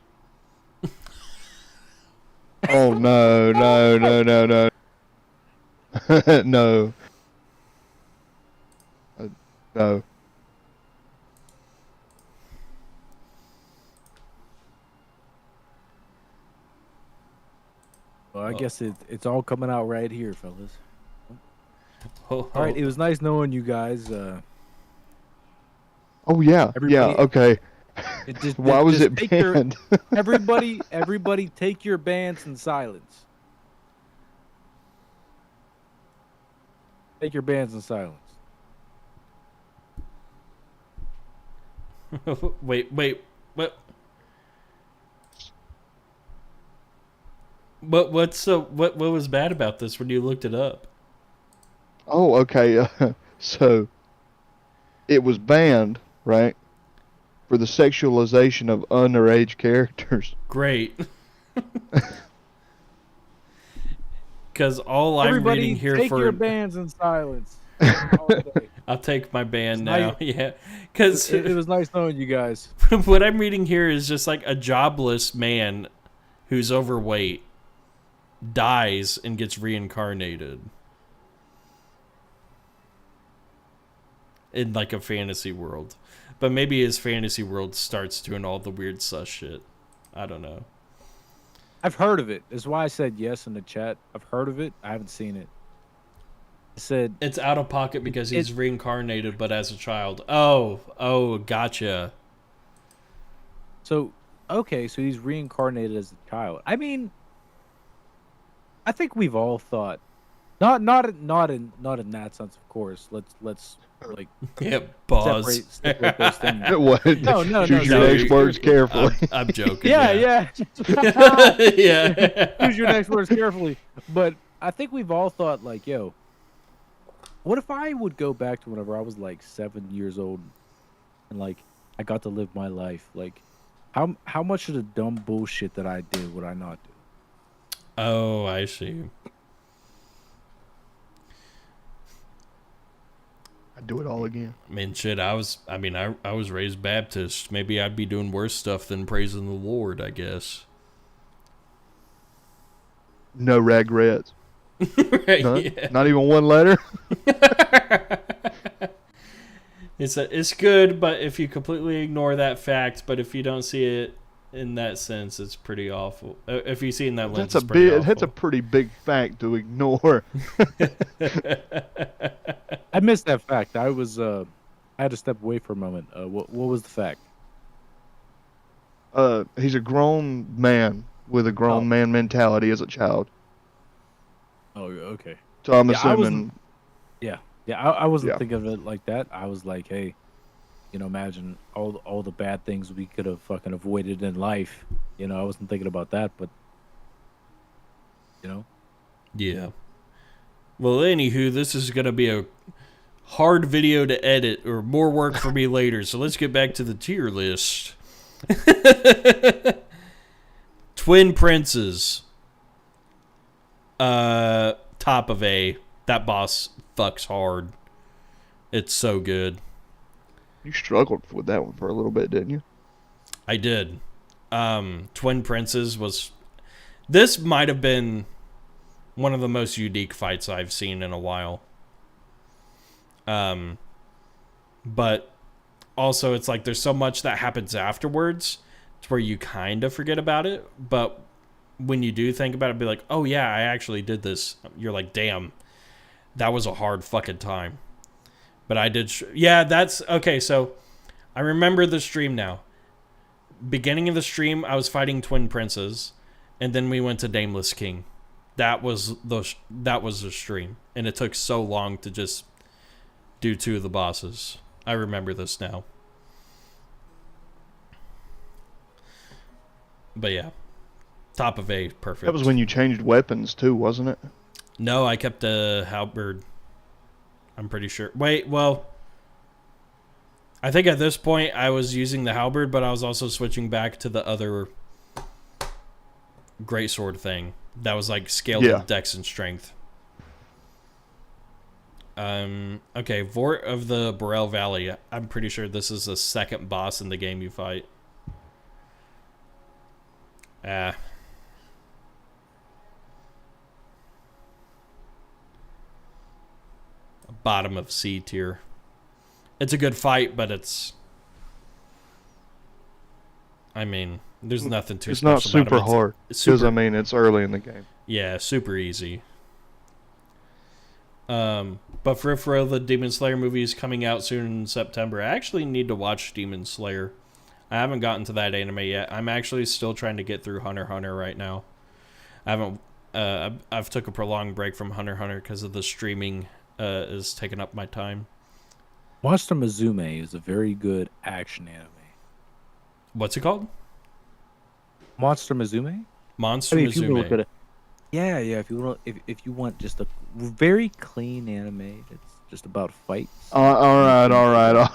Oh no, no, no, no, no. No. No. Well, I guess it's all coming out right here, fellas. Oh, All right, it was nice knowing you guys. Oh yeah, yeah, Everybody- okay. Why was it take your- banned? everybody, take your bans in silence. Take your bans in silence. wait, what? What was bad about this when you looked it up? Oh, okay. So it was banned, right? For the sexualization of underage characters. Great. Because all I'm Everybody, reading here take for your bans in silence. All day. I'll take my ban It's now. nice- Yeah, because it was nice knowing you guys. what I'm reading here is just like a jobless man who's overweight dies and gets reincarnated in like a fantasy world. But maybe his fantasy world starts doing all the weird sus shit. I don't know. I've heard of it. That's why I said yes in the chat. I've heard of it. I haven't seen it. I said It's out of pocket because he's reincarnated, but as a child. Oh, gotcha. so. Okay, so he's reincarnated as a child. I mean, I think we've all thought, not in that sense, of course. Let's like Yeah, pause. separate those things. What? No, Choose your no, next words carefully. I'm joking. Yeah. Yeah. Choose your next words carefully. But I think we've all thought, like, yo, what if I would go back to whenever I was like 7 years old, and like I got to live my life? Like, how much of the dumb bullshit that I did would I not do? Oh, I see. I'd do it all again. I mean, shit, I was raised Baptist. Maybe I'd be doing worse stuff than praising the Lord, I guess. No regrets. Right, None? yeah. Not even one letter? It's good, but if you completely ignore that fact, but if you don't see it in that sense, it's pretty awful. If you see it in that lens, That's a it's pretty that's a awful. pretty big fact to ignore. I missed that fact. I had to step away for a moment. What was the fact? He's a grown man with a grown man mentality as a child. Oh, okay. So I'm Yeah, I wasn't- assuming Yeah, I wasn't Yeah. thinking of it like that. I was like, hey, imagine all the bad things we could have fucking avoided in life. I wasn't thinking about that, but Yeah. Well, anywho, this is going to be a hard video to edit or more work for me later. So let's get back to the tier list. Twin Princes. Top of A. That boss fucks hard. It's so good. you struggled with that one for a little bit, didn't you? I did. Twin Princes was... This might have been One of the most unique fights I've seen in a while. But also it's like there's so much that happens afterwards to where you kind of forget about it. But when you do think about it, be like, oh yeah, I actually did this. You're like, damn, that was a hard fucking time. But I did. Yeah, that's okay. So I remember the stream now. Beginning of the stream, I was fighting Twin Princes, and then we went to Nameless King. That was the stream, and it took so long to just do 2 of the bosses. I remember this now. But yeah, top of A, perfect. That was when you changed weapons too, wasn't it? No, I kept a halberd. I'm pretty sure. Wait, well, I think at this point I was using the halberd, but I was also switching back to the other greatsword thing that was like scaled with dex and strength. Okay, Vort of the Burrell Valley. I'm pretty sure this is the second boss in the game you fight. Bottom of C tier. It's a good fight, but it's... I mean, there's nothing too special It's not super about it. hard. Because, I mean, it's early in the game. Yeah, super easy. But for real, the Demon Slayer movie is coming out soon in September. I actually need to watch Demon Slayer. I haven't gotten to that anime yet. I'm actually still trying to get through Hunter x Hunter right now. I haven't... I've took a prolonged break from Hunter x Hunter because of the streaming is taking up my time. Monster Musume is a very good action anime. What's it called? Monster Musume? Monster I mean, if you Musume. look at it, yeah. If you want just a very clean anime, it's just about fights. All right.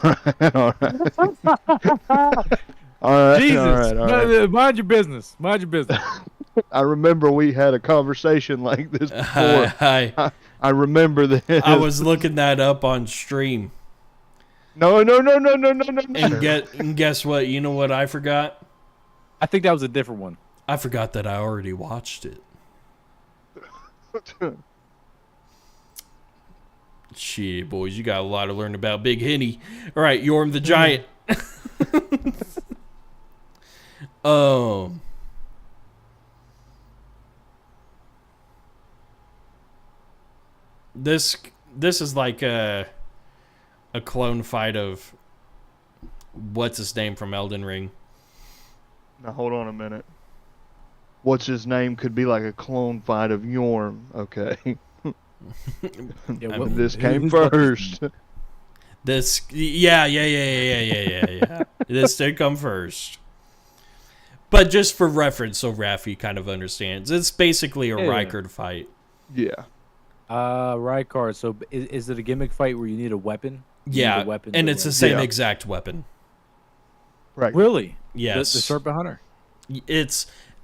Jesus, mind your business. Mind your business. I remember we had a conversation like this before. Hi. I remember this. I was looking that up on stream. No. And guess what? You know what I forgot? I think that was a different one. I forgot that I already watched it. Shit, boys, you got a lot to learn about Big Henny. All right, Yorm the Giant. This is like a clone fight of what's his name from Elden Ring. Now hold on a minute. What's his name could be like a clone fight of Yorm. Okay. Yeah, This came first. This, yeah. This did come first. But just for reference, so Raffi kind of understands. It's basically a Rykard fight. Yeah. Rykard. So is it a gimmick fight where you need a weapon? Yeah, and it's the same exact weapon. Right. Really? Yes. The Serpent Hunter?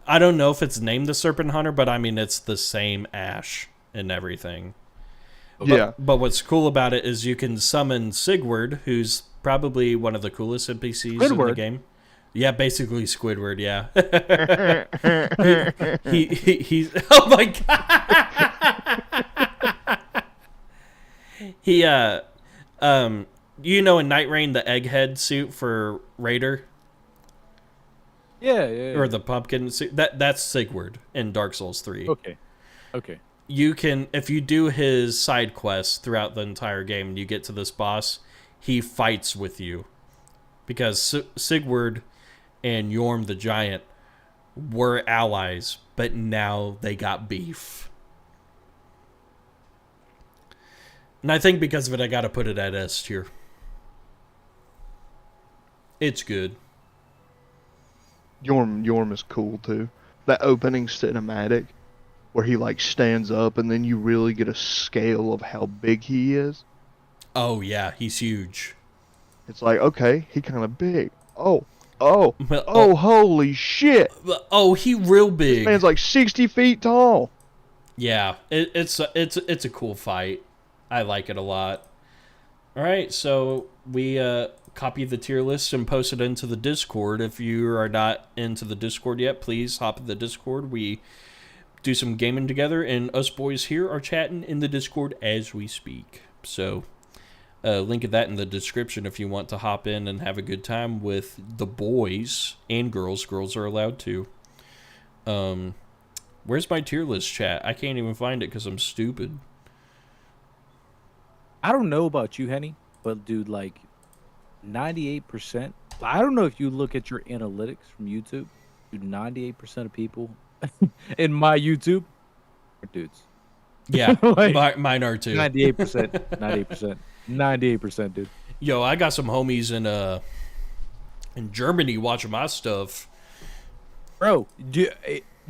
I don't know if it's named the Serpent Hunter, but I mean, it's the same ash and everything. Yeah. But what's cool about it is you can summon Sigurd, who's probably one of the coolest NPCs in the game. Yeah, basically Squidward, yeah. He's... Oh my god! You know in Night Rain, the egghead suit for Raider? Yeah. Or the pumpkin suit? That's Sigurd in Dark Souls 3. Okay. You can, if you do his side quests throughout the entire game and you get to this boss, he fights with you. Because Sigurd and Yorm the Giant were allies, but now they got beef. And I think because of it, I gotta put it at S tier. It's good. Yorm is cool too. That opening cinematic where he like stands up and then you really get a scale of how big he is. Oh yeah, he's huge. It's like, okay, he kind of big. Oh, holy shit. Oh, he real big. This man's like 60 feet tall. Yeah, it's a cool fight. I like it a lot. All right, so we copy the tier list and post it into the Discord. If you are not into the Discord yet, please hop in the Discord. We do some gaming together, and us boys here are chatting in the Discord as we speak. So, link of that in the description if you want to hop in and have a good time with the boys and girls. Girls are allowed too. Where's my tier list chat? I can't even find it because I'm stupid. I don't know about you, Henny, but dude, like 98%. I don't know if you look at your analytics from YouTube. Dude, 98% of people in my YouTube are dudes. Yeah, Like, mine are too. 98%. 98%. 98%, dude. Yo, I got some homies in Germany watching my stuff. Bro, do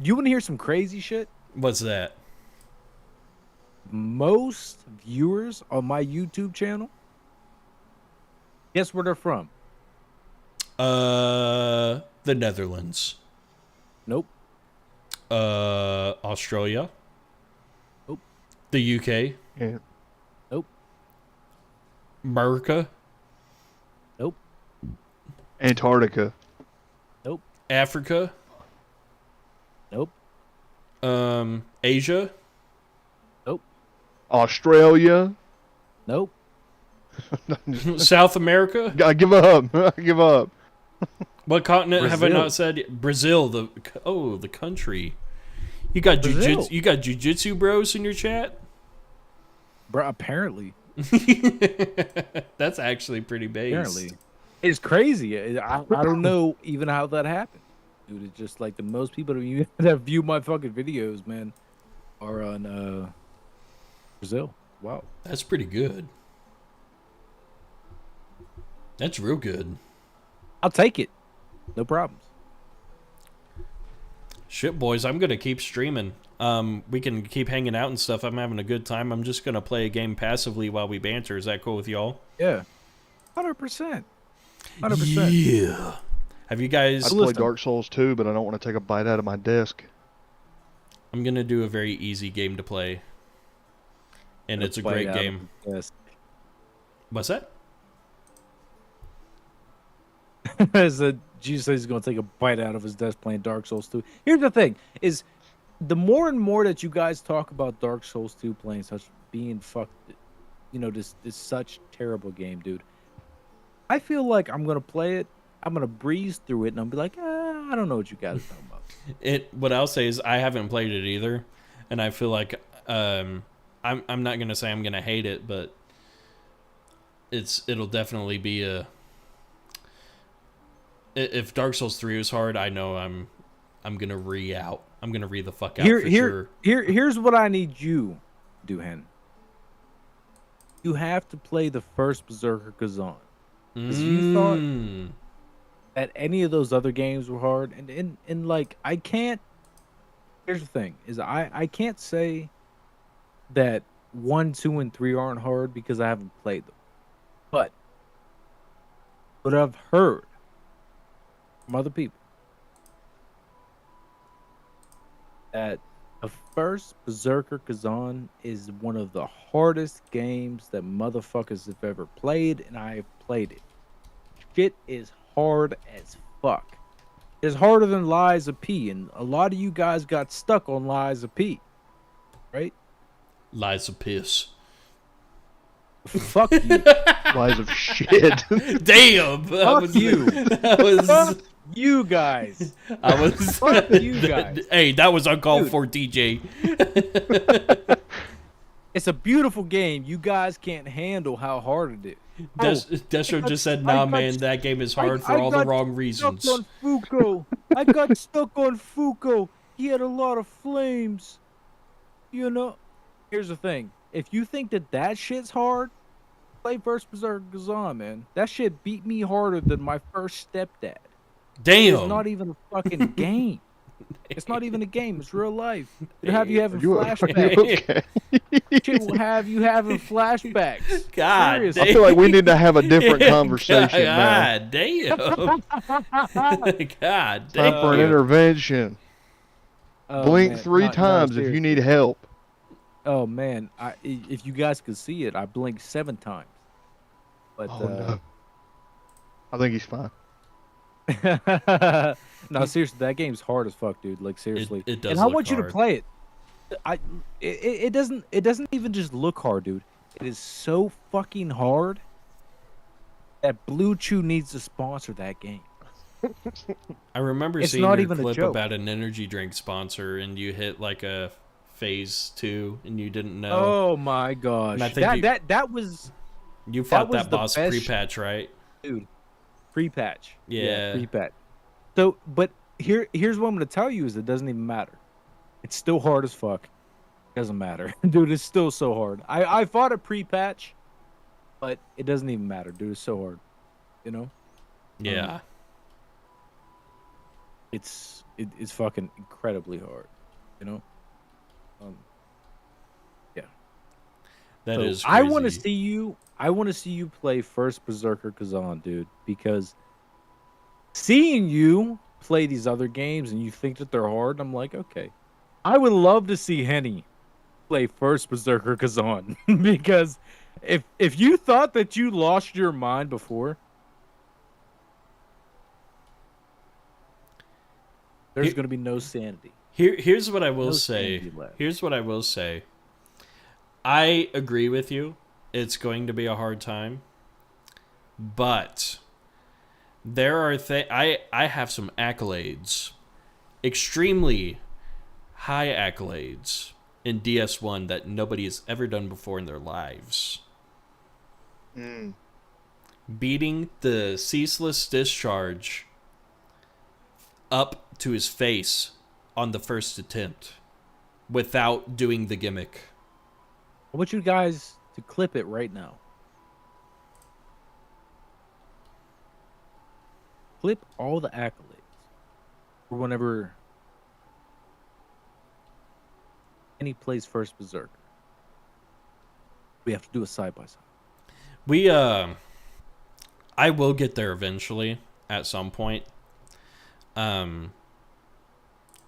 you want to hear some crazy shit? What's that? Most viewers on my YouTube channel, guess where they're from? The Netherlands. Nope. Australia. Nope. The UK. Yeah. Nope. America. Nope. Antarctica. Nope. Africa. Nope. Asia. Nope. Australia. Nope. South America. I give up. I give up. What continent have I Brazil. not said? Brazil. The country. You got Brazil. jujitsu. You got jujitsu bros in your chat. Bro, apparently. That's actually pretty based. Apparently. It's crazy. I don't know even how that happened. Dude, it's just like the most people that view my fucking videos, man, are on Brazil. Wow. That's pretty good. That's real good. I'll take it. No problems. Shit, boys, I'm gonna keep streaming. We can keep hanging out and stuff. I'm having a good time. I'm just gonna play a game passively while we banter. Is that cool with y'all? Yeah. 100%. 100%. Yeah. Have you guys? I'd play Dark Souls 2, but I don't want to take a bite out of my desk. I'm gonna do a very easy game to play, and it's a great game. Yes. What's that? Jesus says he's gonna take a bite out of his desk playing Dark Souls 2. Here's the thing: is the more and more that you guys talk about Dark Souls 2 playing such being fucked, this such terrible game, dude. I feel like I'm gonna play it. I'm gonna breeze through it, and I'll be like, I don't know what you guys are talking about. What I'll say is I haven't played it either, and I feel like I'm not gonna say I'm gonna hate it, but it'll definitely be a. If Dark Souls 3 is hard, I know I'm gonna re-out. I'm gonna re the fuck out for sure. Here's what I need you to do, Hen. You have to play the first Berserker Kazan. Because you thought that any of those other games were hard, and like I can't. Here's the thing: is I can't say that 1, 2, and 3 aren't hard because I haven't played them, but I've heard from other people that the first Berserker Kazan is one of the hardest games that motherfuckers have ever played, and I have played it. Shit is hard as fuck. It's harder than Lies of P, and a lot of you guys got stuck on Lies of P, right? Lies of piss. Fuck you. Lies of shit. Damn. Fuck you. That was. Fuck you guys. I was. Fuck you guys. Hey, that was uncalled Dude. for, DJ. It's a beautiful game. You guys can't handle how hard it is. Destro just said, "Nah, man, that game is hard for all the wrong reasons." Stuck on Fuko. I got stuck on Fuko. He had a lot of flames. Here's the thing. If you think that shit's hard, play first Berserker Kazan, man. That shit beat me harder than my first stepdad. Damn. It's not even a fucking game. It's not even a game. It's real life. It'll have you having Are you flashbacks. okay? Shit will have you having flashbacks. God Seriously. I feel like we need to have a different conversation now. God damn. God Time for an damn. intervention. Oh, Blink man. 3 No, times if seriously. you need help. Oh man, if you guys could see it, I blinked 7 times. But Oh no. I think he's fine. no, seriously, that game's hard as fuck, dude. Like seriously. It does And I look want you to hard. play it. it doesn't even just look hard, dude. It is so fucking hard that Blue Chew needs to sponsor that game. I remember It's seeing not your even a clip joke. about an energy drink sponsor, and you hit like a phase 2, and you didn't know. Oh my gosh. And I think That was you fought was that the boss best pre-patch, right? dude. Pre-patch. Yeah. Pre-patch. So, but here's what I'm gonna tell you is it doesn't even matter. It's still hard as fuck. Doesn't matter, dude. It's still so hard. I fought a pre-patch, but it doesn't even matter, dude. It's so hard. You know. Yeah. It's fucking incredibly hard. You know. Yeah. That So is. I want to crazy. see you. I want to see you play first Berserker Kazan, dude, because seeing you play these other games and you think that they're hard, I'm like, okay. I would love to see Henny play first Berserker Kazan because if you thought that you lost your mind before, there's going to be no sanity. Here's what I will No say. sanity left. Here's what I will say. I agree with you. It's going to be a hard time. But there are I have some accolades. Extremely high accolades in DS1 that nobody has ever done before in their lives. Beating the ceaseless discharge up to his face on the first attempt without doing the gimmick. I want you guys to clip it right now. Clip all the accolades for whenever any plays first Berserker. We have to do a side by side. We I will get there eventually at some point.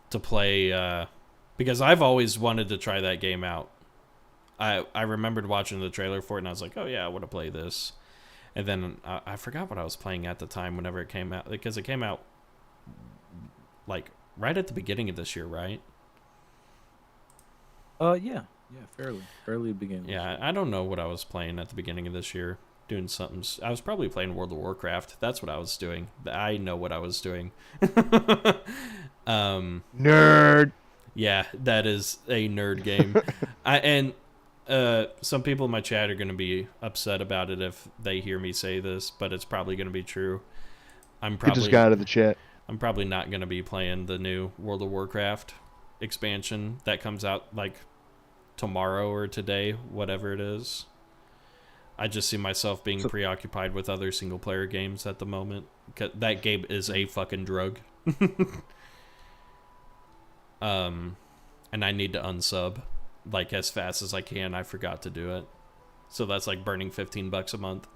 To play because I've always wanted to try that game out. I remembered watching the trailer for it and I was like, oh yeah, I want to play this. And then I forgot what I was playing at the time whenever it came out, because it came out like right at the beginning of this year, right? Yeah, fairly beginning. Yeah, I don't know what I was playing at the beginning of this year. Doing something. I was probably playing World of Warcraft. That's what I was doing. I know what I was doing. Nerd. Yeah, that is a nerd game. Some people in my chat are going to be upset about it if they hear me say this, but it's probably going to be true. Get this guy out of the chat. I'm probably not going to be playing the new World of Warcraft expansion that comes out like tomorrow or today, whatever it is. I just see myself being preoccupied with other single player games at the moment. That game is a fucking drug. And I need to unsub like as fast as I can. I forgot to do it. So that's like burning $15 a month.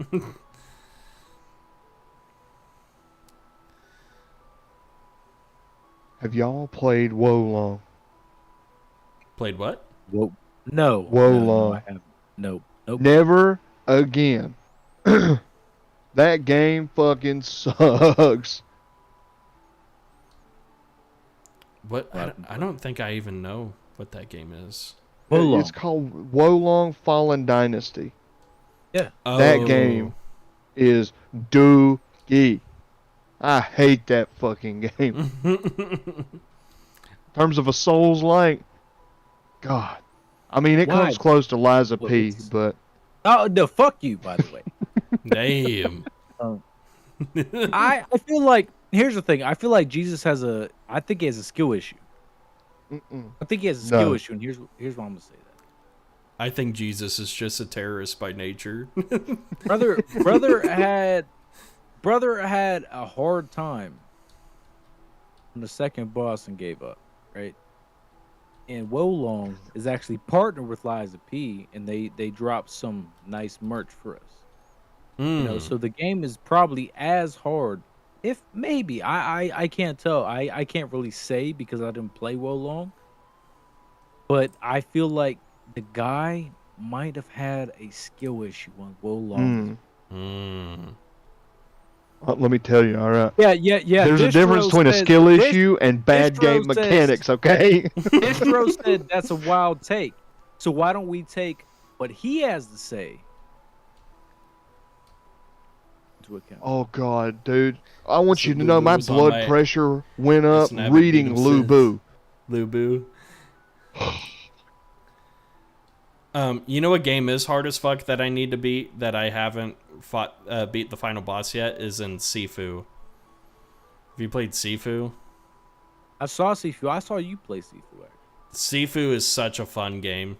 Have y'all played Wolong? Played what? Whoa. No. Wolong. No, I haven't. Nope. Never again. That game fucking sucks. What? I don't think I even know what that game is. Wolong. It's called Wolong Fallen Dynasty. Yeah. That game is dookie. I hate that fucking game. In terms of a Souls-like, God. I mean, it comes close to Liza P, but... Oh, no, fuck you, by the way. Damn. I feel like, here's the thing. I feel like Jesus has I think he has a skill issue. I think he has a skill issue, and here's why I'm going to say that. I think Jesus is just a terrorist by nature. Brother had a hard time on the second boss and gave up, right? And Wolong is actually partnered with Liza P, and they dropped some nice merch for us. You know, so the game is probably as hard, if maybe I can't tell. I can't really say because I didn't play Wolong, but I feel like the guy might have had a skill issue on Wolong. Let me tell you, all right. Yeah. There's a Distro difference between a said- skill Dis- issue and bad Distro game says- mechanics, okay? Distro said that's a wild take. So why don't we take what he has to say into account? Oh God, dude! I want So you to know my Lubu's on blood my- pressure went up Listen, I haven't reading beat him since. Lubu. Lubu. You know what game is hard as fuck that I need to beat that I haven't beat the final boss yet is in Sifu. Have you played Sifu? I saw Sifu. I saw you play Sifu. Sifu is such a fun game.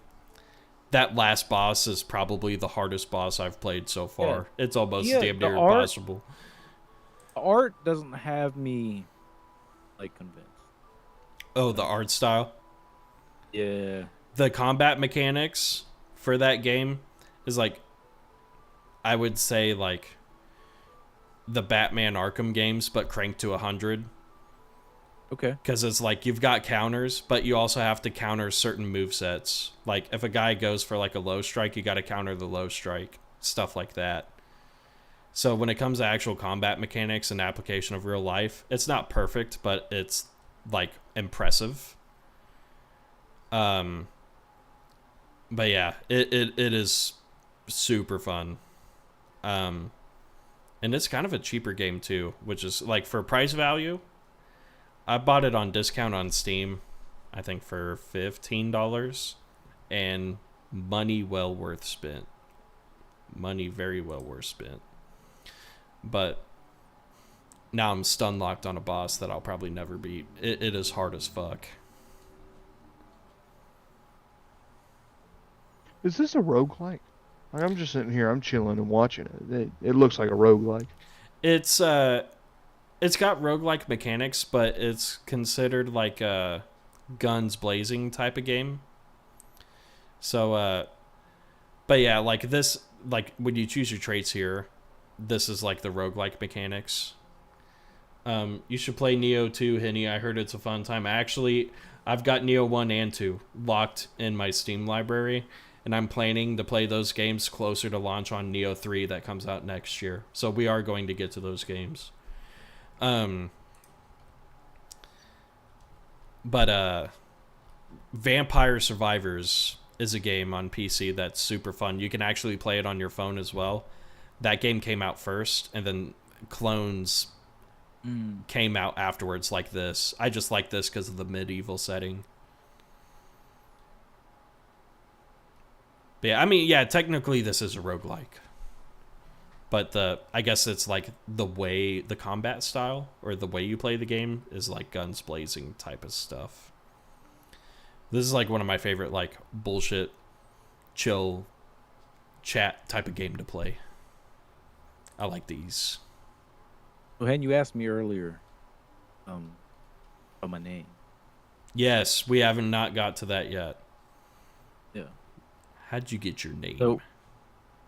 That last boss is probably the hardest boss I've played so far. It's almost damn near impossible. The art doesn't have me like convinced. Oh, the art style? Yeah. The combat mechanics for that game is like, I would say like the Batman Arkham games, but cranked to 100. Okay. Because it's like you've got counters, but you also have to counter certain movesets. Like if a guy goes for like a low strike, you got to counter the low strike. Stuff like that. So when it comes to actual combat mechanics and application of real life, it's not perfect, but it's like impressive. But yeah, it is super fun. And it's kind of a cheaper game too, which is like for price value. I bought it on discount on Steam, I think for $15, and money well worth spent. Money very well worth spent. But now I'm stun locked on a boss that I'll probably never beat. It is hard as fuck. Is this a roguelike? Like, I'm just sitting here, I'm chilling and watching it. It looks like a roguelike. It's got roguelike mechanics, but it's considered like a guns blazing type of game. So, but yeah, like this, like when you choose your traits here, this is like the roguelike mechanics. You should play Neo 2, Henny. I heard it's a fun time. I've got Neo 1 and 2 locked in my Steam library, and I'm planning to play those games closer to launch on Neo 3 that comes out next year. So we are going to get to those games. But Vampire Survivors is a game on PC that's super fun. You can actually play it on your phone as well. That game came out first, and then clones came out afterwards like this. I just like this because of the medieval setting. But yeah, I mean, yeah, technically this is a roguelike. But I guess it's like the combat style or the way you play the game is like guns blazing type of stuff. This is like one of my favorite like bullshit, chill, chat type of game to play. I like these. Well, Hen, you asked me earlier, about my name. Yes, we haven't not got to that yet. Yeah. How'd you get your name?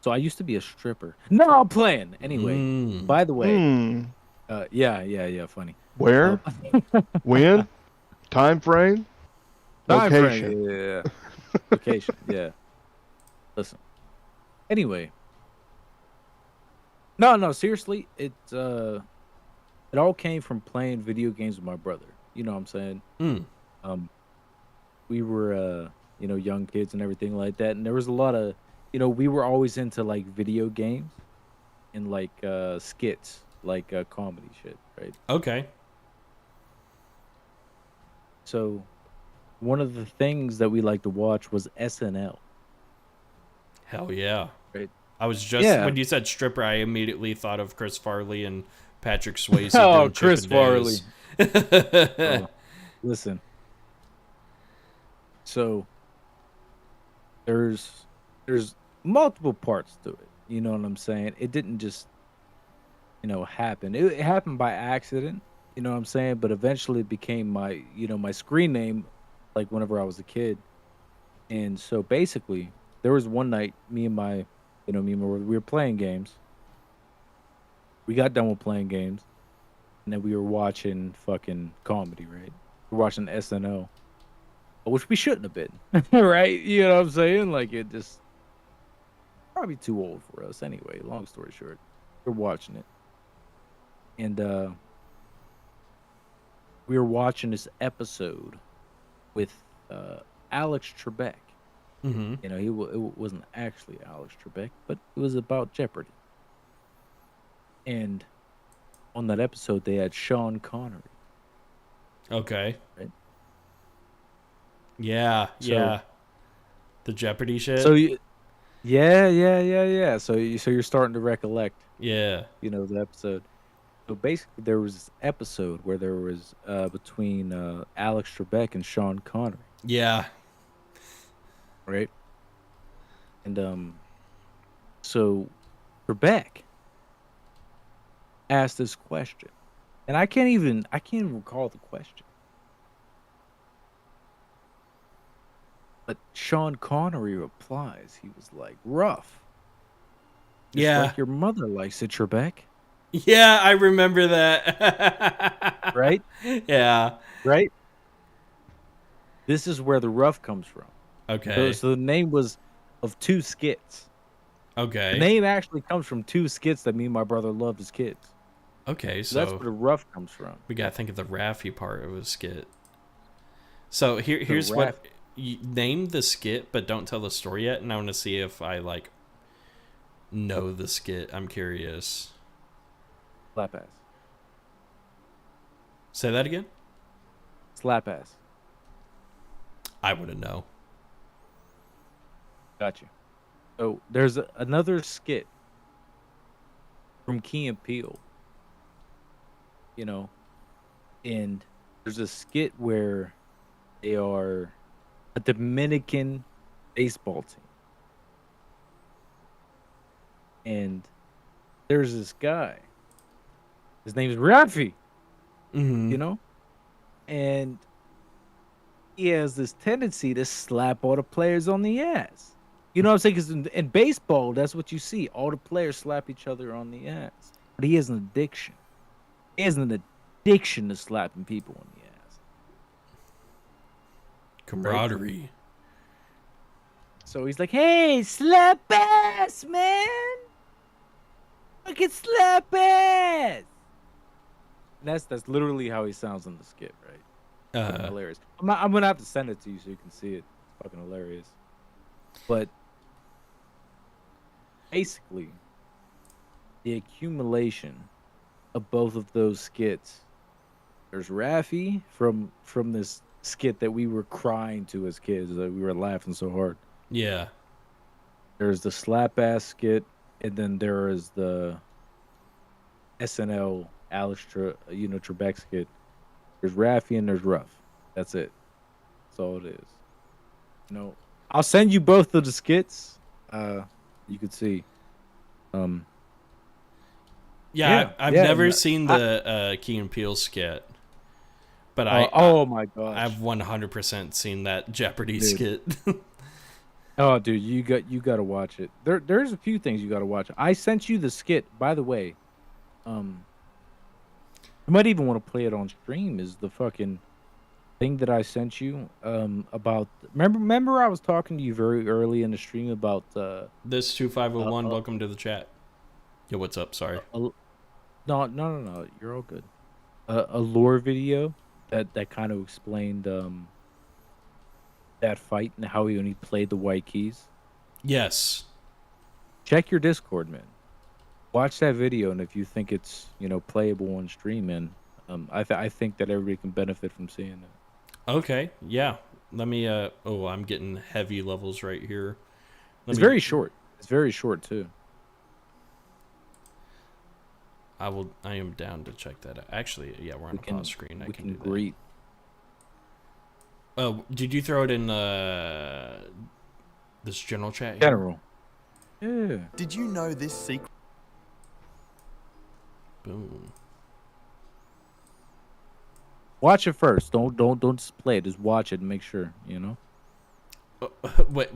So I used to be a stripper. No, I'm playing. Anyway, by the way, yeah, funny. Where? When? Time frame? Location. Yeah. Location, yeah. Listen. Anyway. No, seriously, it all came from playing video games with my brother. You know what I'm saying? We were young kids and everything like that, and there was a lot of we were always into like video games and like skits, like comedy shit, right? Okay. So one of the things that we like to watch was SNL. Hell yeah. Right. I was just when you said stripper, I immediately thought of Chris Farley and Patrick Swayze. Oh, doing Chris Chip Farley. and Dale's. Listen. So there's multiple parts to it. You know what I'm saying? It didn't just happen. It happened by accident. You know what I'm saying? But eventually it became my my screen name, like whenever I was a kid. And so basically, there was one night, me and my brother, we were playing games. We got done with playing games, and then we were watching fucking comedy, right? We're watching SNL, which we shouldn't have been, right? You know what I'm saying? Like, it just probably too old for us anyway. Long story short, we're watching it, and we were watching this episode with Alex Trebek. Mm-hmm. You know, it wasn't actually Alex Trebek, but it was about Jeopardy. And on that episode, they had Sean Connery. Okay. Right. Yeah, So- yeah. The Jeopardy shit. So yeah. So you're starting to recollect, yeah. you know, the episode. So basically, there was this episode where there was between Alex Trebek and Sean Connery, Yeah. right? And so Trebek asked this question, and I can't even recall the question. But Sean Connery replies, he was like, rough. Just Yeah. like your mother likes it, Trebek. Yeah, I remember that. Right? Yeah. Right? This is where the rough comes from. Okay. So the name was of two skits. Okay. The name actually comes from two skits that me and my brother loved as kids. Okay, So that's so where the rough comes from. we gotta think of the Raffy part of a skit. So here's Raff- what you name the skit, but don't tell the story yet. And I want to see if I like know the skit. I'm curious. Slap ass. Say that again. Slap ass. I wouldn't know. Got you. So there's another skit from Key and Peele. You know, and there's a skit where they are a Dominican baseball team. And there's this guy. His name is Rafi, Mm-hmm. you know? And he has this tendency to slap all the players on the ass. You know what I'm saying? Because in baseball, that's what you see. All the players slap each other on the ass. But he has an addiction. He has an addiction to slapping people on the ass. Camaraderie. So he's like, hey, slap ass, man. Fucking slap ass. And that's literally how he sounds in the skit, right? Fucking hilarious. I'm gonna have to send it to you so you can see it. It's fucking hilarious. But basically, the accumulation of both of those skits. There's Raffy from this skit that we were crying to as kids, that we were laughing so hard. Yeah. There's the slap ass skit, and then there is the SNL Trebek skit. There's Raffy and there's Ruff. That's it. That's all it is. You know, I'll send you both of the skits. You could see. Yeah, I've yeah, never and seen the Key and Peele skit, but oh my gosh, I've 100% seen that Jeopardy Dude. skit. Oh, dude, you got to watch it. There's a few things you got to watch. I sent you the skit, by the way. You might even want to play it on stream. Is the fucking thing that I sent you about? Remember, I was talking to you very early in the stream about This 2501, welcome to the chat. Yo, what's up? Sorry. No. You're all good. A lore video that kind of explained that fight and how he only played the white keys. Yes. Check your Discord, man. Watch that video, and if you think it's playable on stream, man, I think that everybody can benefit from seeing it. Okay. Yeah. Let me. Oh, I'm getting heavy levels right here. It's very short. It's very short too. I am down to check that out. Actually, yeah, we're on a pause screen. I can do that. Greet. Oh, did you throw it in this general chat here? General. Yeah. Did you know this secret? Boom. Watch it first. Don't just play it. Just watch it and make sure. Wait,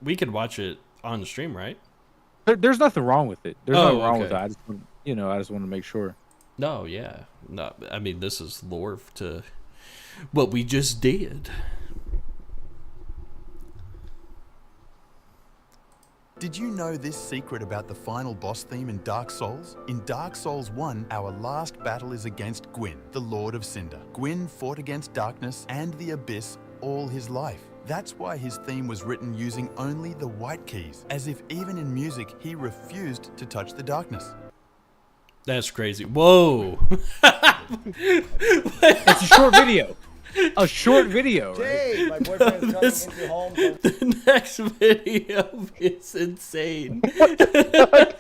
we could watch it on the stream, right? There's nothing wrong with it. There's nothing wrong with it. okay. I just want to make sure. No, yeah. No, I mean, this is lore to what we just did. Did you know this secret about the final boss theme in Dark Souls? In Dark Souls 1, our last battle is against Gwyn, the Lord of Cinder. Gwyn fought against darkness and the abyss all his life. That's why his theme was written using only the white keys, as if even in music he refused to touch the darkness. That's crazy. Whoa. It's a short video. A short video, right? Hey, my boyfriend's coming into home. The next video is insane. I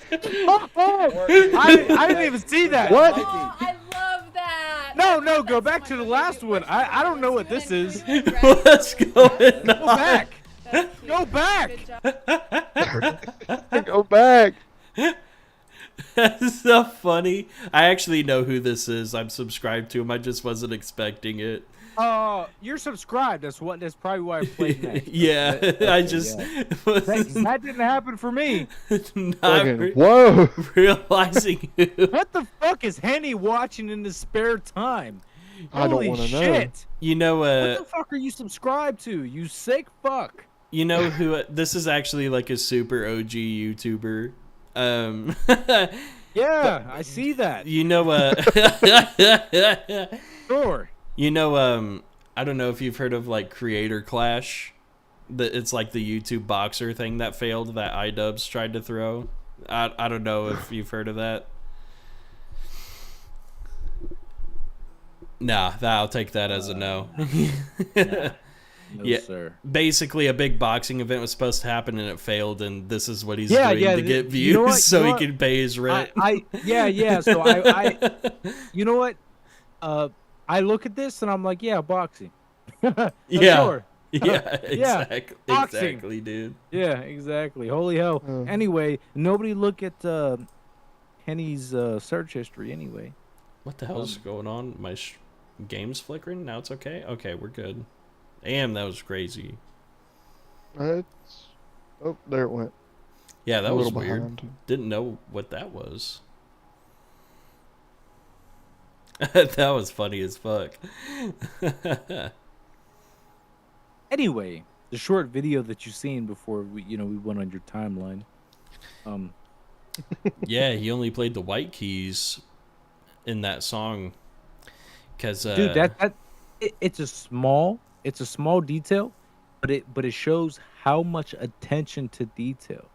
didn't even see that. What? Oh, I love that. No, go back to the last one. I don't know what this is. What's going Go on? back. That's cute. Go back. Good job. Go back. That's so funny. I actually know who this is. I'm subscribed to him. I just wasn't expecting it. You're subscribed. That's probably why I played that. Yeah, I just That didn't happen for me. not Fucking, whoa. realizing who. What the fuck is Henny watching in his spare time? I don't Holy wanna know. shit. You know, What the fuck are you subscribed to? You sick fuck. you know who? This is actually like a super OG YouTuber. Yeah, I see that. You know, Sure. you know, I don't know if you've heard of like Creator Clash. It's like the YouTube boxer thing that failed that iDubbbz tried to throw. I don't know if you've heard of that. Nah, I'll take that as a no. No, Yeah. sir. Basically, a big boxing event was supposed to happen and it failed, and this is what he's Yeah, doing yeah, to get views you know what, so he what? can pay his rent. Yeah. So I you know what? I look at this and I'm like, yeah, boxing. Yeah. Sure. Yeah, exactly, boxing. exactly, dude. Yeah, exactly. Holy hell. Anyway, nobody look at Henny's search history anyway. What the hell's going on? My game's flickering? Now it's okay? Okay, we're good. Damn, that was crazy. Oh, there it went. Yeah, that A was little weird. behind. Didn't know what that was. That was funny as fuck. Anyway, the short video that you seen before we went on your timeline. Yeah, he only played the white keys in that song. Cause Dude, it's a small detail, but it shows how much attention to detail.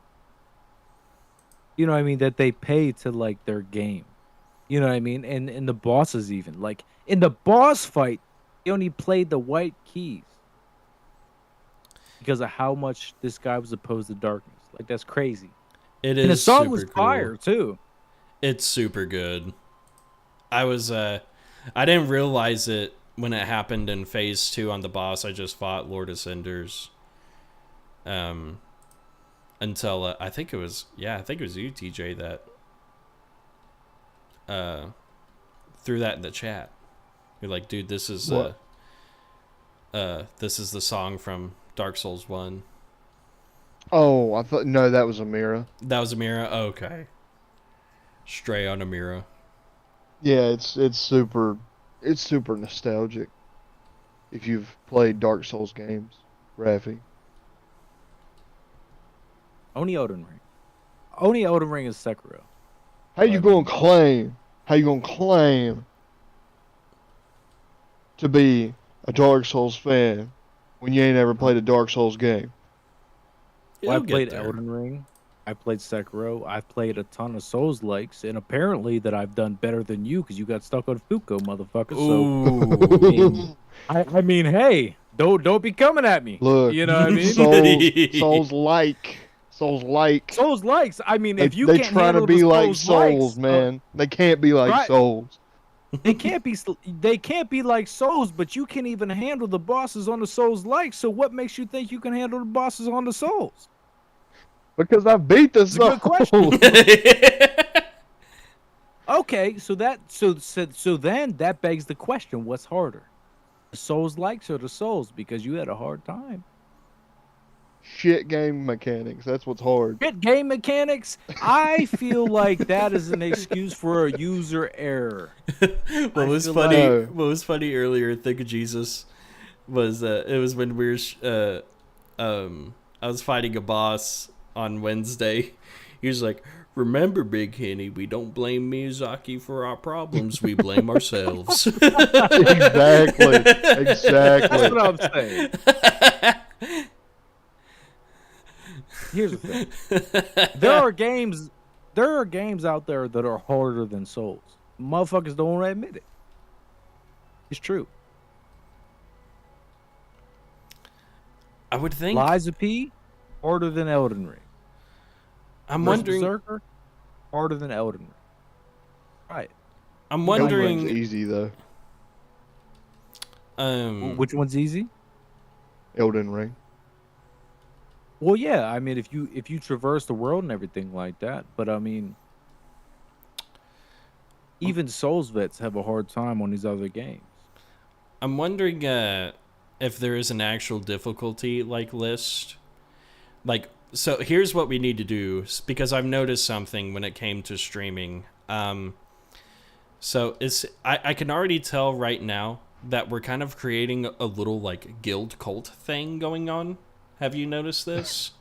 You know what I mean? That they pay to like their game. You know what I mean? And the bosses even. Like in the boss fight, he only played the white keys. Because of how much this guy was opposed to darkness. Like that's crazy. it is And the song super was cool. fire too. It's super good. I didn't realize it when it happened in phase 2 on the boss. I just fought Lord of Cinders. Until I think it was you, TJ, that threw that in the chat. You're like, dude, this is What? this is the song from Dark Souls 1. Oh, I thought no, that was Amira. That was Amira? Okay. Stray on Amira. Yeah, it's super nostalgic. If you've played Dark Souls games, Rafi. Only Elden Ring. Only Elden Ring is Sekiro. How you gonna claim to be a Dark Souls fan when you ain't ever played a Dark Souls game? Well, I You'll get played there. Elden Ring. I played Sekiro. I've played a ton of Souls likes, and apparently that I've done better than you because you got stuck on Fuko, motherfucker. Ooh. I mean, hey, don't be coming at me. Look, You know what I mean? Souls like. Souls likes. I mean, They, if you they can't try to handle be the like Souls Souls, likes, man. They can't be like right. Souls. They can't be like Souls, but you can't even handle the bosses on the Souls likes. So what makes you think you can handle the bosses on the Souls? Because I beat the It's a good Souls. question. Okay, so then that begs the question: what's harder, the Souls likes or the Souls? Because you had a hard time. Shit game mechanics. That's what's hard. Good game mechanics. I feel like that is an excuse for a user error. What was feel funny? like- What was funny earlier? Think of Jesus. Was it was when we were I was fighting a boss on Wednesday. He was like, "Remember, Big Henny, we don't blame Miyazaki for our problems. We blame ourselves." Exactly. That's Exactly. what I'm saying. Here's the thing. There are games out there that are harder than Souls. Motherfuckers don't want to admit it. It's true. I would think. Lies of P, harder than Elden Ring. I'm Versus wondering. Berserker, harder than Elden Ring. Right. I'm Elden Ring's wondering. easy though. Which one's easy? Elden Ring. Well, yeah. I mean, if you traverse the world and everything like that, but I mean, even Souls vets have a hard time on these other games. I'm wondering if there is an actual difficulty list. So here's what we need to do, because I've noticed something when it came to streaming. So I can already tell right now that we're kind of creating a little guild cult thing going on. Have you noticed this?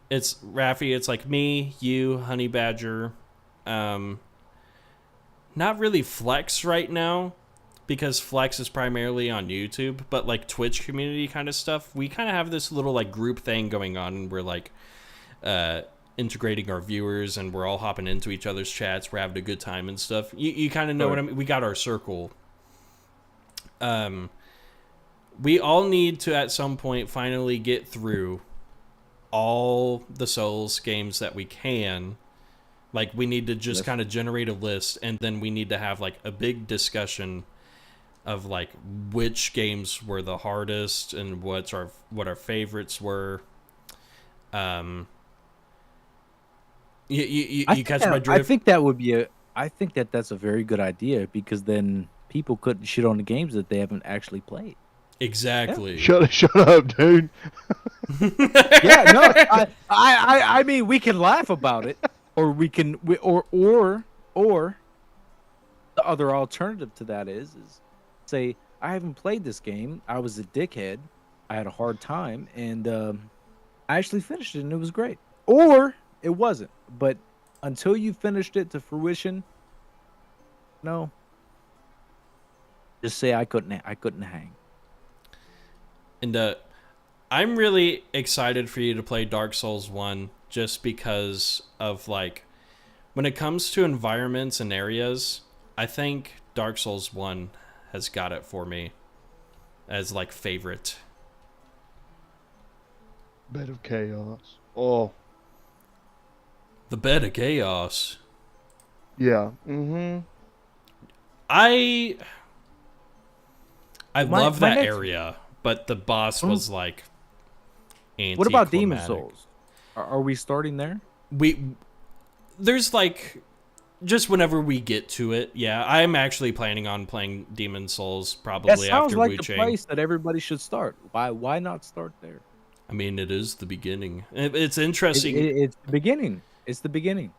It's Rafi, it's like me, you, Honey Badger, not really Flex right now, because Flex is primarily on YouTube, but Twitch community kind of stuff. We kind of have this little group thing going on, and we're integrating our viewers, and we're all hopping into each other's chats. We're having a good time and stuff. You kind of know what I mean. We got our circle. We all need to at some point finally get through all the Souls games that we can. We need to just kind of generate a list, and then we need to have a big discussion of which games were the hardest and what our favorites were. You catch my drift? I think that would be that's a very good idea, because then people couldn't shit on the games that they haven't actually played. Exactly. Shut up, dude. Yeah, no, I mean, we can laugh about it, or we can, or the other alternative to that is say, I haven't played this game. I was a dickhead. I had a hard time, and I actually finished it, and it was great. Or it wasn't. But until you finished it to fruition, no. Just say I couldn't hang. And I'm really excited for you to play Dark Souls 1, just because of when it comes to environments and areas, I think Dark Souls 1 has got it for me as favorite. Bed of Chaos. Oh. The Bed of Chaos. Yeah. Mm-hmm. I love that area, but the boss was anti-climatic. What about Demon Souls? Are we starting there? There's just whenever we get to it. Yeah, I'm actually planning on playing Demon Souls probably after Wu-Chang. That sounds like the place that everybody should start. Why not start there? I mean, it is the beginning. It's interesting. It's the beginning. It's the beginning.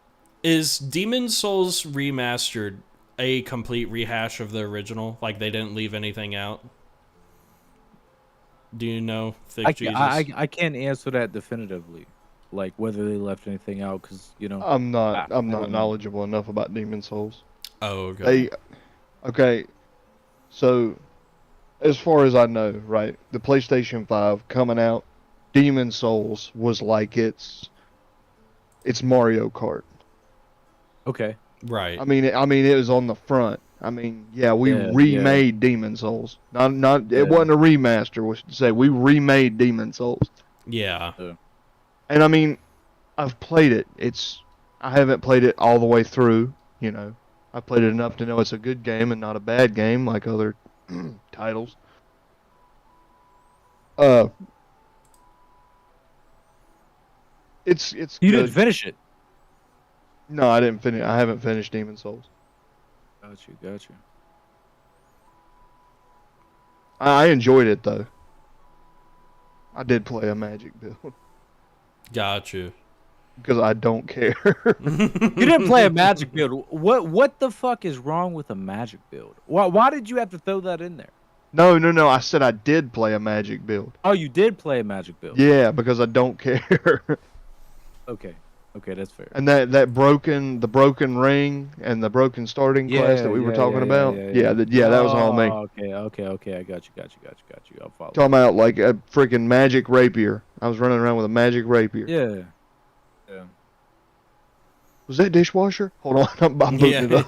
Is Demon Souls Remastered a complete rehash of the original? They didn't leave anything out? Do you know, Jesus? I can't answer that definitively, whether they left anything out, because I'm not knowledgeable enough about Demon Souls. Oh, okay. Okay. So, as far as I know, right, the PlayStation 5 coming out, Demon Souls was it's Mario Kart. Okay. Right. I mean, it was on the front. I mean, yeah, we remade Demon Souls. Not. It wasn't a remaster. We should say we remade Demon Souls. Yeah. And I mean, I've played it. I haven't played it all the way through. I played it enough to know it's a good game and not a bad game like other titles. It's You good. didn't finish it. No, I didn't finish. I haven't finished Demon Souls. Got you. I enjoyed it though. I did play a magic build Got you. because I don't care. You didn't play a magic build. What the fuck is wrong with a magic build? Why did you have to throw that in there? No. I said I did play a magic build. Oh, you did play a magic build. Yeah, because I don't care. Okay. Okay, that's fair. And the broken ring and the broken starting class that we were talking about. That was all me. Okay. I got you. I'll follow. Talking about like a freaking magic rapier. I was running around with a magic rapier. Yeah. Was that dishwasher? Hold on, I'm booting it up.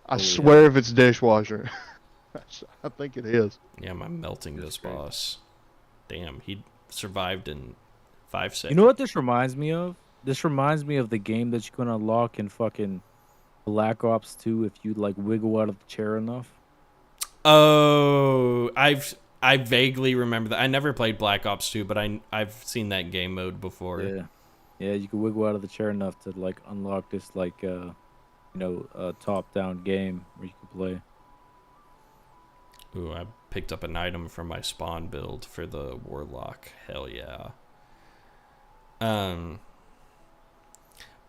I swear if it's dishwasher. I think it is. Yeah, I'm melting this boss. Damn, he survived in 5 seconds. You know what this reminds me of? This reminds me of the game that you can unlock in fucking Black Ops 2 if you like wiggle out of the chair enough. Oh, I vaguely remember that. I never played Black Ops 2, but I've seen that game mode before. Yeah, you can wiggle out of the chair enough to like unlock this like top-down game where you can play. Ooh, I picked up an item from my spawn build for the Warlock. Hell yeah. But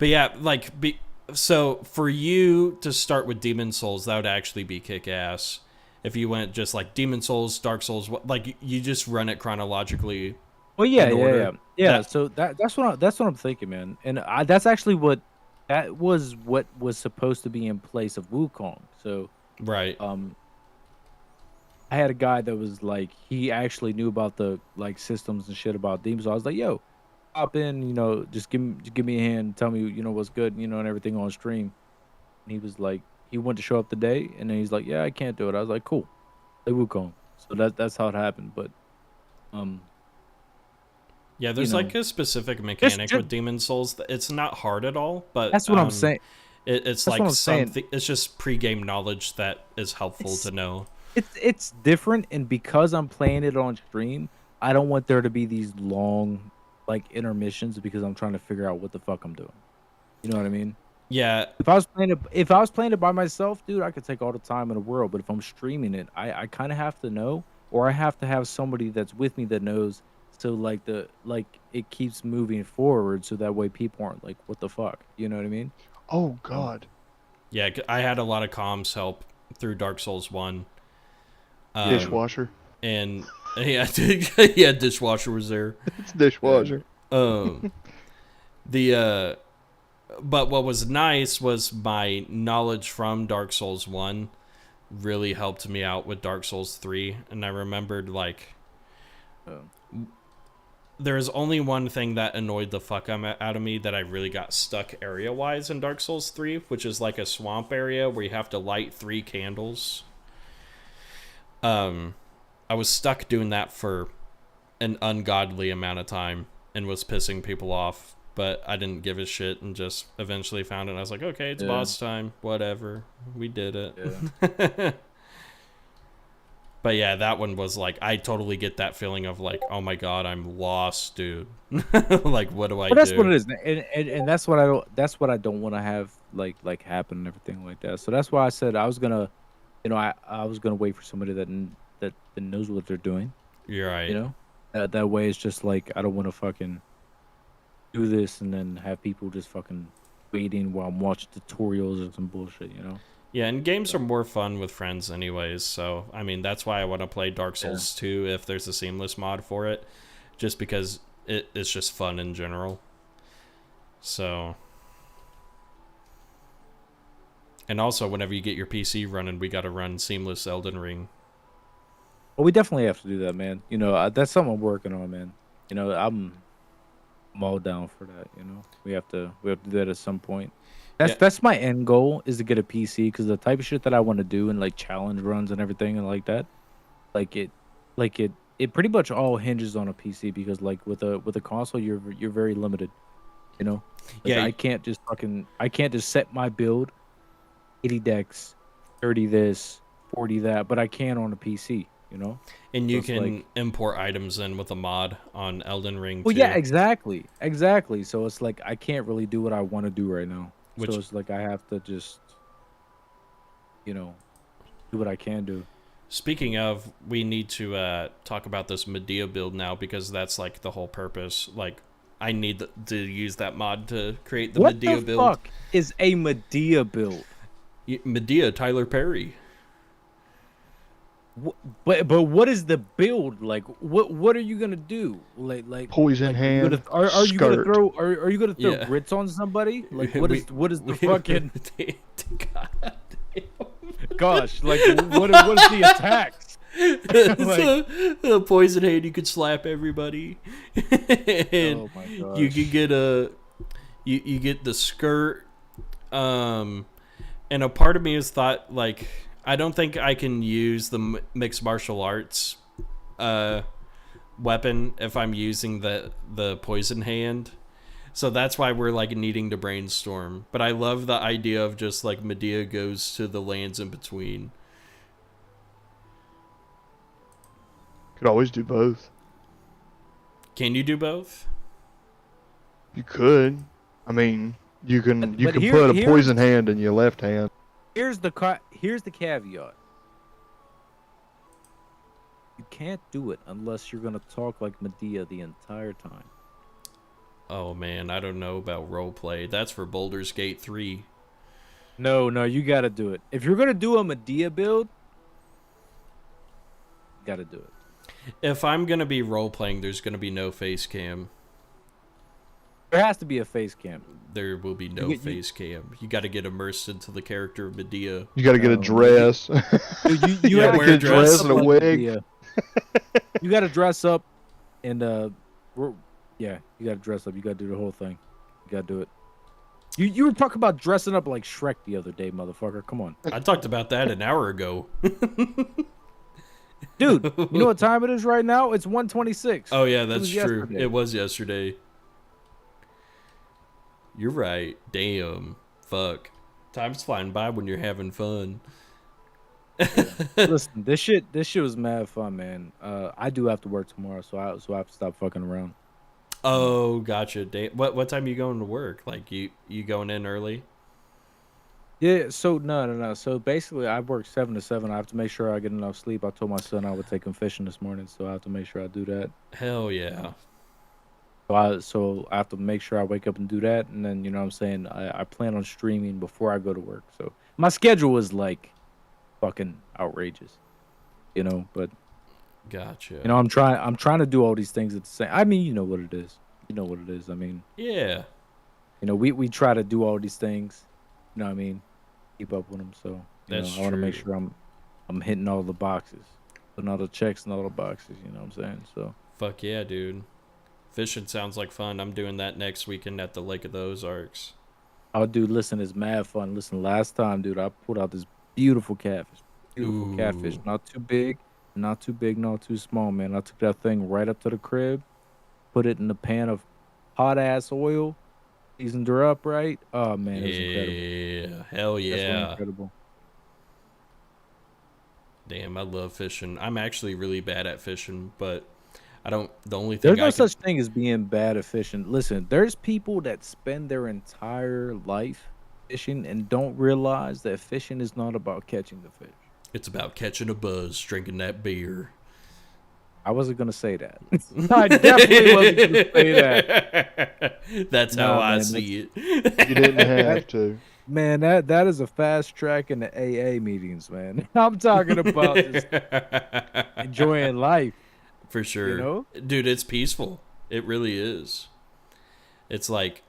yeah, like, so for you to start with Demon Souls, that would actually be kick-ass. If you went just like Demon Souls, Dark Souls, like you just run it chronologically. Well, yeah. So that's what I'm thinking, man. And that's actually what was supposed to be in place of Wukong. So right. I had a guy that was like, he actually knew about the like systems and shit about Demon. So I was like, yo, hop in, just give me a hand, tell me, what's good, and everything on stream. And he was like, he wanted to show up today, and then he's like, yeah, I can't do it. I was like, cool, play Wukong. So that's how it happened. But yeah, there's like a specific mechanic with Demon Souls. It's not hard at all, but that's what I'm saying. It's like something. It's just pre-game knowledge that is helpful to know. It's different, and because I'm playing it on stream, I don't want there to be these long like intermissions because I'm trying to figure out what the fuck I'm doing. You know what I mean? Yeah. If I was playing it by myself, dude, I could take all the time in the world. But if I'm streaming it, I kind of have to know, or I have to have somebody that's with me that knows. So like it keeps moving forward, so that way people aren't like, what the fuck? You know what I mean? Oh God. Yeah, I had a lot of comms help through Dark Souls 1. Dishwasher. And yeah, dishwasher was there. It's dishwasher. But what was nice was my knowledge from Dark Souls 1 really helped me out with Dark Souls 3, and I remembered like there's only one thing that annoyed the fuck out of me that I really got stuck area-wise in Dark Souls 3, which is like a swamp area where you have to light 3 candles. I was stuck doing that for an ungodly amount of time and was pissing people off, but I didn't give a shit and just eventually found it. And I was like, okay, it's boss time. Whatever. We did it. Yeah. But yeah, that one was like, I totally get that feeling of like, oh my God, I'm lost, dude. Like, what do I do? That's what it is. And that's what I don't want to have like happen and everything like that. So that's why I said I was gonna, I was gonna wait for somebody that knows what they're doing. You're right. That way it's just like, I don't want to fucking do this and then have people just fucking waiting while I'm watching tutorials or some bullshit, Yeah, and games are more fun with friends anyways, so, I mean, that's why I want to play Dark Souls 2 if there's a seamless mod for it, just because it's just fun in general. So... And also, whenever you get your PC running, we gotta run seamless Elden Ring. Well, we definitely have to do that, man. That's something I'm working on, man. I'm all down for that. We have to do that at some point. That's my end goal, is to get a PC, because the type of shit that I want to do and like challenge runs and everything and like that, it pretty much all hinges on a PC, because like with a console you're very limited. I can't just set my build 80 decks, 30 this, 40 that, but I can on a PC, And you can import items in with a mod on Elden Ring, Well, too. yeah, exactly. So it's like, I can't really do what I want to do right now. So it's like, I have to just, do what I can do. Speaking of, we need to talk about this Medea build now, because that's like the whole purpose. Like, I need to use that mod to create the Medea build. What the fuck is a Medea build? Medea, Tyler Perry. But what is the build like? What are you gonna do? Like Poison hand, are you gonna skirt. throw are you gonna throw Yeah. grits on somebody? Like We- what is the fucking God. gosh? Like what is the attacks? It's a poison hand. You could slap everybody. And Oh my you gosh. could get you get the skirt. And a part of me has thought, like, I don't think I can use the mixed martial arts weapon if I'm using the poison hand. So that's why we're like needing to brainstorm. But I love the idea of just like Medea goes to the lands in between. Could always do both. Can you do both? You could. I mean, you can But put a here's- poison hand in your left hand. Here's the caveat. You can't do it unless you're gonna talk like Medea the entire time. Oh man, I don't know about roleplay. That's for Baldur's Gate 3. No, you gotta do it. If you're gonna do a Medea build, you gotta do it. If I'm gonna be roleplaying, there's gonna be no face cam. There has to be a face cam. There will be no You- face cam. You got to get immersed into the character of Medea. You got to get a No, dress. Dude, you Yeah, gotta wear a get dress dressed and a up like wig. Medea. You gotta dress up and yeah, you gotta dress up. You gotta do the whole thing. You gotta do it. You were talking about dressing up like Shrek the other day, motherfucker. Come on. I talked about that an hour ago. Dude, you know what time it is right now? It's 1:26. Oh yeah, It that's was true. yesterday. It was yesterday. You're right. Damn. Fuck. Time's flying by when you're having fun. Listen, this shit was mad fun, man. I do have to work tomorrow, so I have to stop fucking around. Oh, gotcha. What time are you going to work? Like you going in early? Yeah, so no. So basically, I work 7 to 7. I have to make sure I get enough sleep. I told my son I would take him fishing this morning, so I have to make sure I do that. Hell yeah. So I have to make sure I wake up and do that, and then you know what I'm saying I plan on streaming before I go to work. So my schedule is like fucking outrageous, you know. But Gotcha. you know I'm trying to do all these things at the same. I mean, you know what it is. You know what it is. I mean, Yeah. you know we try to do all these things. You know what I mean? Keep up with them. So you That's know, I want to make true. sure I'm hitting all the boxes, putting all the checks in all the boxes. You know what I'm saying? So. Fuck yeah, dude. Fishing sounds like fun. I'm doing that next weekend at the Lake of the Ozarks. Oh, dude, listen, it's mad fun. Listen, last time, dude, I pulled out this beautiful catfish. Beautiful catfish. Ooh. Not too big, not too small, man. I took that thing right up to the crib, put it in a pan of hot ass oil, seasoned her up right. Oh, man, it was incredible. Yeah. Hell That's yeah. incredible. Damn, I love fishing. I'm actually really bad at fishing, but the only thing There's no I such thing as being bad at fishing. Listen, there's people that spend their entire life fishing and don't realize that fishing is not about catching the fish. it's about catching a buzz, drinking that beer. I wasn't gonna say that. I definitely wasn't gonna say that. That's how Nah, I man, see it. You didn't have to. Man, that is a fast track in the AA meetings, man. I'm talking about just enjoying life. For sure. know? Dude, it's peaceful. It really is. It's like,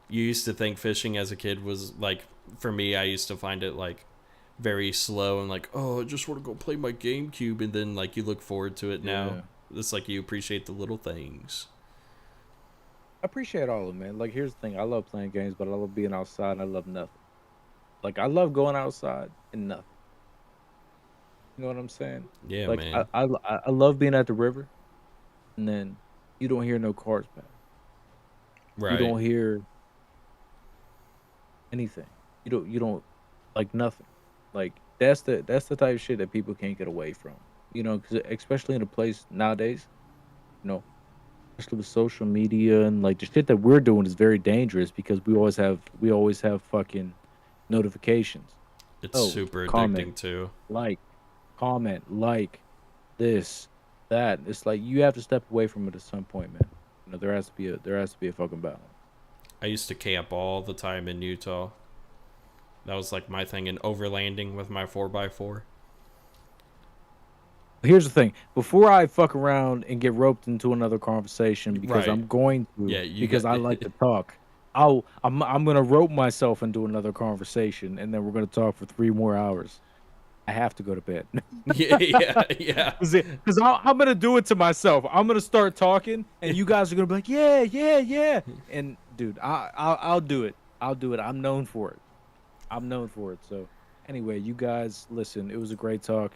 you used to think fishing as a kid was like, for me, I used to find it like very slow and like, oh, I just want to go play my GameCube. And then like you look forward to it now. Yeah. It's like you appreciate the little things. I appreciate all of it, man. Like, here's the thing. I love playing games, but I love being outside and I love nothing. Like, I love going outside and nothing. You know what I'm saying? Yeah, like, man. I love being at the river, and then you don't hear no cars pass. Right. You don't hear anything. You don't like nothing. Like that's the type of shit that people can't get away from. You know, cause especially in a place nowadays, you know, especially with social media and like the shit that we're doing is very dangerous because we always have fucking notifications. It's super addicting too. Comment, like, this, that. It's like you have to step away from it at some point, man. You know, there has to be a fucking balance. I used to camp all the time in Utah. That was like my thing in overlanding with my 4x4. Here's the thing. Before I fuck around and get roped into another conversation, because Right. I'm going to, Yeah, you because got- I like to talk, I'm gonna rope myself into another conversation, and then we're gonna talk for 3 more hours. I have to go to bed. yeah. Because I'm gonna do it to myself. I'm gonna start talking, and you guys are gonna be like, yeah. And dude, I'll do it. I'll do it. I'm known for it. I'm known for it. So anyway, you guys, listen. It was a great talk.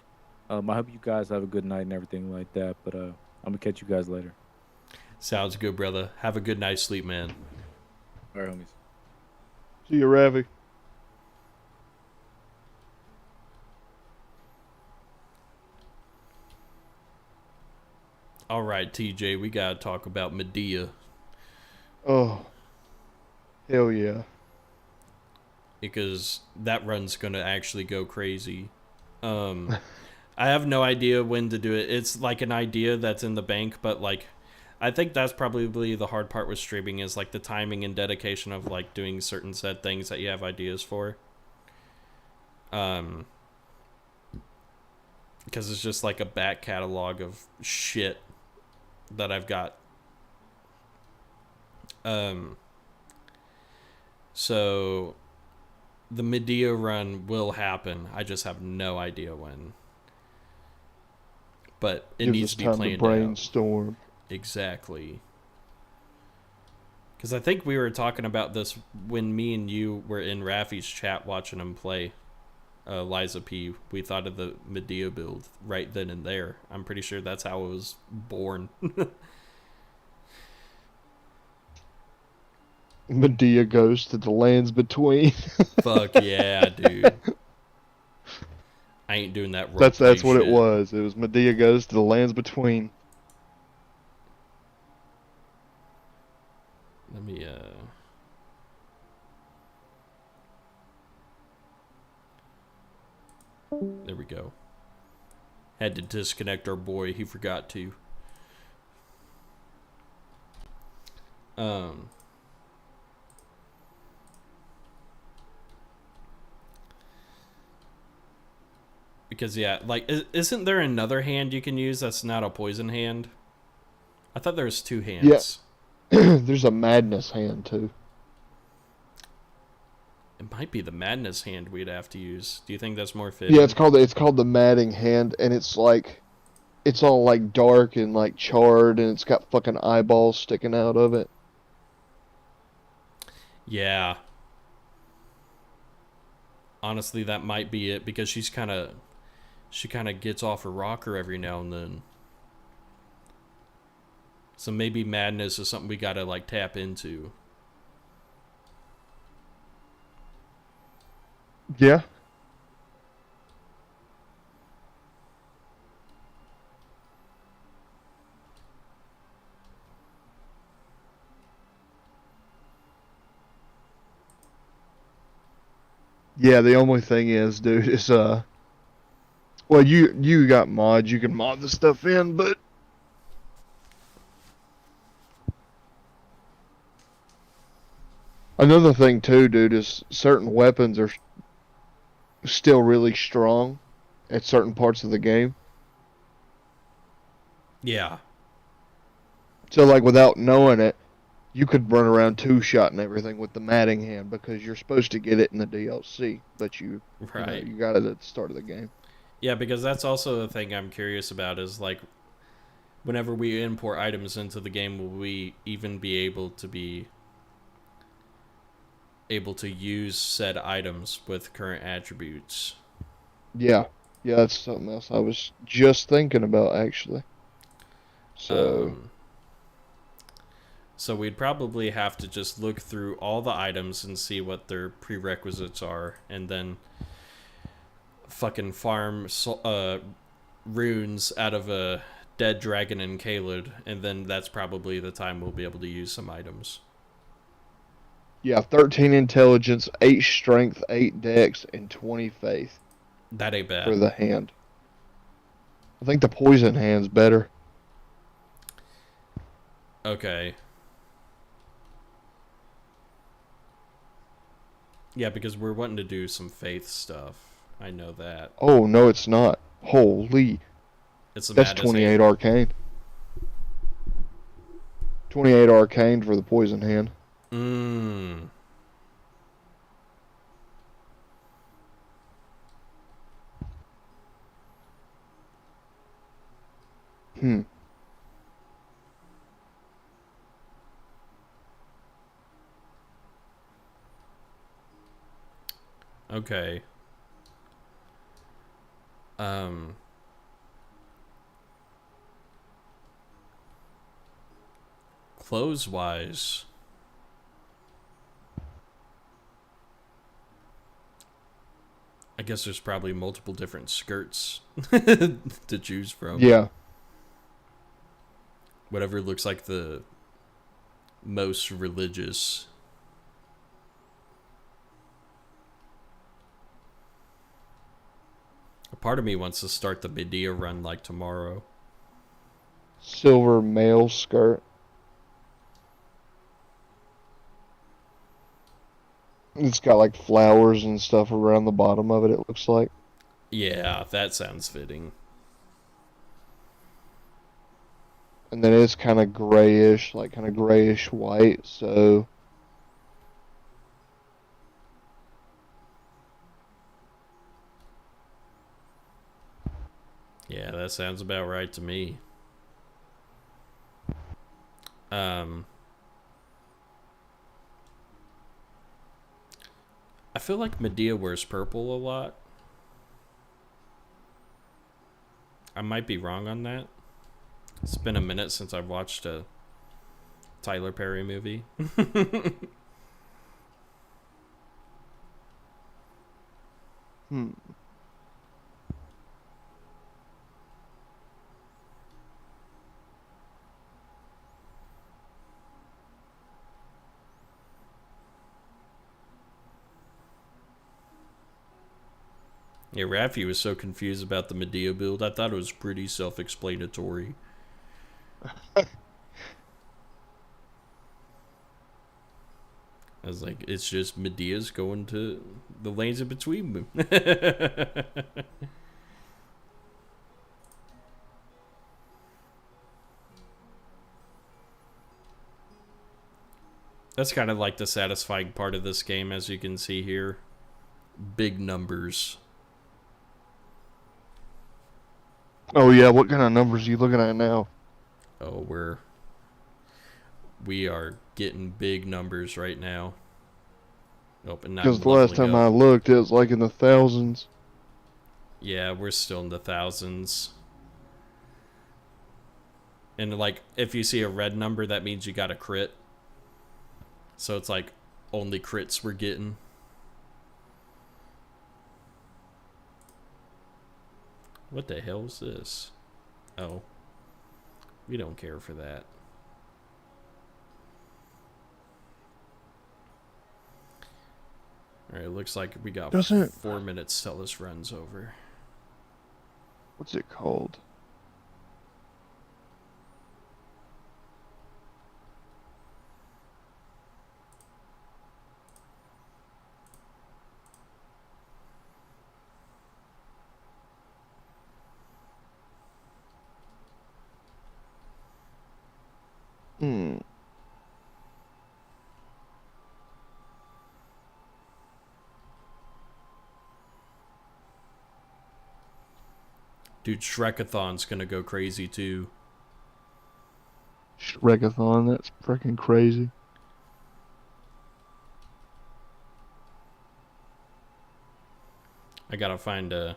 I hope you guys have a good night and everything like that. But I'm gonna catch you guys later. Sounds good, brother. Have a good night's sleep, man. All right, homies. See you, Ravi. All right, TJ, we gotta talk about Medea Oh, hell yeah. because that run's gonna actually go crazy. I have no idea when to do it. It's like an idea that's in the bank, but like I think that's probably the hard part with streaming is like the timing and dedication of like doing certain said things that you have ideas for. Because it's just like a back catalog of shit that I've got. So the Medea run will happen. I just have no idea when. But it Gives needs us to be time to planned out. brainstorm. Exactly. Because I think we were talking about this when me and you were in Rafi's chat watching him play Liza P. We thought of the Medea build right then and there. I'm pretty sure that's how it was born. Medea goes to the lands between. Fuck yeah, dude. I ain't doing that role That's play what it shit. was. It was Medea goes to the lands between. Let me there we go. Had to disconnect our boy. He forgot to. Because yeah, like isn't there another hand you can use that's not a poison hand? I thought there was 2 hands. There's a madness hand too. It might be the madness hand we'd have to use. Do you think that's more fitting? Yeah, it's called the Madding hand, and it's all like dark and like charred, and it's got fucking eyeballs sticking out of it. Yeah. Honestly, that might be it because she kind of gets off her rocker every now and then. So maybe madness is something we gotta like tap into. Yeah. Yeah, the only thing is, dude, is well, you got mods, you can mod the stuff in, but another thing too, dude, is certain weapons are still really strong at certain parts of the game. Yeah. So like without knowing it, you could run around two-shot and everything with the matting hand because you're supposed to get it in the DLC, but you got it at the start of the game. Yeah, because that's also the thing I'm curious about is like whenever we import items into the game, will we even be able to use said items with current attributes? Yeah, that's something else I was just thinking about actually. So we'd probably have to just look through all the items and see what their prerequisites are, and then fucking farm runes out of a dead dragon and Kaled, and then that's probably the time we'll be able to use some items. Yeah, 13 intelligence, 8 strength, 8 dex, and 20 faith. That ain't bad. For the hand. I think the poison hand's better. Okay. Yeah, because we're wanting to do some faith stuff. I know that. Oh, no, it's not. Holy. It's a That's Madness 28 hand. arcane. 28 arcane for the poison hand. Mmm. Hmm. Okay. Clothes-wise, I guess there's probably multiple different skirts to choose from. Yeah. Whatever looks like the most religious. A part of me wants to start the Medea run like tomorrow. Silver male skirt. It's got like flowers and stuff around the bottom of it, it looks like. Yeah, that sounds fitting. And then it's kind of grayish, like kind of grayish white, so Yeah, that sounds about right to me. I feel like Medea wears purple a lot. I might be wrong on that. It's been a minute since I've watched a Tyler Perry movie. hmm. Yeah, Raffi was so confused about the Medea build. I thought it was pretty self-explanatory. I was like, it's just Medea's going to the lanes in between them. That's kind of like the satisfying part of this game, as you can see here. Big numbers. Oh yeah, what kind of numbers are you looking at now? Oh, we are getting big numbers right now. Nope, and Because I'm the last leveling time I up. looked, it was like in the thousands. Yeah, we're still in the thousands. And like, if you see a red number, that means you got a crit. So it's like only crits we're getting. What the hell is this? Oh. We don't care for that. Alright, looks like we got Doesn't 4 minutes till this runs over. What's it called? Hmm. Dude, Shrekathon's gonna go crazy too. Shregathon, that's freaking crazy. I gotta find a...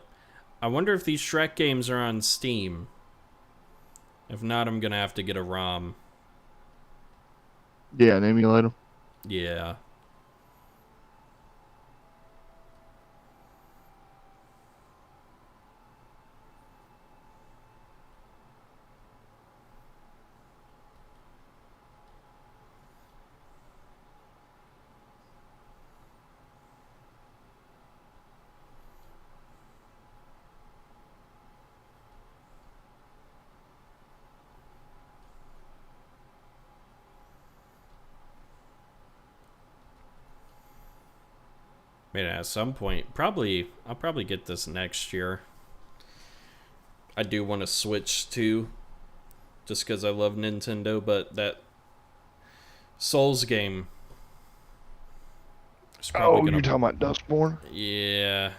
I wonder if these Shrek games are on Steam. If not, I'm gonna have to get a ROM. Yeah, an emulator. Yeah. I mean, at some point, I'll probably get this next year. I do want to switch to, just because I love Nintendo, but that Souls game is probably Oh, gonna. you're talking about Duskborn? Yeah,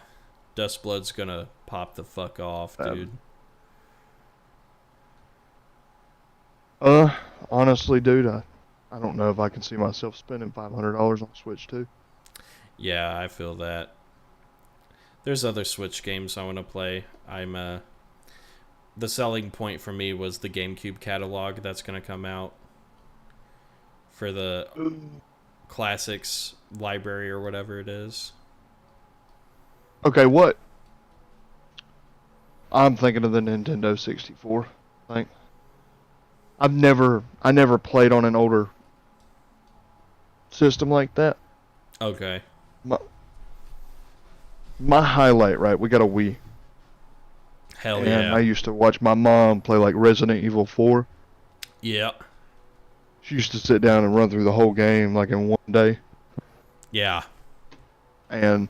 Dustblood's gonna pop the fuck off, dude. Honestly, dude, I don't know if I can see myself spending $500 on Switch 2. Yeah, I feel that. There's other Switch games I want to play. The selling point for me was the GameCube catalog that's going to come out for the classics library or whatever it is. Okay, what? I'm thinking of the Nintendo 64. I think. I never played on an older system like that. Okay. My highlight, right? We got a Wii. Hell and yeah. I used to watch my mom play like Resident Evil 4. Yeah. She used to sit down and run through the whole game like in one day. Yeah. And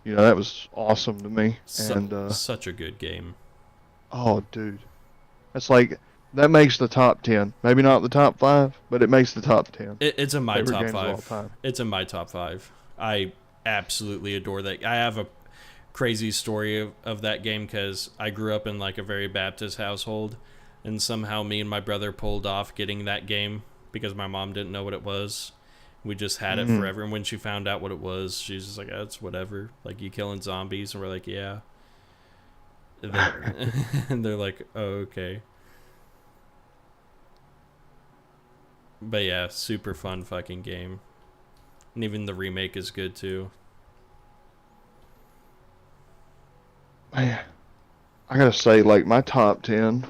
that was awesome to me. And such a good game. Oh, dude. That's like that makes the top 10. Maybe not the top 5, but it makes the top 10. It's in my Favorite top games of all 5. time. It's in my top 5. I absolutely adore that. I have a crazy story of that game because I grew up in like a very Baptist household, and somehow me and my brother pulled off getting that game because my mom didn't know what it was. We just had it forever, and when she found out what it was, she's just like, oh, it's whatever. Like, you killing zombies? And we're like, yeah. And they're like, oh, okay. But yeah, super fun fucking game. And even the remake is good too. Man, I gotta say, like my top 10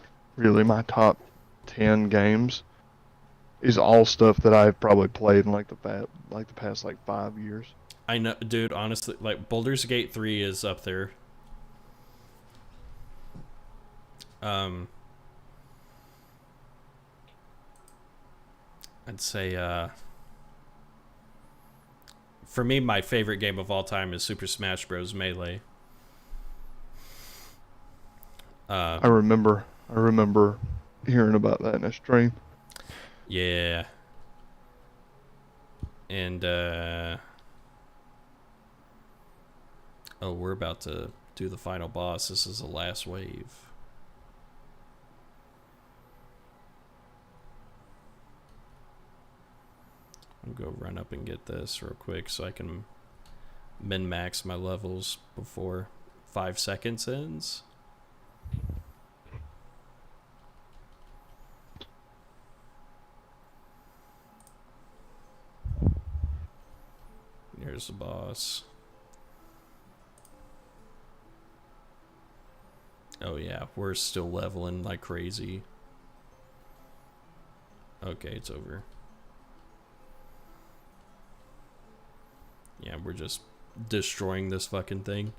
games is all stuff that I've probably played in like the past like 5 years. I know, dude, honestly, like Baldur's Gate 3 is up there. I'd say for me, my favorite game of all time is Super Smash Bros. Melee. I remember hearing about that in a stream. Yeah. And oh, we're about to do the final boss. This is the last wave. I'll go run up and get this real quick so I can min-max my levels before 5 seconds ends. Here's the boss. Oh yeah, we're still leveling like crazy. Okay, it's over. Yeah, we're just destroying this fucking thing.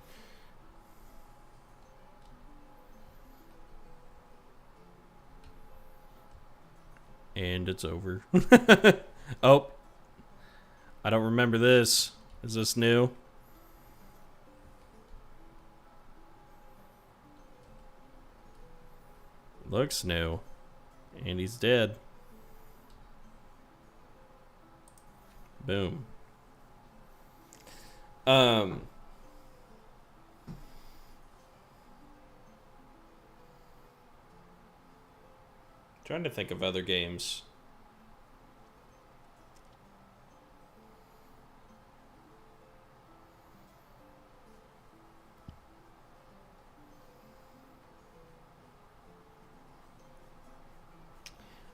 And it's over. Oh. I don't remember this. Is this new? Looks new. And he's dead. Boom. Trying to think of other games.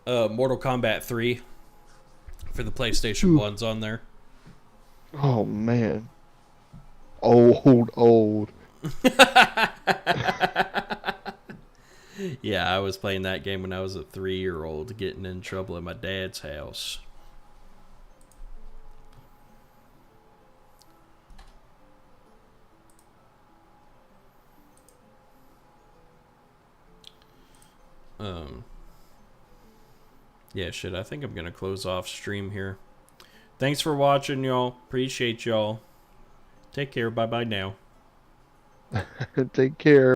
Mortal Kombat 3 for the PlayStation 1's on there. Oh man. Old. Yeah, I was playing that game when I was a 3-year-old, getting in trouble at my dad's house. Yeah, shit, I think I'm gonna close off stream here. Thanks for watching, y'all. Appreciate y'all. Take care. Bye-bye now. Take care.